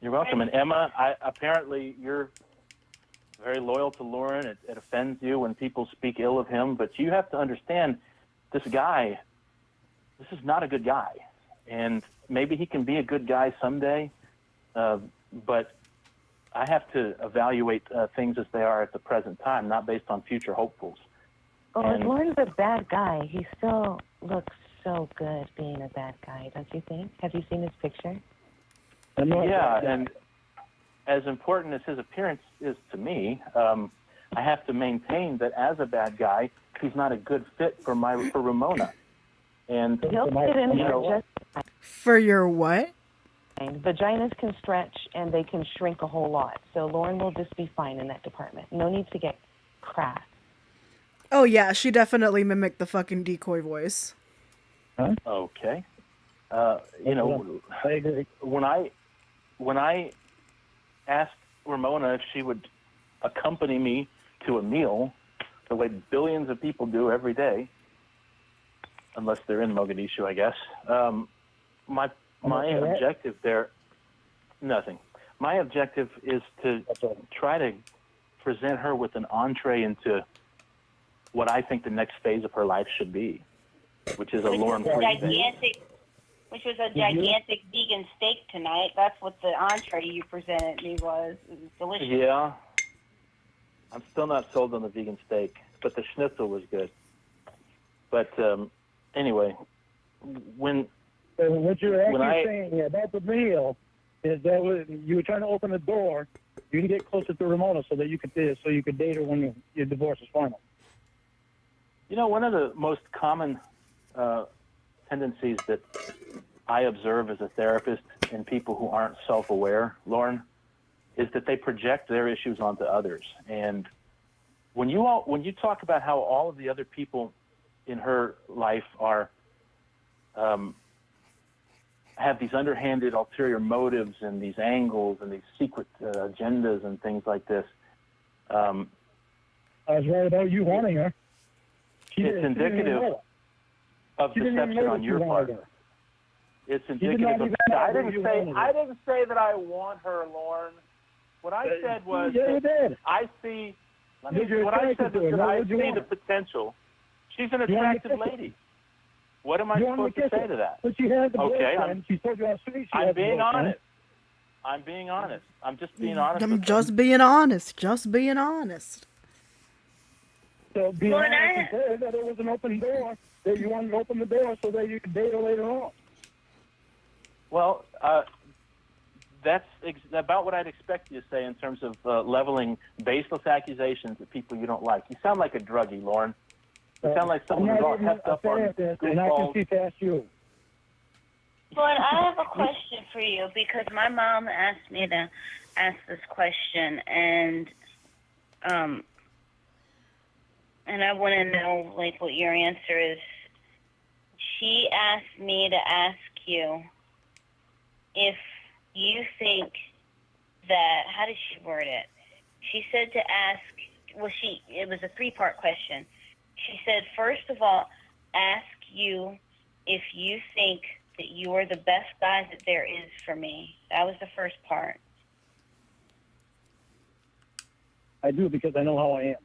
You're welcome. And Emma, apparently you're very loyal to Lorne. It offends you when people speak ill of him, but you have to understand this guy. This is not a good guy, and maybe he can be a good guy someday, but I have to evaluate things as they are at the present time, not based on future hopefuls. Well, if Lorne's a bad guy, he still looks so good being a bad guy, don't you think? Have you seen his picture? Yeah, and as important as his appearance is to me, I have to maintain that as a bad guy, he's not a good fit for Ramona. And he'll fit in here just for your what? Vaginas can stretch and they can shrink a whole lot. So Lorne will just be fine in that department. No need to get crass. Oh yeah, she definitely mimicked the fucking decoy voice. Okay. You know, I agree. when I asked Ramona if she would accompany me to a meal, the way billions of people do every day, unless they're in Mogadishu, I guess. My objective there, nothing. My objective is to try to present her with an entree into what I think the next phase of her life should be, which is a Lorne free phase. Which was a gigantic vegan steak tonight. That's what the entree you presented me was. It was delicious. Yeah. I'm still not sold on the vegan steak, but the schnitzel was good. But anyway, what you're actually saying about the meal is that you were trying to open the door, you can get closer to Ramona so that you could date her when your divorce is final. You know, one of the most common tendencies that I observe as a therapist in people who aren't self-aware, Lorne, is that they project their issues onto others. And when you talk about how all of the other people in her life are have these underhanded ulterior motives and these angles and these secret agendas and things like this. I was right about you wanting her. It's indicative of deception on your part. It's indicative of. I didn't say that I want her, Lorne. What I said was I see. What I said was that I see the potential. She's an attractive lady. What am I supposed to say to that? But she has the Okay, boyfriend. She told you how sweet she I'm has being the boyfriend. honest. I'm being honest. I'm just being honest. I'm just being honest. Just being honest. So being honest and say that it was an open door, that you wanted to open the door so that you could date her later on. Well, that's about what I'd expect you to say in terms of leveling baseless accusations at people you don't like. You sound like a druggie, Lorne. You sound like someone who's all heft up on and I can see past you. Lorne, I have a question for you because my mom asked me to ask this question, and I want to know like what your answer is. She asked me to ask you if you think that, how did she word it? She said to ask, it was a three-part question. She said, first of all, ask you if you think that you are the best guy that there is for me. That was the first part. I do, because I know how I am.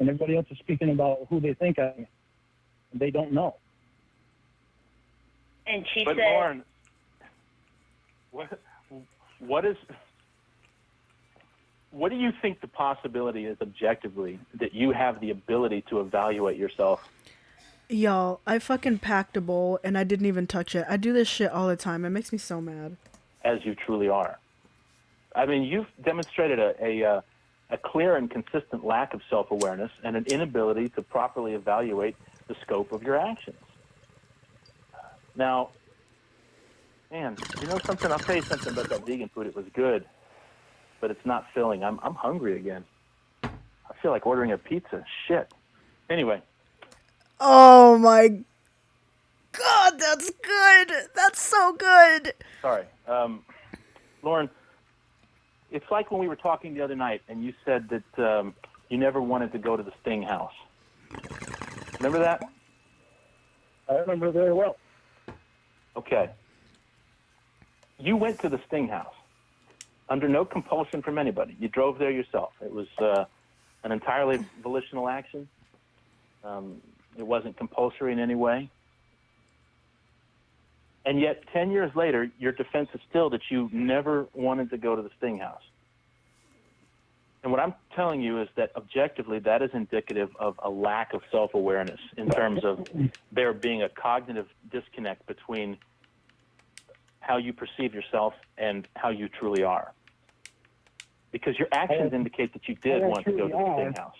And everybody else is speaking about who they think I am. They don't know. And she but said... Lorne, what do you think the possibility is objectively that you have the ability to evaluate yourself? Y'all, I fucking packed a bowl and I didn't even touch it. I do this shit all the time. It makes me so mad. As you truly are. I mean, you've demonstrated a clear and consistent lack of self-awareness and an inability to properly evaluate the scope of your actions. Now, man, you know something? I'll tell you something about that vegan food. It was good, but it's not filling. I'm hungry again. I feel like ordering a pizza. Shit. Anyway. Oh my God, that's good. That's so good. Sorry. Lorne, it's like when we were talking the other night and you said that you never wanted to go to the Sting house. Remember that? I remember very well. Okay. You went to the Sting house under no compulsion from anybody. You drove there yourself. It was an entirely volitional action. It wasn't compulsory in any way. And yet, 10 years later, your defense is still that you never wanted to go to the Sting house. And what I'm telling you is that objectively, that is indicative of a lack of self-awareness in terms of there being a cognitive disconnect between how you perceive yourself and how you truly are. Because your actions indicate that you did want to go to the Sting house.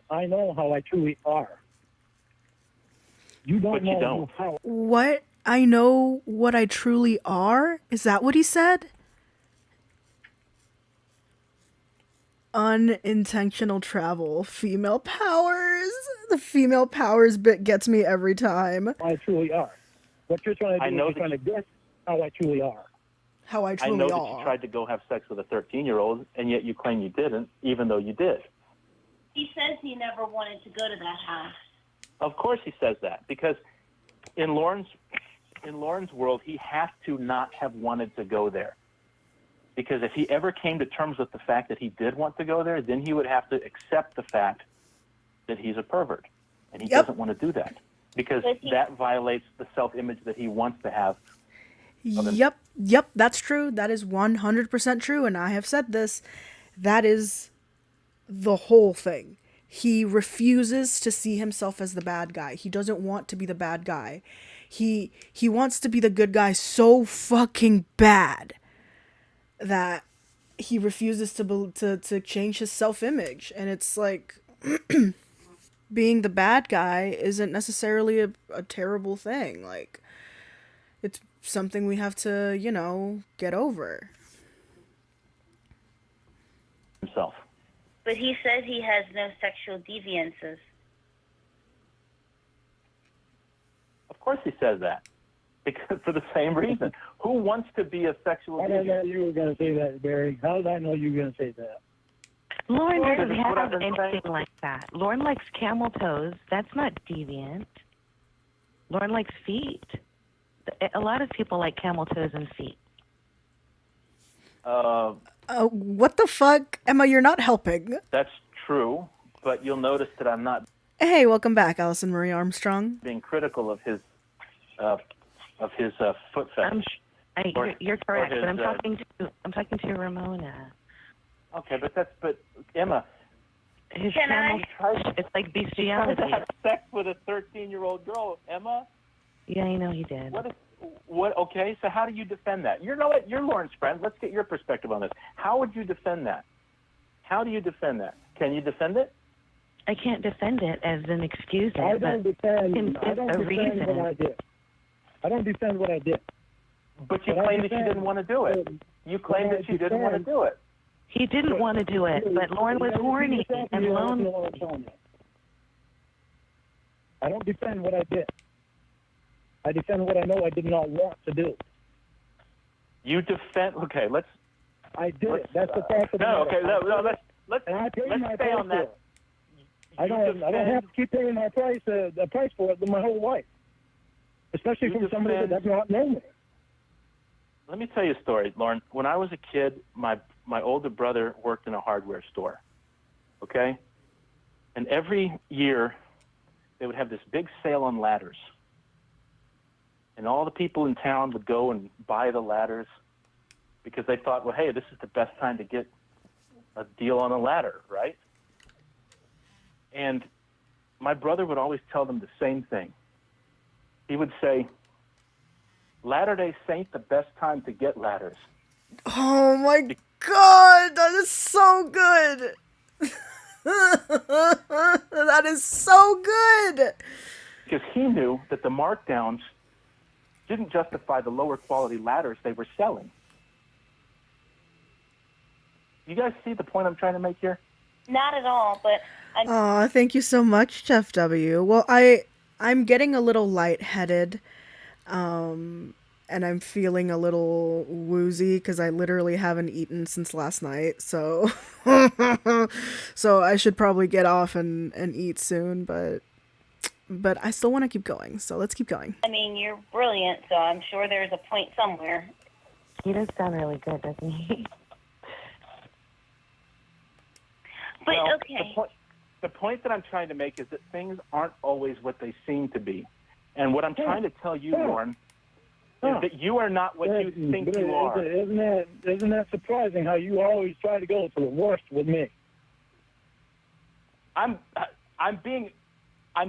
I know how I truly are. You don't but know you don't. how. What? I know what I truly are? Is that what he said? Unintentional travel, female powers. The female powers bit gets me every time. I truly are. What you're trying to I do know is you're trying to guess how I truly are. How I I truly know that are. you tried to go have sex with a 13-year-old, and yet you claim you didn't, even though you did. He says he never wanted to go to that house. Of course he says that, because in Lorne's world, he has to not have wanted to go there. Because if he ever came to terms with the fact that he did want to go there, then he would have to accept the fact that he's a pervert. And he doesn't want to do that. Because that violates the self-image that he wants to have. Yep, that's true. That is 100% true, and I have said this. That is the whole thing. He refuses to see himself as the bad guy. He doesn't want to be the bad guy. He wants to be the good guy so fucking bad that he refuses to change his self-image. And it's like being the bad guy isn't necessarily a terrible thing. Like, it's something we have to, get over. Himself. But he says he has no sexual deviances. Of course he says that. Because for the same reason. Who wants to be a sexual How did I know deviant? you were going to say that, Barry? How did I know you were going to say that? Lorne doesn't This is what I've have been anything saying. like that. Lorne likes camel toes. That's not deviant. Lorne likes feet. A lot of people like camel toes and feet. What the fuck? Emma, you're not helping. That's true, but you'll notice that I'm not Hey, welcome back, Allison Marie Armstrong. being critical of his foot fetish. You're correct, his, but I'm talking to Ramona. Okay, but Emma, His Can camel I? it's like he tried bestiality. to have sex with a 13-year-old girl, Emma. Yeah, I know he did. What? Okay, so how do you defend that? You know what? You're Lorne's friend. Let's get your perspective on this. How would you defend that? How do you defend that? Can you defend it? I can't defend it as an excuse. I don't defend what reason. I did. I don't defend what I did. But you claim that you didn't want to do it. You claim that you didn't want to do it. He didn't want to do it, but Lorne was horny and Lorne. I don't defend what I did. I defend what I know I did not want to do. You defend. Okay, let's. I did it. That's the fact of the No, matter. okay, no, let's And I paid my stay price on that. for it. I don't have to keep paying my price, the price for it my whole life, especially You from somebody that defend- does not know me. Let me tell you a story, Lorne. When I was a kid, my older brother worked in a hardware store. Okay, and every year they would have this big sale on ladders, and all the people in town would go and buy the ladders because they thought, well, hey, this is the best time to get a deal on a ladder, right? And my brother would always tell them the same thing. He would say, Latter Day Saint, the best time to get ladders. Oh my god, that is so good. That is so good. Because he knew that the markdowns didn't justify the lower quality ladders they were selling. You guys see the point I'm trying to make here? Not at all, but Aw, thank you so much, Jeff W. Well, I'm getting a little lightheaded, and I'm feeling a little woozy because I literally haven't eaten since last night. So, so I should probably get off and eat soon. But I still want to keep going. So let's keep going. I mean, you're brilliant, so I'm sure there's a point somewhere. He does sound really good, doesn't he? But Well, okay. The point that I'm trying to make is that things aren't always what they seem to be. And what I'm trying to tell you, Lorne, is that you are not what you think you are. Isn't that surprising how you always try to go for the worst with me? I'm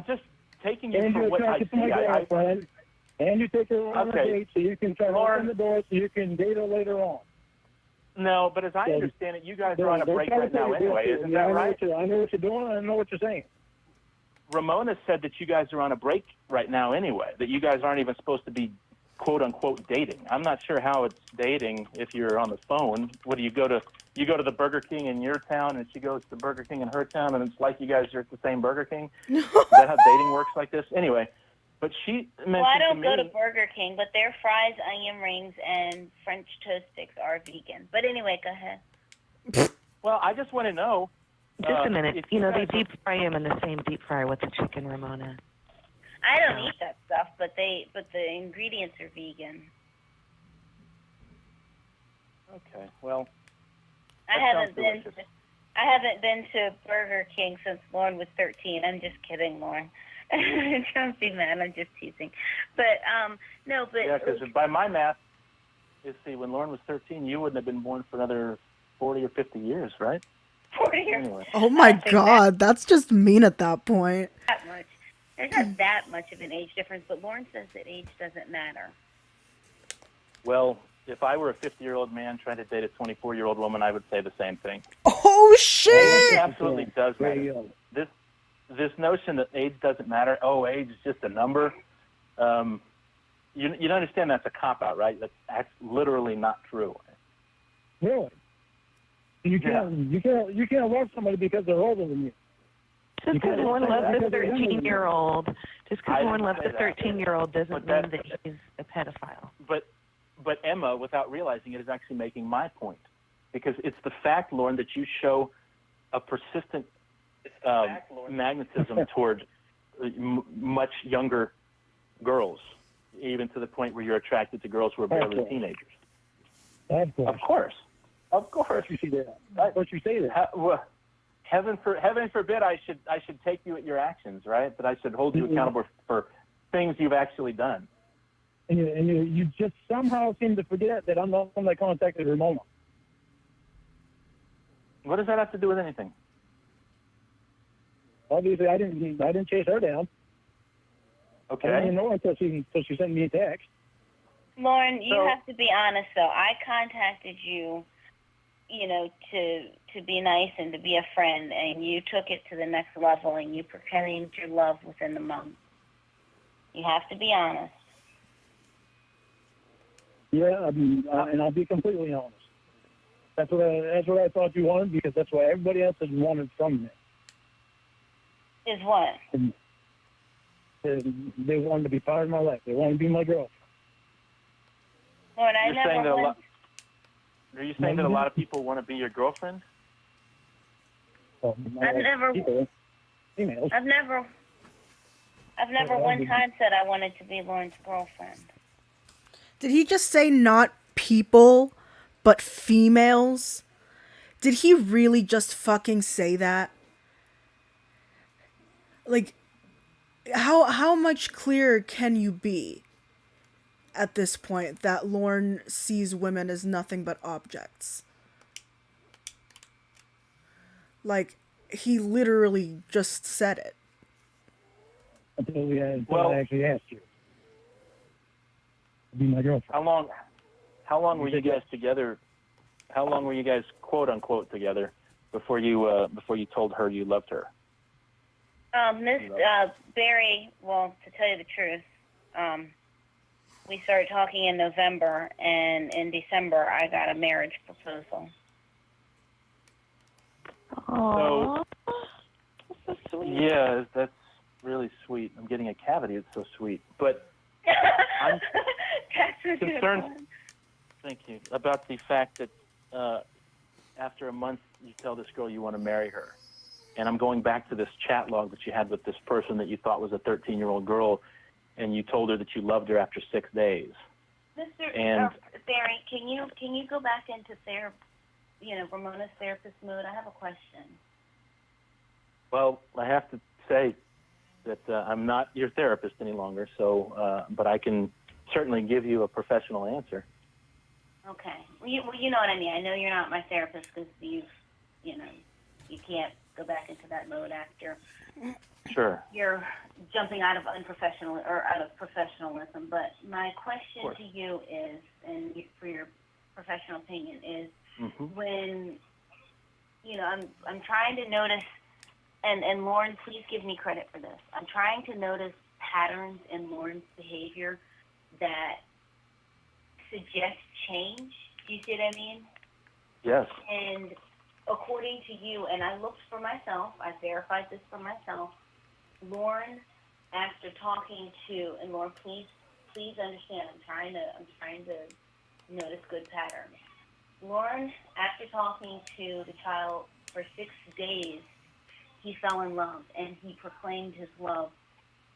just taking you And for you're what I attracted to see. my girlfriend, and you take her on a date so you can try to open the door so you can date her later on. No, but as I understand it, you guys are on a break right now anyway, isn't that right? I know what you're doing, I know what you're saying. Ramona said that you guys are on a break right now anyway, that you guys aren't even supposed to be quote-unquote dating. I'm not sure how it's dating if you're on the phone. What do you go to the Burger King in your town, and she goes to Burger King in her town, and it's like you guys are at the same Burger King? Is that how dating works like this? Anyway, but she mentioned Well, I don't to go me, to Burger King, but their fries, onion rings, and French toast sticks are vegan. But anyway, go ahead. Well, I just want to know. Just a minute. if You know, they guys deep fry him in the same deep fryer with the chicken, Ramona. I don't eat that stuff, but the ingredients are vegan. Okay, well. I that haven't sounds been. delicious. I haven't been to Burger King since Lorne was 13. I'm just kidding, Lorne. Don't be mad. I'm just teasing. But no, but Yeah, because by my math, you see, when Lorne was 13, you wouldn't have been born for another 40 or 50 years, right? 40 years. Anyway. Oh my God, that's just mean at that point. That much. There's not that much of an age difference, but Lorne says that age doesn't matter. Well, if I were a 50-year-old man trying to date a 24-year-old woman, I would say the same thing. Oh shit! Age absolutely does matter. This notion that age doesn't matter, age is just a number, you understand that's a cop-out, right? That's literally not true. Really? You can't love somebody because they're older than you. Just because Lorne loves a 13-year-old, doesn't mean that he's a pedophile. But Emma, without realizing it, is actually making my point, because it's the fact, Lorne, that you show a persistent magnetism toward much younger girls, even to the point where you're attracted to girls who are barely teenagers. Of course. Of course. You see that. Of course you say that. Heaven forbid I should take you at your actions, right? That I should hold you accountable for things you've actually done. And you just somehow seem to forget that I'm the one that contacted Ramona. What does that have to do with anything? Obviously, I didn't chase her down. Okay. I didn't even know her until she sent me a text. Lorne, you have to be honest, though. I contacted you, to be nice and to be a friend, and you took it to the next level, and you proclaimed your love within the month. You have to be honest. Yeah, and I'll be completely honest. That's what I thought you wanted, because that's what everybody else has wanted from me. Is what? They wanted to be part of my life. They wanted to be my girlfriend. Lord, Are you saying that a lot of people want to be your girlfriend? Well, I've never one time said I wanted to be Lorne's girlfriend. Did he just say not people, but females? Did he really just fucking say that? Like, how much clearer can you be at this point that Lorne sees women as nothing but objects? Like, he literally just said it. Until I actually asked you to be my girlfriend. How long were you guys together? How long were you guys quote unquote together before you told her you loved her? Miss Barry, well, to tell you the truth, we started talking in November, and in December I got a marriage proposal. Aww, that's so sweet. Yeah, that's really sweet. I'm getting a cavity. It's so sweet. But I'm concerned, thank you, about the fact that after a month you tell this girl you want to marry her. And I'm going back to this chat log that you had with this person that you thought was a 13-year-old girl, and you told her that you loved her after 6 days. Mr. Barry, can you go back into Ramona's therapist mood? I have a question. Well, I have to say that I'm not your therapist any longer, so but I can certainly give you a professional answer. Okay. Well, you know what I mean. I know you're not my therapist because you can't go back into that mode after you're jumping out of professionalism. But my question to you is, and for your professional opinion, is when I'm trying to notice, and Lorne, please give me credit for this. I'm trying to notice patterns in Lorne's behavior that suggest change. Do you see what I mean? Yes. And according to you, and I looked for myself, I verified this for myself, Lorne, after talking to, and Lorne, please understand, I'm trying to notice good patterns. Lorne, after talking to the child for 6 days, he fell in love, and he proclaimed his love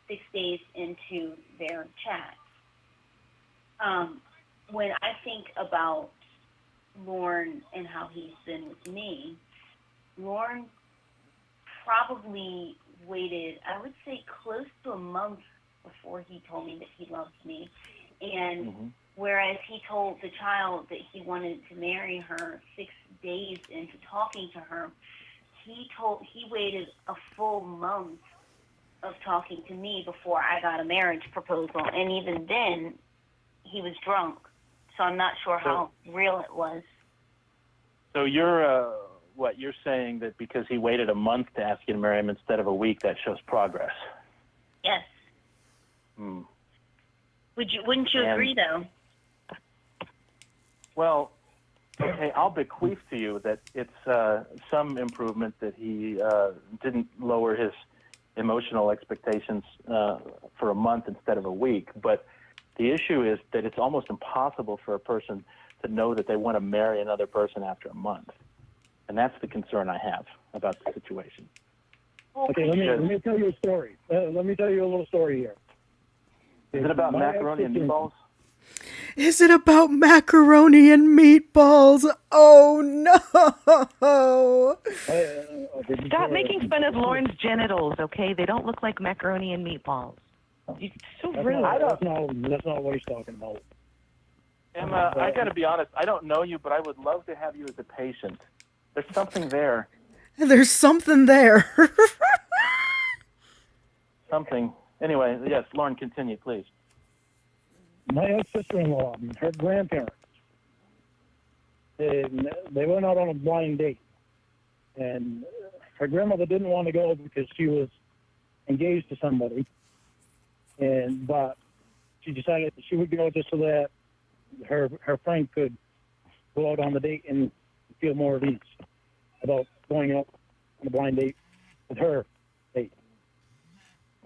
6 days into their chat. When I think about Lorne and how he's been with me, Lorne probably waited, I would say, close to a month before he told me that he loved me. And whereas he told the child that he wanted to marry her 6 days into talking to her, he waited a full month of talking to me before I got a marriage proposal. And even then, he was drunk. So I'm not sure how real it was. So you're you're saying that because he waited a month to ask you to marry him instead of a week, that shows progress. Yes. Hmm. Wouldn't you agree, though? Well, okay, I'll bequeath to you that it's some improvement that he didn't lower his emotional expectations for a month instead of a week. But the issue is that it's almost impossible for a person to know that they want to marry another person after a month. And that's the concern I have about the situation. Okay, let me tell you a story. Let me tell you a little story here. Is it about macaroni and meatballs? Is it about macaroni and meatballs? Oh no! Stop making fun of Lorne's genitals, okay? They don't look like macaroni and meatballs. You're so rude. That's not what he's talking about. Emma, I got to be honest. I don't know you, but I would love to have you as a patient. There's something there. There's something there. Something. Anyway, yes, Lorne, continue, please. My ex-sister-in-law, her grandparents, they went out on a blind date. And her grandmother didn't want to go because she was engaged to somebody. But she decided that she would go just so that her friend could go out on the date and feel more at ease about going out on a blind date with her date.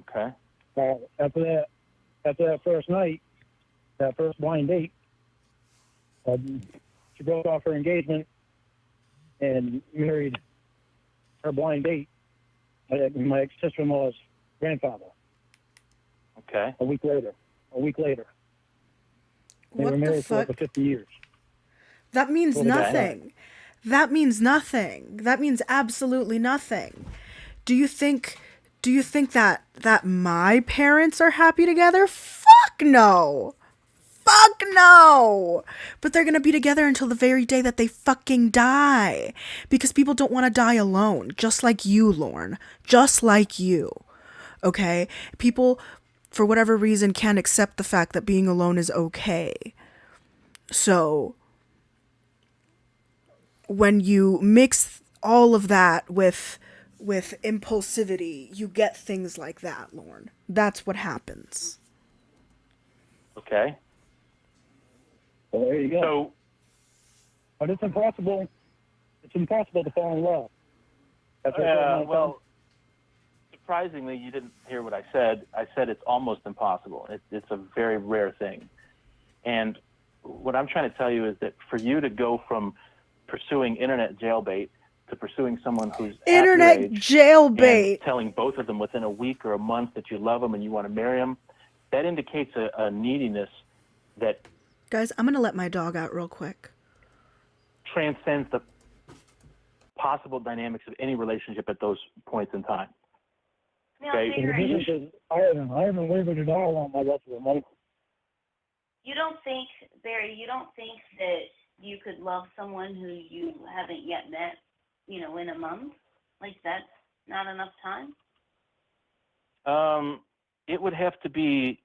Okay. After that first night, that first blind date, she broke off her engagement and married her blind date, my ex-sister-in-law's grandfather. Okay. A week later. They What were the married for fuck? over 50 years. That means nothing. That means nothing. That means absolutely nothing. Do you think that my parents are happy together? Fuck no. Fuck no. But they're going to be together until the very day that they fucking die. Because people don't want to die alone. Just like you, Lorne. Just like you. Okay? People, for whatever reason, can't accept the fact that being alone is okay. So when you mix all of that with impulsivity, you get things like that, Lorne. That's what happens. Okay. Well, there you go. So, but it's impossible to fall in love. well, surprisingly, you didn't hear what I said. I said it's almost impossible. It's a very rare thing. And what I'm trying to tell you is that for you to go from pursuing internet jailbait to pursuing someone who's internet at your age jailbait, and telling both of them within a week or a month that you love them and you want to marry them, that indicates a neediness that guys, I'm gonna let my dog out real quick. transcends the possible dynamics of any relationship at those points in time. Okay? I haven't wavered at all on my love for them. You don't think, Barry, that you could love someone who you haven't yet met, in a month? Like, that's not enough time? It would have to be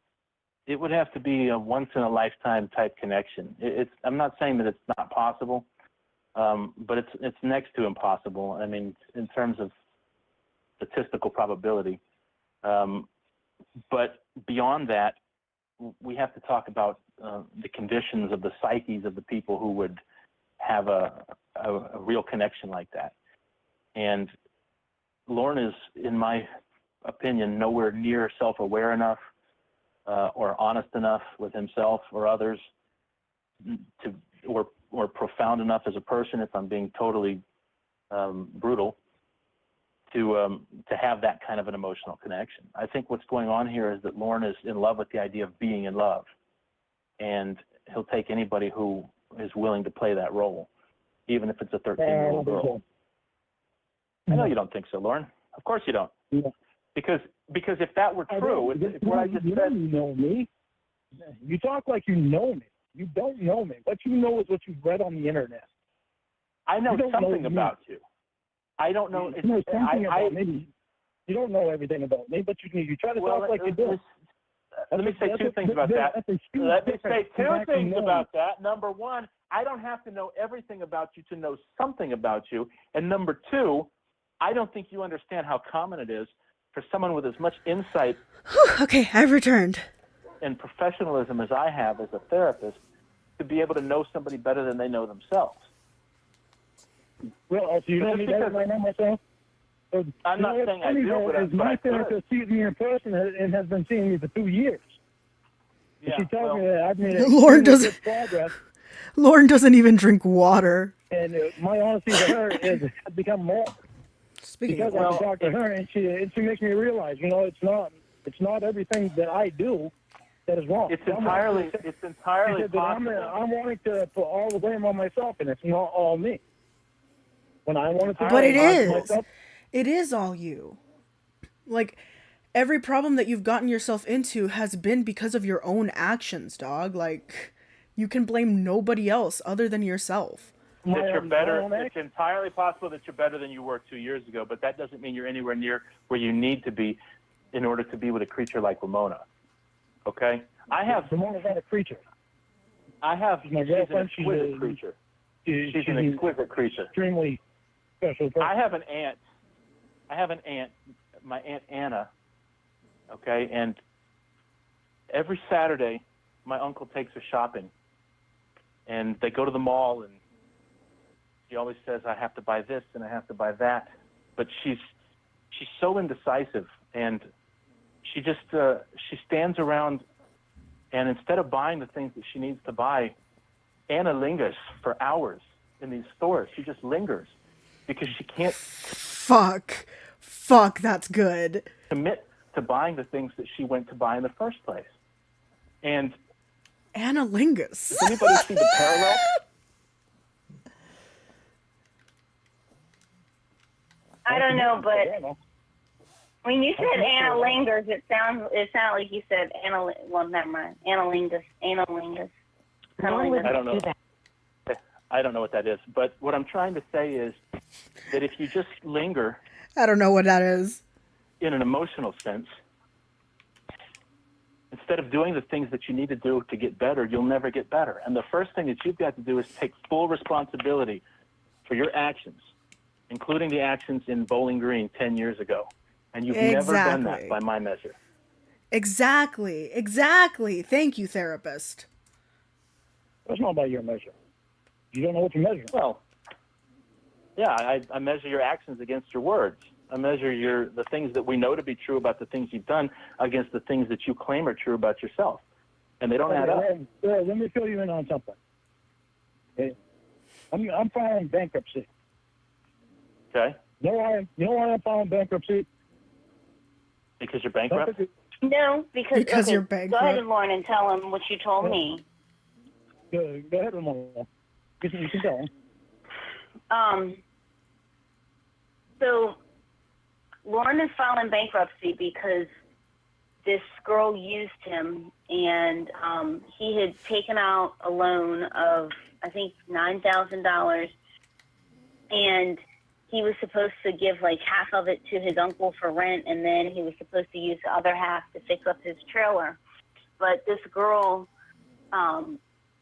a once in a lifetime type connection. I'm not saying that it's not possible, but it's next to impossible. I mean, in terms of statistical probability. But beyond that, we have to talk about the conditions of the psyches of the people who would have a real connection like that. And Lorne is, in my opinion, nowhere near self-aware enough or honest enough with himself or others to, or profound enough as a person, if I'm being totally brutal, to have that kind of an emotional connection. I think what's going on here is that Lorne is in love with the idea of being in love, and he'll take anybody who is willing to play that role, even if it's a 13-year-old girl. I know you don't think so, Lorne. Of course you don't. Yeah. Because if that were true, if what I just you said... don't know me. You talk like you know me. You don't know me. What you know is what you've read on the internet. I know something know about you. I don't know... You know something about me. You don't know everything about me, but you try to talk like you do. Let me say two things about that. Let me say two things about that. Number one, I don't have to know everything about you to know something about you. And number two, I don't think you understand how common it is for someone with as much insight Okay, I've returned. and professionalism as I have as a therapist to be able to know somebody better than they know themselves. Well, so you know me better than I know myself? I'm not saying I do, but my therapist sees me in person and has been seeing me for 2 years. Yeah, she tells me that I've made Lorne good progress. Lorne doesn't even drink water. And my honesty to her has become more. Speaking because I can talk to her, and she makes me realize, it's not everything that I do that is wrong. It's entirely possible. I'm wanting to put all the blame on myself, and it's not all me. When I wanted to, but it is. Myself, it is all you. Like, every problem that you've gotten yourself into has been because of your own actions, dog. Like, you can blame nobody else other than yourself. That you're better. It's entirely possible that you're better than you were 2 years ago, but that doesn't mean you're anywhere near where you need to be in order to be with a creature like Ramona. Okay? Ramona's not a creature. She's an exquisite creature. She's an exquisite creature. Extremely special person. I have an aunt, my Aunt Anna, okay, and every Saturday my uncle takes her shopping, and they go to the mall, and she always says, I have to buy this and I have to buy that, but she's so indecisive, and she just she stands around, and instead of buying the things that she needs to buy, Anna lingers for hours in these stores. She just lingers because she can't Fuck, that's good. Commit to buying the things that she went to buy in the first place. And Anna Lingus. Does anybody see the parallel? I don't know, but when you said Anna Lingers, it sounded like you said Anna. Well, never mind. Anna Lingus. I don't know. I don't know what that is, but what I'm trying to say is that if you just linger, I don't know what that is. In an emotional sense, instead of doing the things that you need to do to get better, you'll never get better. And the first thing that you've got to do is take full responsibility for your actions, including the actions in Bowling Green 10 years ago. And you've never done that by my measure. Exactly. Thank you, therapist. That's not by your measure. You don't know what you measure. Well, yeah, I measure your actions against your words. I measure the things that we know to be true about the things you've done against the things that you claim are true about yourself. And they don't add up. Let me fill you in on something. Okay? I'm filing bankruptcy. Okay. You know why I'm filing bankruptcy? Because you're bankrupt? No, because you're bankrupt. Go ahead, Lorne, and tell him what you told me. Go ahead, Ramona. You can go. So Lorne is filing bankruptcy because this girl used him, and he had taken out a loan of, I think, $9,000, and he was supposed to give like half of it to his uncle for rent, and then he was supposed to use the other half to fix up his trailer. But this girl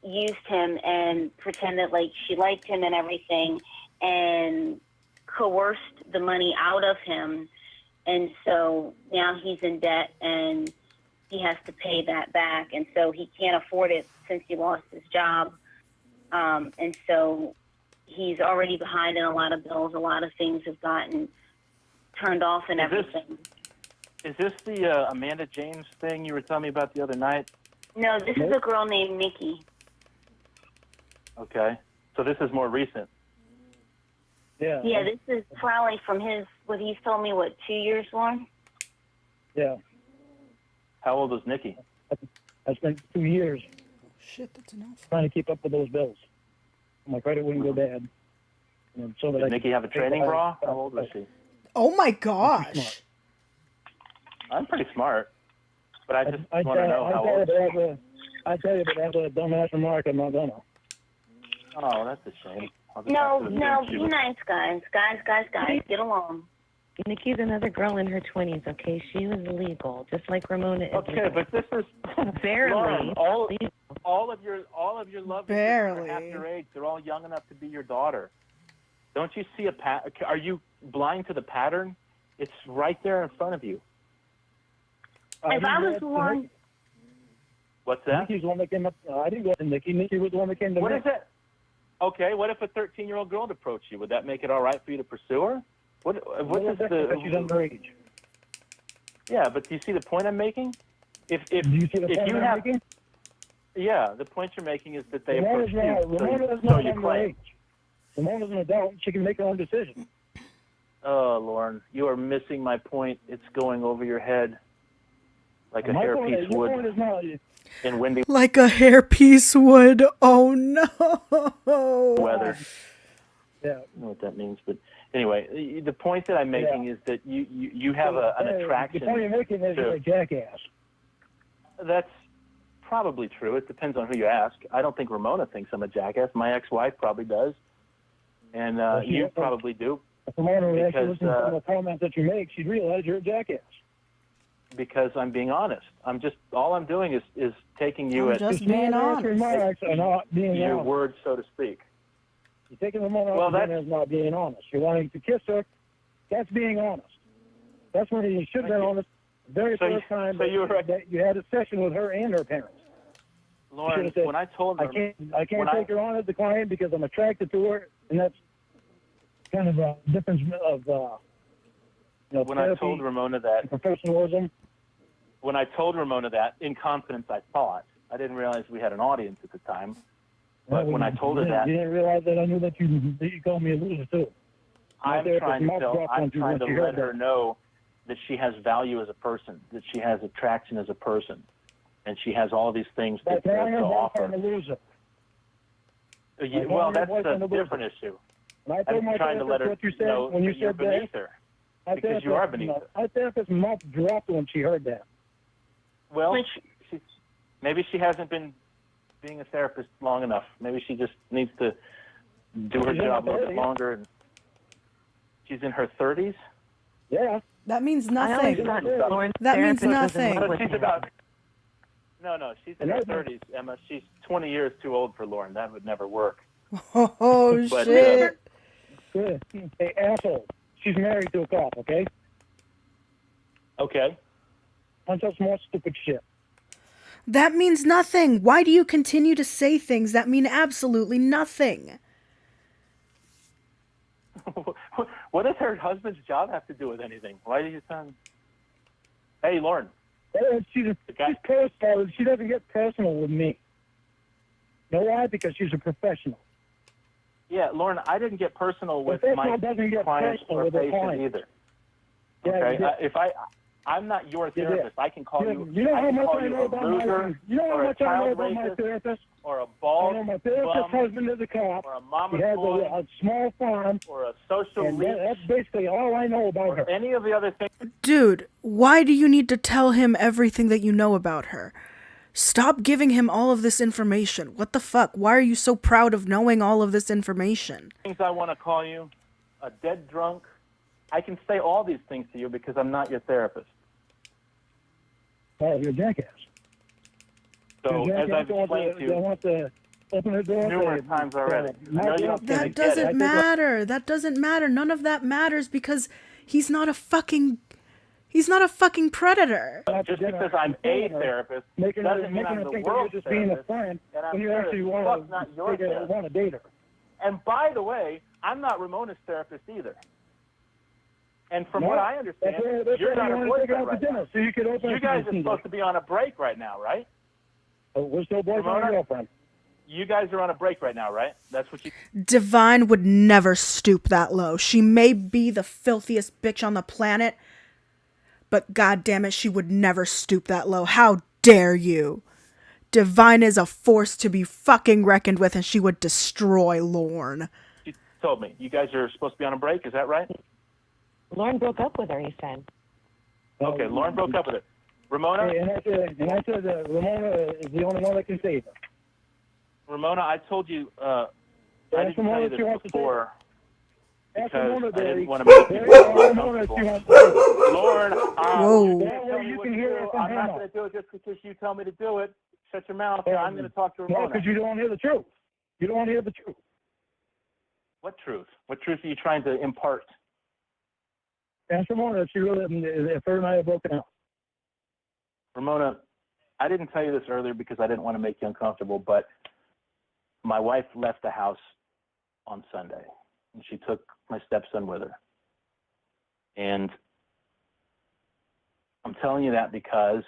used him and pretended like she liked him and everything, and coerced the money out of him. And so now he's in debt, and he has to pay that back, and so he can't afford it since he lost his job. And so he's already behind in a lot of bills. A lot of things have gotten turned off and everything. Is this the Amanda James thing you were telling me about the other night? No, this is a girl named Nikki. Okay. So this is more recent. Yeah. Yeah, this is probably from what he's told me, 2 years, Lorne? Yeah. How old was Nikki? I spent 2 years Shit, that's enough. trying to keep up with those bills. My credit wouldn't go bad. And so that Did Nikki have a training bra? How old was she? Oh my gosh. I'm pretty smart, but I just want to know how old. old. I tell you, but after a dumbass remark, I'm not gonna. Oh, that's a shame. No, be nice, guys. Guys, get along. Nikki's another girl in her 20s, okay? She was legal, just like Ramona is. Okay, but this is barely. Lauren, all of your loved ones are half your age. They're all young enough to be your daughter. Don't you see a pattern? Are you blind to the pattern? It's right there in front of you. If I was Lorne, What's that? Nikki's the one that came up. I didn't go to Nikki. Nikki was the one that came to me. What is it? Okay, what if a 13-year-old girl approached you? Would that make it all right for you to pursue her? What is the? Because she's underage. Yeah, but do you see the point I'm making? Do you see the point I'm making? Yeah, the point you're making is that they Ramona's approached you, Ramona's so not you claim. underage. Ramona's an adult. She can make her own decision. Oh, Lorne, you are missing my point. It's going over your head like a hairpiece would. Your point is not. In windy Like a hairpiece would. Oh no. weather. Yeah. I don't know what that means, but anyway, the point that I'm making is that you have an attraction. The point you're making is you're a jackass. That's probably true. It depends on who you ask. I don't think Ramona thinks I'm a jackass. My ex-wife probably does, and you probably do. If Ramona would actually because listen to the comments that you make, she'd realize you're a jackass. Because I'm being honest. All I'm doing is taking you at just being honest. Remarks are not being your honest. word, so to speak. You're taking Ramona off as not being honest. You're wanting to kiss her. That's being honest. That's when you should have been honest the very first time that you had a session with her and her parents. Lauren, said, when I told her... I can't take her on as a client because I'm attracted to her, and that's kind of a difference of, when I told Ramona that... Professionalism. When I told Ramona that, in confidence I thought, I didn't realize we had an audience at the time, but when I told her that... You didn't realize that I knew that you called me a loser, too. I'm trying to let her know that she has value as a person, that she has attraction as a person, and she has all these things to offer. Well, that's a different issue. I'm trying to let her know that you're beneath her, because you are beneath her. I think his mouth dropped when she heard that. Well, maybe she hasn't been being a therapist long enough. Maybe she just needs to do her job a little bit longer. And she's in her 30s? Yeah. That means nothing. That means nothing. She's about... No, she's in her 30s, Emma. She's 20 years too old for Lorne. That would never work. Oh, but, shit. Good. Hey, asshole. She's married to a cop, okay? Okay. On some more stupid shit. That means nothing. Why do you continue to say things that mean absolutely nothing? What does her husband's job have to do with anything? Why do you sound... Hey, Lorne. She's personal. She doesn't get personal with me. You know why? Because she's a professional. Yeah, Lorne, I didn't get personal with my clients or patients either. Okay, I'm not your therapist. I can call you. You know how much I know a about loser, you know how or a much I know child about my racist, therapist, or a bald I know my therapist's bum, husband is a cop. or a mama's He has boy, a small farm, or a social and leech, that's basically all I know about her. Any of the other things. Dude, why do you need to tell him everything that you know about her? Stop giving him all of this information. What the fuck? Why are you so proud of knowing all of this information? Things I want to call you, a dead drunk. I can say all these things to you because I'm not your therapist. Oh, you're a jackass. So, as I've explained to you numerous times already, that doesn't matter. That doesn't matter. None of that matters because he's not a fucking... He's not a fucking predator. Just because I'm a therapist doesn't mean I'm the world's just being a therapist. friend And I'm when you sure actually as want fuck not your therapist. to date her. And by the way, I'm not Ramona's therapist either. And from No, what I understand, that's you're why not you her want to take her boyfriend out right to dinner, now. so you could open You up guys to are the supposed to be on a break right now, right? We're still boyfriend Ramona? and girlfriend. You guys are on a break right now, right? That's what you... Divine would never stoop that low. She may be the filthiest bitch on the planet, but goddamn it, she would never stoop that low. How dare you? Divine is a force to be fucking reckoned with, and she would destroy Lorne. You told me. You guys are supposed to be on a break, is that right? Lorne broke up with her, he said. Okay, Lorne broke up with her. Ramona? And I said that Ramona is the only one that can save her. Ramona, I told you, I didn't tell you this before because I didn't want to make you uncomfortable. Lorne, Whoa. I'm not going to do it just because you tell me to do it. Shut your mouth. I'm going to talk to Ramona. No, because you don't want to hear the truth. You don't want to hear the truth. What truth? What truth are you trying to impart? Ask Ramona if she really, if her and I have broken up. Ramona, I didn't tell you this earlier because I didn't want to make you uncomfortable, but my wife left the house on Sunday, and she took my stepson with her. And I'm telling you that because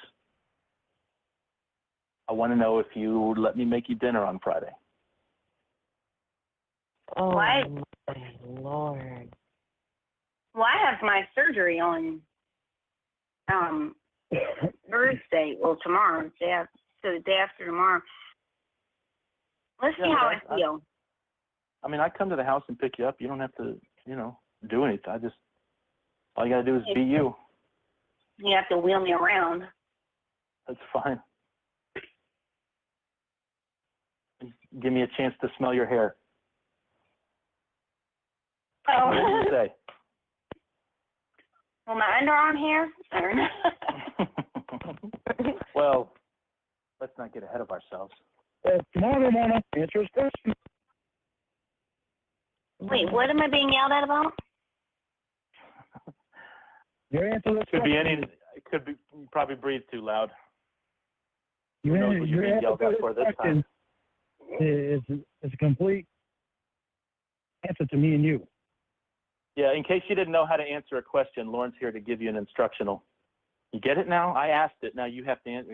I want to know if you would let me make you dinner on Friday. Oh, What? my Lord. Well, I have my surgery on Thursday. Well, tomorrow. So the day after tomorrow. Let's see how I feel. I mean, I come to the house and pick you up. You don't have to, do anything. All you got to do is be you. You have to wheel me around. That's fine. Give me a chance to smell your hair. Oh. What did you say? Well, my underarm hair? Well, let's not get ahead of ourselves. Come on, Ramona. Answer his question. Wait, what am I being yelled at about? Your answer to Could be any. It could be. You probably breathe too loud. Who knows what you're being yelled at for this time? Is a complete answer to me and you. Yeah, in case you didn't know how to answer a question, Lorne's here to give you an instructional. You get it now? I asked it. Now you have to answer.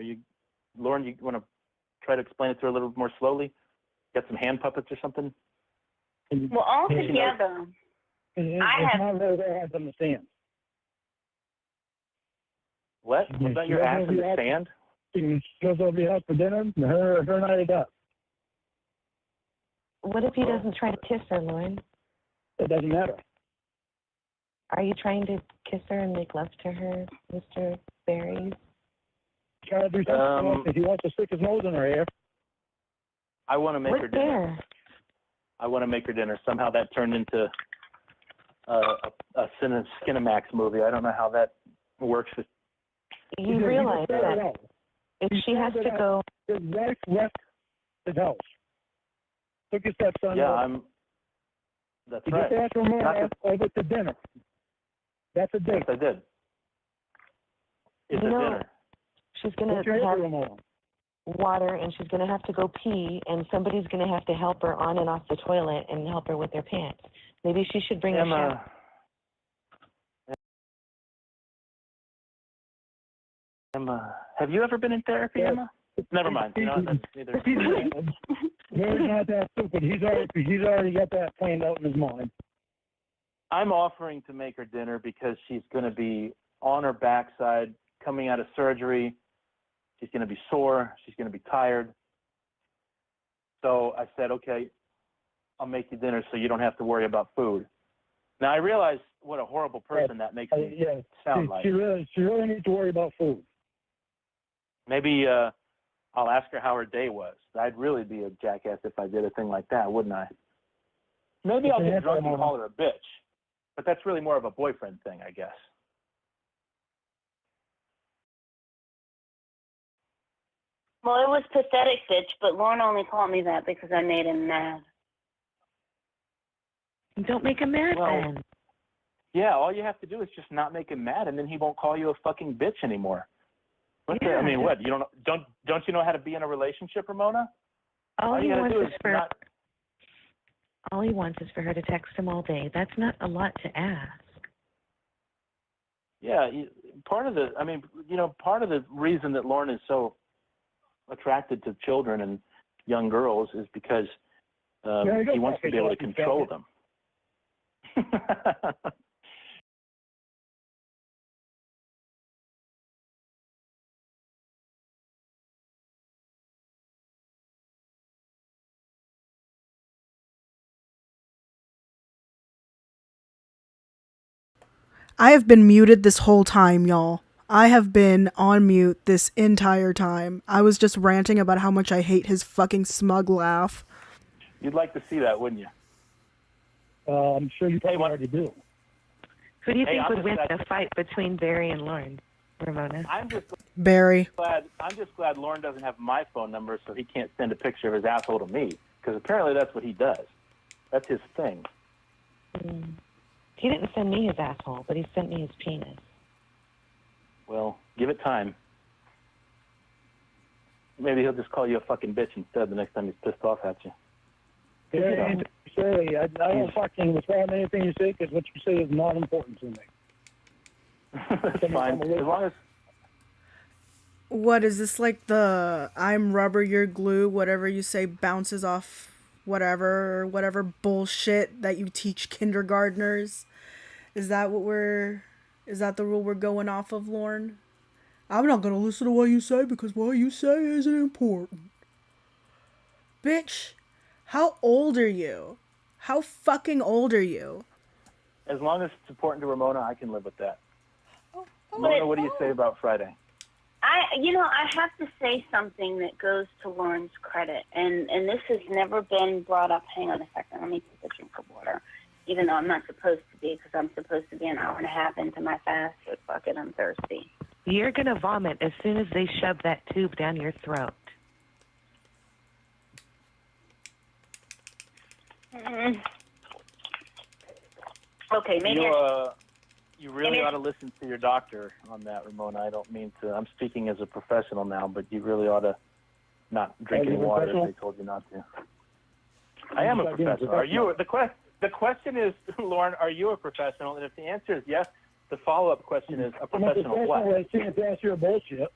Lorne, you want to try to explain it to her a little more slowly? Got some hand puppets or something? Well, all together, I have... not really there has understand. What? Was that your ass in the sand? She goes over to your house for dinner, and her and I are done. What if he doesn't try to kiss her, Lorne? It doesn't matter. Are you trying to kiss her and make love to her, Mr. Berries? Trying to do something if he wants to stick his nose in her hair. I want to make her dinner. Hair? I want to make her dinner. Somehow that turned into a Skinamax movie. I don't know how that works. You realize that if she has to go... His wife left his house. Took his stepson. Yeah, that's right. You just asked Ramona over to dinner. That's a date. Yes, I did. It's a dinner. She's going to have water, and she's going to have to go pee, and somebody's going to have to help her on and off the toilet and help her with their pants. Maybe she should bring a shower. Emma, have you ever been in therapy, Emma? Never mind. That's neither. He's not that stupid. He's already got that planned out in his mind. I'm offering to make her dinner because she's going to be on her backside coming out of surgery. She's going to be sore. She's going to be tired. So I said, okay, I'll make you dinner so you don't have to worry about food. Now, I realize what a horrible person that makes me sound like. She really needs to worry about food. Maybe I'll ask her how her day was. I'd really be a jackass if I did a thing like that, wouldn't I? Maybe I'll get drunk and call her a bitch. But that's really more of a boyfriend thing, I guess. Well, it was pathetic, bitch, but Lorne only called me that because I made him mad. Don't make him mad, then. Yeah, all you have to do is just not make him mad, and then he won't call you a fucking bitch anymore. What Yeah. I mean, what? You don't you know how to be in a relationship, Ramona? All he you gotta wants do is is for not. all he wants is for her to text him all day. That's not a lot to ask. Yeah, part of the reason that Lorne is so attracted to children and young girls is because he wants to be able to control them. I have been muted this whole time, y'all. I have been on mute this entire time. I was just ranting about how much I hate his fucking smug laugh. You'd like to see that, wouldn't you? I'm sure you probably already do. Who do you think I'm would win just the fight between Barry and Lorne, Ramona? I'm just Barry. glad Lorne doesn't have my phone number, so he can't send a picture of his asshole to me, because apparently that's what he does. That's his thing. He didn't send me his asshole, but he sent me his penis. Well, give it time. Maybe he'll just call you a fucking bitch instead the next time he's pissed off at you. Yeah, Shirley, I don't fucking respond to anything you say because what you say is not important to me. That's fine. As long as What is this, like the I'm rubber, you're glue, whatever you say bounces off whatever bullshit that you teach kindergartners? Is that the rule we're going off of, Lorne? I'm not gonna listen to what you say because what you say isn't important. Bitch, how old are you? How fucking old are you? as long as it's important to Ramona, I can live with that. Ramona, what do you say about Friday? I have to say something that goes to Lauren's credit, and this has never been brought up. Hang on a second, let me take a drink of water, even though I'm not supposed to be, because I'm supposed to be an hour and a half into my fast, but fuck it, I'm thirsty. You're going to vomit as soon as they shove that tube down your throat. Okay, maybe you really ought to listen to your doctor on that, Ramona. I don't mean to. I'm speaking as a professional now, but you really ought to not drink any water if they told you not to. I am a professional. Are you? The question is, Lorne, are you a professional? And if the answer is yes, the follow-up question is a professional what? That's seeing past your bullshit.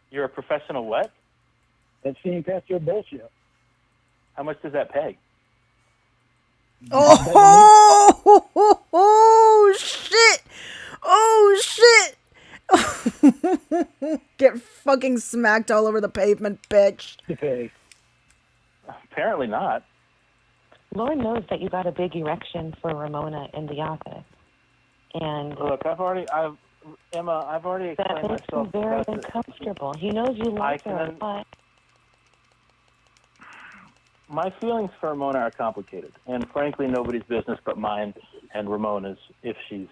You're a professional what? That's seeing past your bullshit. How much does that pay? Oh shit! Oh shit! Get fucking smacked all over the pavement, bitch. Apparently not. Lorne knows that you got a big erection for Ramona in the office. And look, I've already explained that makes him myself. very uncomfortable. He knows you like her, but my feelings for Ramona are complicated, and frankly, nobody's business but mine and Ramona's if she's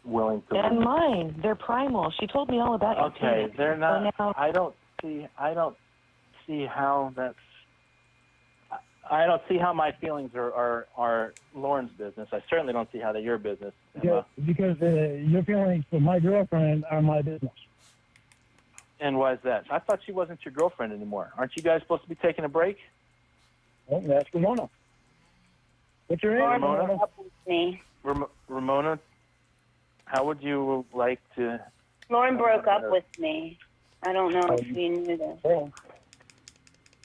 willing to. And mine, they're primal. She told me all about it. Okay, they're not. I don't see how that's. I don't see how my feelings are Lauren's business. I certainly don't see how they're your business. Because your feelings for my girlfriend are my business. And why is that? I thought she wasn't your girlfriend anymore. Aren't you guys supposed to be taking a break? Well, that's Ramona. What's your name? Ramona? Me. Ramona, how would you like to... Lauren broke up with me. I don't know if you knew this.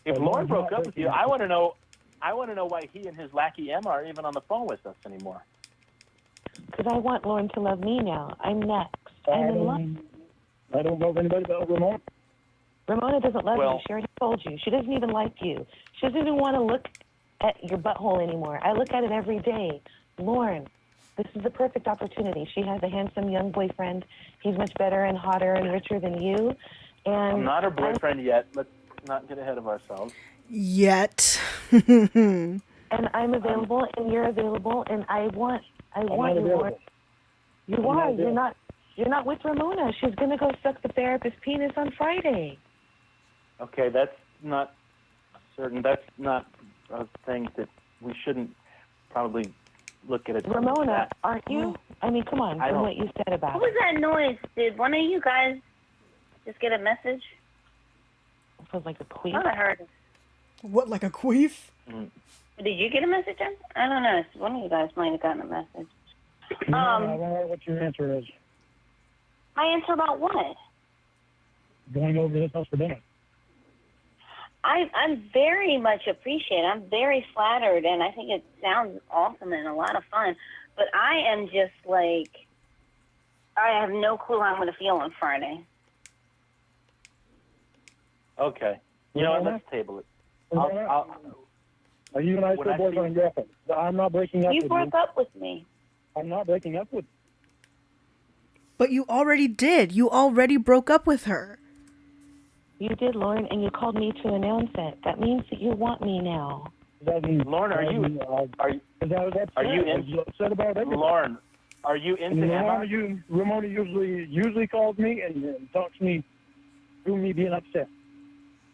If Lauren broke up with you, I want to know why he and his lackey Emma are even on the phone with us anymore. Because I want Lauren to love me now. I'm next. I'm in love. I don't know anybody about Ramona. Ramona doesn't love you. She already told you. She doesn't even like you. She doesn't even want to look at your butthole anymore. I look at it every day. Lauren, this is the perfect opportunity. She has a handsome young boyfriend. He's much better and hotter and richer than you. And I'm not her boyfriend yet. Let's not get ahead of ourselves. Yet. And I'm available, and you're available, and I want you, Lauren. You are. You're not with Ramona. She's gonna go suck the therapist's penis on Friday. Okay, that's not certain. That's not a thing that we shouldn't probably look at it. Ramona, aren't you? I mean, come on, from what you said about What was that noise? Did one of you guys just get a message? it. It was like a queef. I heard it. What, like a queef? Did you get a message, Jen? I don't know. One of you guys might have gotten a message. I don't know what your answer is. My answer about what? Going over to his house for dinner. I'm very much appreciated. I'm very flattered, and I think it sounds awesome and a lot of fun. But I am just like, I have no clue how I'm going to feel on Friday. Okay. You know what? Let's table it. Are you and I still boyfriend and girlfriend? I'm not breaking up with you. You broke up with me. I'm not breaking up with you. But you already did. You already broke up with her. You did, Lorne, and you called me to announce it. That means that you want me now. Lorne, are you upset about everything? Lorne, are you into Emma? Ramona usually calls me and talks to me through me being upset.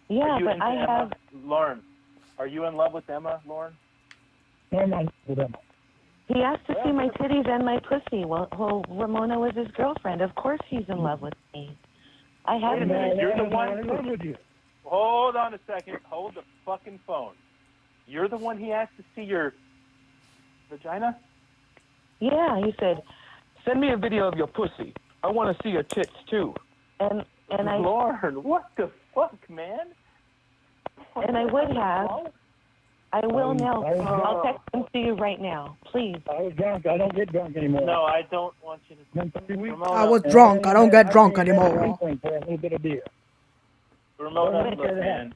Yeah, but I Emma? have. Lorne, are you in love with Emma, Lorne? No, I'm not in love with Emma. He asked to see my titties and my pussy. Well, Ramona was his girlfriend. Of course he's in love with me. I Wait a haven't. minute, you're the one. I'm in love with you. Hold on a second. Hold the fucking phone. You're the one he asked to see your vagina? Yeah, he said, Send me a video of your pussy. I want to see your tits too. and I. Lorne, what the fuck, man? And I would have. I will now. I'll text him to you right now, please. I was drunk. I don't get drunk anymore. No, I don't want you to. Ramona, I was drunk. I don't get drunk anymore. For a little bit of beer. Ramona, look, man.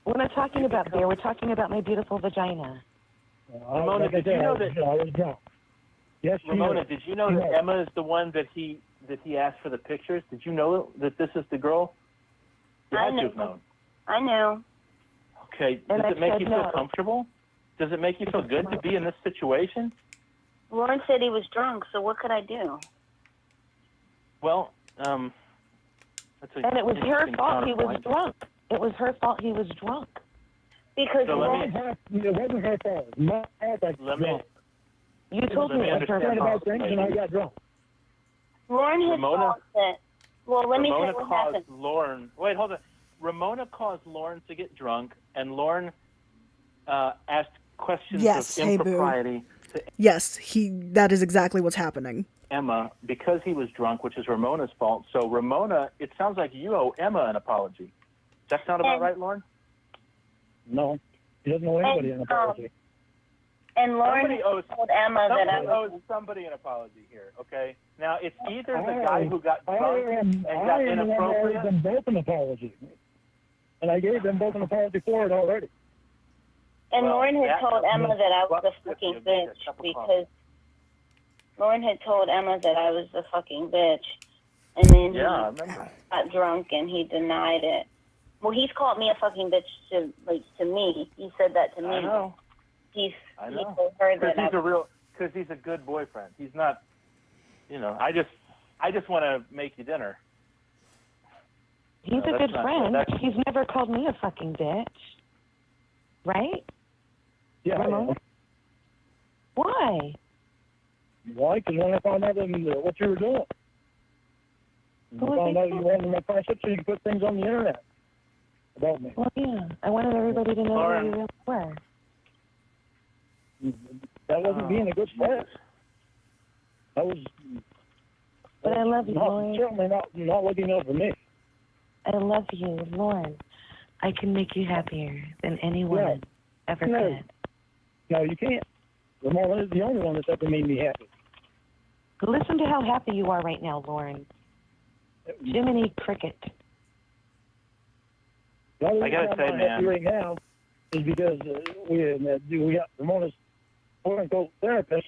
We're not talking about beer. We're talking about my beautiful vagina. Ramona, did you know that? I was drunk. Yes, Ramona, did you know that Emma is the one that he asked for the pictures? Did you know that this is the girl? You had to have known. I know. Okay. Does it make you feel comfortable? Does it make you feel good to be in this situation? Lorne said he was drunk, so what could I do? Well, that's a And it was her interesting fault he was counterpoint. drunk. It was her fault he was drunk. Because So let me- it wasn't her fault. My fault. Let me. You told Let me me it was her understand about fault. things and I got drunk. Lorne had Ramona- thought that. Well, let me tell Ramona you what caused happened. Lorne. Wait, hold on. Ramona caused Lorne to get drunk, and Lorne asked questions Yes, of hey, boo. impropriety to Yes, that is exactly what's happening. Emma because he was drunk, which is Ramona's fault. So Ramona, it sounds like you owe Emma an apology. Does that sound about right, Lorne? No, he doesn't owe anybody an apology. And Lorne Somebody owes- told Emma that I Somebody was. owes somebody an apology here, okay? Now, it's either the guy who got drunk I and got am the one who owes inappropriate. them both an apology. And I gave them both an apology for it already. And Well, Lorne had that- told Emma that I was Well, a fucking you made a bitch cup of because Lorne had told Emma that I was a fucking bitch, and then Yeah, I he remember. got drunk and he denied it. Well, he's called me a fucking bitch to me. He said that to me. I know. He I know. told her Because that he's a good boyfriend. He's not, I just want to make you dinner. He's a that's good not- friend. that's- He's never called me a fucking bitch. Right? Yeah. Ramona? Why? Why? Because when I found out what you were doing. I found out you wanted my price up so you could put things on the internet about me. Well, yeah. I wanted everybody to know who you really were. That wasn't being a good friend. That was. But I love you, Lorne. Certainly not looking out for me. I love you, Lorne. I can make you happier than any woman ever could. No, you can't. Ramona is the only one that's ever made me happy. Listen to how happy you are right now, Lorne. Jiminy Cricket. The only I gotta reason say, I'm man. happy right now is because we got Ramona's quote-unquote therapist.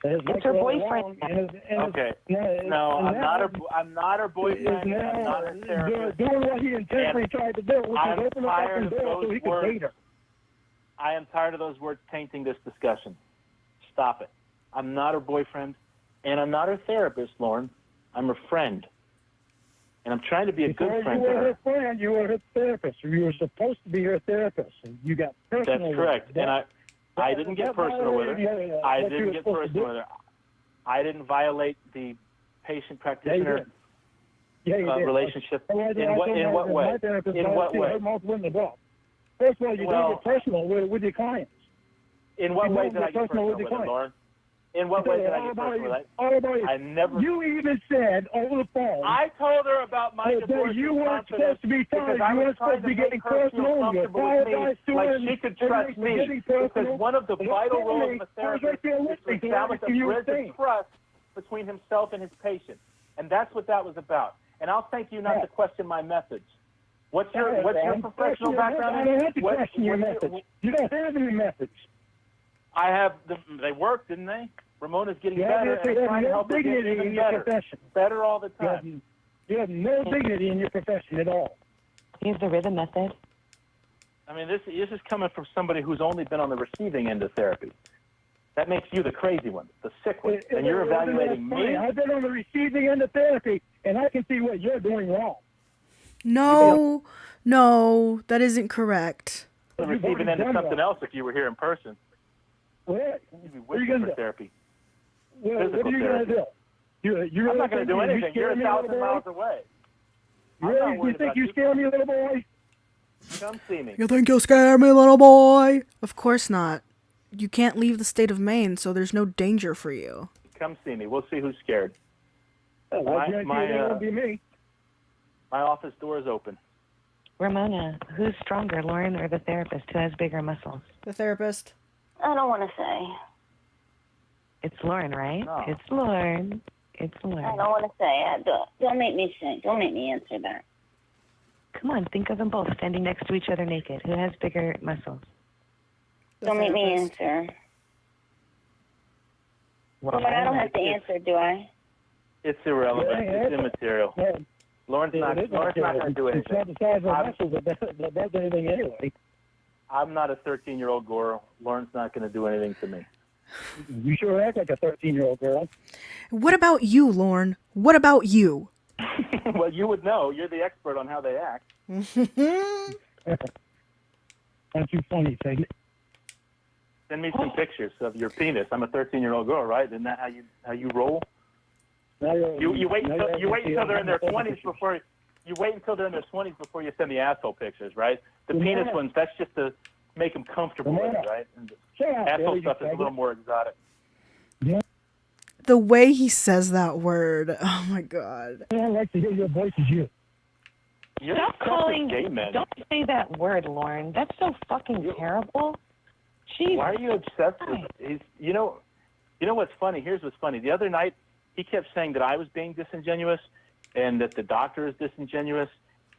It's her boyfriend. Okay. No, I'm not her boyfriend. I'm not her therapist. Doing what he intentionally tried to do, which is I'm open the tired fucking of door so those he could words. date her. I am tired of those words tainting this discussion. Stop it. I'm not her boyfriend, and I'm not her therapist, Lorne. I'm her friend. And I'm trying to be a good Before friend you to were her. her friend, you were her therapist. You were supposed to be her therapist. And you got personal. That's correct. with her. I didn't get personal with her. I didn't get personal with her. I didn't violate the patient-practitioner relationship. In what way? In what way? First of all, you don't get personal with your clients. In what way did I get personal with her, Lauren? In what way did I get personal with her? I never. You even said over the phone. I told her about my divorce. You weren't supposed to be telling. You weren't supposed to be getting personal. You apologized to her. Like she could trust me. Because one of the vital roles of a therapist is to establish a bridge of trust between himself and his patient. And that's what that was about. And I'll thank you not to question my methods. What's your professional background? I don't have to question your methods. You don't have any methods. I have. They work, didn't they? Ramona's getting better, and I'm trying to help her get even better. Better all the time. You have no dignity in your profession at all. Use the rhythm method. I mean, this is coming from somebody who's only been on the receiving end of therapy. That makes you the crazy one, the sick one, and you're evaluating me. I've been on the receiving end of therapy, and I can see what you're doing wrong. No, that isn't correct. The receiving end is something else if you were here in person. What are you going to do? Therapy. What are you going to do? I'm not going to do anything. You're 1,000 miles away. You think you scare me, little boy? Come see me. You think you'll scare me, little boy? Of course not. You can't leave the state of Maine, so there's no danger for you. Come see me. We'll see who's scared. Won't be me. My office door is open. Ramona, who's stronger, Lauren or the therapist? Who has bigger muscles? The therapist. I don't want to say. It's Lauren, right? No. It's Lauren. It's Lauren. I don't want to say. Don't make me say. Don't make me answer that. Come on, think of them both standing next to each other naked. Who has bigger muscles? Don't make me answer. Well, I don't have to answer, do I? It's irrelevant. It's immaterial. Lauren's not going to do anything. It's not the size of muscles that does anything anyway. I'm not a 13-year-old girl. Lauren's not going to do anything to me. You sure act like a 13-year-old girl. What about you, Lorne? What about you? Well, you would know. You're the expert on how they act. Aren't you funny, Peggy? Send me some pictures of your penis. I'm a 13-year-old girl, right? Isn't that how you roll? You wait until they're in their 20s before you send the asshole pictures, right? The penis ones, that's just to make them comfortable with it, right? And the asshole stuff is a little more exotic. Yeah. The way he says that word, oh my God. I don't like to hear your voice as you. Stop calling. Don't say that word, Lauren. That's so fucking terrible. Jeez. Why are you obsessed with? You know what's funny? Here's what's funny. The other night, he kept saying that I was being disingenuous, and that the doctor is disingenuous,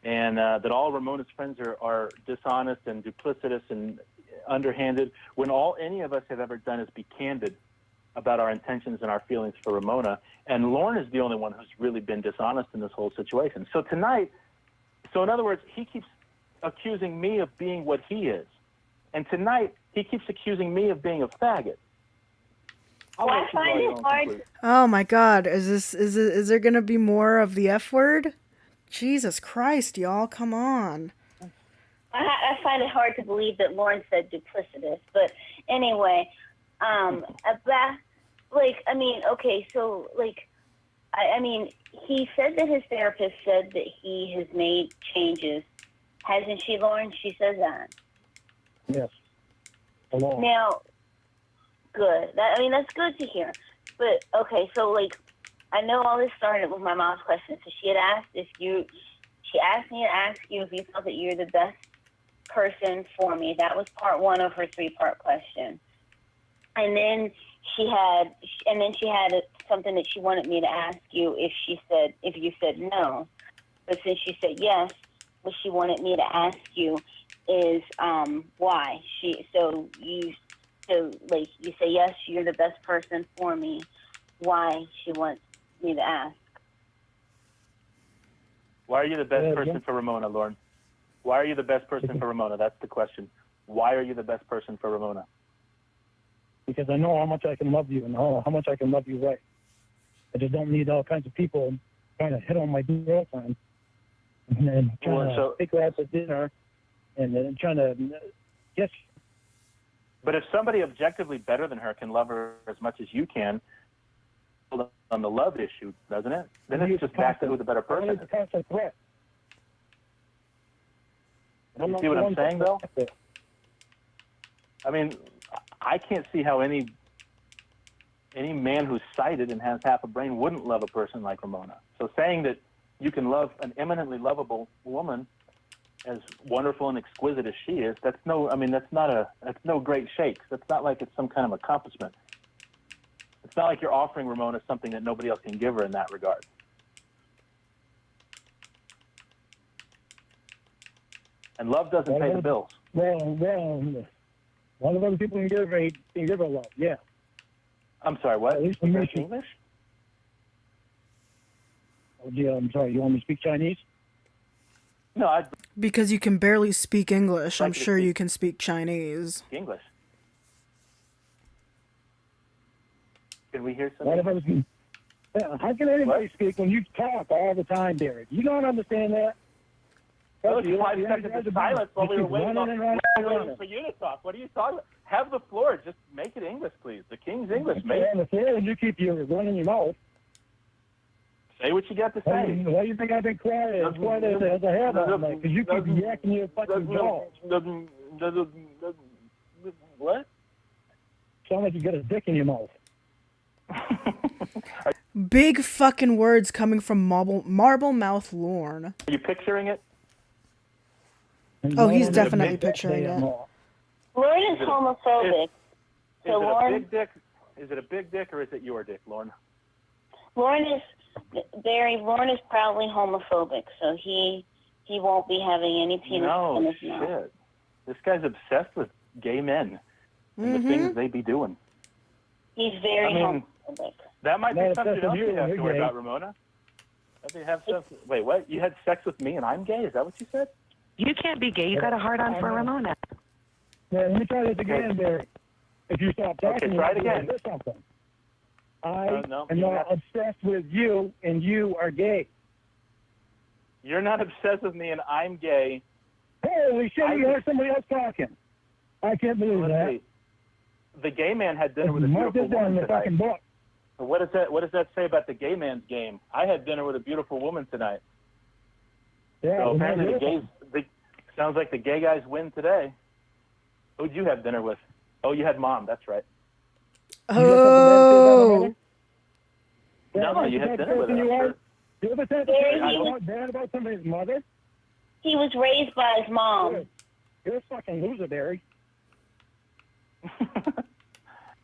and that all Ramona's friends are dishonest and duplicitous and underhanded. When all any of us have ever done is be candid about our intentions and our feelings for Ramona, and Lorne is the only one who's really been dishonest in this whole situation. So tonight, in other words, he keeps accusing me of being what he is, and tonight he keeps accusing me of being a faggot. I find it hard. Oh my God, is there gonna be more of the F word? Jesus Christ, y'all, come on. I find it hard to believe that Lauren said duplicitous, but anyway, he said that his therapist said that he has made changes. Hasn't she, Lauren? She says that. Yes. Hello. Now, good. That's good to hear. But, okay, so, I know all this started with my mom's question. So she asked me to ask you if you felt that you're the best person for me. That was part one of her 3-part question. And then she had something that she wanted me to ask you if you said no. But since you said yes, what she wanted me to ask you is why. You say yes, you're the best person for me. Why she wants me to ask. Why are you the best person for Ramona, Lauren? Why are you the best person for Ramona? That's the question. Why are you the best person for Ramona? Because I know how much I can love you and how much I can love you right. I just don't need all kinds of people trying to hit on my girlfriend and then trying to take her out to dinner and then trying to guess. But if somebody objectively better than her can love her as much as you can, on the love issue, doesn't it? Then it's just back to who the better person is. It's a constant threat. You see what I'm saying, though? I mean, I can't see how any man who's sighted and has half a brain wouldn't love a person like Ramona. So saying that you can love an eminently lovable woman as wonderful and exquisite as she is, that's no great shakes. That's not like it's some kind of accomplishment. It's not like you're offering Ramona something that nobody else can give her in that regard. And love doesn't pay the bills. Well, one of other people can give her love, yeah. I'm sorry, what? At least you English? English? Oh, yeah, I'm sorry, you want me to speak Chinese? No, Because you can barely speak English, I'm Like to sure speak- you can speak Chinese. English. Can we hear One of something? us how can anybody speak when you talk all the time, Derek? You don't understand that? That was You- 5 you- seconds you- of silence while you we were keep waiting, running and running and running. for you to talk. What are you talking about? Have the floor. Just make it English, please. The King's English, Okay, mate. on the floor, and you keep running your mouth. Say what you got to Why say. do you think I've been quiet as I have all night? Because you keep yakking your fucking jaws. What? Sound like you got a dick in your mouth. Big fucking words coming from Marble Mouth Lorne. Are you picturing it? Oh, he's Is it a definitely big dick? picturing it. Lorne is homophobic. Is So it a Lorne, big dick? Is it a big dick or is it your dick, Lorne? Lorne is proudly homophobic, so he won't be having any penis in No, his mouth. shit. This guy's obsessed with gay men and the things they be doing. He's very I mean, homophobic. That might be Not something obsessed else with you you, have you're to worry gay. about, Ramona. Wait, what? You had sex with me and I'm gay? Is that what you said? You can't be gay. You got a hard on for Ramona. Yeah, let me try this again, Derek. If you stop talking, try it you'll again. hear something. I No, am you not have- obsessed with you, and you are gay. You're not obsessed with me and I'm gay. Holy shit, you heard somebody else talking. I can't believe Let's that. see. The gay man had dinner with a Mark beautiful this down in woman the tonight. fucking book. What does that say about the gay man's game? I had dinner with a beautiful woman tonight. Yeah, So well, apparently you're sounds like the gay guys win today. Who'd you have dinner with? Oh, you had Mom. That's right. Oh. No, you had dinner with her. I'm sure. You ever said Derek, bad about somebody's mother? he was raised by his mom. You're a fucking loser, Barry.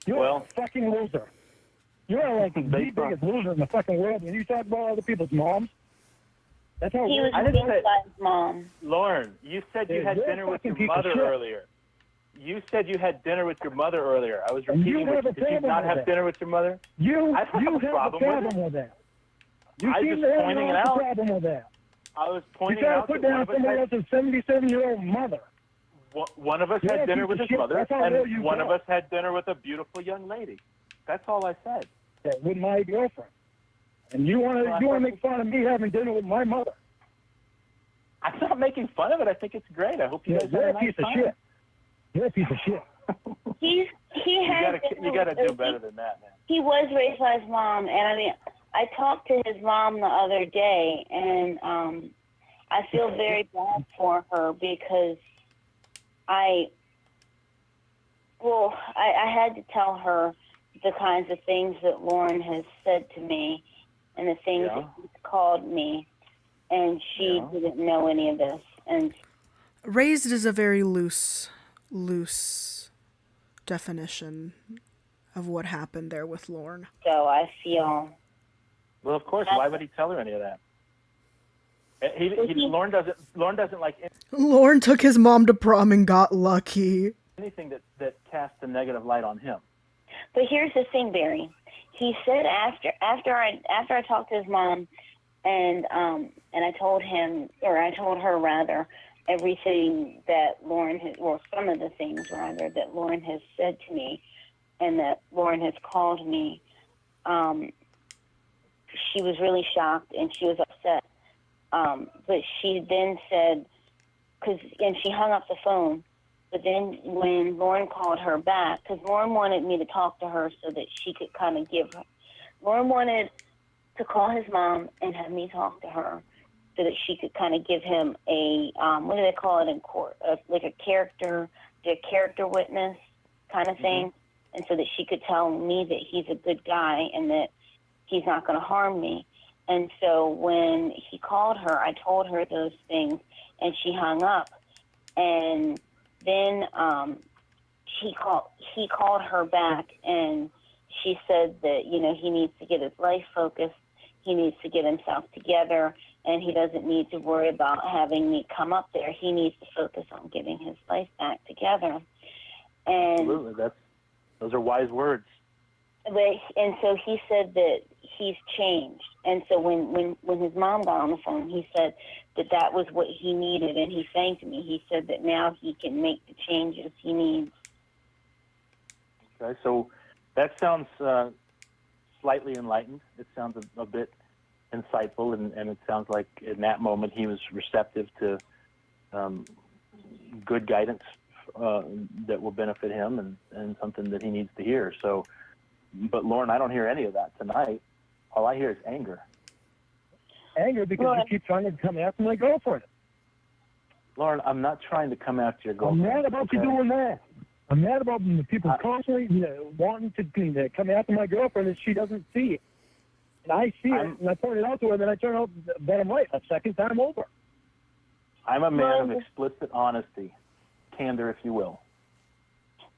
You're Well- a fucking loser. You're like the Based on- biggest loser in the fucking world when you talk about other people's moms. That's how He was I raised didn't say- by his mom. Lauren, you said you Hey, had you're a dinner with your fucking piece of mother shit. earlier. You said you had dinner with your mother earlier. I was And you repeating. have a Did you problem not with have that. dinner with your mother? You I don't you have a have problem a with problem with that. You I seem just to have pointing it a out. problem with that. I was You pointing try to out put that down somebody else's 77-year-old mother. one of us You're had a dinner piece with of his shit. mother, That's how low and you one go. of us had dinner with a beautiful young lady. That's all I said. That with my girlfriend. And you want Well, I to thought- make fun of me having dinner with my mother. I'm not making fun of it. I think it's great. I hope you guys You're had a a nice piece of time. shit. You're a piece of shit. He You had gotta do better than that, man. He was raised by his mom, and I mean, I talked to his mom the other day, and I feel very bad for her because I had to tell her the kinds of things that Lorne has said to me and the things that he's called me, and she didn't know any of this. And Raised is a very loose definition of what happened there with Lorne. so I feel Well, of course. Why would he tell her any of that? Lorne doesn't like Lorne took his mom to prom and got lucky. anything that casts a negative light on him. But here's the thing, Barry. He said after I talked to his mom, and I told him, or I told her rather, everything that Lorne has, or some of the things rather that Lorne has said to me, and that Lorne has called me. She was really shocked and she was upset. But she then said, and she hung up the phone, But then when Lorne called her back, because Lorne wanted me to talk to her so that she could kind of give her, Lorne wanted to call his mom and have me talk to her so that she could kind of give him a, what do they call it in court, like a character witness kind of thing. And so that she could tell me that he's a good guy and that he's not going to harm me. And so when he called her, I told her those things, and she hung up. And then he called her back, and she said that, you know, he needs to get his life focused. He needs to get himself together, and he doesn't need to worry about having me come up there. He needs to focus on getting his life back together. And Absolutely. Those are wise words. and so he said that he's changed. And so when his mom got on the phone, he said that was what he needed, and he thanked me. He said that now he can make the changes he needs. Okay, so that sounds slightly enlightened. It sounds a bit insightful, and it sounds like in that moment he was receptive to good guidance that will benefit him and something that he needs to hear. So, but Lorne, I don't hear any of that tonight. All I hear is anger. Anger because you keep trying to come after my girlfriend. Lorne, I'm not trying to come after your girlfriend. I'm mad about you doing that. I'm mad about the people constantly wanting to come after my girlfriend and she doesn't see it. And I see it, and I point it out to her, and then I turn out that I'm right a second time over. I'm a man of explicit honesty, candor, if you will.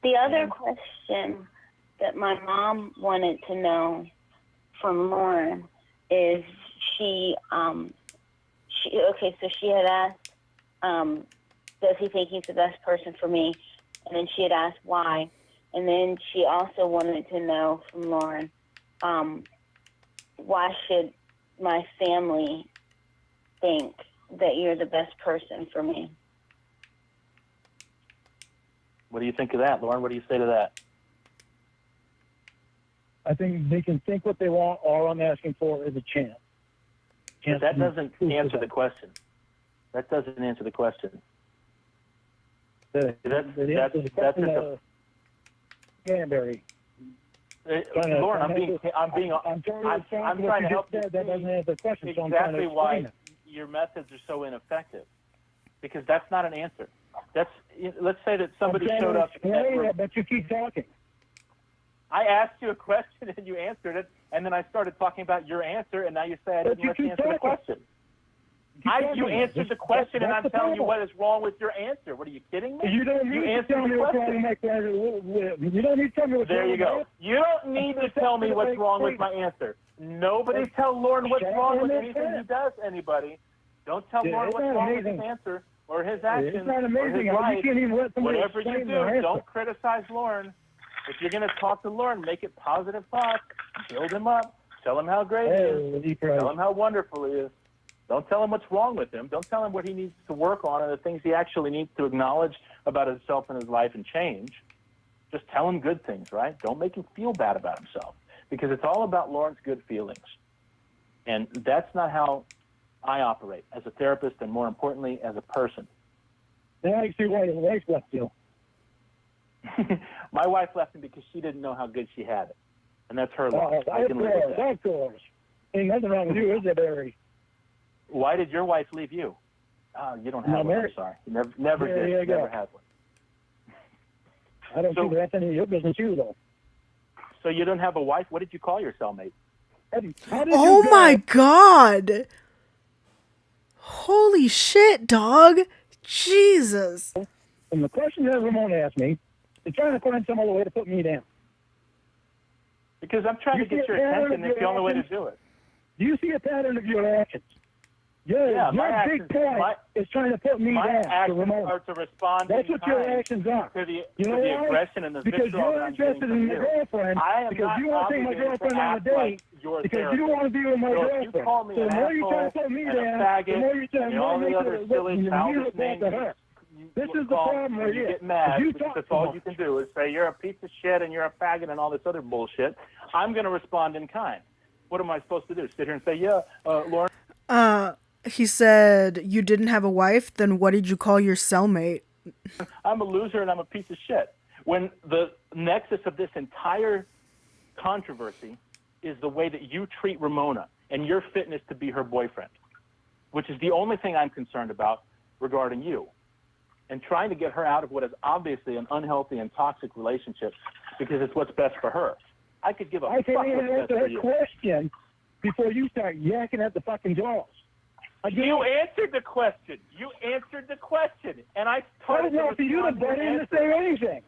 The other question that my mom wanted to know from Lorne is she had asked, does he think he's the best person for me? And then she had asked why. And then she also wanted to know from Lorne, why should my family think that you're the best person for me? What do you think of that, Lorne? What do you say to that? I think they can think what they want. All I'm asking for is a chance. But that doesn't answer the question. That doesn't answer the question. That's Canterbury. Lorne, I'm trying to help you. That doesn't answer the question. So I'm trying to Exactly explain why it. your methods are so ineffective. Because that's not an answer. Let's say that somebody I'm showed up. But you keep talking. I asked you a question and you answered it, and then I started talking about your answer, and now you say I didn't let you answer the question. You answered the question, and I'm telling you what is wrong with your answer. What, are you kidding me? You don't need to tell me what's wrong with my answer. You don't need to tell me what's wrong with my answer. There you go. You don't need to tell me what's wrong with my answer. Nobody tell Lorne what's wrong with anything he does, anybody. Don't tell Lorne what's wrong with his answer or his actions It's not amazing. or his You can't even let somebody Whatever you explain their do, answer. don't criticize Lorne. If you're going to talk to Lorne, make it positive talk. Build him up. Tell him how great he is. Tell him how wonderful he is. Don't tell him what's wrong with him. Don't tell him what he needs to work on and the things he actually needs to acknowledge about himself and his life and change. Just tell him good things, right? Don't make him feel bad about himself, because it's all about Lorne's good feelings. And that's not how I operate as a therapist and, more importantly, as a person. Then I see why his wife left you. My wife left him because she didn't know how good she had it. And that's her loss. I can live with that. Of course. Ain't nothing wrong with you, is there, Barry? Why did your wife leave you? Oh, you don't have one. I'm sorry. You never did. You Never had one. I don't think that's any of your business, you, though. So you don't have a wife? What did you call your cellmate? Oh my God. Holy shit, dog. Jesus. And the question that Ramona asked me, they're trying to find some other way to put me down. Because I'm trying to get your attention. It's the only way to do it. Do you see a pattern of your actions? Your big point is trying to put me my down. actions are to respond. That's what your actions are. To the, you know to the why? aggression and the because vitriol you're that I'm interested getting in from your you. girlfriend. I am Because not you want to take my obligated girlfriend to on a act date. like your Because therapist. you want to be with my So girlfriend. if you call me so an the more you try to asshole put me and a down, faggot the more you try and all the other silly, childish names to her. This is the problem right you here. get mad You because talk that's too all much. you can do is say you're a piece of shit and you're a faggot and all this other bullshit. I'm going to respond in kind. What am I supposed to do? Sit here and say, yeah, Lorne? He said, you didn't have a wife? Then what did you call your cellmate? I'm a loser and I'm a piece of shit. When the nexus of this entire controversy is the way that you treat Ramona and your fitness to be her boyfriend, which is the only thing I'm concerned about regarding you, and trying to get her out of what is obviously an unhealthy and toxic relationship because it's what's best for her. I could give a fuck can't even what's best answer for her you. question before you start yakking at the fucking jaws. You answered the question. You answered the question, and I That was started to not for you to respond butt your in to answer. say anything.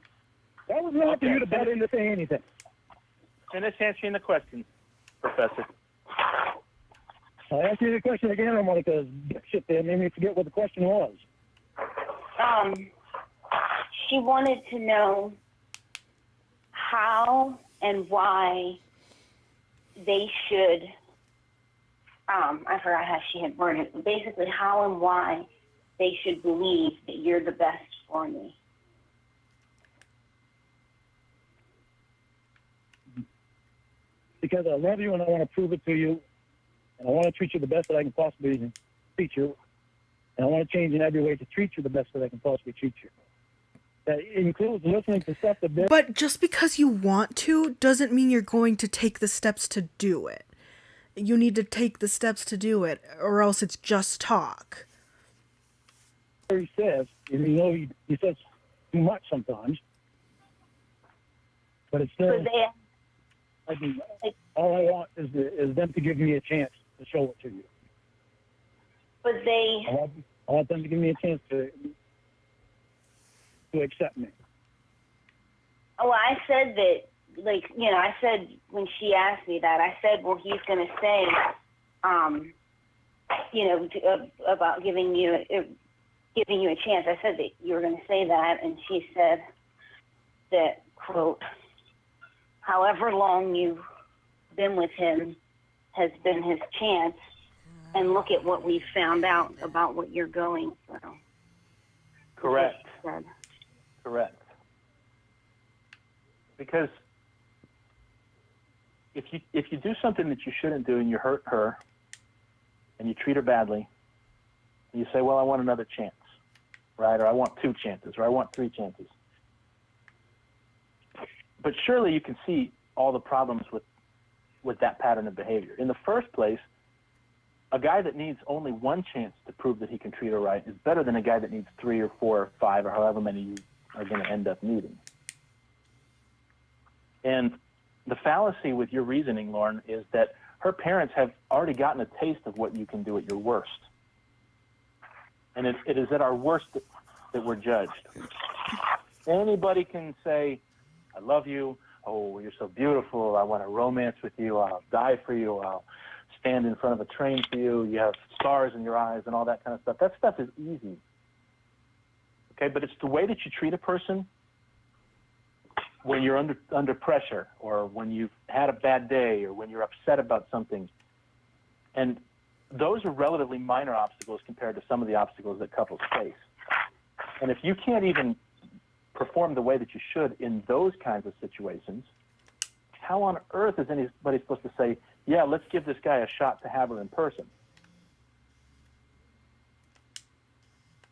That was not for Okay, you to butt in to say anything. Finish answering the question, Professor. I'll ask you the question again, I'm like a shit there made me forget what the question was. She wanted to know how and why they should, I forgot how she had worded it, but basically how and why they should believe that you're the best for me. Because I love you and I want to prove it to you, and I want to treat you the best that I can possibly treat you, and I want to change in every way to treat you the best that I can possibly treat you. That includes listening to stuff that... But just because you want to doesn't mean you're going to take the steps to do it. You need to take the steps to do it, or else it's just talk. He says, and you know he says too much sometimes, but it's still... I mean, all I want is them to give me a chance to show it to you. But they... I want them to give me a chance to accept me. Oh, I said that, like, you know, I said when she asked me that, I said, well, he's going to say, you know, about giving you a chance. I said that you were going to say that, and she said that, quote, however long you've been with him has been his chance, and look at what we found out about what you're going through. Correct. Said. Correct. Because if you do something that you shouldn't do and you hurt her and you treat her badly, and you say, well, I want another chance, right? Or I want 2 chances, or I want 3 chances. But surely you can see all the problems with that pattern of behavior. In the first place, a guy that needs only 1 chance to prove that he can treat her right is better than a guy that needs 3 or 4 or 5 or however many you are going to end up needing. And the fallacy with your reasoning, Lorne, is that her parents have already gotten a taste of what you can do at your worst. And it is at our worst that we're judged. Anybody can say, I love you. Oh, you're so beautiful. I want to romance with you. I'll die for you. I'll stand in front of a train for you. You have stars in your eyes and all that kind of stuff. That stuff is easy. Okay, but it's the way that you treat a person when you're under pressure, or when you've had a bad day, or when you're upset about something. And those are relatively minor obstacles compared to some of the obstacles that couples face. And if you can't even perform the way that you should in those kinds of situations, how on earth is anybody supposed to say, yeah, let's give this guy a shot to have her in person?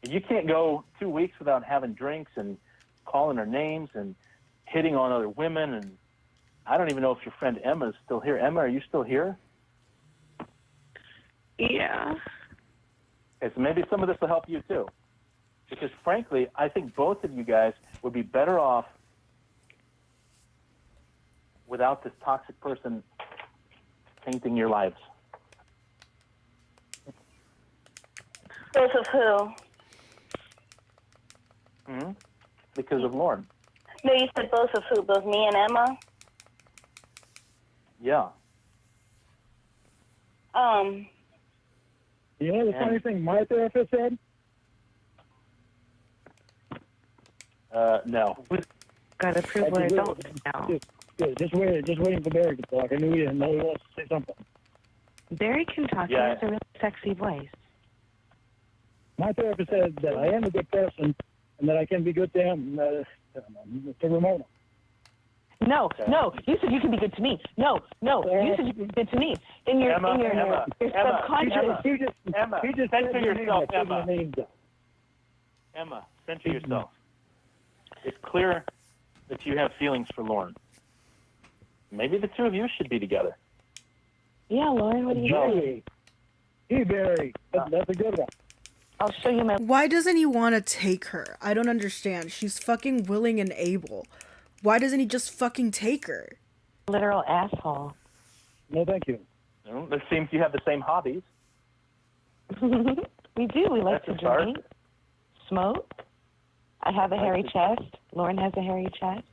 You can't go 2 weeks without having drinks and calling her names and hitting on other women. And I don't even know if your friend Emma is still here. Emma, are you still here? Yeah. Okay, so maybe some of this will help you too. Because frankly, I think both of you guys would be better off without this toxic person painting your lives. Both of who? Mm-hmm. Because of Lorne. No, you said both of who? Both me and Emma? Yeah. You know the funny thing my therapist said? No. Got to prove we're adults now. Just waiting for Barry to talk. I knew he didn't know he wants to say something. Barry can talk. Yeah. He has a really sexy voice. My therapist said that I am a good person and that I can be good to him, to Ramona. No, no. You said you can be good to me. No, you said you can be good to me. In your subconscious. Emma, He just censor said your name, yourself, I said Emma. your name down. Emma, Center yourself. It's clear that you have feelings for Lorne. Maybe the two of you should be together. Yeah, Lorne, what do you think? Hey, Barry. That's a good one. I'll show you my Why doesn't he want to take her? I don't understand. She's fucking willing and able. Why doesn't he just fucking take her? literal asshole. No, thank you. Well, it seems you have the same hobbies. We do. We like That's to a start. drink, smoke. I have a hairy chest. Lauren has a hairy chest.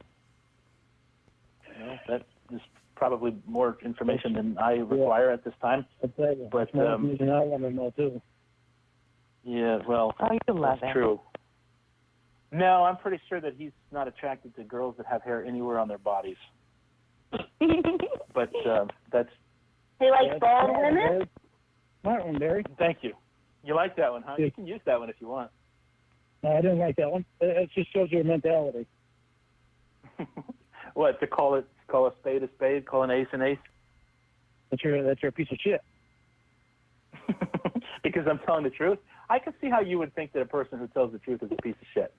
Well, that is probably more information than I require at this time. But I want to know too. yeah, well, Oh, you love that's it. true. No, I'm pretty sure that he's not attracted to girls that have hair anywhere on their bodies. But that's. He likes bald women? Smart one, Barry. Thank you. You like that one, huh? Yeah. You can use that one if you want. No, I didn't like that one. It just shows your mentality. What, to call a spade, call an ace an ace? That's your piece of shit. Because I'm telling the truth? I can see how you would think that a person who tells the truth is a piece of shit.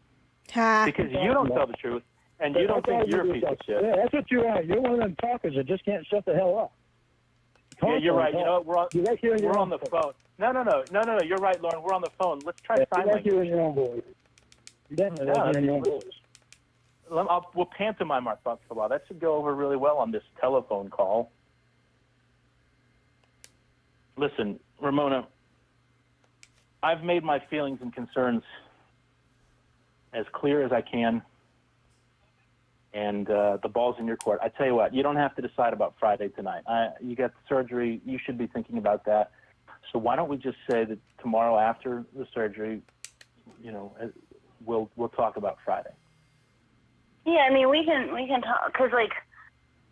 Ha. Because you don't tell the truth, and you don't think you're a piece of shit. Yeah, that's what you are. You're one of them talkers that just can't shut the hell up. Yeah, you're right. You know what? You like hearing your We're own on the voice. phone. No. You're right, Lauren. We're on the phone. Let's try sign You like language. hearing your own voice. You definitely like hearing your own voice. We'll pantomime our thoughts for a while. That should go over really well on this telephone call. Listen, Ramona, I've made my feelings and concerns as clear as I can, and the ball's in your court. I tell you what, you don't have to decide about Friday tonight. You got the surgery. You should be thinking about that. So why don't we just say that tomorrow after the surgery, we'll talk about Friday. Yeah, I mean, we can talk, because, like,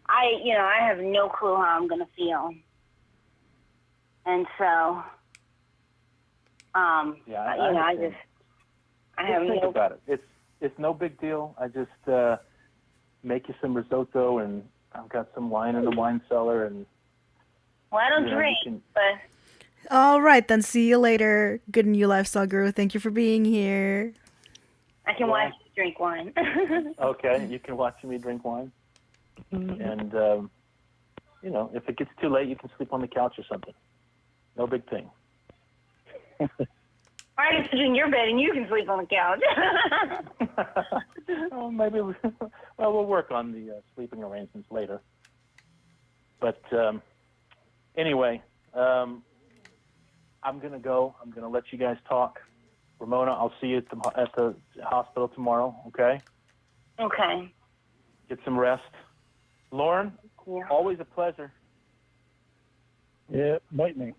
I have no clue how I'm going to feel. And so, I have think no... about it. It's no big deal. I just make you some risotto, and I've got some wine in the wine cellar, and Well, I don't you drink, can- but... All right, then. See you later. Good in you, lifestyle guru. Thank you for being here. I can watch you drink wine. Okay, you can watch me drink wine, and if it gets too late, you can sleep on the couch or something. No big thing. I can sit in your bed and you can sleep on the couch. Well, maybe we'll work on the sleeping arrangements later. But anyway, I'm gonna go. I'm gonna let you guys talk. Ramona, I'll see you at the hospital tomorrow. Okay? Okay. Get some rest. Lauren, Yeah. always a pleasure. Yeah, bite me.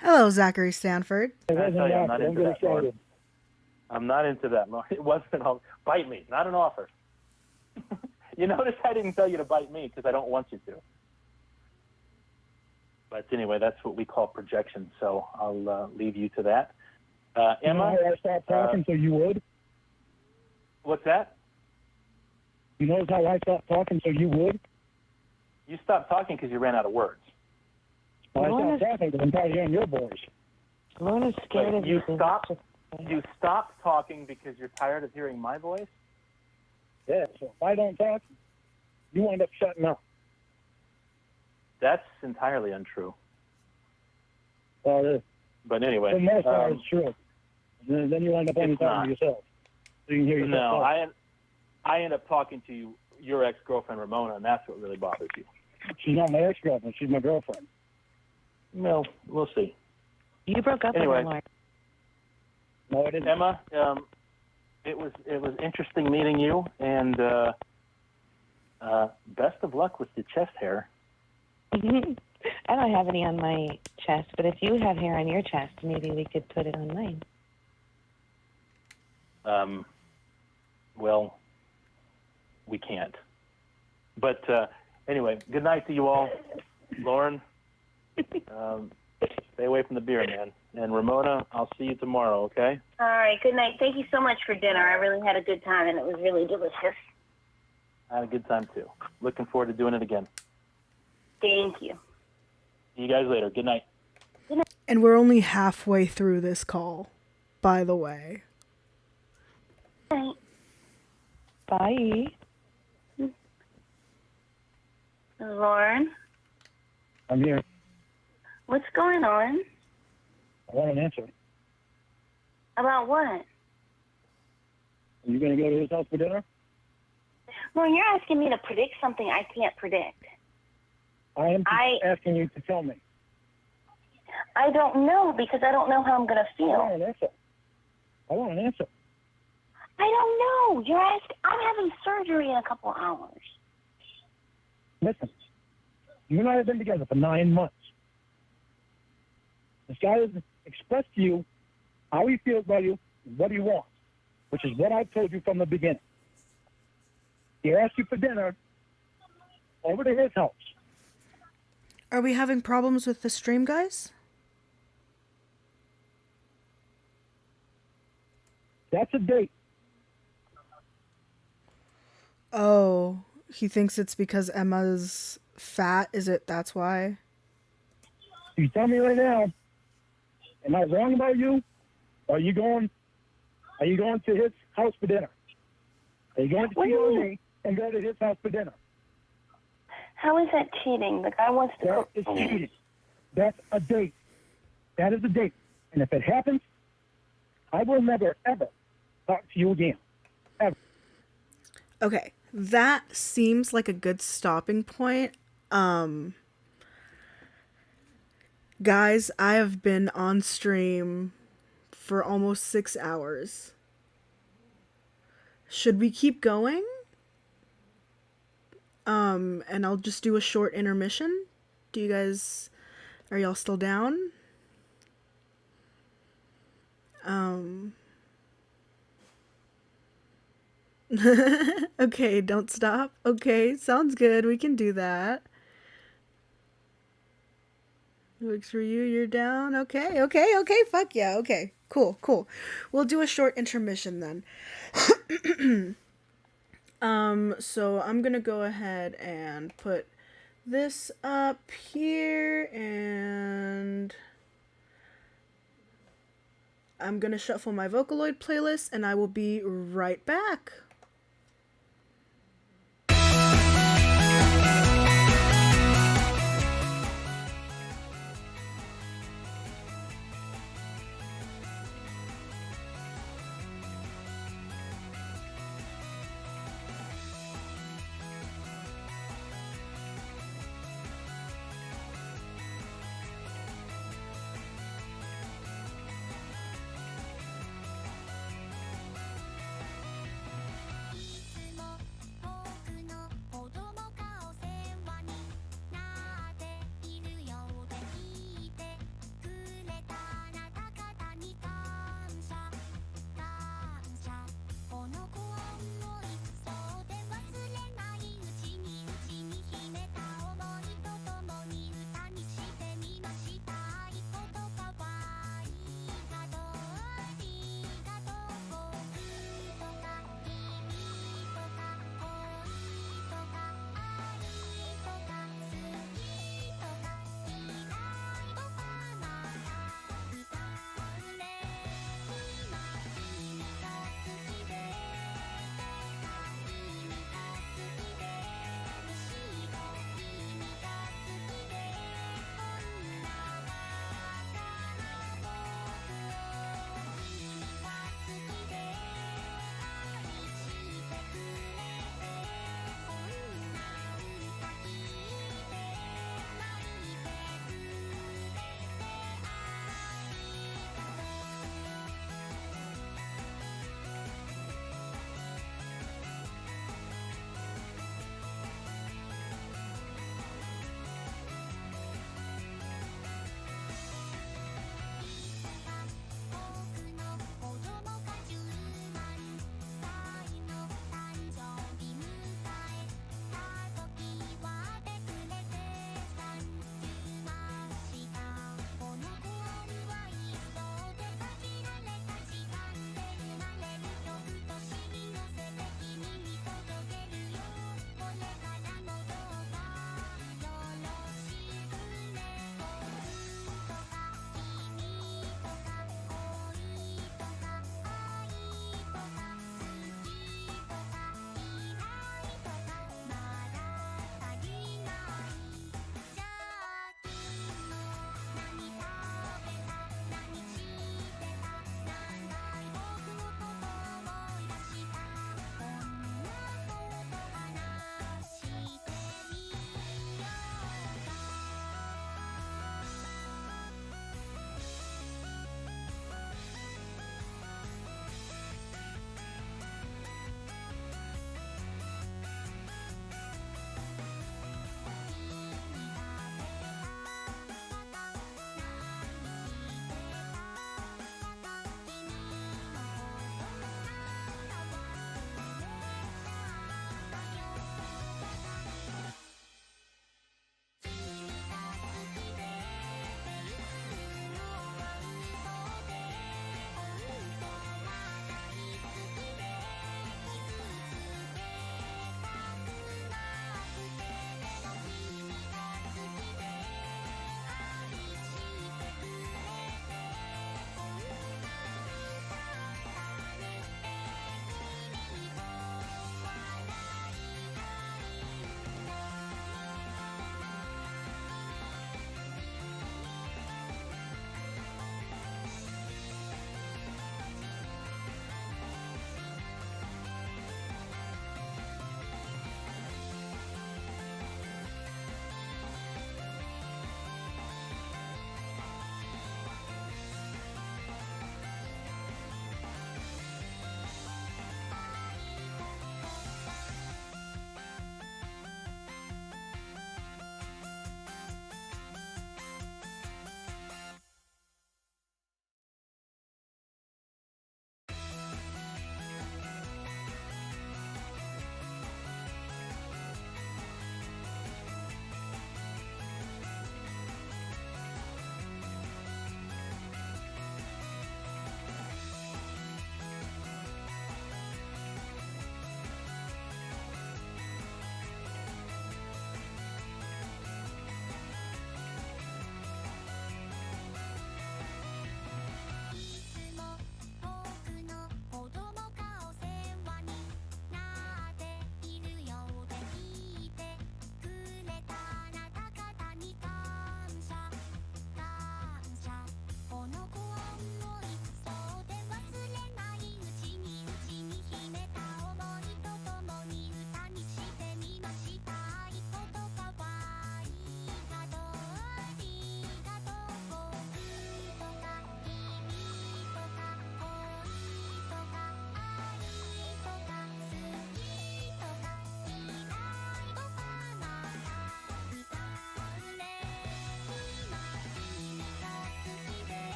Hello, Zachary Stanford. I tell you, I'm not Don't into get that, Lauren. excited. I'm not into that, Lauren. It wasn't all bite me, not an offer. You notice I didn't tell you to bite me because I don't want you to. But anyway, that's what we call projection, so I'll leave you to that. Emma? You know how I stopped talking so you would? What's that? You notice how I stopped talking so you would? You stopped talking because you ran out of words. Well, I stopped talking because I'm tired of hearing your voice. Lauren is scared Wait, of you stopped talking because you're tired of hearing my voice? Yeah, so if I don't talk, you wind up shutting up. That's entirely untrue. Well, But anyway. for the most part, it's true. Then you wind up only It's talking not. to yourself. So you can hear yourself No, talk. I end up talking to your ex-girlfriend, Ramona, and that's what really bothers you. She's not my ex-girlfriend. She's my girlfriend. Well, we'll see. You broke up Anyway. with her, Lauren. No, I didn't. Emma, it was interesting meeting you, and best of luck with your chest hair. I don't have any on my chest, but if you have hair on your chest, maybe we could put it on mine. Well, we can't. But anyway, good night to you all. Lauren, stay away from the beer, man. And Ramona, I'll see you tomorrow, okay? All right, good night. Thank you so much for dinner. I really had a good time, and it was really delicious. I had a good time, too. Looking forward to doing it again. Thank you. See you guys later. Good night. Good night. And we're only halfway through this call, by the way. Bye. Lorne, I'm here. what's going on? I want an answer. About what? Are you going to go to his house for dinner? Well, you're asking me to predict something I can't predict. I am asking you to tell me. I don't know because I don't know how I'm going to I feel. want an answer. I want an answer. I don't know. You're asking. I'm having surgery in a couple hours. Listen, you and I have been together for 9 months. This guy has expressed to you how he feels about you, what he wants, which is what I've told you from the beginning. He asked you for dinner over to his house. Are we having problems with the stream, guys? That's a date. Oh, he thinks it's because Emma's fat. Is it? That's why? You tell me right now, am I wrong about you? Are you going to his house for dinner? Are you going to cheat on me and go to his house for dinner? How is that cheating? The guy wants to cook That is for me. cheating. That's a date. That is a date. And if it happens, I will never, ever talk to you again. Ever. Okay, that seems like a good stopping point. Guys, I have been on stream for almost 6 hours. Should we keep going? And I'll just do a short intermission. Are y'all still down? Okay, don't stop. Okay, sounds good. We can do that. Works for you, you're down. Okay, fuck yeah. Okay, cool. We'll do a short intermission then. So I'm gonna go ahead and put this up here, and I'm gonna shuffle my Vocaloid playlist, and I will be right back.